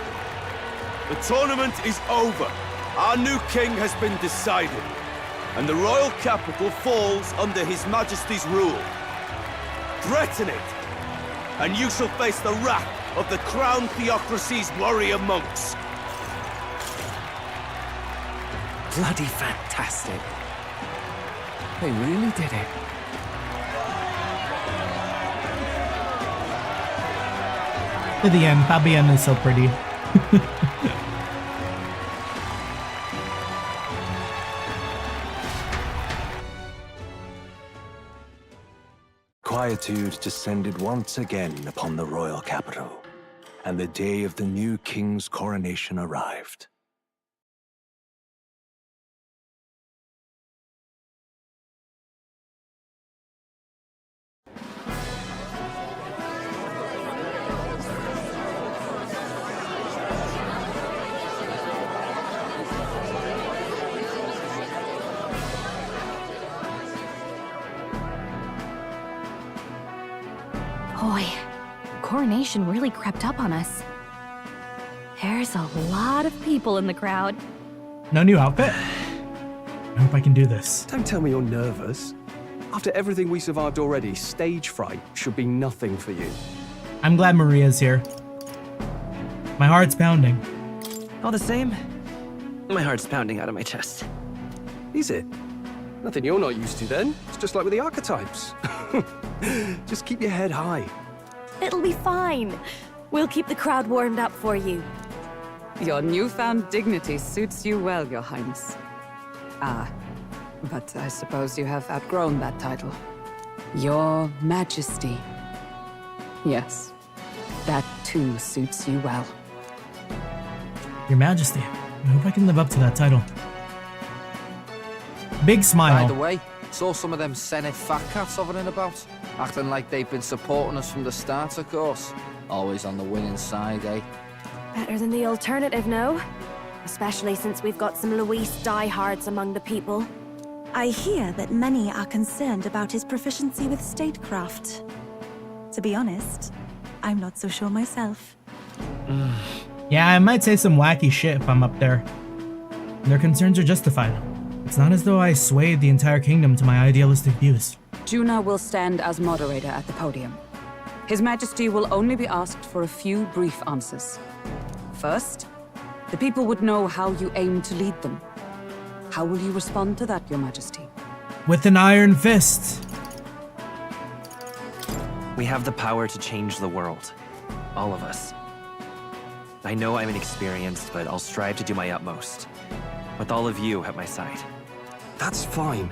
The tournament is over. Our new king has been decided, and the royal capital falls under His Majesty's rule. Threaten it, and you shall face the wrath of the crown theocracy's warrior monks. Bloody fantastic. They really did it. To the end, Fabienne is so pretty. Quietude descended once again upon the royal capital, and the day of the new king's coronation arrived. Boy, coronation really crept up on us. There's a lot of people in the crowd. No new outfit? I hope I can do this. Don't tell me you're nervous. After everything we survived already, stage fright should be nothing for you. I'm glad Maria's here. My heart's pounding. All the same, my heart's pounding out of my chest. Is it? Nothing you're not used to then. It's just like with the archetypes. Just keep your head high. It'll be fine. We'll keep the crowd warmed up for you. Your newfound dignity suits you well, Your Highness. Ah, but I suppose you have outgrown that title. Your Majesty. Yes, that too suits you well. Your Majesty, I hope I can live up to that title. Big smile. By the way, saw some of them Senate fat cats hovering about, acting like they've been supporting us from the start, of course. Always on the winning side, eh? Better than the alternative, no? Especially since we've got some Luis diehards among the people. I hear that many are concerned about his proficiency with statecraft. To be honest, I'm not so sure myself. Yeah, I might say some wacky shit if I'm up there. Their concerns are justified. It's not as though I swayed the entire kingdom to my idealistic views. Juna will stand as moderator at the podium. His Majesty will only be asked for a few brief answers. First, the people would know how you aim to lead them. How will you respond to that, Your Majesty? With an iron fist. We have the power to change the world. All of us. I know I'm inexperienced, but I'll strive to do my utmost. With all of you at my side. That's fine.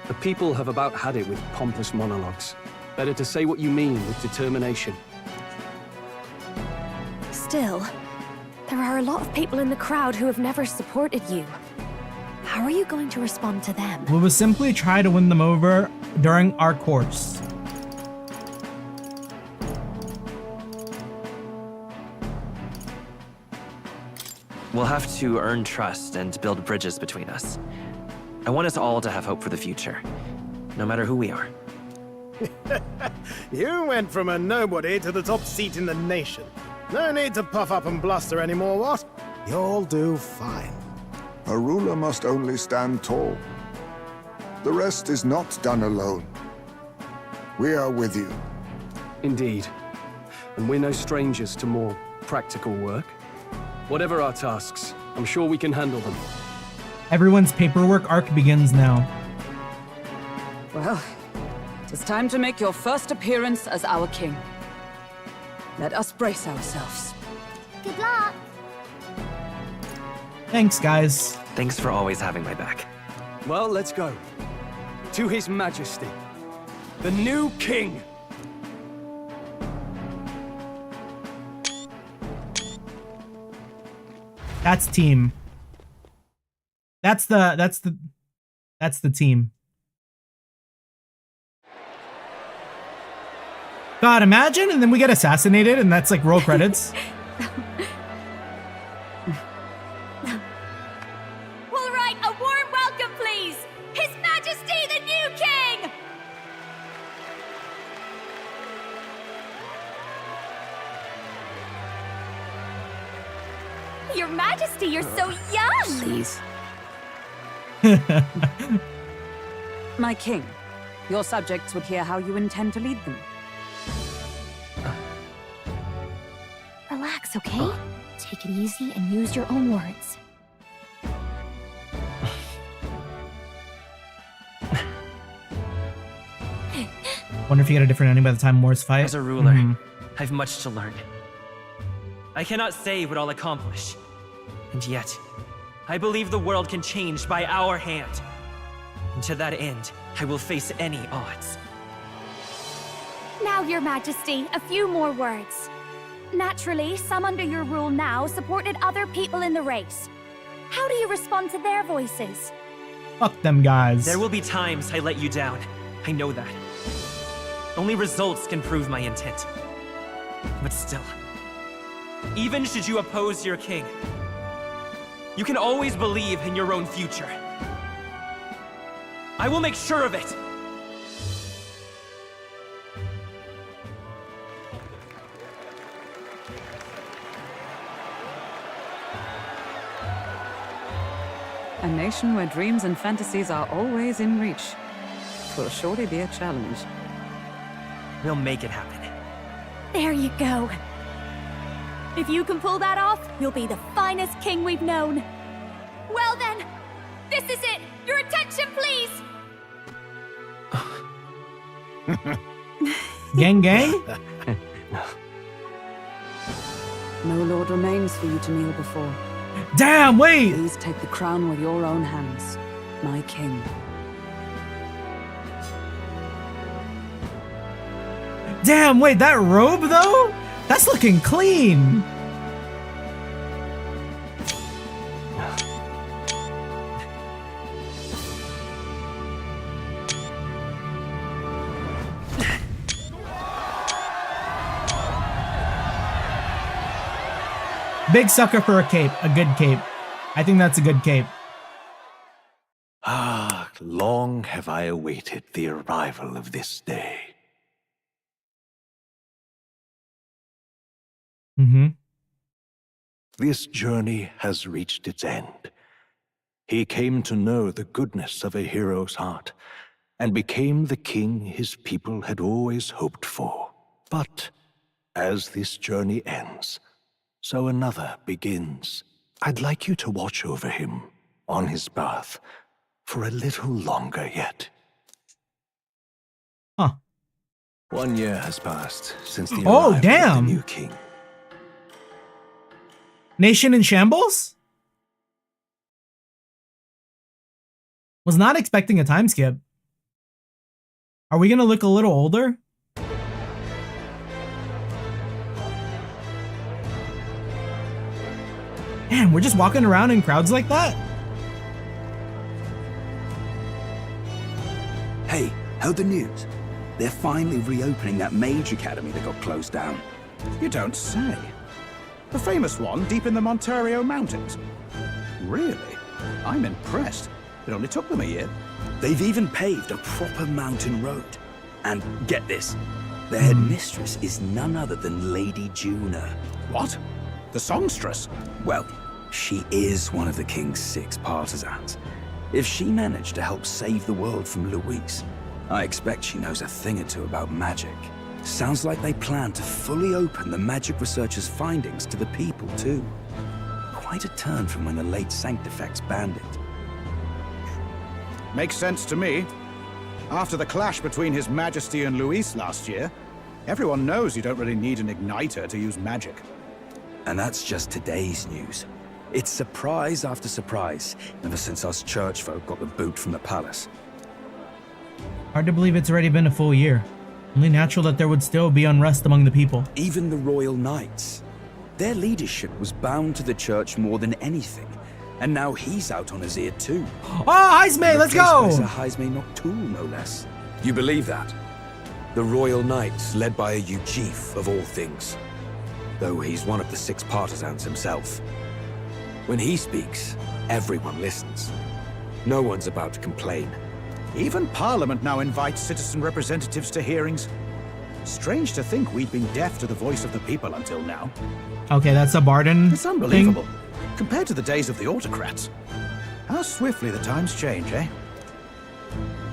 The people have about had it with pompous monologues. Better to say what you mean with determination. Still, there are a lot of people in the crowd who have never supported you. How are you going to respond to them? We will simply try to win them over during our course. We'll have to earn trust and build bridges between us. I want us all to have hope for the future, no matter who we are. You went from a nobody to the top seat in the nation. No need to puff up and bluster anymore, what? You'll do fine. A ruler must only stand tall. The rest is not done alone. We are with you. Indeed. And we're no strangers to more practical work. Whatever our tasks, I'm sure we can handle them. Everyone's paperwork arc begins now. Well, it is time to make your first appearance as our king. Let us brace ourselves. Good luck. Thanks, guys. Thanks for always having my back. Well, let's go. To His Majesty, the new king. That's team. That's the team. God, imagine, and then we get assassinated, and that's like roll credits. All right, a warm welcome, please. His Majesty, the new king. Your Majesty, you're so young. Please. My king, your subjects would hear how you intend to lead them. Relax, okay? Take it easy and use your own words. Wonder if you get a different ending by the time Moore's fight. As a ruler, I've much to learn. I cannot say what I'll accomplish. And yet, I believe the world can change by our hand. And to that end, I will face any odds. Now, Your Majesty, a few more words. Naturally, some under your rule now supported other people in the race. How do you respond to their voices? Fuck them guys. There will be times I let you down. I know that. Only results can prove my intent. But still, even should you oppose your king, you can always believe in your own future. I will make sure of it. A nation where dreams and fantasies are always in reach. Will surely be a challenge. We'll make it happen. There you go. If you can pull that off, you'll be the finest king we've known. Well then, this is it. Your attention, please. Gang gang? No lord remains for you to kneel before. Damn, wait! Please take the crown with your own hands, my king. Damn, wait, that robe though? That's looking clean. Big sucker for a cape, a good cape. I think that's a good cape. Ah, long have I awaited the arrival of this day. This journey has reached its end. He came to know the goodness of a hero's heart, and became the king his people had always hoped for. But as this journey ends, so another begins. I'd like you to watch over him on his path for a little longer yet. Huh. 1 year has passed since the Oh, arrival damn. of the new king. Nation in shambles? Was not expecting a time skip. Are we gonna look a little older? Man, we're just walking around in crowds like that? Hey, heard the news? They're finally reopening that mage academy that got closed down. You don't say. The famous one deep in the Montario Mountains. Really? I'm impressed. It only took them a year. They've even paved a proper mountain road. And get this, the headmistress is none other than Lady Juna. What? The songstress? Well, she is one of the king's 6 partisans. If she managed to help save the world from Luis, I expect she knows a thing or two about magic. Sounds like they plan to fully open the magic researchers' findings to the people, too. Quite a turn from when the late Sanctifex banned it. Makes sense to me. After the clash between His Majesty and Luis last year, everyone knows you don't really need an igniter to use magic. And that's just today's news. It's surprise after surprise, ever since us church folk got the boot from the palace. Hard to believe it's already been a full year. Only natural that there would still be unrest among the people. Even the Royal Knights. Their leadership was bound to the church more than anything. And now he's out on his ear too. Oh, Heisme, let's go! A Heisme Noctul, no less. You believe that? The Royal Knights, led by a Ujif of all things. Though he's one of the 6 partisans himself. When he speaks, everyone listens. No one's about to complain. Even Parliament now invites citizen representatives to hearings. Strange to think we'd been deaf to the voice of the people until now. Okay, that's a Barden It's unbelievable. Compared to the days of the autocrats. How swiftly the times change, eh?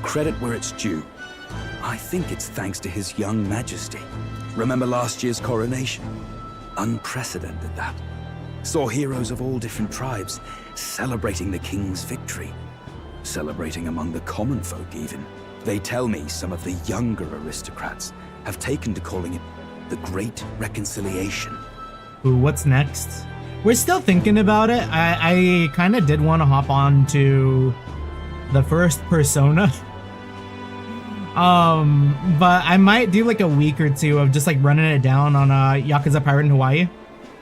Credit where it's due. I think it's thanks to His young majesty. Remember last year's coronation? Unprecedented, that. Saw heroes of all different tribes celebrating the king's victory. Celebrating among the common folk, even. They tell me some of the younger aristocrats have taken to calling it the Great Reconciliation. Ooh, what's next? We're still thinking about it. I kind of did want to hop on to the first Persona. But I might do like a week or two of just like running it down on Yakuza Pirate in Hawaii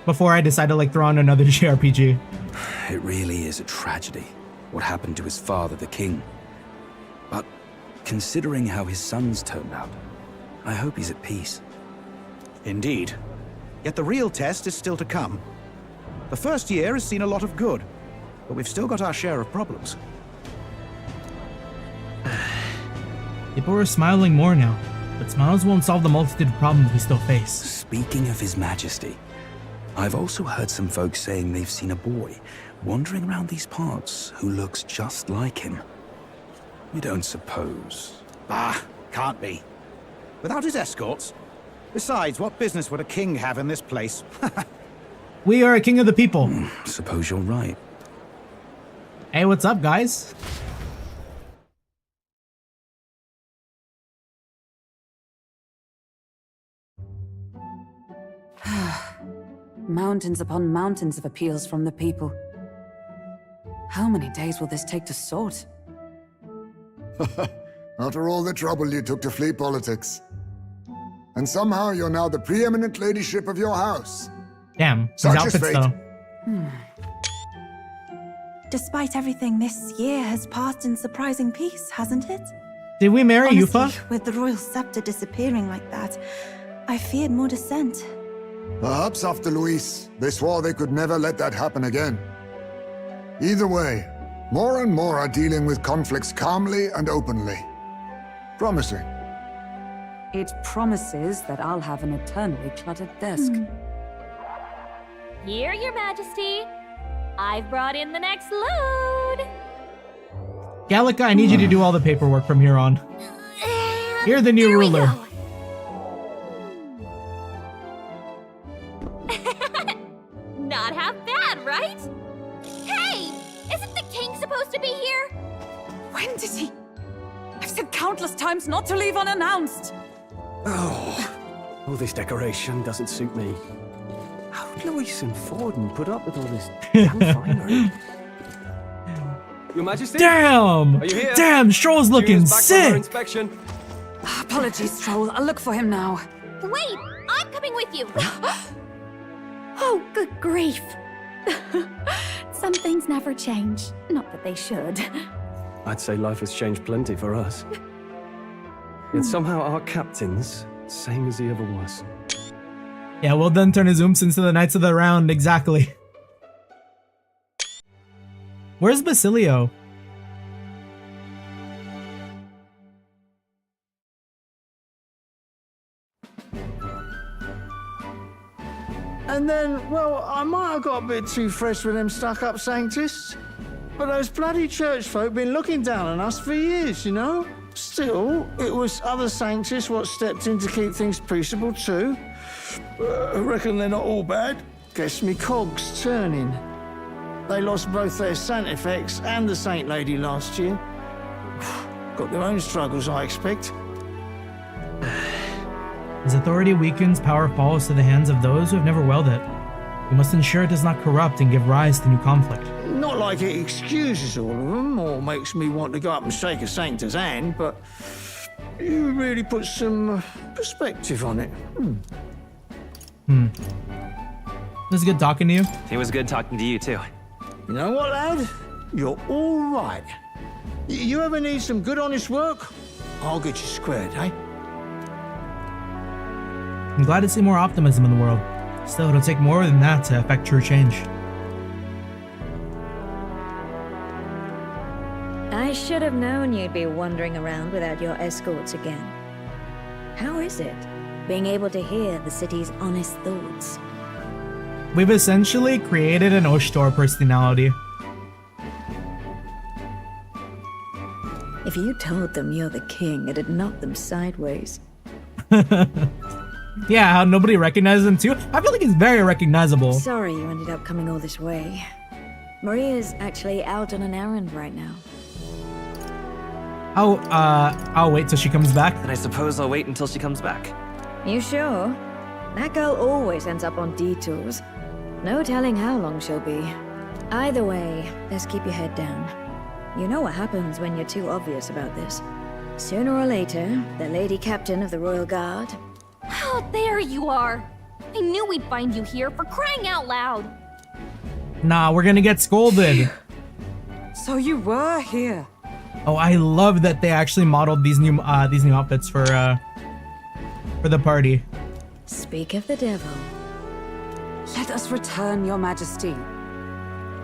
before I decide to like throw on another JRPG. It really is a tragedy, what happened to his father, the king. But considering how his sons turned out, I hope he's at peace. Indeed. Yet the real test is still to come. The first year has seen a lot of good, but we've still got our share of problems. People are smiling more now, but smiles won't solve the multitude of problems we still face. Speaking of His Majesty, I've also heard some folks saying they've seen a boy wandering around these parts who looks just like him. You don't suppose? Can't be. Without his escorts? Besides, what business would a king have in this place? We are a king of the people. Suppose you're right. Hey, what's up, guys? Mountains upon mountains of appeals from the people. How many days will this take to sort? After all the trouble you took to flee politics. And somehow you're now the preeminent ladyship of your house. Damn, his Such is outfits fate. though. Despite everything, this year has passed in surprising peace, hasn't it? Did we marry Honestly, Yufa? with the royal scepter disappearing like that, I feared more dissent. Perhaps after Luis, they swore they could never let that happen again. Either way, more and more are dealing with conflicts calmly and openly. Promising. It promises that I'll have an eternally cluttered desk. Here, Your Majesty. I've brought in the next load. Gallica, I need you to do all the paperwork from here on. You're the new ruler. Not half bad, right? Hey! Isn't the king supposed to be here? When did he? I've said countless times not to leave unannounced. All this decoration doesn't suit me. How did Luis and Forden put up with all this damn finery? Your Majesty? Damn! Are you here? Damn, Stroll's looking Back from her sick! inspection. Apologies, Stroll. I'll look for him now. Wait! I'm coming with you! Oh, good grief. Some things never change. Not that they should. I'd say life has changed plenty for us. Yet somehow our captain's same as he ever was. Yeah, well done, turn his oomph into the Knights of the Round, exactly. Where's Basilio? And then, well, I might have got a bit too fresh with them stuck-up Sanctists. But those bloody church folk been looking down on us for years, you know? Still, it was other Sanctists what stepped in to keep things peaceable too. I reckon they're not all bad. Guess me cogs turning. They lost both their Santifex and the Saint Lady last year. Got their own struggles, I expect. As authority weakens, power falls to the hands of those who have never wielded it. We must ensure it does not corrupt and give rise to new conflict. Not like it excuses all of them or makes me want to go up and shake a Sanctor's hand, but you really put some perspective on it. It was good talking to you. It was good talking to you, too. You know what, lad? You're all right. You ever need some good, honest work? I'll get you squared, eh? I'm glad to see more optimism in the world. Still, it'll take more than that to affect true change. I should have known you'd be wandering around without your escorts again. How is it, being able to hear the city's honest thoughts? We've essentially created an Oshtor personality. If you told them you're the king, it'd knock them sideways. Yeah, how nobody recognizes him too? I feel like he's very recognizable. Sorry you ended up coming all this way. Maria's actually out on an errand right now. Oh, I'll wait till she comes back. And I suppose I'll wait until she comes back. You sure? That girl always ends up on detours. No telling how long she'll be. Either way, let's keep your head down. You know what happens when you're too obvious about this. Sooner or later, the Lady Captain of the Royal Guard... Oh, there you are. I knew we'd find you here, for crying out loud. Nah, we're gonna get scolded. So you were here. Oh, I love that they actually modeled these new outfits for the party. Speak of the devil. Let us return, Your Majesty.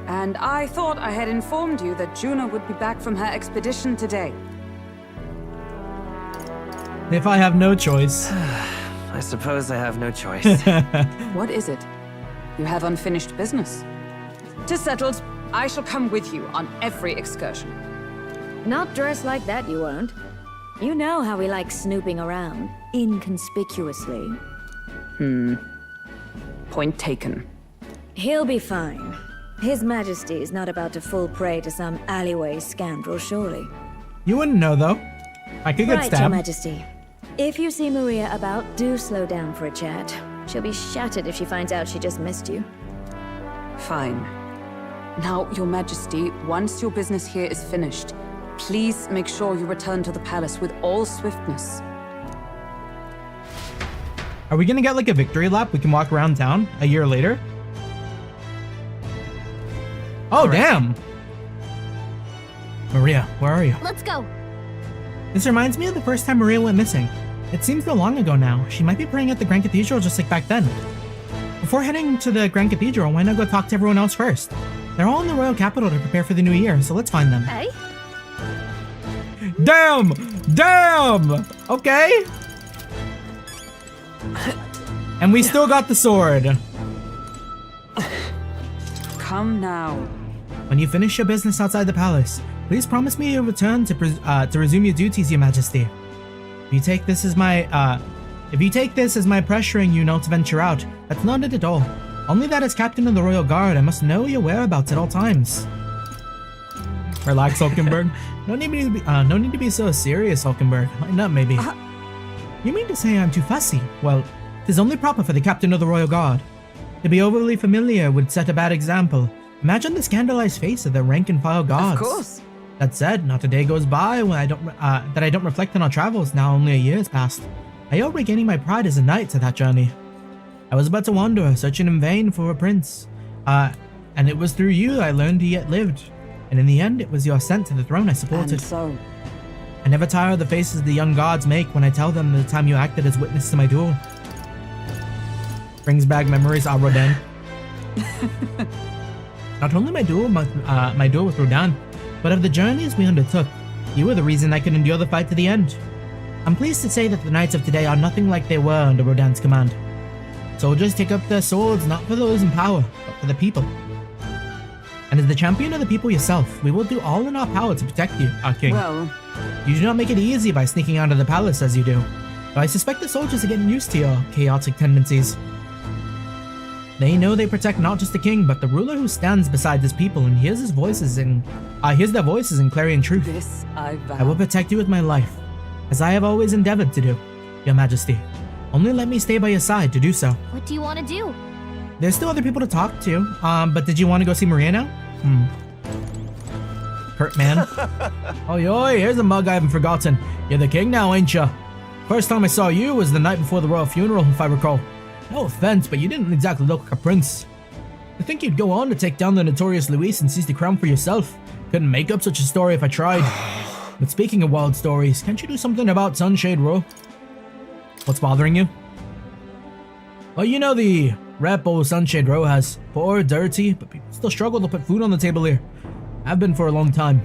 And I thought I had informed you that Juno would be back from her expedition today. If I have no choice. I suppose I have no choice. What is it? You have unfinished business. 'Tis settled. I shall come with you on every excursion. Not dressed like that, you won't. You know how we like snooping around, inconspicuously. Point taken. He'll be fine. His Majesty is not about to fall prey to some alleyway scoundrel, surely. You wouldn't know, though. I could get Right, stabbed. Your Majesty. If you see Maria about, do slow down for a chat. She'll be shattered if she finds out she just missed you. Fine. Now, Your Majesty, once your business here is finished, please make sure you return to the palace with all swiftness. Are we gonna get like a victory lap? We can walk around town a year later? Oh, damn! Maria, where are you? Let's go. This reminds me of the first time Maria went missing. It seems so long ago now. She might be praying at the Grand Cathedral just like back then. Before heading to the Grand Cathedral, why not go talk to everyone else first? They're all in the royal capital to prepare for the new year, so let's find them. Hey? Damn! Damn! Okay. And we still got the sword. Come now. When you finish your business outside the palace, please promise me you'll return to resume your duties, Your Majesty. If you take this as my pressuring you not to venture out, that's not it at all. Only that as Captain of the Royal Guard, I must know your whereabouts at all times. Relax, Hulkenberg. No need to be so serious, Hulkenberg. Lighten up, maybe. You mean to say I'm too fussy? Well, 'tis only proper for the Captain of the Royal Guard. To be overly familiar would set a bad example. Imagine the scandalized face of the rank-and-file guards. Of course. That said, not a day goes by when that I don't reflect on our travels. Now only a year has passed. I owe regaining my pride as a knight to that journey. I was about to wander, searching in vain for a prince. And it was through you I learned he yet lived. And in the end, it was your ascent to the throne I supported. And so? I never tire of the faces the young guards make when I tell them the time you acted as witness to my duel. Brings back memories of Rodan. Not only my duel with Rodan, but of the journeys we undertook. You were the reason I could endure the fight to the end. I'm pleased to say that the knights of today are nothing like they were under Rodan's command. Soldiers take up their swords not for those in power, but for the people. And as the champion of the people yourself, we will do all in our power to protect you, our king. Well, you do not make it easy by sneaking out of the palace as you do, but I suspect the soldiers are getting used to your chaotic tendencies. They know they protect not just the king, but the ruler who stands beside his people and hears their voices in clarion truth. This I will protect you with my life, as I have always endeavored to do, Your Majesty. Only let me stay by your side to do so. What do you want to do? There's still other people to talk to, but did you want to go see Maria now? Hurt man. Oh, here's a mug I haven't forgotten. You're the king now, ain't ya? First time I saw you was the night before the royal funeral, if I recall. No offense, but you didn't exactly look like a prince. I think you'd go on to take down the notorious Luis and seize the crown for yourself. Couldn't make up such a story if I tried. But speaking of wild stories, can't you do something about Sunshade Row? What's bothering you? Well, you know the rep old Sunshade Row has. Poor, dirty, but people still struggle to put food on the table here. Have been for a long time.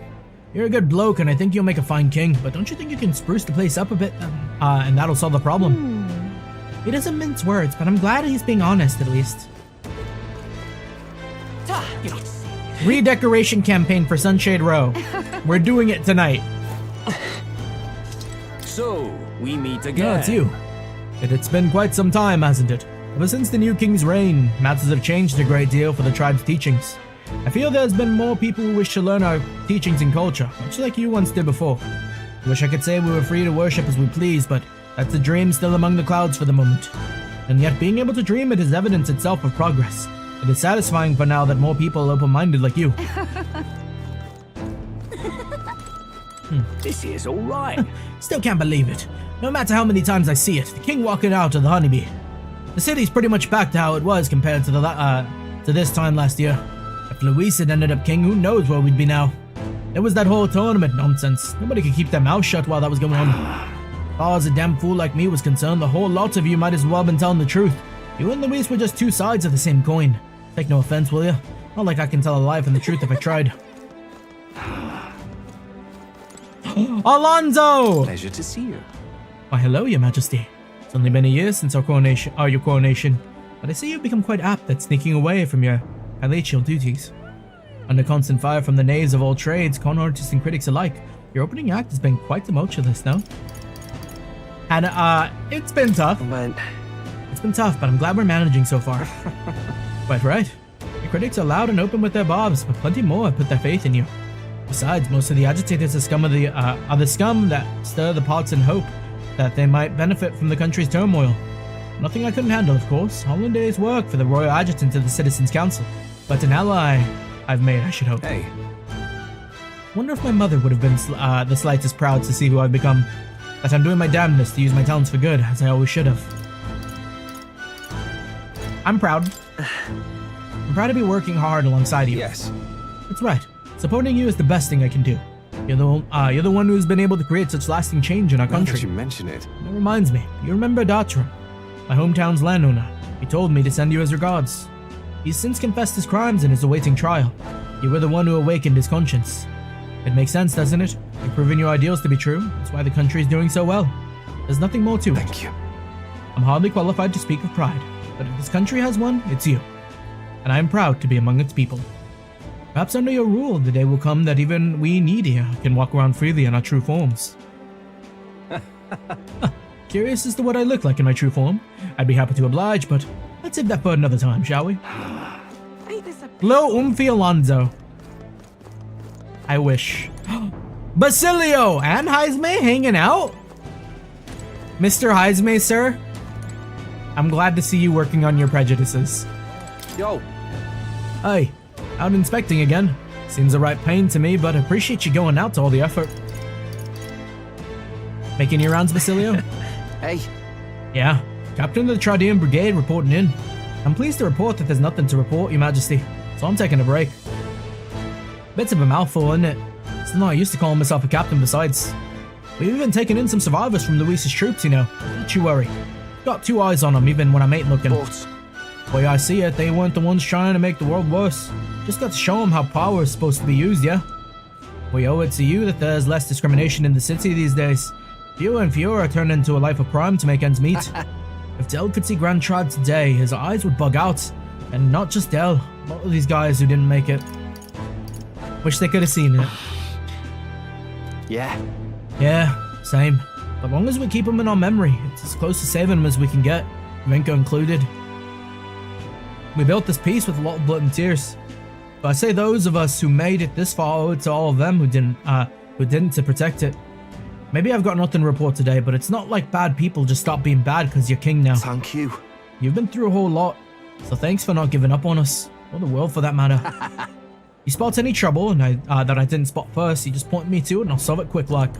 You're a good bloke and I think you'll make a fine king, but don't you think you can spruce the place up a bit and that'll solve the problem? He doesn't mince words, but I'm glad he's being honest at least. Redecoration campaign for Sunshade Row. We're doing it tonight. So, we meet again. Yeah, it's you. It's been quite some time, hasn't it? Ever since the new king's reign, matters have changed a great deal for the tribe's teachings. I feel there's been more people who wish to learn our teachings and culture, much like you once did before. I wish I could say we were free to worship as we please, but that's a dream still among the clouds for the moment. And yet being able to dream it is evidence itself of progress. It is satisfying for now that more people are open-minded like you. This is alright. Still can't believe it. No matter how many times I see it, the king walking out of the honeybee. The city's pretty much back to how it was compared to this time last year. If Luis had ended up king, who knows where we'd be now. There was that whole tournament nonsense. Nobody could keep their mouth shut while that was going on. As far as a damn fool like me was concerned, the whole lot of you might as well have been telling the truth. You and Luis were just two sides of the same coin. Take no offense, will you? Not like I can tell a lie from the truth if I tried. Alonzo! Pleasure to see you. Why, hello, Your Majesty. It's only been a year since your coronation, but I see you've become quite apt at sneaking away from your palatial duties. Under constant fire from the knaves of all trades, con artists and critics alike, your opening act has been quite tumultuous, no? And, it's been tough. It's been tough, but I'm glad we're managing so far. Quite right. The critics are loud and open with their barbs, but plenty more have put their faith in you. Besides, most of the agitators are the scum that stir the pots in hope that they might benefit from the country's turmoil. Nothing I couldn't handle, of course. All in day's work for the royal adjutant of the Citizens' Council. But an ally I've made, I should hope. Hey. Wonder if my mother would have been the slightest proud to see who I've become. That I'm doing my damnedest to use my talents for good, as I always should have. I'm proud. I'm proud to be working hard alongside you. Yes. That's right. Supporting you is the best thing I can do. You're the one who's been able to create such lasting change in our country. Now that you mention it. That reminds me. You remember Datra, my hometown's landowner? He told me to send you his regards. He's since confessed his crimes and is awaiting trial. You were the one who awakened his conscience. It makes sense, doesn't it? You've proven your ideals to be true. That's why the country is doing so well. There's nothing more to it. Thank you. I'm hardly qualified to speak of pride, but if this country has one, it's you. And I am proud to be among its people. Perhaps under your rule, the day will come that even we needy can walk around freely in our true forms. Curious as to what I look like in my true form? I'd be happy to oblige, but let's save that for another time, shall we? Lo Alonzo. I wish. Basilio and Heisme hanging out? Mr. Heisme, sir? I'm glad to see you working on your prejudices. Yo. Hey, out inspecting again. Seems a right pain to me, but appreciate you going out to all the effort. Making your rounds, Basilio? Hey. Yeah, Captain of the Tridean Brigade reporting in. I'm pleased to report that there's nothing to report, Your Majesty, so I'm taking a break. Bits of a mouthful, isn't it? It's not I used to call myself a captain besides. We've even taken in some survivors from Luis's troops, you know. Don't you worry. Got two eyes on them even when I ain't looking. But Way I see it, they weren't the ones trying to make the world worse. Just got to show them how power is supposed to be used, yeah? We owe it to you that there's less discrimination in the city these days. Fewer and fewer are turned into a life of crime to make ends meet. If Del could see Grand Trad today, his eyes would bug out. And not just Del, a lot of these guys who didn't make it. Wish they could have seen it. Yeah. Yeah, same. As long as we keep them in our memory, it's as close to saving them as we can get, Vinka included. We built this piece with a lot of blood and tears. But I say those of us who made it this far owe it to all of them who didn't to protect it. Maybe I've got nothing to report today, but it's not like bad people just stop being bad because you're king now. Thank you. You've been through a whole lot, so thanks for not giving up on us. Or the world for that matter. You spot any trouble and that I didn't spot first, you just point me to it and I'll solve it quick like.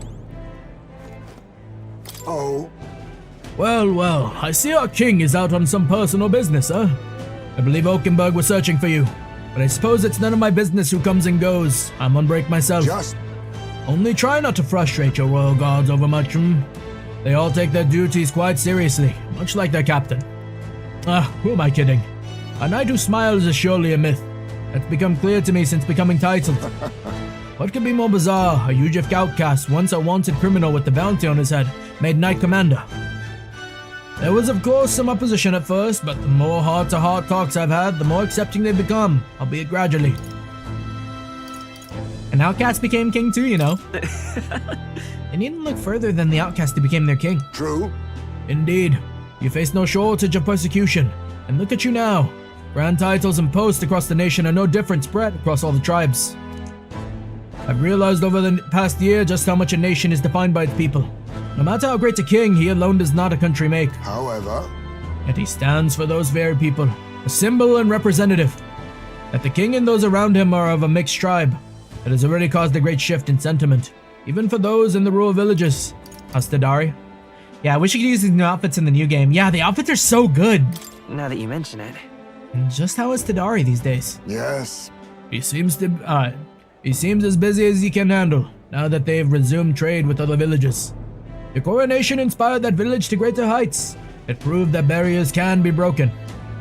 Oh. Well, I see our king is out on some personal business, huh? I believe Oakenberg was searching for you, but I suppose it's none of my business who comes and goes. I'm on break myself. Only try not to frustrate your royal guards overmuch. They all take their duties quite seriously, much like their captain. Who am I kidding? A knight who smiles is surely a myth. That's become clear to me since becoming titled. What could be more bizarre? A Ujif outcast, once a wanted criminal with the bounty on his head, made knight commander. There was of course some opposition at first, but the more heart-to-heart talks I've had, the more accepting they've become, albeit gradually. An outcast became king too, you know. They needn't look further than the outcast who became their king. True. Indeed. You face no shortage of persecution. And look at you now. Grand titles and posts across the nation are no different spread across all the tribes. I've realized over the past year just how much a nation is defined by its people. No matter how great a king, he alone does not a country make. However, yet he stands for those very people, a symbol and representative. That the king and those around him are of a mixed tribe. It has already caused a great shift in sentiment, even for those in the rural villages. How's Tadari? Yeah, I wish you could use these new outfits in the new game. Yeah, the outfits are so good. Now that you mention it. And just how is Tadari these days? Yes. He seems as busy as he can handle, now that they've resumed trade with other villages. The coronation inspired that village to greater heights. It proved that barriers can be broken,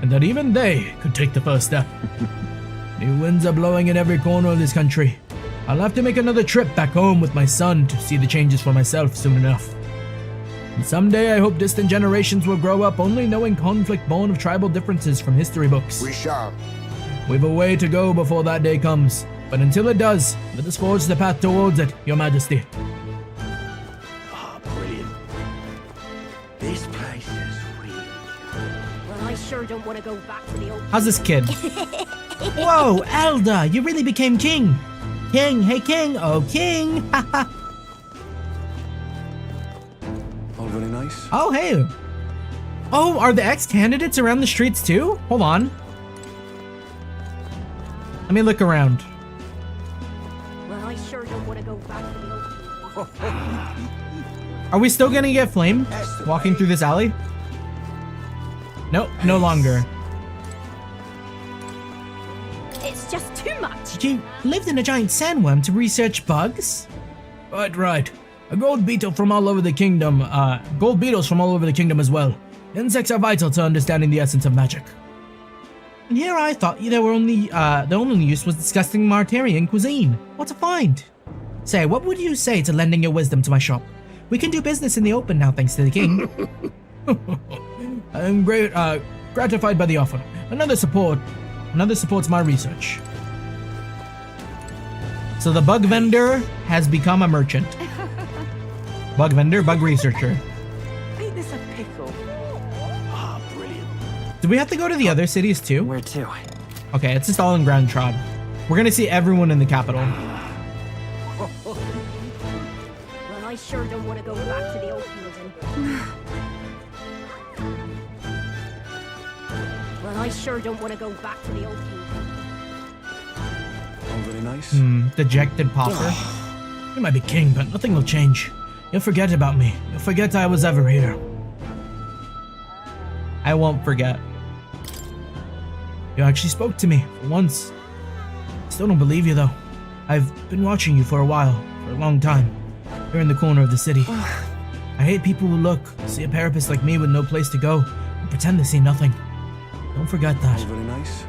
and that even they could take the first step. New winds are blowing in every corner of this country. I'll have to make another trip back home with my son to see the changes for myself soon enough. And someday I hope distant generations will grow up only knowing conflict born of tribal differences from history books. We shall. We've a way to go before that day comes, but until it does, let us forge the path towards it, Your Majesty. Brilliant. This place is really... Well, I sure don't want to go back to the old... How's this kid? Whoa, Elda, you really became king. King, hey king, oh king. All really nice. Oh, hey. Oh, are the ex-candidates around the streets too? Hold on. Let me look around. Well, I sure don't want to go back to the old... Are we still gonna get flamed walking through this alley? Nope, no longer. It's just too much. You lived in a giant sandworm to research bugs? Right. A gold beetle from all over the kingdom, gold beetles from all over the kingdom as well. Insects are vital to understanding the essence of magic. And here I thought the only use was disgusting Martarian cuisine. What a find. Say, what would you say to lending your wisdom to my shop? We can do business in the open now thanks to the king. I am gratified by the offer. Another supports my research. So the bug vendor has become a merchant. Bug vendor, bug researcher. Ain't this a pickle? Brilliant. Do we have to go to the other cities too? Where to? Okay, it's just all in Grand Trad. We're gonna see everyone in the capital. Well, I sure don't want to go back to the old building. Well, I sure don't want to go back to the old building. All really nice. Dejected pauper. You might be king, but nothing will change. You'll forget about me. You'll forget I was ever here. I won't forget. You actually spoke to me for once. Still don't believe you though. I've been watching you for a while, for a long time. You're in the corner of the city. I hate people who look, see a parapet like me with no place to go, and pretend they see nothing. Don't forget that. All very nice.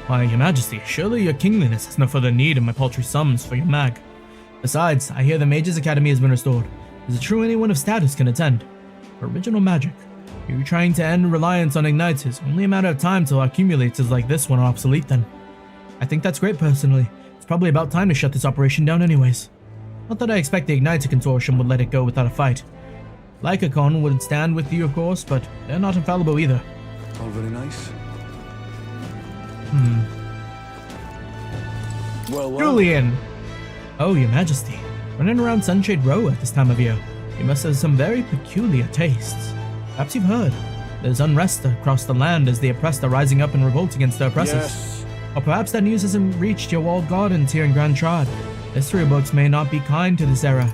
Why, your majesty, surely your kingliness has no further need of my paltry sums for your mag. Besides, I hear the Mages Academy has been restored. Is it true anyone of status can attend? Original magic. You're trying to end reliance on igniters. Only a matter of time till accumulators like this one are obsolete then. I think that's great personally. It's probably about time to shut this operation down anyways. Not that I expect the Igniter Consortium would let it go without a fight. Lycacon would stand with you of course, but they're not infallible either. All very nice. Well, Julian! Oh, your majesty. Running around Sunshade Row at this time of year. You must have some very peculiar tastes. Perhaps you've heard. There's unrest across the land as the oppressed are rising up in revolt against their oppressors. Yes. Or perhaps that news hasn't reached your walled gardens here in Grand Trad. History books may not be kind to this era.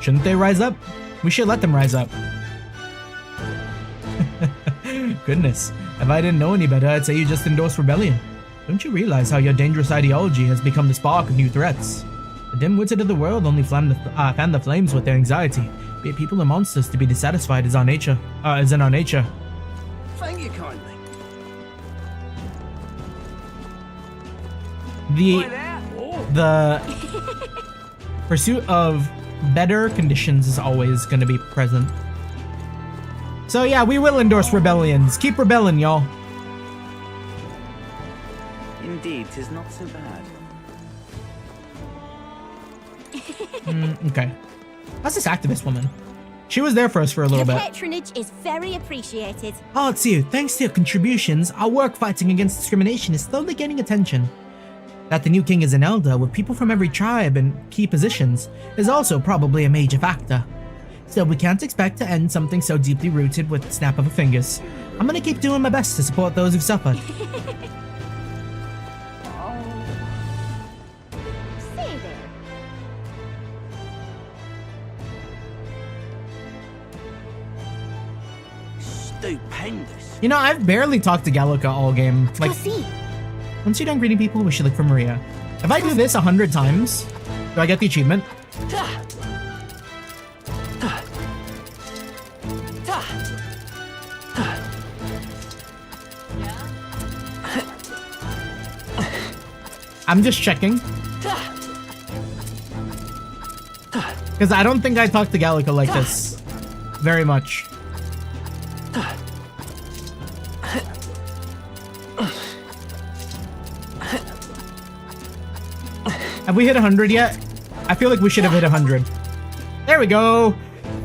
Shouldn't they rise up? We should let them rise up. Goodness, if I didn't know any better, I'd say you just endorsed rebellion. Don't you realize how your dangerous ideology has become the spark of new threats? The dim-witted of the world only fan the flames with their anxiety. Be it people or monsters, to be dissatisfied is our nature. Is in our nature. Thank you kindly. The pursuit of better conditions is always going to be present. So yeah, we will endorse rebellions. Keep rebelling, y'all. Indeed, 'tis not so bad. Okay. How's this activist woman? She was there for us for a little Your bit. patronage is very appreciated. Oh, it's you. Thanks to your contributions, our work fighting against discrimination is slowly gaining attention. That the new king is an elder with people from every tribe in key positions is also probably a major factor. Still, we can't expect to end something so deeply rooted with the snap of our fingers. I'm gonna keep doing my best to support those who've suffered. Say there. Stupendous. You know, I've barely talked to Gallica all game. Like, see. once you're done greeting people, we should look for Maria. If I do this 100 times, do I get the achievement? I'm just checking. Because I don't think I talked to Gallica like this. Very much. Have we hit 100 yet? I feel like we should have hit 100. There we go!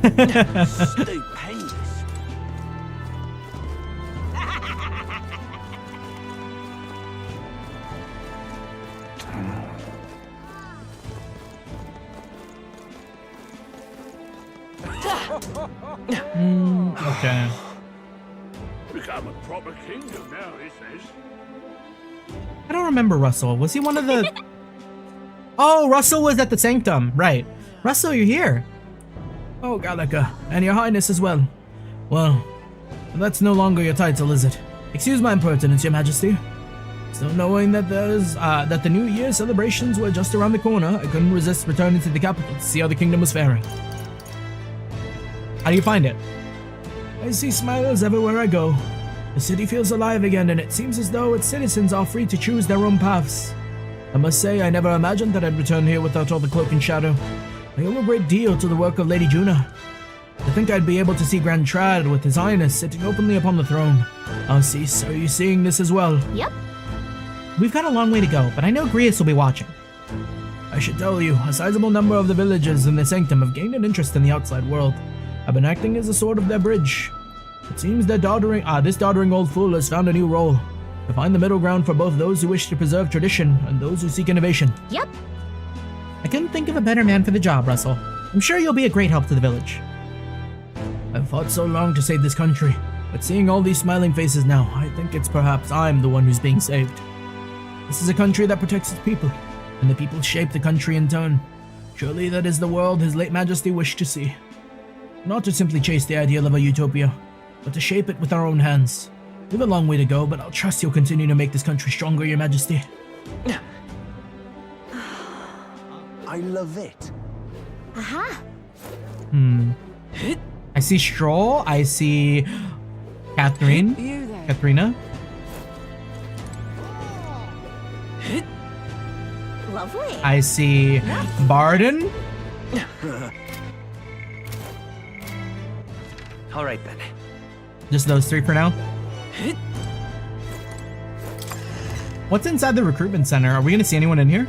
Stupendous. Okay. Become a proper kingdom now, he says. I don't remember Russell. Was he one of the... Oh, Russell was at the Sanctum. Right. Russell, you're here. Oh, Gallica. And your highness as well. Well, that's no longer your title, is it? Excuse my impertinence, your majesty. Still knowing that that the New Year celebrations were just around the corner, I couldn't resist returning to the capital to see how the kingdom was faring. How do you find it? I see smiles everywhere I go. The city feels alive again, and it seems as though its citizens are free to choose their own paths. I must say, I never imagined that I'd return here without all the cloak and shadow. I owe a great deal to the work of Lady Juna. I think I'd be able to see Grand Trad with his highness sitting openly upon the throne. Cease, are you seeing this as well? Yep. We've got a long way to go, but I know Grius will be watching. I should tell you, a sizable number of the villagers in the Sanctum have gained an interest in the outside world. I've been acting as a sort of their bridge. It seems that this doddering old fool has found a new role. To find the middle ground for both those who wish to preserve tradition and those who seek innovation. Yep. I couldn't think of a better man for the job, Russell. I'm sure you'll be a great help to the village. I've fought so long to save this country, but seeing all these smiling faces now, I think it's perhaps I'm the one who's being saved. This is a country that protects its people, and the people shape the country in turn. Surely that is the world His late Majesty wished to see. Not to simply chase the ideal of a utopia, but to shape it with our own hands. We have a long way to go, but I'll trust you'll continue to make this country stronger, Your Majesty. I love it. Aha. I I see Stroll. I see Katharina. Lovely. I see Barden. All right then. Just those three for now. What's inside the recruitment center? Are we gonna see anyone in here?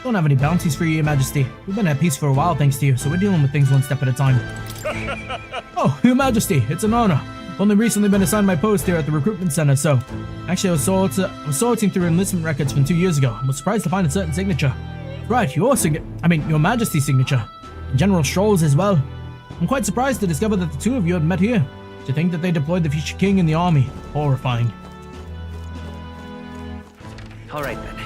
Don't have any bounties for you, Your Majesty. We've been at peace for a while thanks to you, so we're dealing with things one step at a time. Oh, Your Majesty, it's an honor. Only recently been assigned my post here at the recruitment center, so... Actually, I was sorting through enlistment records from 2 years ago. I was surprised to find a certain signature. Right, Your Majesty's signature. And General Stroll's as well. I'm quite surprised to discover that the two of you had met here. To think that they deployed the future king in the army. Horrifying. All right then.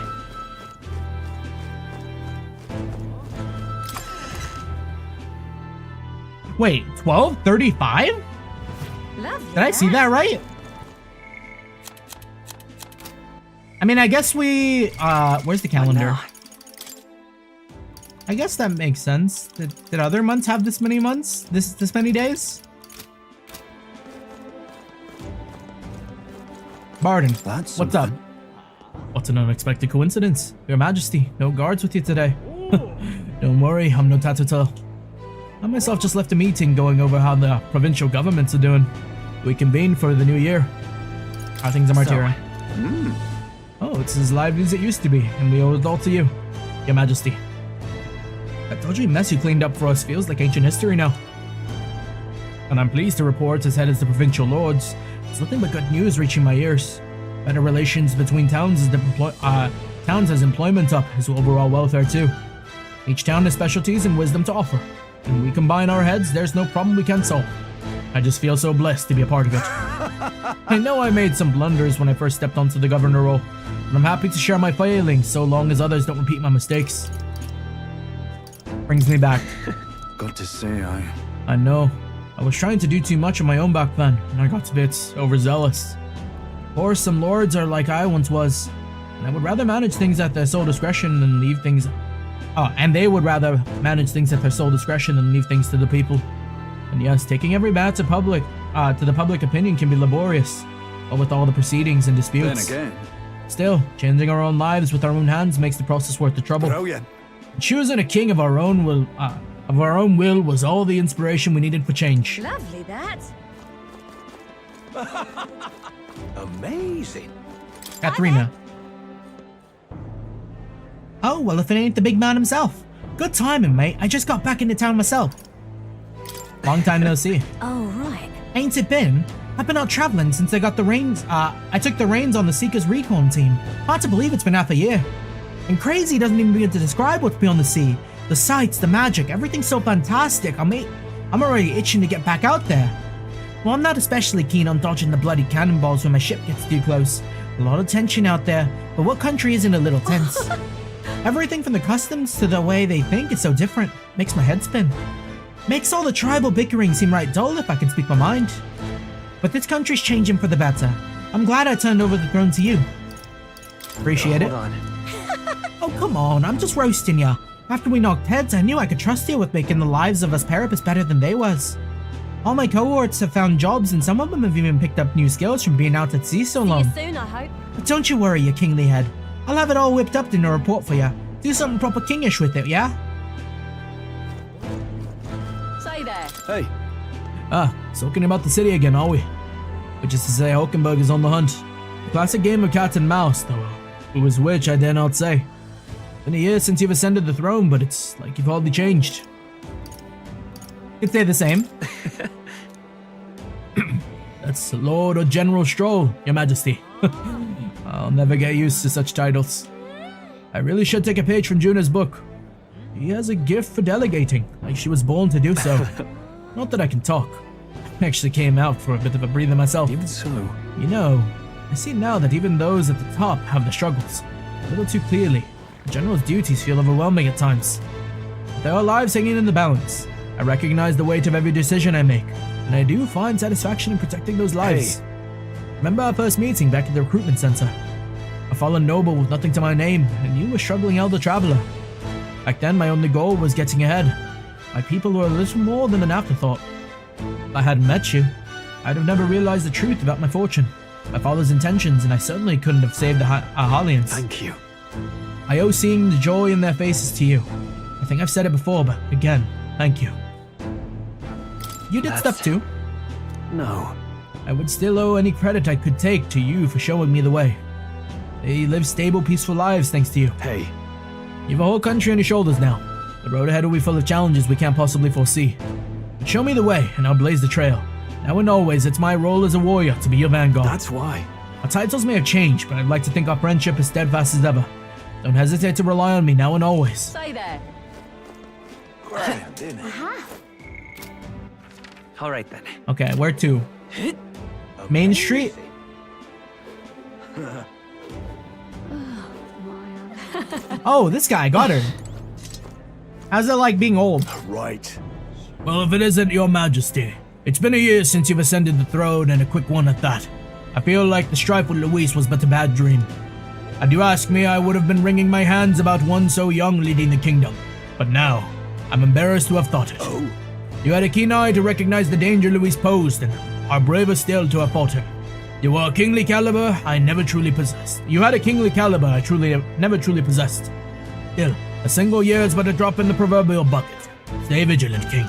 Wait, 1235? Lovely. Did I see that right? I mean, I guess we, where's the calendar? I guess that makes sense. Did other months have this many months? This many days? Barden, what's up? What's an unexpected coincidence? Your Majesty, no guards with you today. Don't worry, I'm no tattletale. I myself just left a meeting going over how the provincial governments are doing. We convene for the new year. How things are Martyra? Oh, it's as lively as it used to be, and we owe it all to you, Your Majesty. That dodgy mess you cleaned up for us feels like ancient history now. And I'm pleased to report, as head of the provincial lords, there's nothing but good news reaching my ears. Better relations between towns as employment up, as overall welfare too. Each town has specialties and wisdom to offer. When we combine our heads, there's no problem we can't solve. I just feel so blessed to be a part of it. I know I made some blunders when I first stepped onto the governor role, and I'm happy to share my failings so long as others don't repeat my mistakes. Brings me back. Got to say, I know. I was trying to do too much on my own back then, and I got a bit overzealous. Of course, some lords are like I once was, and I would rather manage things at their sole discretion than leave things... and they would rather manage things at their sole discretion than leave things to the people. And yes, taking every bat to the public opinion can be laborious, but with all the proceedings and disputes. Then again... Still, changing our own lives with our own hands makes the process worth the trouble. Brilliant. Choosing a king of our own will was all the inspiration we needed for change. Lovely, that. Amazing. Katharina. Oh, well, if it ain't the big man himself. Good timing, mate. I just got back into town myself. Long time no see. Oh, right. Ain't it been? I've been out traveling since I got the reins. I took the reins on the Seekers Recon team. Hard to believe it's been half a year. And crazy doesn't even begin to describe what's beyond the sea. The sights, the magic, everything's so fantastic. I'm already itching to get back out there. Well, I'm not especially keen on dodging the bloody cannonballs when my ship gets too close. A lot of tension out there, but what country isn't a little tense? Everything from the customs to the way they think is so different. Makes my head spin. Makes all the tribal bickering seem right dull if I can speak my mind. But this country's changing for the better. I'm glad I turned over the throne to you. Appreciate it. Hold on. Oh, come on, I'm just roasting ya. After we knocked heads, I knew I could trust you with making the lives of us Parapets better than they was. All my cohorts have found jobs, and some of them have even picked up new skills from being out at sea so long. See you soon, I hope. But don't you worry, you kingly head. I'll have it all whipped up in a report for ya. Do something proper kingish with it, yeah? Say there. Hey. Sulking about the city again, are we? Which is to say, Hulkenberg is on the hunt. A classic game of cat and mouse, though. Who is which, I dare not say. Been a year since you've ascended the throne, but it's like you've hardly changed. Could say the same. That's Lord or General Stroll, Your Majesty. I'll never get used to such titles. I really should take a page from Juna's book. He has a gift for delegating, like she was born to do so. Not that I can talk. I actually came out for a bit of a breather myself. Even so. You know, I see now that even those at the top have the struggles. A little too clearly. The general's duties feel overwhelming at times. But there are lives hanging in the balance. I recognize the weight of every decision I make, and I do find satisfaction in protecting those lives. Remember our first meeting back at the recruitment center? A fallen noble with nothing to my name, and you a struggling elder traveler. Back then, my only goal was getting ahead. My people were a little more than an afterthought. If I hadn't met you, I'd have never realized the truth about my fortune, my father's intentions, and I certainly couldn't have saved the Ahalians. Thank you. I owe seeing the joy in their faces to you. I think I've said it before, but again, thank you. You did stuff too. No. I would still owe any credit I could take to you for showing me the way. They live stable, peaceful lives thanks to you. Hey. You've a whole country on your shoulders now. The road ahead will be full of challenges we can't possibly foresee. But show me the way, and I'll blaze the trail. Now and always, it's my role as a warrior to be your vanguard. That's why. Our titles may have changed, but I'd like to think our friendship is steadfast as ever. Don't hesitate to rely on me now and always. Stay there. Grand, isn't it? All right then. Okay, where to? Main Street? Oh, this guy got her. How's it like being old? Right. Well, if it isn't your majesty, it's been a year since you've ascended the throne, and a quick one at that. I feel like the strife with Luis was but a bad dream. Had you asked me, I would have been wringing my hands about one so young leading the kingdom. But now, I'm embarrassed to have thought it. Oh. You had a keen eye to recognize the danger Luis posed, and are braver still to have fought him. You are a kingly caliber I never truly possessed. You had a kingly caliber I never truly possessed. Still, a single year is but a drop in the proverbial bucket. Stay vigilant, King.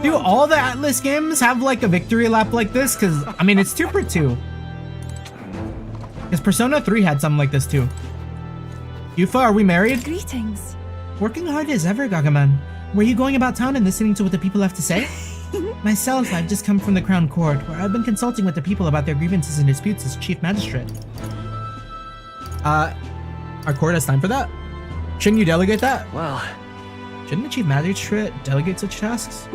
Do all the Atlas games have like a victory lap like this? Because, I mean, it's 2 for 2. Because Persona 3 had something like this too. Yufa, are we married? Greetings. Working hard as ever, Gagaman. Were you going about town and listening to what the people have to say? Myself, I've just come from the Crown Court, where I've been consulting with the people about their grievances and disputes as Chief Magistrate. Our court has time for that? Shouldn't you delegate that? Well, shouldn't the Chief Magistrate delegate such tasks?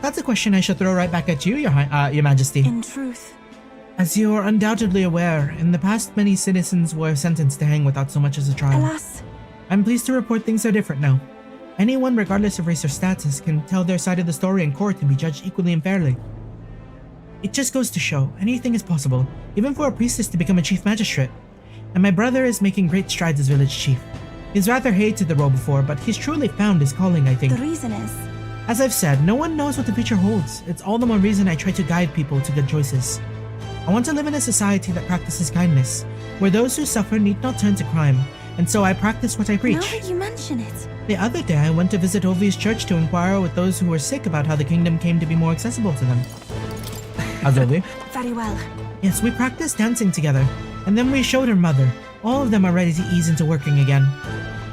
That's a question I should throw right back at you, Your Majesty. In truth. As you are undoubtedly aware, in the past many citizens were sentenced to hang without so much as a trial. Alas. I'm pleased to report things are different now. Anyone, regardless of race or status, can tell their side of the story in court and be judged equally and fairly. It just goes to show, anything is possible, even for a priestess to become a chief magistrate. And my brother is making great strides as village chief. He's rather hated the role before, but he's truly found his calling, I think. The reason is? As I've said, no one knows what the future holds. It's all the more reason I try to guide people to good choices. I want to live in a society that practices kindness, where those who suffer need not turn to crime, and so I practice what I preach. Now that you mention it. The other day I went to visit Ovi's church to inquire with those who were sick about how the kingdom came to be more accessible to them. How's Ovi? Very well. Yes, we practiced dancing together, and then we showed her mother. All of them are ready to ease into working again.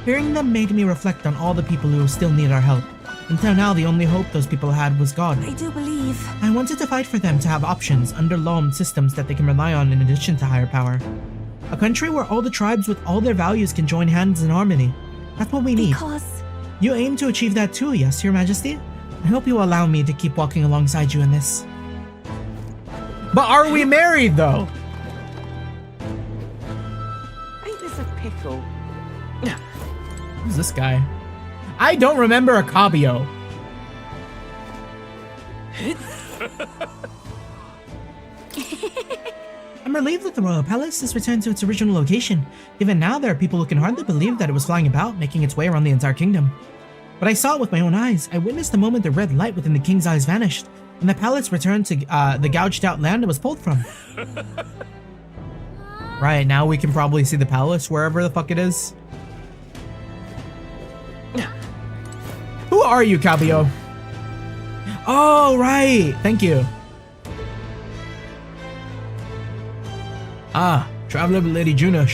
Hearing them made me reflect on all the people who still need our help. Until now, the only hope those people had was God. I do believe. I wanted to fight for them to have options under law and systems that they can rely on in addition to higher power. A country where all the tribes with all their values can join hands in harmony. That's what we need. Because you aim to achieve that too, yes, Your Majesty? I hope you allow me to keep walking alongside you in this. But are we married, though? Ain't this a pickle? Who's this guy? I don't remember a Cabio. I'm relieved that the Royal Palace has returned to its original location. Even now, there are people who can hardly believe that it was flying about, making its way around the entire kingdom. But I saw it with my own eyes. I witnessed the moment the red light within the king's eyes vanished, and the palace returned to the gouged out land it was pulled from. Right, now we can probably see the palace wherever the fuck it is. Who are you, Cabio? Oh, right. Thank you. Ah, traveling with Lady Juna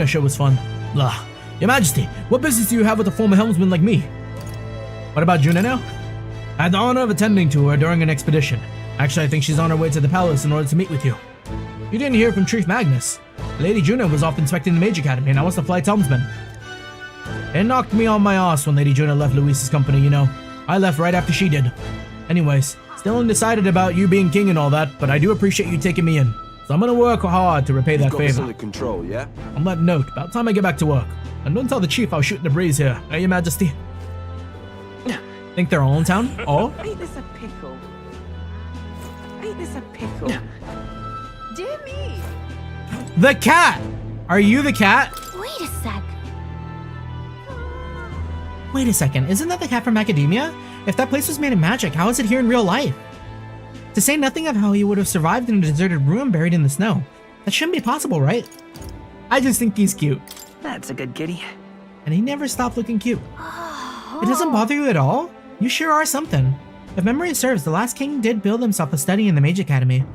show was fun. Blah. Your Majesty, what business do you have with a former helmsman like me? What about Juna now? I had the honor of attending to her during an expedition. Actually, I think she's on her way to the palace in order to meet with you. You didn't hear from Chief Magnus. Lady Juna was off inspecting the Mage Academy and I was the flight helmsman. It knocked me on my ass when Lady Juna left Luis's company, you know. I left right after she did. Anyways, still undecided about you being king and all that, but I do appreciate you taking me in. It's So I'm gonna work hard to repay that You've got this favor. under control, yeah? On that note, about time I get back to work. And don't tell the chief I'll shoot the breeze here, eh, Your Majesty? Think they're all in town? All? Ain't this a pickle? Ain't this a pickle? Dear me! The cat! Are you the cat? Wait a sec. Wait a second, isn't that the cat from Academia? If that place was made of magic, how is it here in real life? To say nothing of how he would have survived in a deserted room buried in the snow. That shouldn't be possible, right? I just think he's cute. That's a good kitty. And he never stopped looking cute. It doesn't bother you at all? You sure are something. If memory serves, the last king did build himself a study in the Mage Academy. Do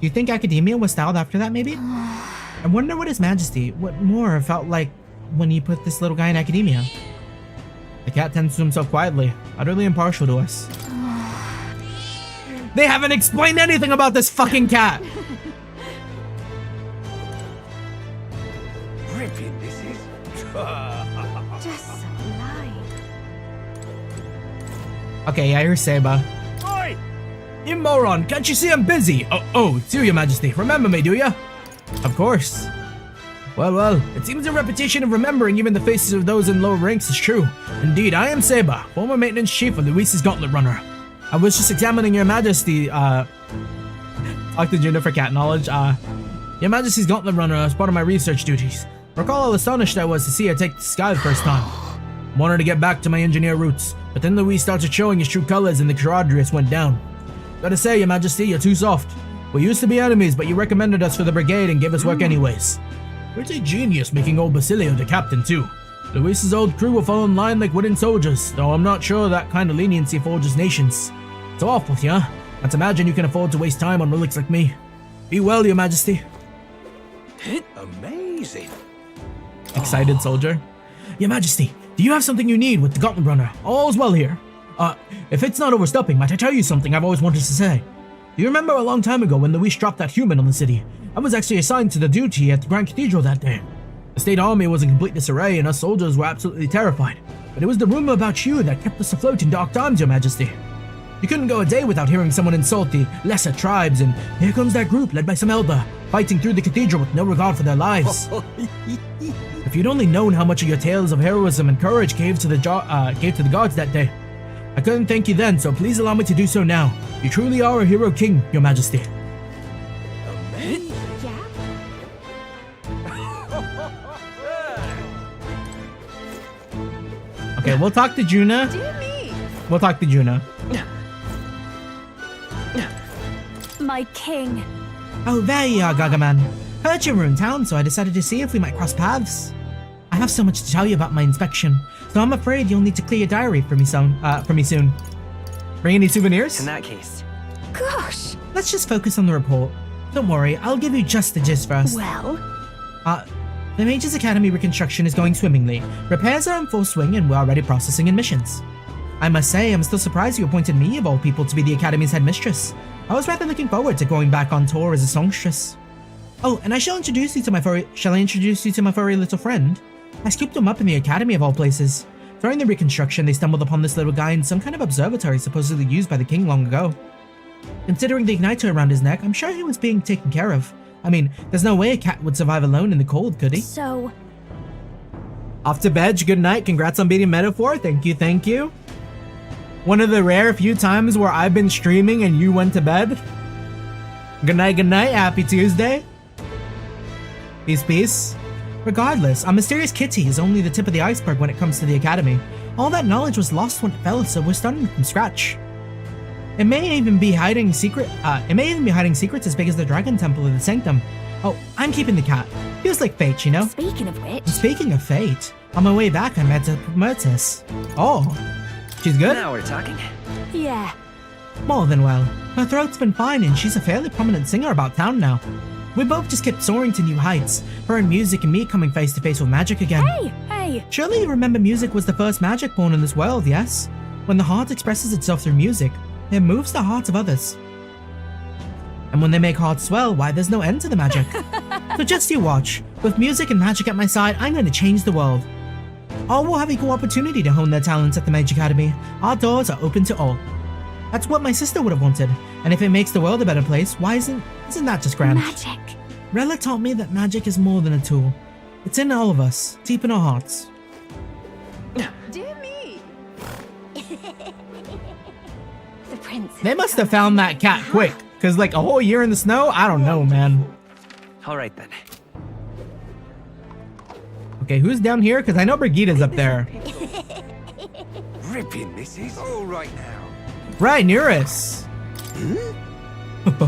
you think Academia was styled after that, maybe? I wonder what His Majesty, what more felt like when he put this little guy in Academia. The cat tends to himself quietly, utterly impartial to us. They haven't explained anything about this fucking cat! Ripping this is. Just sublime. Okay, yeah, here's Seba. Oi! You moron, can't you see I'm busy? Oh, it's you, Your Majesty. Remember me, do ya? Of course. Well, it seems a reputation of remembering even the faces of those in lower ranks is true. Indeed, I am Seba, former maintenance chief of Luis's Gauntlet Runner. I was just examining Your Majesty, talk to Juno for cat knowledge, Your Majesty's Gauntlet Runner as part of my research duties. Recall how astonished I was to see her take the sky the first time. Wanted to get back to my engineer roots, but then Luis started showing his true colors and the Charadrius went down. Gotta say, Your Majesty, you're too soft. We used to be enemies, but you recommended us for the brigade and gave us work anyways. Pretty genius making old Basilio the captain too. Luis's old crew will fall in line like wooden soldiers, though I'm not sure that kind of leniency forges nations. It's awful, yeah? Can't imagine you can afford to waste time on relics like me. Be well, Your Majesty. Amazing. Excited soldier. Your Majesty, do you have something you need with the Gauntlet Runner? All's well here. If it's not overstepping, might I tell you something I've always wanted to say? Do you remember a long time ago when Luis dropped that human on the city? I was actually assigned to the duty at the Grand Cathedral that day. The state army was in complete disarray and us soldiers were absolutely terrified. But it was the rumor about you that kept us afloat in dark times, Your Majesty. You couldn't go a day without hearing someone insult the lesser tribes, and here comes that group led by some elder, fighting through the cathedral with no regard for their lives. If you'd only known how much of your tales of heroism and courage gave to the gods that day. I couldn't thank you then, so please allow me to do so now. You truly are a hero king, Your Majesty. Okay, we'll talk to Juna. We'll talk to Juna. My king. Oh, there you are, Gargaman. Heard you were in town, so I decided to see if we might cross paths. I have so much to tell you about my inspection, so I'm afraid you'll need to clear your diary for me soon. Bring any souvenirs? In that case. Gosh. Let's just focus on the report. Don't worry, I'll give you just the gist first. Well? The Mages Academy reconstruction is going swimmingly. Repairs are in full swing and we're already processing admissions. I must say, I'm still surprised you appointed me, of all people, to be the Academy's headmistress. I was rather looking forward to going back on tour as a songstress. Oh, and shall I introduce you to my furry little friend? I scooped him up in the Academy of all places. During the reconstruction, they stumbled upon this little guy in some kind of observatory supposedly used by the king long ago. Considering the igniter around his neck, I'm sure he was being taken care of. I mean, there's no way a cat would survive alone in the cold, could he? So... Off to bed, good night, congrats on beating Metaphor, thank you. One of the rare few times where I've been streaming and you went to bed. Good night, happy Tuesday. Peace. Regardless, our mysterious kitty is only the tip of the iceberg when it comes to the Academy. All that knowledge was lost when it fell, so we're starting from scratch. It may even be hiding secrets as big as the Dragon Temple of the Sanctum. Oh, I'm keeping the cat. Feels like fate, you know? Speaking of which... Speaking of fate, on my way back I met Mertis. Oh, she's good? Now we're talking. Yeah. More than well. Her throat's been fine and she's a fairly prominent singer about town now. We both just kept soaring to new heights. Her in music and me coming face to face with magic again. Hey! Surely you remember music was the first magic born in this world, yes? When the heart expresses itself through music, it moves the hearts of others. And when they make hearts swell, why there's no end to the magic. So just you watch. With music and magic at my side, I'm going to change the world. All will have equal opportunity to hone their talents at the Mage Academy. Our doors are open to all. That's what my sister would have wanted. And if it makes the world a better place, why isn't that just grand? Magic. Rella taught me that magic is more than a tool. It's in all of us, deep in our hearts. Dear me. The prince. They must have found that cat quick, because like a whole year in the snow? I don't know, man. All right then. Okay, who's down here? Because I know Brigida's up there. Ripping, this is all right now. Right, Nearest.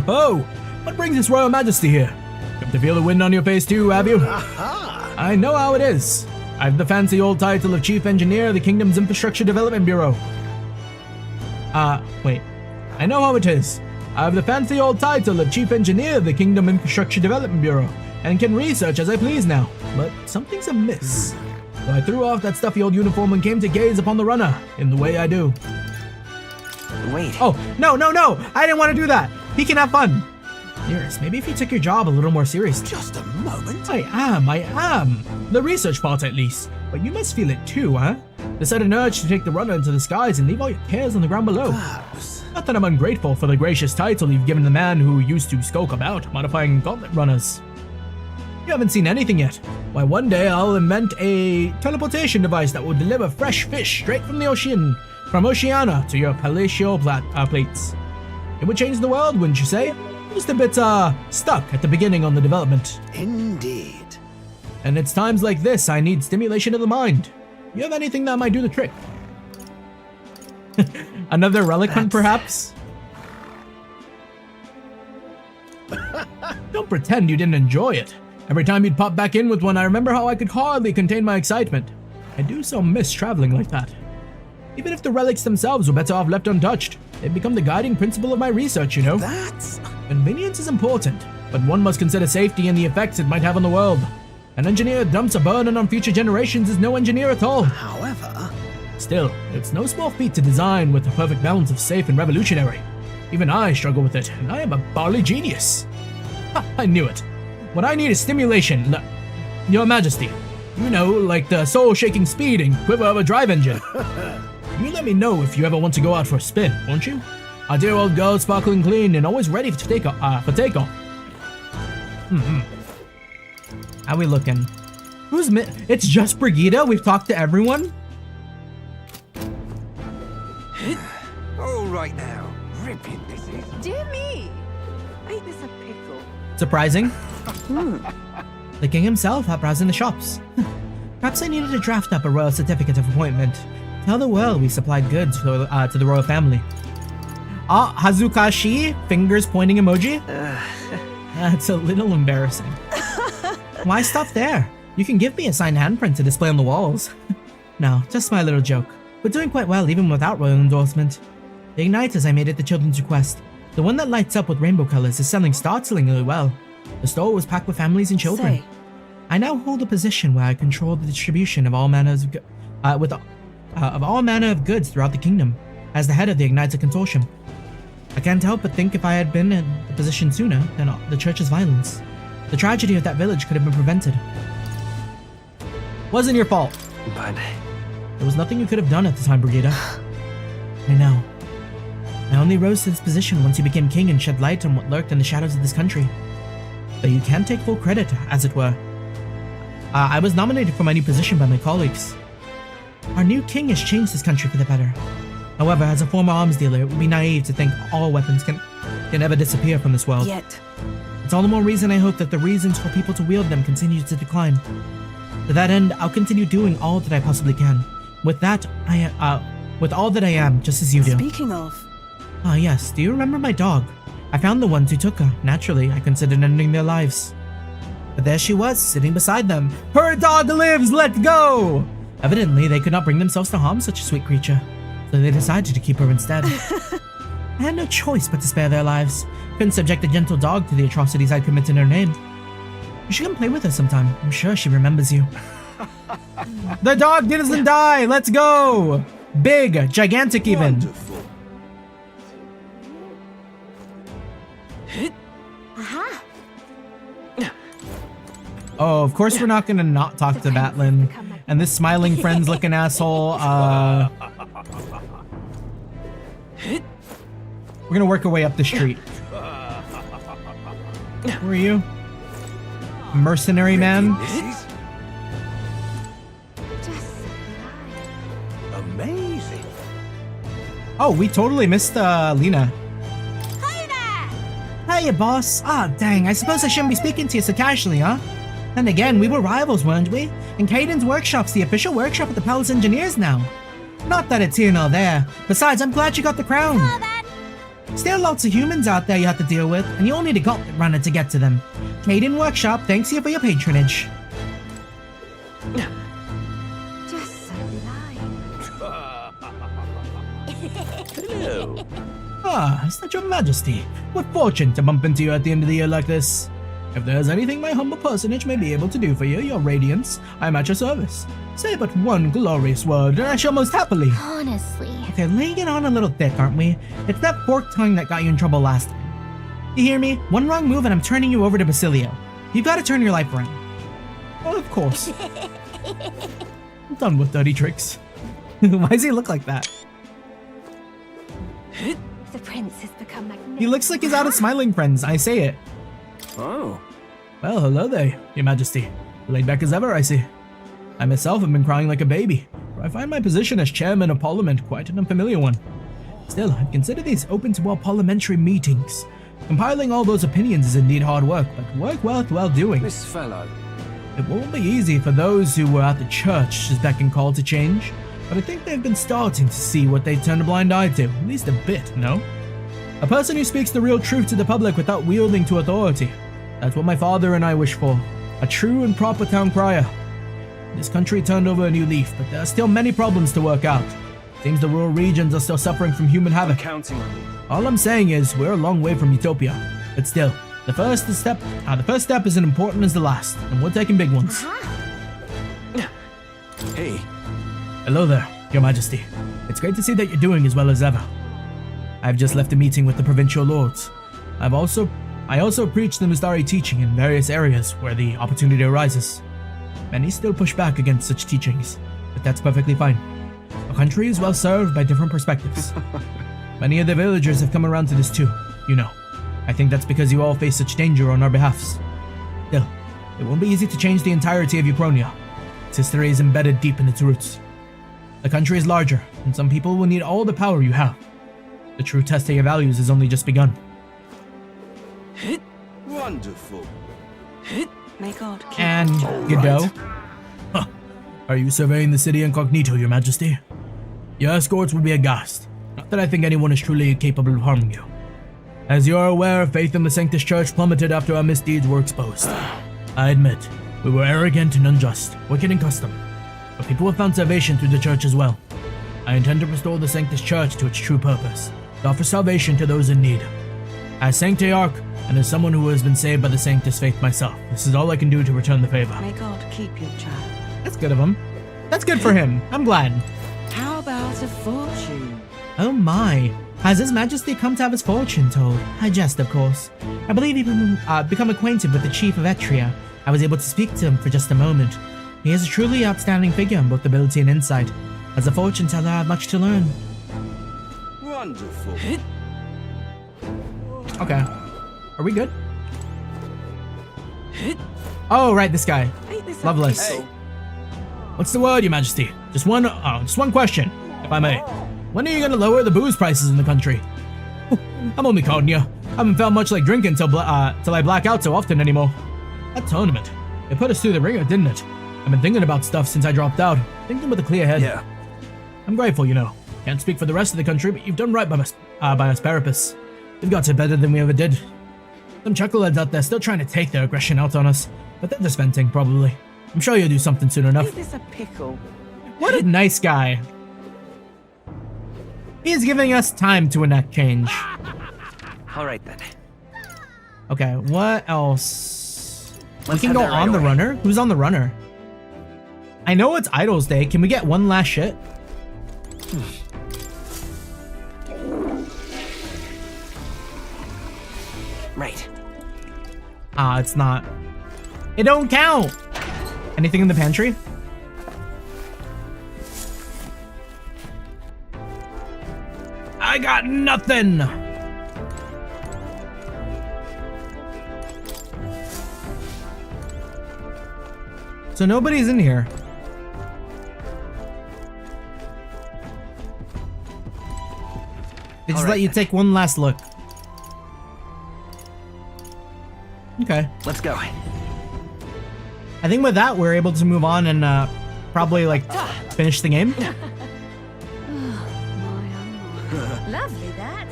Oh, what brings His Royal Majesty here? Come to feel the wind on your face too, have you? I know how it is. I have the fancy old title of Chief Engineer of the Kingdom's Infrastructure Development Bureau. Wait. I know how it is. I have the fancy old title of Chief Engineer of the Kingdom Infrastructure Development Bureau, and can research as I please now. But something's amiss. So I threw off that stuffy old uniform and came to gaze upon the runner, in the way I do. Wait. Oh, no, no, no! I didn't want to do that! He can have fun! Nearest, maybe if you took your job a little more seriously. Just a moment. I am. The research part at least. But you must feel it too, huh? The sudden urge to take the runner into the skies and leave all your cares on the ground below. Perhaps. Not that I'm ungrateful for the gracious title you've given the man who used to skulk about, modifying gauntlet runners. You haven't seen anything yet. Why, one day I'll invent a teleportation device that will deliver fresh fish straight from the ocean, from Oceania to your palatial plates. It would change the world, wouldn't you say? Just a bit, stuck at the beginning on the development. Indeed. And it's times like this I need stimulation of the mind. You have anything that might do the trick? Another relic hunt, perhaps? Don't pretend you didn't enjoy it. Every time you'd pop back in with one, I remember how I could hardly contain my excitement. I do so miss traveling like that. Even if the relics themselves were better off left untouched, they've become the guiding principle of my research, you know? That's... Convenience is important, but one must consider safety and the effects it might have on the world. An engineer who dumps a burden on future generations is no engineer at all. However... Still, it's no small feat to design with a perfect balance of safe and revolutionary. Even I struggle with it, and I am a barley genius. Ha, I knew it. What I need is stimulation. Your Majesty. You know, like the soul-shaking speed and quiver of a drive engine. You let me know if you ever want to go out for a spin, won't you? Our dear old girl, sparkling clean and always ready for takeoff. How we looking? It's just Brigida? We've talked to everyone? All right now. Ripping, this is... Dear me. Ain't this a pickle? Surprising. The king himself out browsing the shops. Perhaps I needed to draft up a royal certificate of appointment. Tell the world we supplied goods to the royal family. Ah, Hazukashi, fingers pointing emoji. That's a little embarrassing. Why stop there? You can give me a signed handprint to display on the walls. No, just my little joke. We're doing quite well even without royal endorsement. The igniters I made at the children's request, the one that lights up with rainbow colors, is selling startlingly well. The store was packed with families and children. I now hold a position where I control the distribution of all manner of goods throughout the kingdom, as the head of the Igniter Consortium. I can't help but think if I had been in the position sooner, then the church's violence. The tragedy of that village could have been prevented. Wasn't your fault. But... There was nothing you could have done at the time, Brigida. I know. I only rose to this position once you became king and shed light on what lurked in the shadows of this country. But you can't take full credit, as it were. I was nominated for my new position by my colleagues. Our new king has changed this country for the better. However, as a former arms dealer, it would be naive to think all weapons can ever disappear from this world. Yet. It's all the more reason I hope that the reasons for people to wield them continue to decline. To that end, I'll continue doing all that I possibly can. With that, with all that I am, just as you do. Speaking of... Ah, yes, do you remember my dog? I found the ones who took her. Naturally, I considered ending their lives. But there she was, sitting beside them. Her dog lives, let's go! Evidently, they could not bring themselves to harm such a sweet creature, so they decided to keep her instead. I had no choice but to spare their lives. Couldn't subject a gentle dog to the atrocities I'd committed in her name. You should come play with her sometime. I'm sure she remembers you. The dog doesn't die! Let's go! Big, gigantic even. Wonderful. Aha! Oh, of course we're not gonna not talk to Batlin. And this smiling friends looking asshole, we're gonna work our way up the street. Who are you? mercenary man. Amazing. Oh, we totally missed Lena. Hey, boss. Ah, dang, I suppose I shouldn't be speaking to you so casually, huh? Then again, we were rivals, weren't we? And Caden's workshop's the official workshop of the Palace Engineers now. Not that it's here nor there. Besides, I'm glad you got the crown. Still lots of humans out there you have to deal with, and you'll need a gauntlet runner to get to them. Caden Workshop thanks you for your patronage. Hello. Ah, is that your majesty? What fortune to bump into you at the end of the year like this. If there's anything my humble personage may be able to do for you, your radiance, I'm at your service. Say but one glorious word, and I shall most happily. Honestly. Okay, laying it on a little thick, aren't we? It's that forked tongue that got you in trouble last time. You hear me? One wrong move and I'm turning you over to Basilio. You've got to turn your life around. Well, of course. I'm done with dirty tricks. Why does he look like that? The prince has become magnificent. He looks like he's out of Smiling Friends, I say it. Oh. Well, hello there, your majesty. Laid back as ever, I see. I myself have been crying like a baby, for I find my position as chairman of parliament quite an unfamiliar one. Still, I'd consider these open to all parliamentary meetings. Compiling all those opinions is indeed hard work, but work well doing. This fellow. It won't be easy for those who were at the church as beck and call to change, but I think they've been starting to see what they turned a blind eye to, at least a bit, no? A person who speaks the real truth to the public without wielding to authority. That's what my father and I wish for. A true and proper town crier. This country turned over a new leaf, but there are still many problems to work out. Seems the rural regions are still suffering from human havoc. Counting on you. All I'm saying is we're a long way from utopia, but still, the first step is as important as the last, and we're taking big ones. Hey. Hello there, your majesty. It's great to see that you're doing as well as ever. I've just left a meeting with the provincial lords. I also preach the Mistari teaching in various areas where the opportunity arises. Many still push back against such teachings, but that's perfectly fine. A country is well served by different perspectives. Many of the villagers have come around to this too, you know. I think that's because you all face such danger on our behalfs. Still, it won't be easy to change the entirety of Eupronia. Its history is embedded deep in its roots. The country is larger, and some people will need all the power you have. The true test of your values has only just begun. Wonderful. May God keep And you. Godot. Huh. Are you surveying the city incognito, your majesty? Your escorts would be aghast. Not that I think anyone is truly capable of harming you. As you are aware, faith in the Sanctus Church plummeted after our misdeeds were exposed. I admit, we were arrogant and unjust, wicked in custom. But people have found salvation through the church as well. I intend to restore the Sanctus Church to its true purpose, to offer salvation to those in need. As Sanctiarch, and as someone who has been saved by the Sanctus faith myself, this is all I can do to return the favor. May God keep you, child. That's good of him. That's good for him. I'm glad. How about a fortune? Oh my. Has His Majesty come to have his fortune told? I jest, of course. I believe he become acquainted with the Chief of Etria. I was able to speak to him for just a moment. He is a truly outstanding figure in both ability and insight. As a fortune teller, I have much to learn. Wonderful. Okay. Are we good? Oh, right, this guy. Loveless. Hey. What's the word, your majesty? Just one question, if I may. When are you gonna lower the booze prices in the country? I'm only calling you. I haven't felt much like drinking till I black out so often anymore. That tournament, it put us through the ringer, didn't it? I've been thinking about stuff since I dropped out, thinking with a clear head. Yeah. I'm grateful, you know. Can't speak for the rest of the country, but you've done right by us, Parapus. We've got it better than we ever did. Some chuckleheads out there still trying to take their aggression out on us, but they're just venting, probably. I'm sure you'll do something soon enough. Is this a pickle? What a nice guy. He's giving us time to enact change. Alright then. Okay, what else? Let's We can head go there right on the away. runner? Who's on the runner? I know it's Idol's Day. Can we get one last shit? Right. Ah, it's not. It don't count. Anything in the pantry? I got nothing! So nobody's in here. They just let you take one last look. Okay. Let's go. I think with that, we're able to move on and probably like finish the game. Lovely that.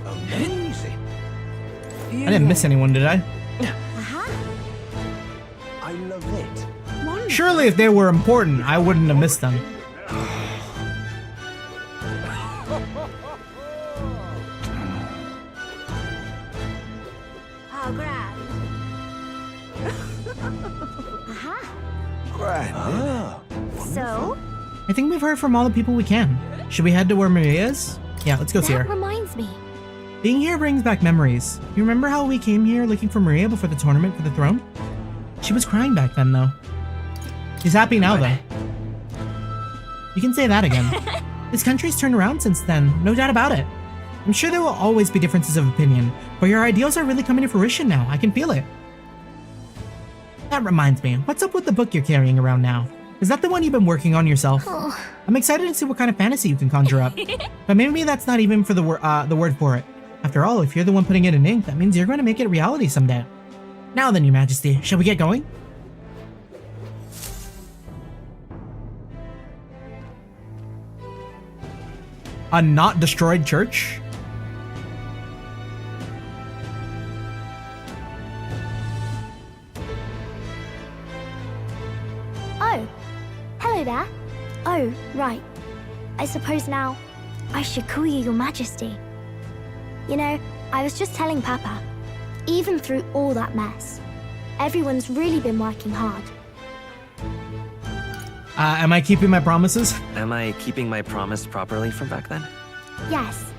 Amazing. I didn't miss anyone, did I? I love it. Surely if they were important, I wouldn't have missed them. How grand. So? I think we've heard from all the people we can. Should we head to where Maria is? Yeah, let's go see her. That reminds me. Being here brings back memories. You remember how we came here looking for Maria before the tournament for the throne? She was crying back then, though. She's happy now, though. You can say that again. This country's turned around since then, no doubt about it. I'm sure there will always be differences of opinion, but your ideals are really coming to fruition now. I can feel it. That reminds me, what's up with the book you're carrying around now? Is that the one you've been working on yourself? Oh. I'm excited to see what kind of fantasy you can conjure up. But maybe that's not even for the word for it. After all, if you're the one putting it in ink, that means you're going to make it reality someday. Now then, Your Majesty, shall we get going? A not destroyed church? Oh, hello there. Oh, right. I suppose now I should call you Your Majesty. You know, I was just telling Papa, even through all that mess, everyone's really been working hard. Am I keeping my promises? Am I keeping my promise properly from back then? Yes,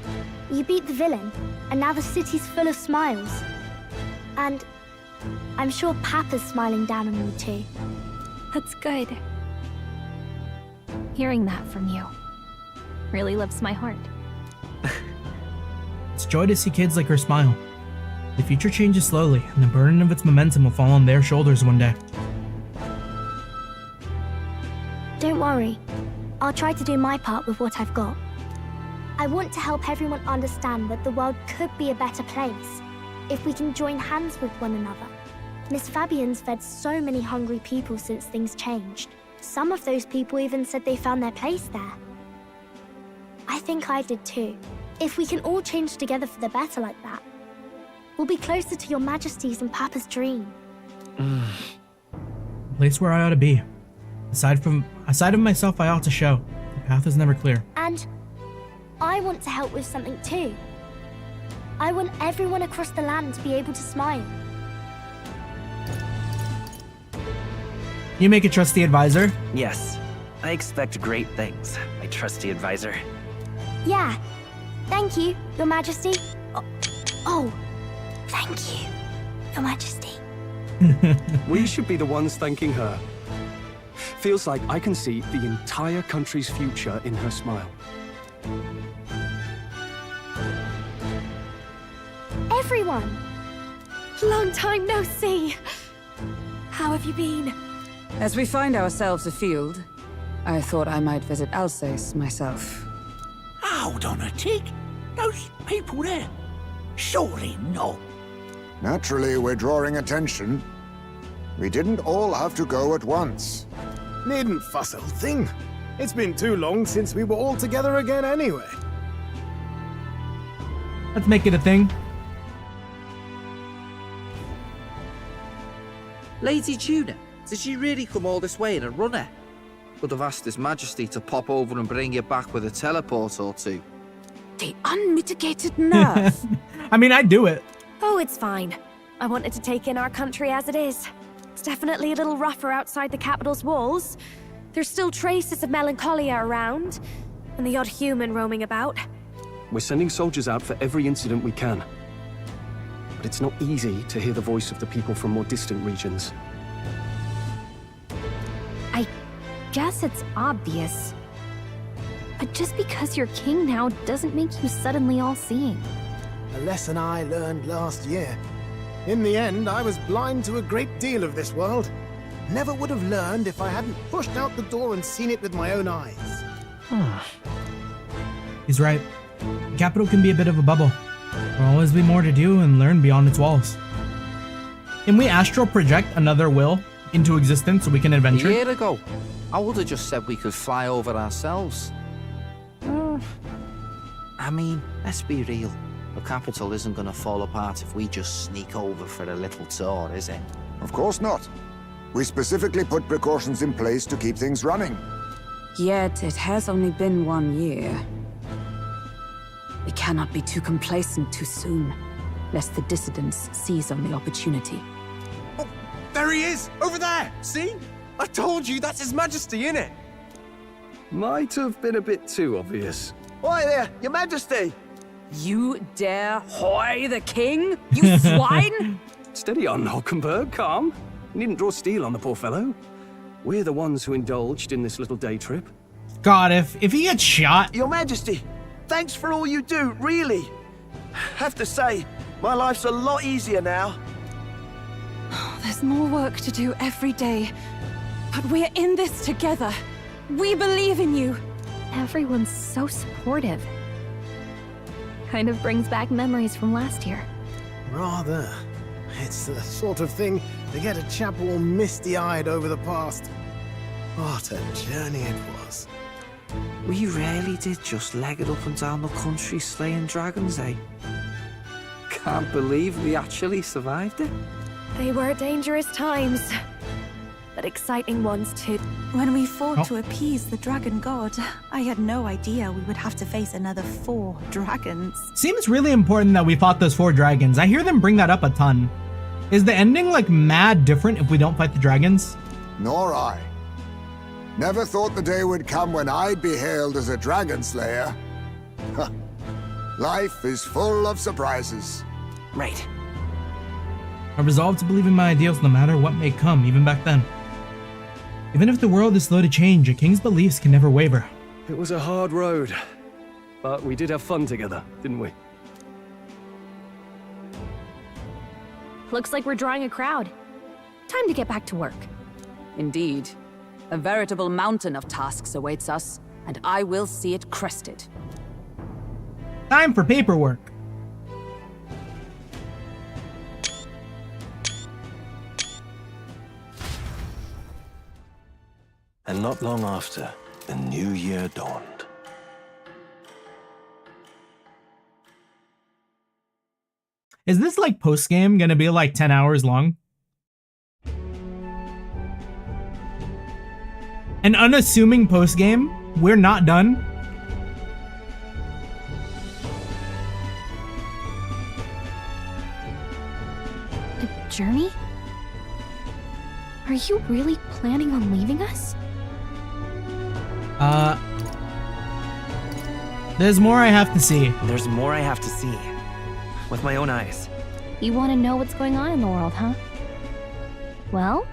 you beat the villain, and now the city's full of smiles. And I'm sure Papa's smiling down on you too. That's good. Hearing that from you really lifts my heart. It's joy to see kids like her smile. The future changes slowly, and the burden of its momentum will fall on their shoulders one day. Don't worry. I'll try to do my part with what I've got. I want to help everyone understand that the world could be a better place if we can join hands with one another. Miss Fabian's fed so many hungry people since things changed. Some of those people even said they found their place there. I think I did too. If we can all change together for the better like that, we'll be closer to Your Majesty's and Papa's dream. The place where I ought to be. Aside of myself, I ought to show. The path is never clear. And I want to help with something too. I want everyone across the land to be able to smile. You make a trusty advisor? Yes. I expect great things, my trusty advisor. Yeah. Thank you, Your Majesty. Oh, thank you, Your Majesty. We should be the ones thanking her. Feels like I can see the entire country's future in her smile. Everyone! Long time no see. How have you been? As we find ourselves afield, I thought I might visit Alsace myself. Hold on a tick. Those people there? Surely not. Naturally, we're drawing attention. We didn't all have to go at once. Needn't fuss, old thing. It's been too long since we were all together again anyway. Let's make it a thing. Lady Tuna, did she really come all this way in a runner? Could have asked His Majesty to pop over and bring you back with a teleport or two. The unmitigated nerve. I mean, I'd do it. Oh, it's fine. I wanted to take in our country as it is. It's definitely a little rougher outside the capital's walls. There's still traces of melancholia around, and the odd human roaming about. We're sending soldiers out for every incident we can. But it's not easy to hear the voice of the people from more distant regions. I guess it's obvious. But just because you're king now doesn't make you suddenly all-seeing. A lesson I learned last year. In the end, I was blind to a great deal of this world. Never would have learned if I hadn't pushed out the door and seen it with my own eyes. He's right. The capital can be a bit of a bubble. There'll always be more to do and learn beyond its walls. Can we astral project another will into existence so we can adventure? A year ago, I would have just said we could fly over ourselves. I mean, let's be real. The capital isn't going to fall apart if we just sneak over for a little tour, is it? Of course not. We specifically put precautions in place to keep things running. Yet it has only been 1 year. We cannot be too complacent too soon, lest the dissidents seize on the opportunity. Oh, there he is! Over there! See? I told you, that's His Majesty, innit? Might have been a bit too obvious. Oi there, Your Majesty! You dare hoy the king? You swine! Steady on, Hulkenberg, calm. You needn't draw steel on the poor fellow. We're the ones who indulged in this little day trip. God, if he gets shot... Your Majesty, thanks for all you do, really. Have to say, my life's a lot easier now. There's more work to do every day, but we're in this together. We believe in you. Everyone's so supportive. Kind of brings back memories from last year. Rather. It's the sort of thing to get a chap all misty-eyed over the past. What a journey it was. We really did just leg it up and down the country slaying dragons, eh? Can't believe we actually survived it. They were dangerous times, but exciting ones too. When we fought to appease the dragon god, I had no idea we would have to face another 4 dragons. Seems really important that we fought those 4 dragons. I hear them bring that up a ton. Is the ending like mad different if we don't fight the dragons? Nor I. Never thought the day would come when I'd be hailed as a dragon slayer. Life is full of surprises. Right. I resolved to believe in my ideals no matter what may come, even back then. Even if the world is slow to change, a king's beliefs can never waver. It was a hard road, but we did have fun together, didn't we? Looks like we're drawing a crowd. Time to get back to work. Indeed. A veritable mountain of tasks awaits us, and I will see it crested. Time for paperwork. And not long after, the new year dawned. Is this like post-game gonna be like 10 hours long? An unassuming post-game? We're not done? A journey? Are you really planning on leaving us? There's more I have to see. There's more I have to see. With my own eyes. You want to know what's going on in the world, huh? Well,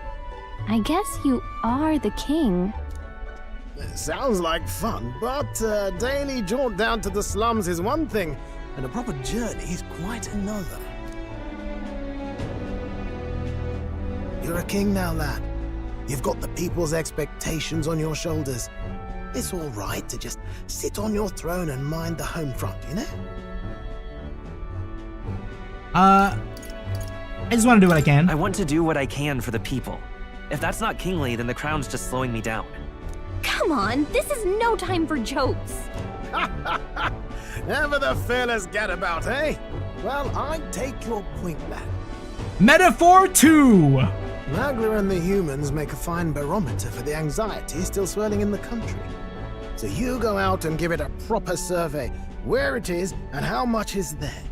I guess you are the king. Sounds like fun, but a daily jaunt down to the slums is one thing, and a proper journey is quite another. You're a king now, lad. You've got the people's expectations on your shoulders. It's all right to just sit on your throne and mind the home front, you know? I just want to do what I can. I want to do what I can for the people. If that's not kingly, then the crown's just slowing me down. Come on, this is no time for jokes. Never the fearless gadabout, eh? Well, I take your point, lad. Metaphor 2! Magler and the humans make a fine barometer for the anxiety still swirling in the country. So you go out and give it a proper survey, where it is and how much is there.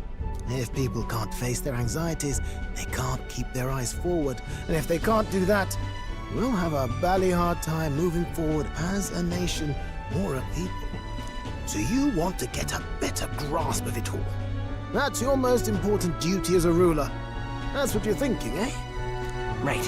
If people can't face their anxieties, they can't keep their eyes forward. And if they can't do that, we'll have a bally hard time moving forward as a nation or a people. So you want to get a better grasp of it all. That's your most important duty as a ruler. That's what you're thinking, eh? Right.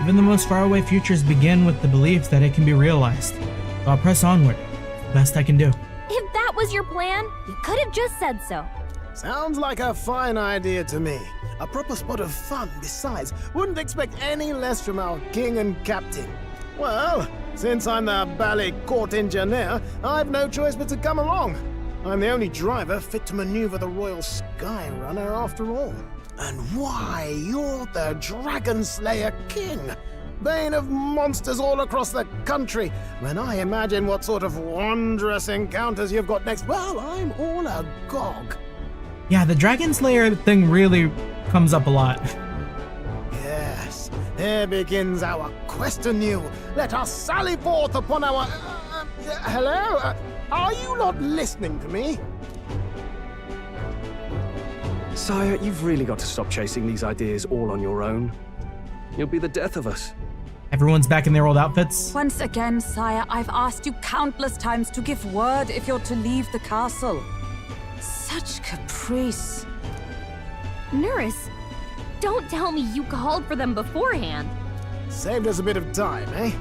Even the most faraway futures begin with the belief that it can be realized. So I'll press onward. It's the best I can do. If that was your plan, you could have just said so. Sounds like a fine idea to me. A proper spot of fun besides. Wouldn't expect any less from our king and captain. Well, since I'm the ballet court engineer, I've no choice but to come along. I'm the only driver fit to maneuver the Royal Skyrunner after all. And why, you're the Dragon Slayer King, bane of monsters all across the country. When I imagine what sort of wondrous encounters you've got next, well, I'm all agog. Yeah, the Dragon Slayer thing really comes up a lot. Yes, here begins our quest anew. Let us sally forth upon our... hello? Are you not listening to me? Sire, you've really got to stop chasing these ideas all on your own. You'll be the death of us. Everyone's back in their old outfits. Once again, sire, I've asked you countless times to give word if you're to leave the castle. Such caprice. Nurse, don't tell me you called for them beforehand. Saved us a bit of time, eh?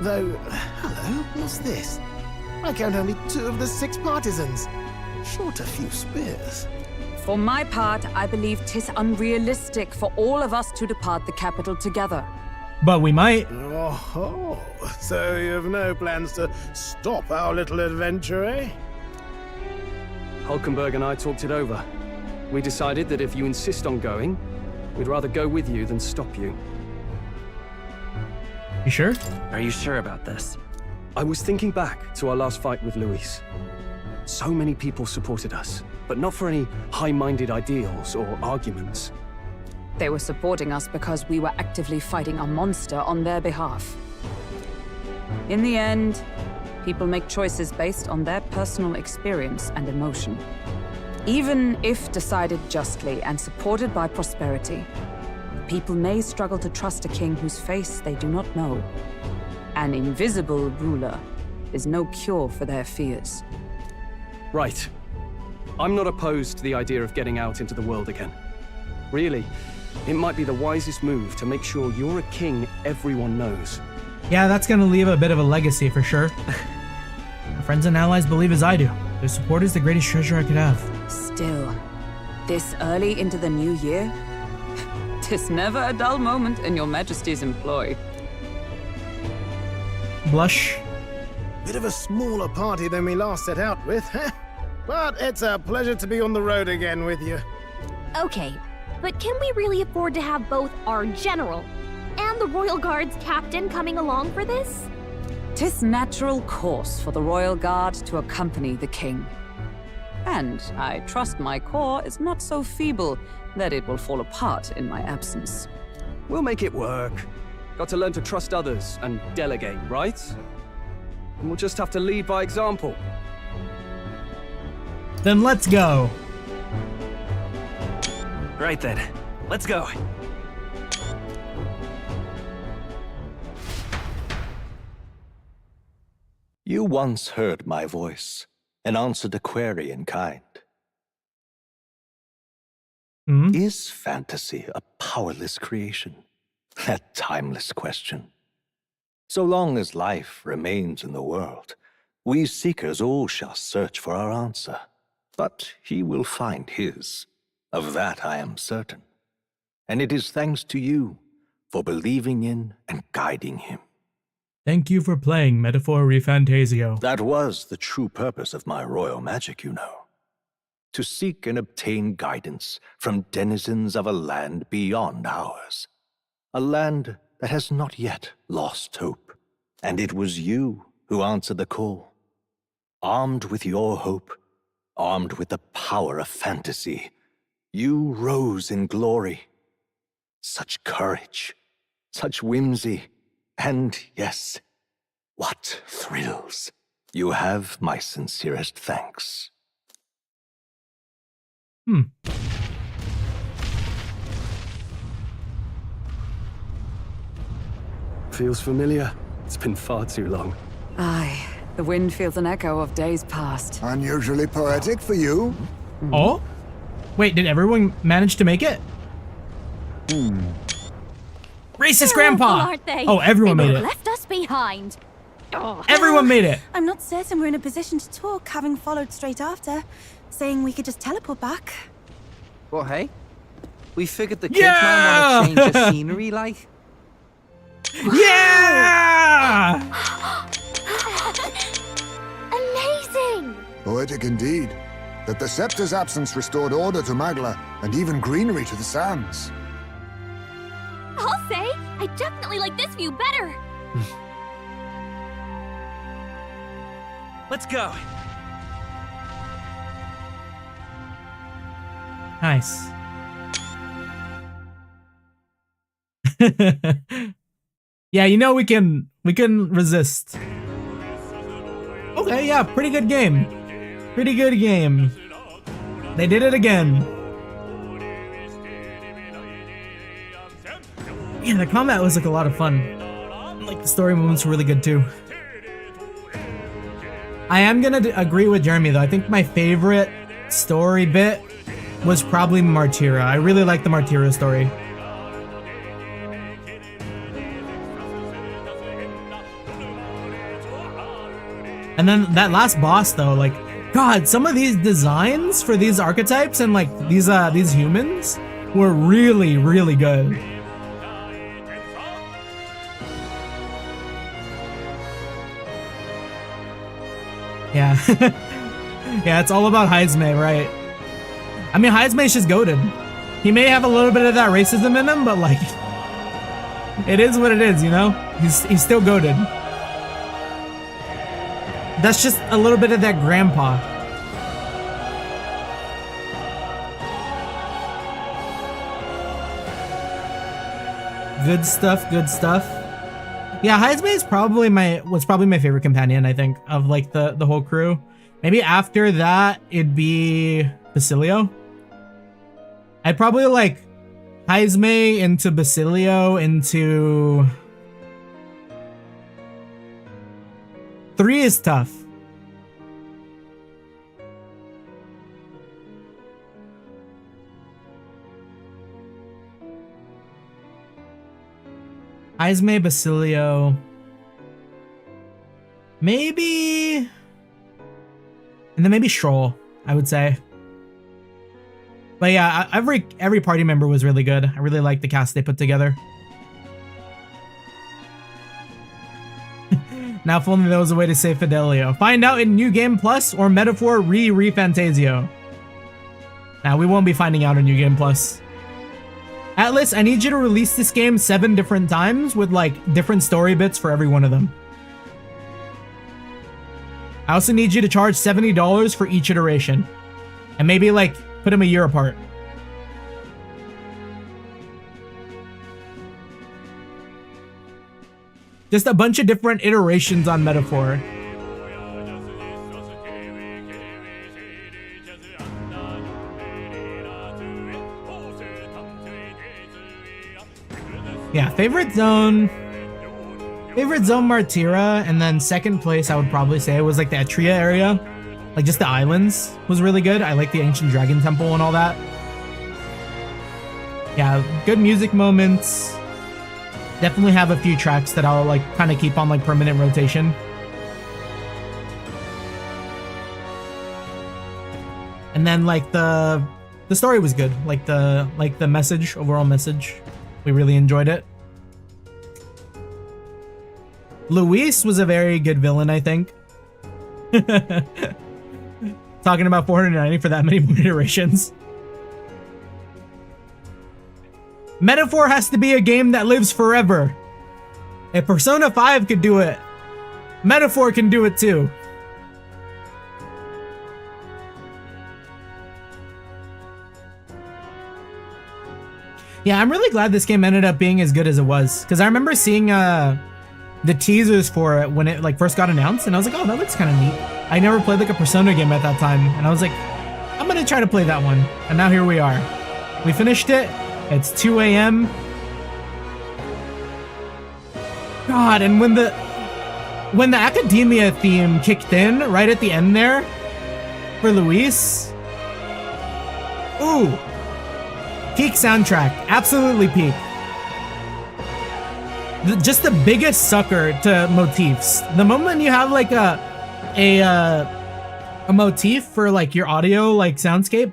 Though, hello, what's this? I count only 2 of the 6 partisans. Short a few spears. For my part, I believe 'tis unrealistic for all of us to depart the capital together. But we might. Oh, so you have no plans to stop our little adventure, eh? Hulkenberg and I talked it over. We decided that if you insist on going, we'd rather go with you than stop you. You sure? Are you sure about this? I was thinking back to our last fight with Luis. So many people supported us, but not for any high-minded ideals or arguments. They were supporting us because we were actively fighting a monster on their behalf. In the end, people make choices based on their personal experience and emotion. Even if decided justly and supported by prosperity, people may struggle to trust a king whose face they do not know. An invisible ruler is no cure for their fears. Right. I'm not opposed to the idea of getting out into the world again. Really, it might be the wisest move to make sure you're a king everyone knows. Yeah, that's gonna leave a bit of a legacy for sure. My friends and allies believe as I do. Their support is the greatest treasure I could have. Still, this early into the new year? 'Tis never a dull moment in your Majesty's employ. Blush. Bit of a smaller party than we last set out with, huh? But it's a pleasure to be on the road again with you. Okay, but can we really afford to have both our general and the Royal Guard's captain coming along for this? 'Tis natural course for the Royal Guard to accompany the king. And I trust my corps is not so feeble that it will fall apart in my absence. We'll make it work. Got to learn to trust others and delegate, right? And we'll just have to lead by example. Then let's go. Right then, let's go. You once heard my voice and answered a query in kind. Is fantasy a powerless creation? That timeless question. So long as life remains in the world, we seekers all shall search for our answer. But he will find his. Of that I am certain. And it is thanks to you for believing in and guiding him. Thank you for playing Metaphor ReFantazio. That was the true purpose of my royal magic, you know. To seek and obtain guidance from denizens of a land beyond ours. A land that has not yet lost hope. And it was you who answered the call. Armed with your hope, armed with the power of fantasy, you rose in glory. Such courage, such whimsy, and yes, what thrills. You have my sincerest thanks. Feels familiar. It's been far too long. Aye, the wind feels an echo of days past. Unusually poetic for you. Oh? Wait, did everyone manage to make it? Racist grandpa! Aren't they? Oh, everyone made it. Left us behind. Oh. Everyone made it. I'm not certain we're in a position to talk, having followed straight after, saying we could just teleport back. But hey, we figured the kids might want to change the scenery, like. Yeah! Amazing! Poetic indeed. That the scepter's absence restored order to Magla, and even greenery to the sands. I'll say, I definitely like this view better. Let's go. Nice. Yeah, you know we can resist. Okay, yeah, pretty good game. Pretty good game. They did it again. Yeah, the combat was like a lot of fun. Like the story moments were really good too. I am gonna agree with Jeremy though. I think my favorite story bit was probably Martyra. I really like the Martyra story. And then that last boss though, like, God, some of these designs for these archetypes and like these humans were really, really good. Yeah. Yeah, it's all about Heizme, right? I mean, Heizme's just goated. He may have a little bit of that racism in him, but like, it is what it is, you know? He's still goated. That's just a little bit of that grandpa. Good stuff, good stuff. Yeah, Heizme is was probably my favorite companion, I think, of like the whole crew. Maybe after that, it'd be Basilio. I'd probably like Heizme into Basilio into... 3 is tough. Heizme, Basilio. Maybe... And then maybe Stroll, I would say. But yeah, every party member was really good. I really liked the cast they put together. Now if only there was a way to save Fidelio. Find out in New Game Plus or Metaphor ReFantazio. Now we won't be finding out in New Game Plus. Atlas, I need you to release this game 7 different times with like different story bits for every one of them. I also need you to charge $70 for each iteration. And maybe like put them a year apart. Just a bunch of different iterations on Metaphor. Yeah, favorite zone Martyra, and then second place I would probably say was like the Etria area. Like just the islands was really good. I like the ancient dragon temple and all that. Yeah, good music moments. Definitely have a few tracks that I'll like kind of keep on like permanent rotation. And then like the story was good. Like the message, overall message. We really enjoyed it. Luis was a very good villain, I think. Talking about 490 for that many more iterations. Metaphor has to be a game that lives forever. If Persona 5 could do it, Metaphor can do it too. Yeah, I'm really glad this game ended up being as good as it was, because I remember seeing the teasers for it when it like first got announced, and I was like, oh, that looks kind of neat. I never played like a Persona game at that time, and I was like, I'm gonna try to play that one. And now here we are. We finished it. It's 2 a.m. God, and when the Academia theme kicked in right at the end there for Luis, ooh, peak soundtrack, absolutely peak. Just the biggest sucker to motifs. The moment you have like a motif for like your audio like soundscape,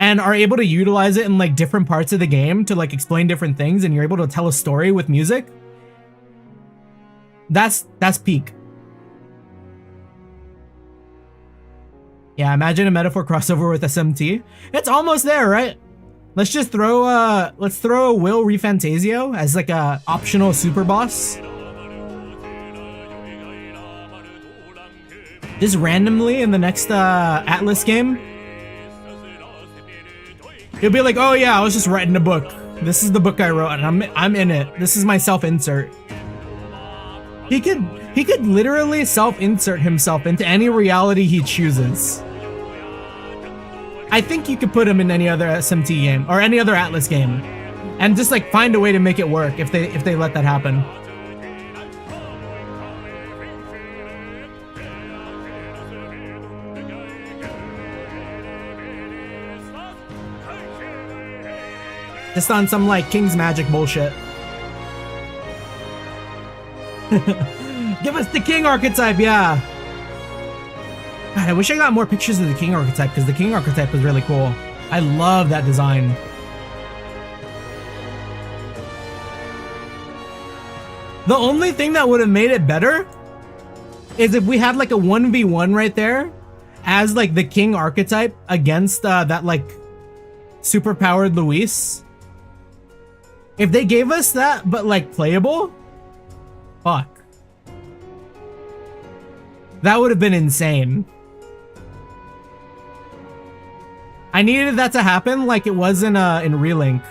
and are able to utilize it in like different parts of the game to like explain different things, and you're able to tell a story with music, that's peak. Yeah, imagine a metaphor crossover with SMT. It's almost there, right? Let's just throw let's throw Will ReFantazio as like a optional super boss. Just randomly in the next Atlas game. He'll be like, oh yeah, I was just writing a book. This is the book I wrote and I'm in it. This is my self-insert. He could literally self-insert himself into any reality he chooses. I think you could put him in any other SMT game or any other Atlas game and just like find a way to make it work if they let that happen. Just on some like King's Magic bullshit. Give us the King archetype, yeah. God, I wish I got more pictures of the King archetype because the King archetype was really cool. I love that design. The only thing that would have made it better is if we had like a 1v1 right there as like the King archetype against that like super powered Luis. If they gave us that, but like playable, fuck. That would have been insane. I needed that to happen like it was in Relink.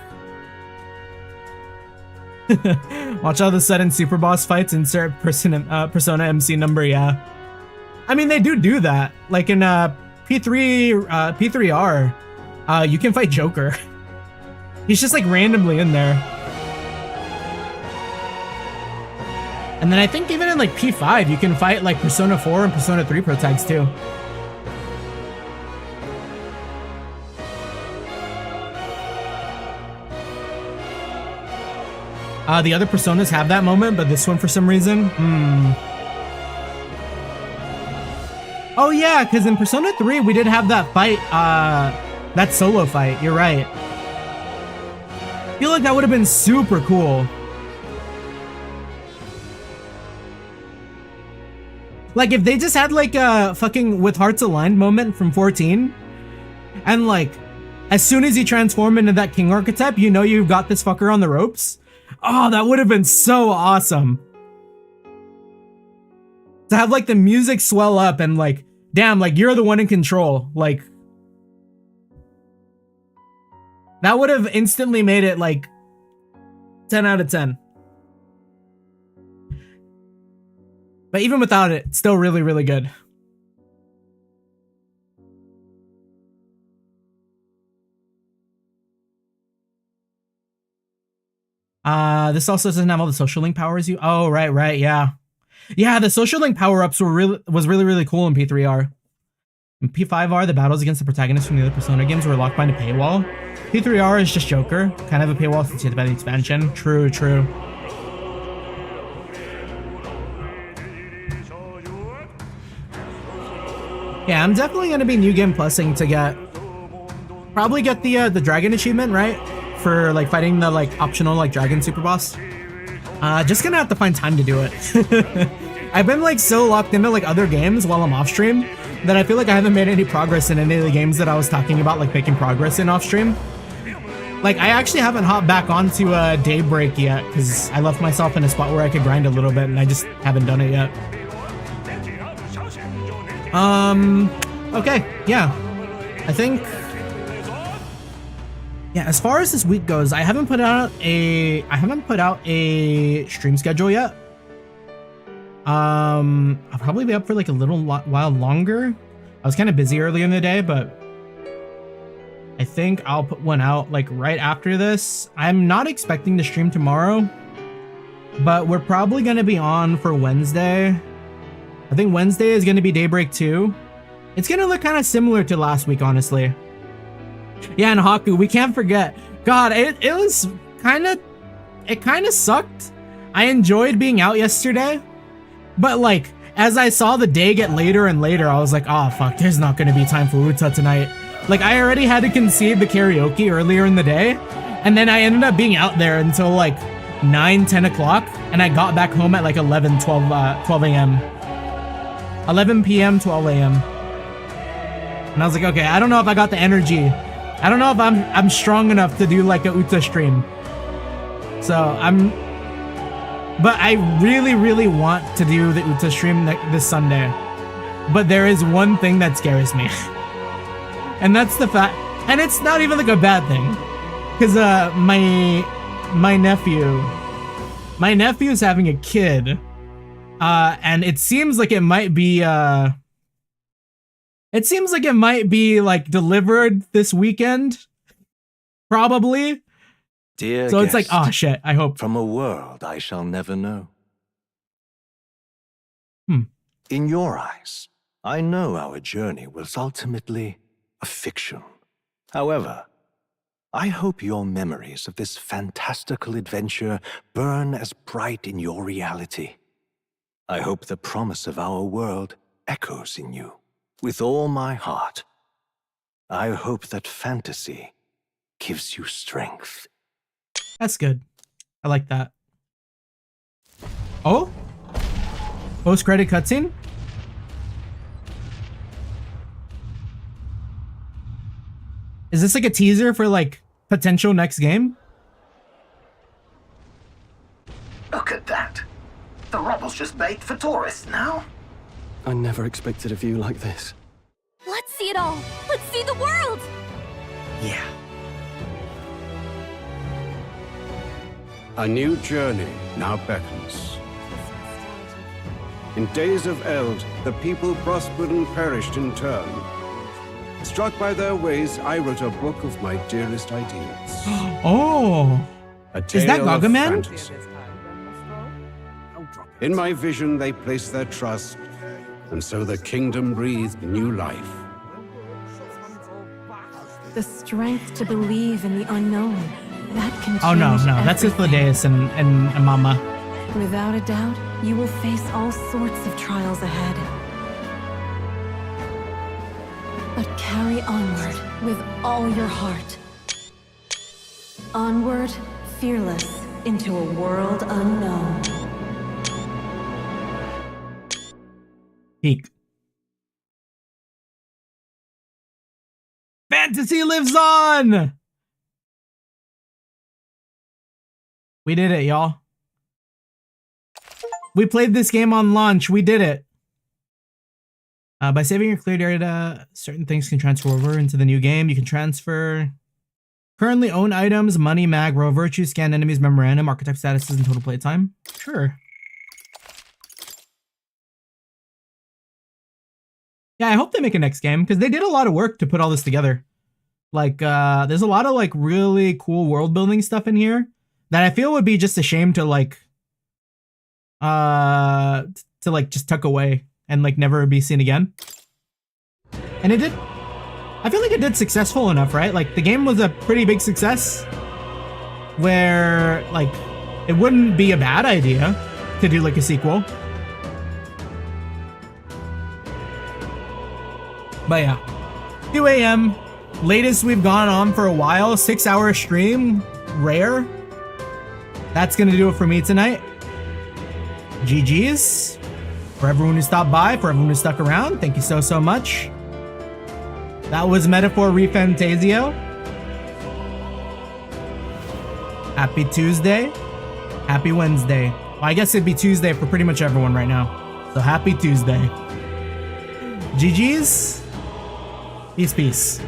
Watch all the sudden super boss fights, insert Persona MC number, yeah. I mean, they do that. Like in P3R, you can fight Joker. He's just like randomly in there. And then I think even in like P5, you can fight like Persona 4 and Persona 3 protags too. The other Personas have that moment, but this one for some reason, Oh yeah, because in Persona 3, we did have that fight, that solo fight, you're right. I feel like that would have been super cool. Like, if they just had, like, a fucking With Hearts Aligned moment from 14, and, like, as soon as you transform into that King archetype, you know you've got this fucker on the ropes. Oh, that would have been so awesome. To have, like, the music swell up and, like, damn, like, you're the one in control. Like, that would have instantly made it, like, 10 out of 10. But even without it, it's still really, really good. This also doesn't have all the social link powers you. Oh, right, yeah. Yeah, the social link power-ups was really cool in P3R. In P5R, the battles against the protagonists from the other Persona games were locked behind a paywall. P3R is just Joker, kind of a paywall since you had to buy the expansion. True. Yeah, I'm definitely gonna be New Game Plusing to probably get the Dragon achievement, right? For like fighting the like optional like Dragon super boss. Just gonna have to find time to do it. I've been like so locked into like other games while I'm off stream that I feel like I haven't made any progress in any of the games that I was talking about like making progress in off stream. Like I actually haven't hopped back onto Daybreak yet because I left myself in a spot where I could grind a little bit and I just haven't done it yet. Okay, yeah. I think, yeah, as far as this week goes, I haven't put out a stream schedule yet. I'll probably be up for like a little while longer. I was kind of busy earlier in the day, but I think I'll put one out like right after this. I'm not expecting to stream tomorrow, but we're probably going to be on for Wednesday. I think Wednesday is going to be Daybreak 2. It's going to look kind of similar to last week, honestly. Yeah, and Haku, we can't forget. God, it was kind of sucked. I enjoyed being out yesterday, but like, as I saw the day get later and later, I was like, oh fuck, there's not going to be time for Uta tonight. Like, I already had to concede the karaoke earlier in the day, and then I ended up being out there until like 9, 10 o'clock, and I got back home at like 11, 12 a.m. 11 p.m., 12 a.m. And I was like, okay, I don't know if I got the energy. I don't know if I'm strong enough to do like a Uta stream. So but I really, really want to do the Uta stream this Sunday. But there is one thing that scares me. And that's the fact, and it's not even like a bad thing. Because my nephew's having a kid. And it seems like it might be like delivered this weekend. Probably. Dear so it's guest, like, oh shit, I hope. From a world I shall never know. In your eyes, I know our journey was ultimately a fiction. However, I hope your memories of this fantastical adventure burn as bright in your reality. I hope the promise of our world echoes in you with all my heart. I hope that fantasy gives you strength. That's good. I like that. Oh? Post-credit cutscene? Is this like a teaser for like potential next game? Look at that. The rubble's just bait for tourists now. I never expected a view like this. Let's see it all. Let's see the world. Yeah. A new journey now beckons. In days of eld, the people prospered and perished in turn. Struck by their ways, I wrote a book of my dearest ideals. Oh! Is that Gargamel? In my vision, they placed their trust, and so the kingdom breathed new life. The strength to believe in the unknown. That can Oh no, change that's everything. Isthlodeus and Mama. Without a doubt, you will face all sorts of trials ahead. But carry onward with all your heart. Onward, fearless, into a world unknown. Peak. Fantasy lives on! We did it, y'all. We played this game on launch. We did it. By saving your clear data, certain things can transfer over into the new game. You can transfer currently owned items, money, mag, raw virtue, scan enemies, memorandum, archetype statuses, and total playtime. Sure. Yeah, I hope they make a next game because they did a lot of work to put all this together. Like, there's a lot of like really cool world building stuff in here that I feel would be just a shame to like, just tuck away and like never be seen again. And it did. I feel like it did successful enough, right? Like the game was a pretty big success where like it wouldn't be a bad idea to do like a sequel. But yeah, 2 a.m. Latest we've gone on for a while. 6-hour stream. Rare. That's gonna do it for me tonight. GG's. For everyone who stopped by, for everyone who stuck around, thank you so much. That was Metaphor ReFantazio. Happy Tuesday. Happy Wednesday. Well, I guess it'd be Tuesday for pretty much everyone right now. So happy Tuesday. GG's. Peace.